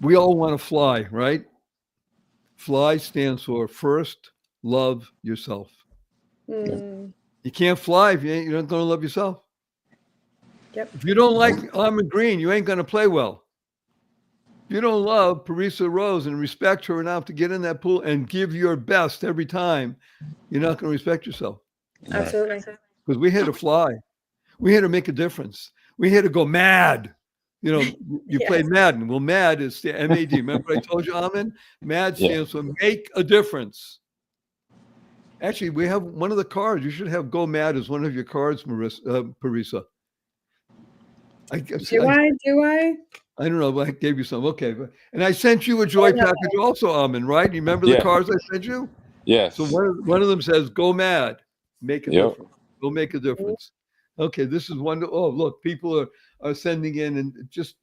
We all want to fly, right? Fly stands for first love yourself. You can't fly if you're not going to love yourself. Yep. If you don't like Armin Green, you ain't going to play well. If you don't love Parisa Rose and respect her enough to get in that pool and give your best every time, you're not going to respect yourself. Absolutely. Because we're here to fly. We're here to make a difference. We're here to go mad. You know, you played Madden. Well, MAD is the MAD. Remember what I told you, Amin? MAD stands for make a difference. Actually, we have one of the cards. You should have Go Mad as one of your cards, Parisa. Do I? I don't know, but I gave you some. Okay. And I sent you a joy package also, Amin, right? You remember the cards I sent you? Yes. So one of them says, go mad, make a difference. Go make a difference. Okay, this is wonderful. Oh, look, people are sending in, and just,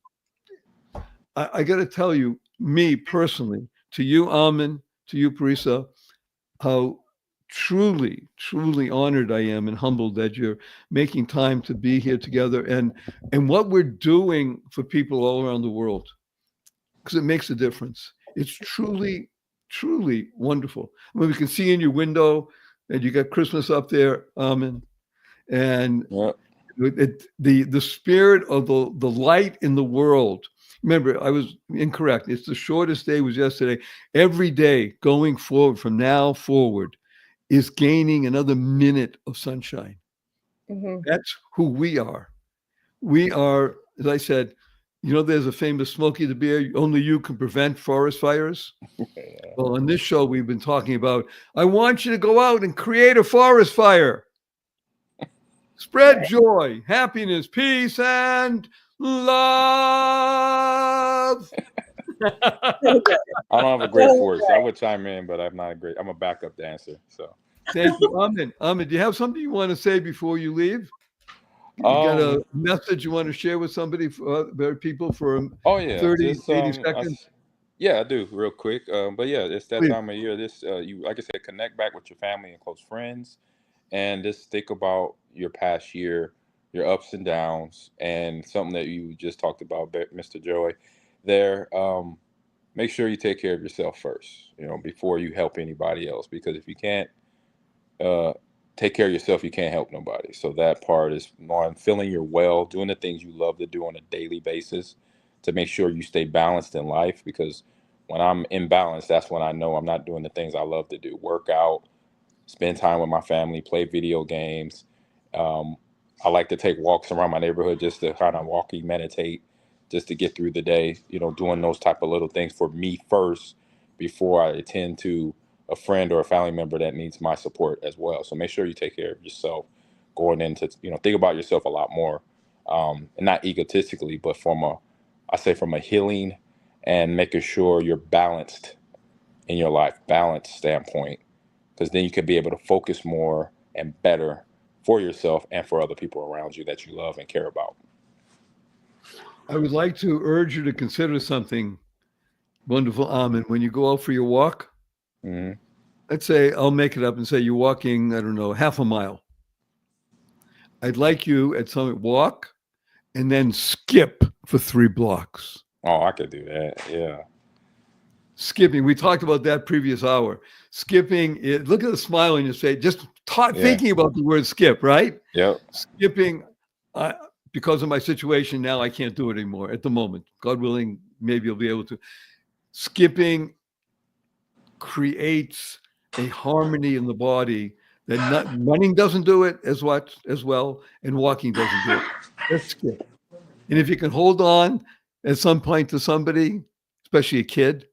I got to tell you, me personally, to you, Amin, to you, Parisa, how truly, truly honored I am and humbled that you're making time to be here together and what we're doing for people all around the world, because it makes a difference. It's truly, truly wonderful. I mean, we can see in your window and you got Christmas up there, Amin, and the spirit of the light in the world. Remember, I was incorrect. It's the shortest day was yesterday. Every day going forward from now forward is gaining another minute of sunshine. That's who we are. We are, as I said, you know, there's a famous Smokey the Bear, only you can prevent forest fires. Well, on this show, we've been talking about, I want you to go out and create a forest fire. Spread joy, happiness, peace, and love. I don't have a great voice. I would chime in, but I'm a backup dancer. So thank you. Amin, do you have something you want to say before you leave? You got a message you want to share with somebody, for people, for 30, 80 seconds? I do, real quick. But yeah, it's that Please. time of year. You, like I said, connect back with your family and close friends, and just think about your past year, your ups and downs, and something that you just talked about, Mr. Joy. There, make sure you take care of yourself first, before you help anybody else. Because if you can't take care of yourself, you can't help nobody. So that part is on feeling you're well, doing the things you love to do on a daily basis to make sure you stay balanced in life. Because when I'm imbalanced, that's when I know I'm not doing the things I love to do. Work out, spend time with my family, play video games. Um, I like to take walks around my neighborhood just to kind of meditate, just to get through the day, doing those type of little things for me first before I attend to a friend or a family member that needs my support as well. So make sure you take care of yourself going into, think about yourself a lot more, and not egotistically, but from a healing and making sure you're balanced in your life, balanced standpoint, because then you can be able to focus more and better for yourself and for other people around you that you love and care about. I would like to urge you to consider something wonderful, Amin. When you go out for your walk, let's say, I'll make it up and say you're walking, I don't know, half a mile. I'd like you at some walk and then skip for 3 blocks. Oh, I could do that. Yeah. Skipping. We talked about that previous hour. Skipping. Look at the smile on your face. Just thinking about the word skip, right? Yep. Skipping. Because of my situation now, I can't do it anymore at the moment. God willing, maybe you'll be able to. Skipping creates a harmony in the body that running doesn't do it as well, and walking doesn't do it. Let's skip. And if you can hold on at some point to somebody, especially a kid,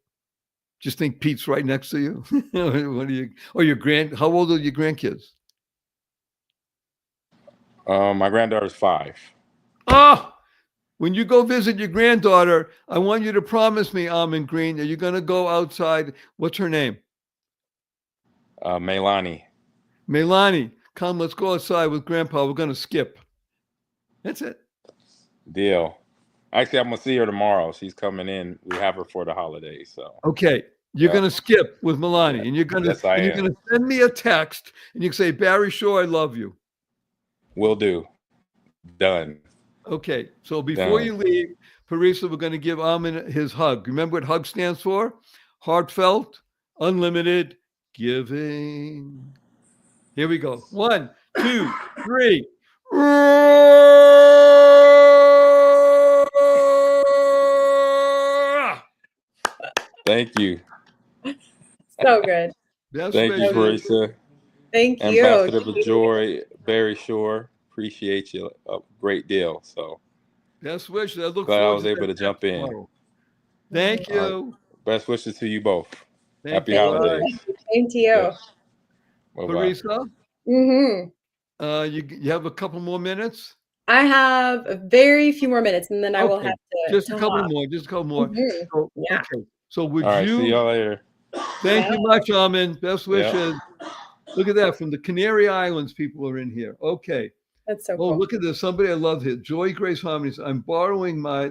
just think Pete's right next to you. How old are your grandkids? My granddaughter's 5. Oh, when you go visit your granddaughter, I want you to promise me, Almond Green, that you're going to go outside. What's her name? Melani. Melani, come, let's go outside with Grandpa. We're going to skip. That's it. Deal. Actually, I'm going to see her tomorrow. She's coming in. We have her for the holidays. So. Okay. You're going to skip with Melani, and you're going to send me a text, and you can say, Barry Shore, I love you. Will do. Done. Okay. So before you leave, Parisa, we're going to give Amin his hug. Remember what hug stands for? Heartfelt, unlimited, giving. Here we go. 1, 2, 3. Thank you. So good. Thank you, Parisa. Thank you. Ambassador of Joy, Barry Shore. Appreciate you a great deal. So best wishes. I look glad forward I was able to jump in. Tomorrow. Thank you. Right. Best wishes to you both. Happy you. holidays. Same to you. Yes. Parisa? Mm-hmm. You have a couple more minutes? I have a very few more minutes, and then I will have to. Just a couple more. Just a couple more. Mm-hmm. So, yeah. Okay. So would All right, you? See y'all later. Thank you much, Amin. Best wishes. Yep. Look at that. From the Canary Islands, people are in here. Okay. That's so cool. cool. Look at this. Somebody I love here. Joy Grace Harmonies. I'm borrowing my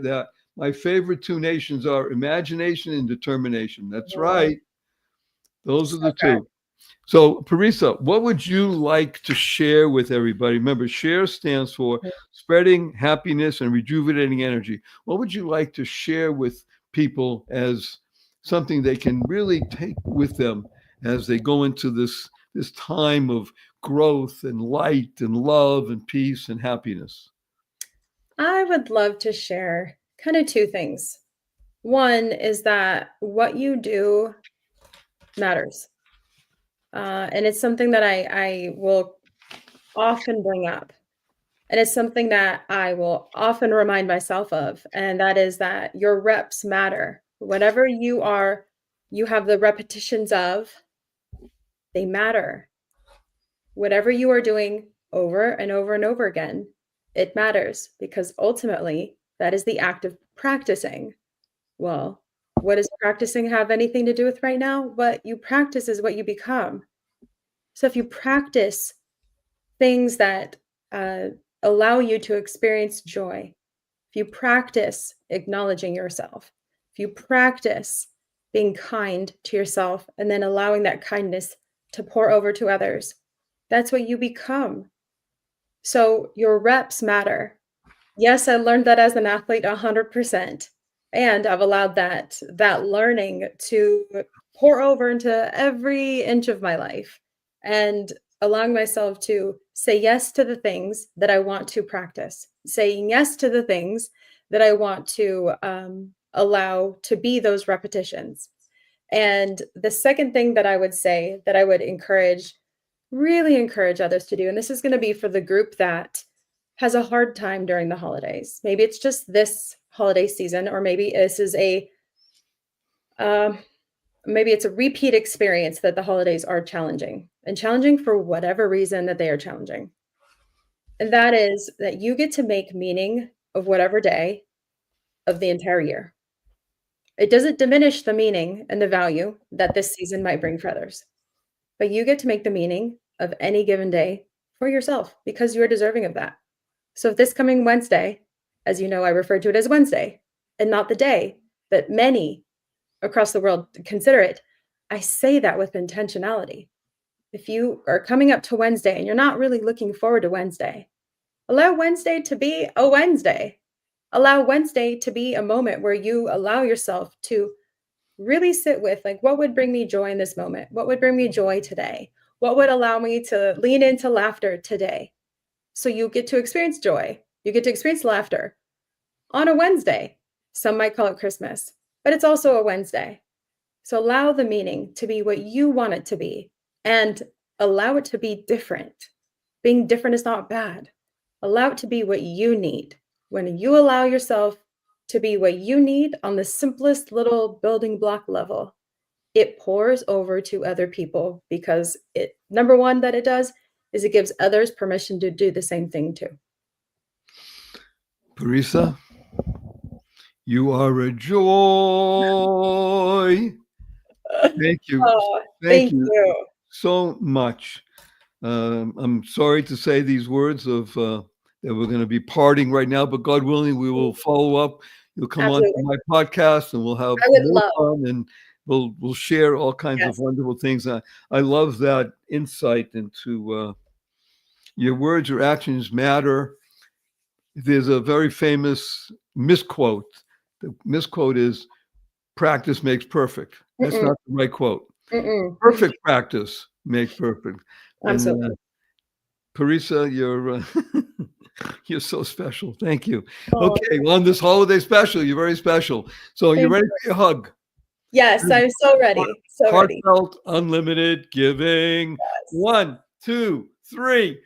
favorite 2 nations are imagination and determination. That's right. Those are the 2. So, Parisa, what would you like to share with everybody? Remember, SHARE stands for spreading happiness and rejuvenating energy. What would you like to share with people as something they can really take with them as they go into this time of growth and light and love and peace and happiness? I would love to share kind of 2 things. One is that what you do matters. And it's something that I will often bring up. And it's something that I will often remind myself of. And that is that your reps matter. Whatever you have the repetitions of, they matter. Whatever you are doing over and over and over again, it matters, because ultimately that is the act of practicing. Well, what does practicing have anything to do with right now? What you practice is what you become. So if you practice things that allow you to experience joy, if you practice acknowledging yourself, if you practice being kind to yourself and then allowing that kindness to pour over to others, that's what you become. So your reps matter. Yes, I learned that as an athlete 100%. And I've allowed that learning to pour over into every inch of my life. And allowing myself to say yes to the things that I want to practice, saying yes to the things that I want to allow to be those repetitions. And the second thing that I would say that I would encourage, really encourage others to do, and this is going to be for the group that has a hard time during the holidays. Maybe it's just this holiday season, or maybe this is maybe it's a repeat experience that the holidays are challenging, and challenging for whatever reason that they are challenging. And that is that you get to make meaning of whatever day of the entire year. It doesn't diminish the meaning and the value that this season might bring for others, but you get to make the meaning of any given day for yourself because you are deserving of that. So if this coming Wednesday, as you know, I refer to it as Wednesday and not the day that many across the world consider it, I say that with intentionality. If you are coming up to Wednesday and you're not really looking forward to Wednesday, allow Wednesday to be a Wednesday. Allow Wednesday to be a moment where you allow yourself to really sit with, like, what would bring me joy in this moment? What would bring me joy today? What would allow me to lean into laughter today? So you get to experience joy. You get to experience laughter on a Wednesday. Some might call it Christmas, but it's also a Wednesday. So allow the meaning to be what you want it to be and allow it to be different. Being different is not bad. Allow it to be what you need. When you allow yourself to be what you need on the simplest little building block level, it pours over to other people because it, number one, that it does is it gives others permission to do the same thing too. Parisa, you are a joy. Thank you. Oh, Thank thank you you. so much. I'm sorry to say these words of that we're going to be parting right now, but God willing, we will follow up. You'll come on to Absolutely. my podcast, and we'll have I would more love. fun, and we'll share all kinds of Yes. wonderful things. I love that insight into your words, your actions matter. There's a very famous misquote. The misquote is practice makes perfect. That's Mm-mm. not the right quote. Mm-mm. Perfect practice makes perfect. Absolutely. And Parisa, you're you're so special. Thank you. Oh, Okay, well, on this holiday special, you're very special. So you thank ready you. for your hug? Yes, I'm so ready. So ready. Heartfelt, unlimited giving. Yes. 1, 2, 3.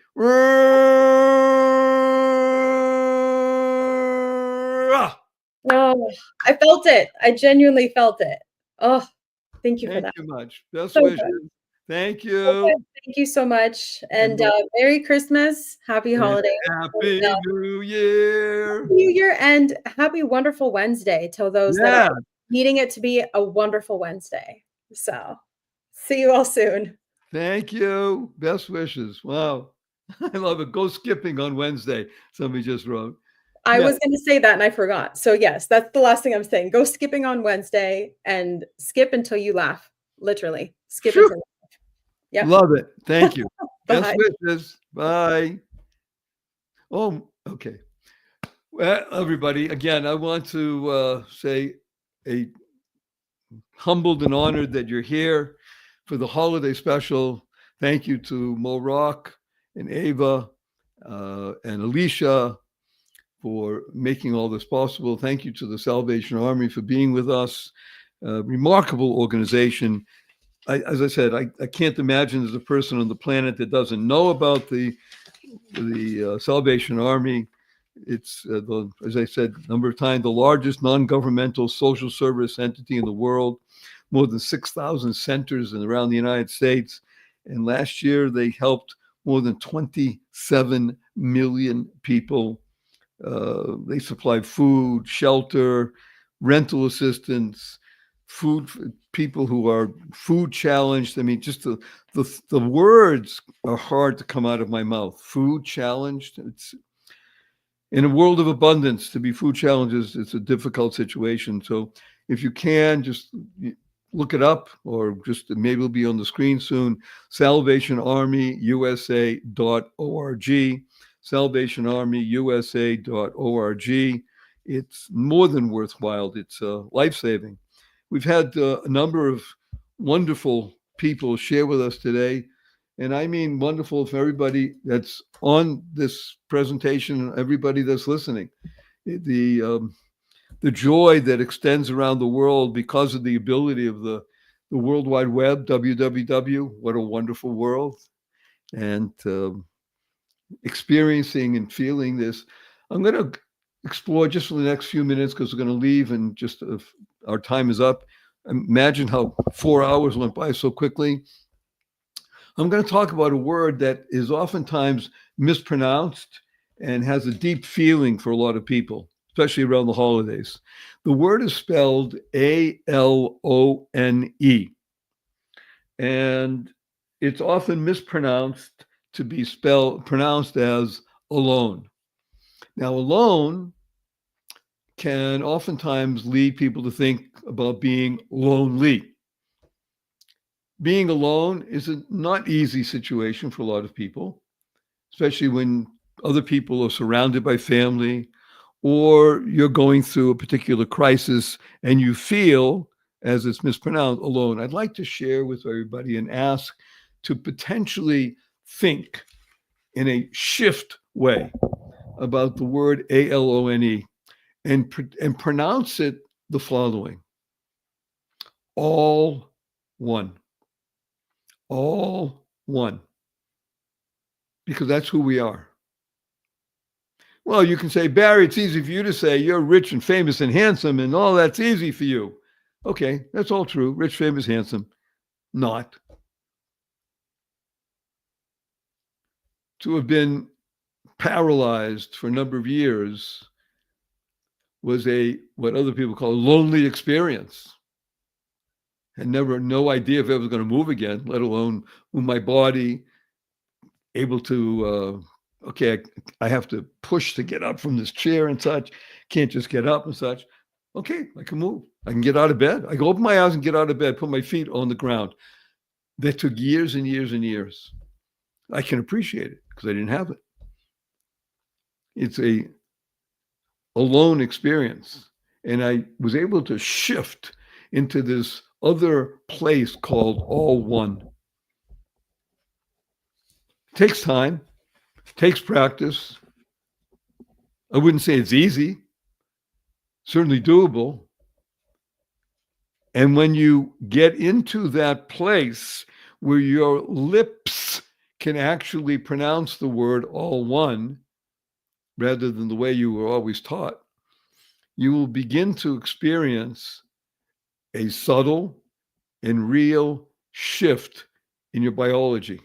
Oh, I felt it. I genuinely felt it. Oh, thank you for Thank that. you much. Best So wishes. good. Thank So you. good. Thank you so much. And Merry Christmas, Happy And Holidays, Happy and, New Year. Happy New Year, and happy wonderful Wednesday to those that Yeah. are needing it to be a wonderful Wednesday. So, see you all soon. Thank you. Best wishes. Wow. I love it. Go skipping on Wednesday. Somebody just wrote. I Yeah. was going to say that and I forgot. So yes, that's the last thing I'm saying. Go skipping on Wednesday and skip until you laugh. Literally. Skip Phew. until you laugh. Yep. Love it. Thank you. Best Bye. wishes. Bye. Oh, okay. Well, everybody, again, I want to say a humbled and honored that you're here for the holiday special. Thank you to Mo Rock and Ava and Alicia for making all this possible. Thank you to the Salvation Army for being with us. Remarkable organization. As I said, I can't imagine there's a person on the planet that doesn't know about the Salvation Army. It's, as I said a number of times, the largest non-governmental social service entity in the world, more than 6,000 centers around the United States. And last year, they helped more than 27 million people. They supplied food, shelter, rental assistance, food for people who are food challenged. I mean, just the words are hard to come out of my mouth. Food challenged. It's in a world of abundance, to be food challenges, it's a difficult situation. So if you can, just look it up, or just maybe it'll be on the screen soon. SalvationArmyUSA.org. SalvationArmyUSA.org. It's more than worthwhile. It's life-saving. We've had a number of wonderful people share with us today. And I mean wonderful for everybody that's on this presentation and everybody that's listening. The joy that extends around the world because of the ability of the World Wide Web, www, what a wonderful world. And experiencing and feeling this. I'm going to explore just for the next few minutes because we're going to leave and just our time is up. Imagine how 4 hours went by so quickly. I'm going to talk about a word that is oftentimes mispronounced and has a deep feeling for a lot of people, especially around the holidays. The word is spelled A-L-O-N-E. And it's often mispronounced to be pronounced as alone. Now, alone can oftentimes lead people to think about being lonely. Being alone is a not easy situation for a lot of people, especially when other people are surrounded by family or you're going through a particular crisis and you feel, as it's mispronounced, alone. I'd like to share with everybody and ask to potentially think in a shift way about the word A-L-O-N-E and pronounce it the following: all one. All one. Because that's who we are. Well, you can say, Barry, it's easy for you to say you're rich and famous and handsome and all that's easy for you. Okay, that's all true. Rich, famous, handsome. Not. To have been paralyzed for a number of years was what other people call a lonely experience. Had no idea if I was going to move again, let alone move my body, able to, I have to push to get up from this chair and such. Can't just get up and such. Okay, I can move. I can get out of bed. I can open my eyes and get out of bed, put my feet on the ground. That took years and years and years. I can appreciate it because I didn't have it. It's a alone experience. And I was able to shift into this other place called all one. It takes time, takes practice. I wouldn't say it's easy, certainly doable. And when you get into that place where your lips can actually pronounce the word all one, rather than the way you were always taught, you will begin to experience a subtle and real shift in your biology.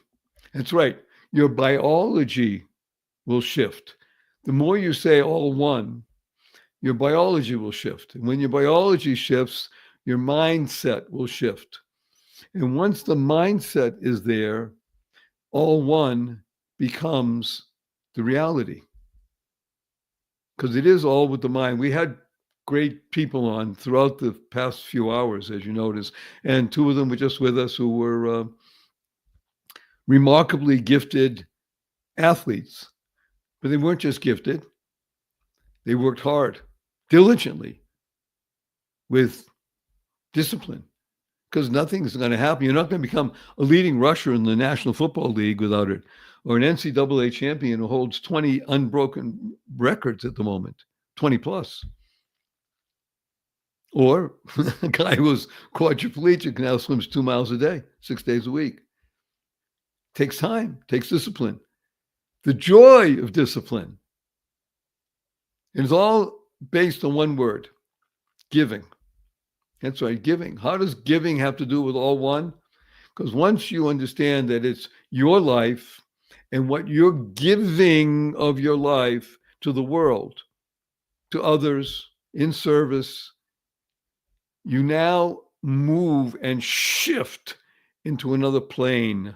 That's right. Your biology will shift. The more you say all one, your biology will shift. And when your biology shifts, your mindset will shift. And once the mindset is there, all one becomes the reality. Because it is all with the mind. We had great people on throughout the past few hours, as you notice, and two of them were just with us who were remarkably gifted athletes. But they weren't just gifted. They worked hard, diligently, with discipline, because nothing's going to happen. You're not going to become a leading rusher in the National Football League without it, or an NCAA champion who holds 20 unbroken records at the moment, 20 plus. Or a guy who was quadriplegic now swims 2 miles a day, 6 days a week. Takes time, takes discipline. The joy of discipline. And it's all based on one word: giving. That's right, giving. How does giving have to do with all one? Because once you understand that it's your life and what you're giving of your life to the world, to others, in service, you now move and shift into another plane.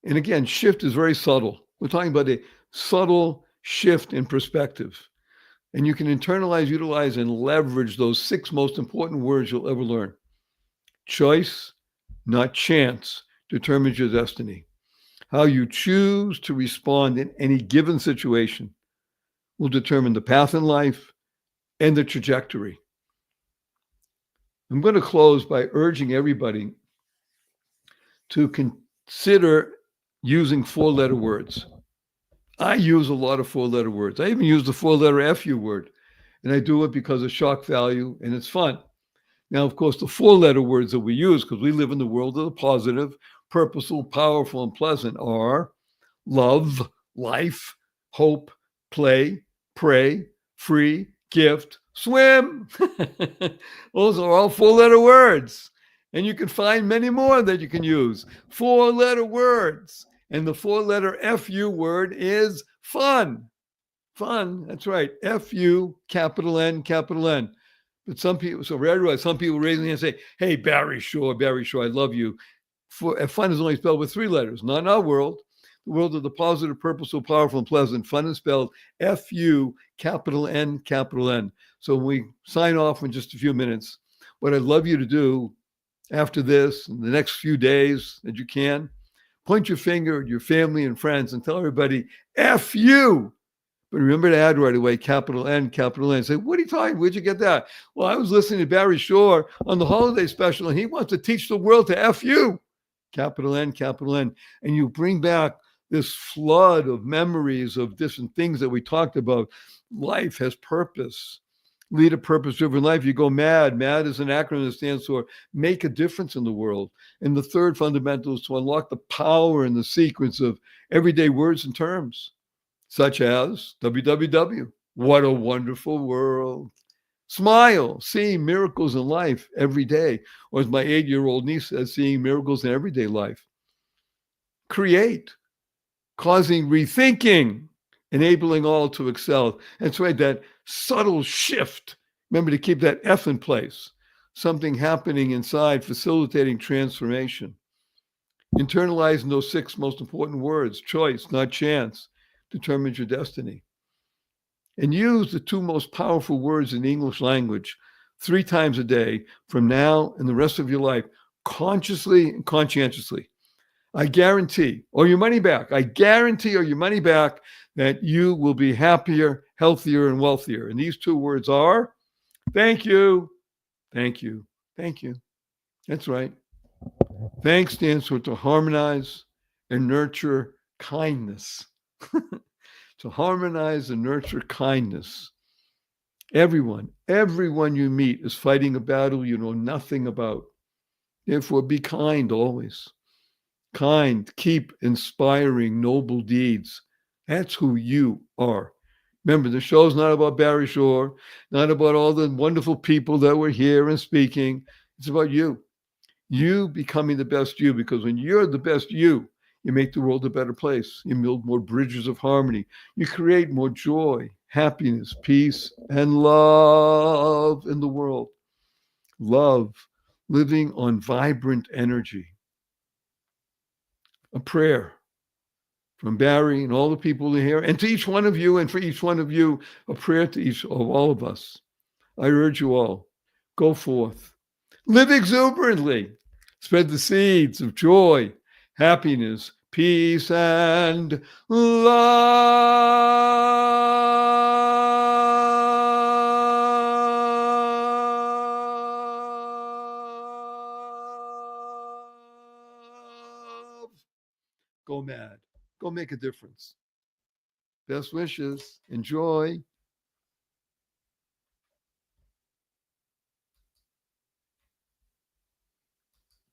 And again, shift is very subtle. We're talking about a subtle shift in perspective. And you can internalize, utilize, and leverage those 6 most important words you'll ever learn. Choice, not chance, determines your destiny. How you choose to respond in any given situation will determine the path in life and the trajectory. I'm going to close by urging everybody to consider using 4-letter words. I use a lot of 4-letter words. I even use the 4-letter FU word, and I do it because of shock value and it's fun. Now, of course, the 4-letter words that we use, because we live in the world of the positive, purposeful, powerful, and pleasant, are love, life, hope, play, pray, free, gift, swim. Those are all 4-letter words. And you can find many more that you can use. 4-letter words. And the 4-letter FU word is fun. Fun, that's right. FU, capital N, capital N. But some people, so some people raise their hand and say, hey, Barry Shore, I love you. Fun is only spelled with 3 letters, not in our world. The world of the positive, purposeful, powerful, and pleasant. Fun is spelled FU, capital N, capital N. So when we sign off in just a few minutes, what I'd love you to do after this, in the next few days that you can, point your finger at your family and friends and tell everybody, F you. But remember to add right away, capital N, capital N. Say, what are you talking? Where'd you get that? Well, I was listening to Barry Shore on the Holiday special, and he wants to teach the world to F you. Capital N, capital N. And you bring back this flood of memories of different things that we talked about. Life has purpose. Lead a purpose-driven life. You go MAD. MAD is an acronym that stands for make a difference in the world. And the third fundamental is to unlock the power and the sequence of everyday words and terms, such as WWW. What a wonderful world. Smile, seeing miracles in life every day. Or as my 8-year-old niece says, seeing miracles in everyday life. Create, causing rethinking, enabling all to excel. That's right, that subtle shift. Remember to keep that F in place. Something happening inside, facilitating transformation. Internalizing those 6 most important words. Choice, not chance, determines your destiny. And use the 2 most powerful words in the English language 3 times a day from now and the rest of your life, consciously and conscientiously. I guarantee, or your money back, I guarantee or your money back that you will be happier, healthier, and wealthier. And these 2 words are, thank you, thank you, thank you. That's right. Thanks stands for to harmonize and nurture kindness. To harmonize and nurture kindness. Everyone you meet is fighting a battle you know nothing about. Therefore, be kind always. Kind, keep inspiring noble deeds. That's who you are. Remember, the show's not about Barry Shore, not about all the wonderful people that were here and speaking. It's about you. You becoming the best you, because when you're the best you make the world a better place. You build more bridges of harmony. You create more joy, happiness, peace, and love in the world. Love, living on vibrant energy. A prayer from Barry and all the people here, and to each one of you, and for each one of you, a prayer to each of all of us. I urge you all, go forth. Live exuberantly. Spread the seeds of joy, happiness, peace, and love. Go mad. Go make a difference. Best wishes. Enjoy.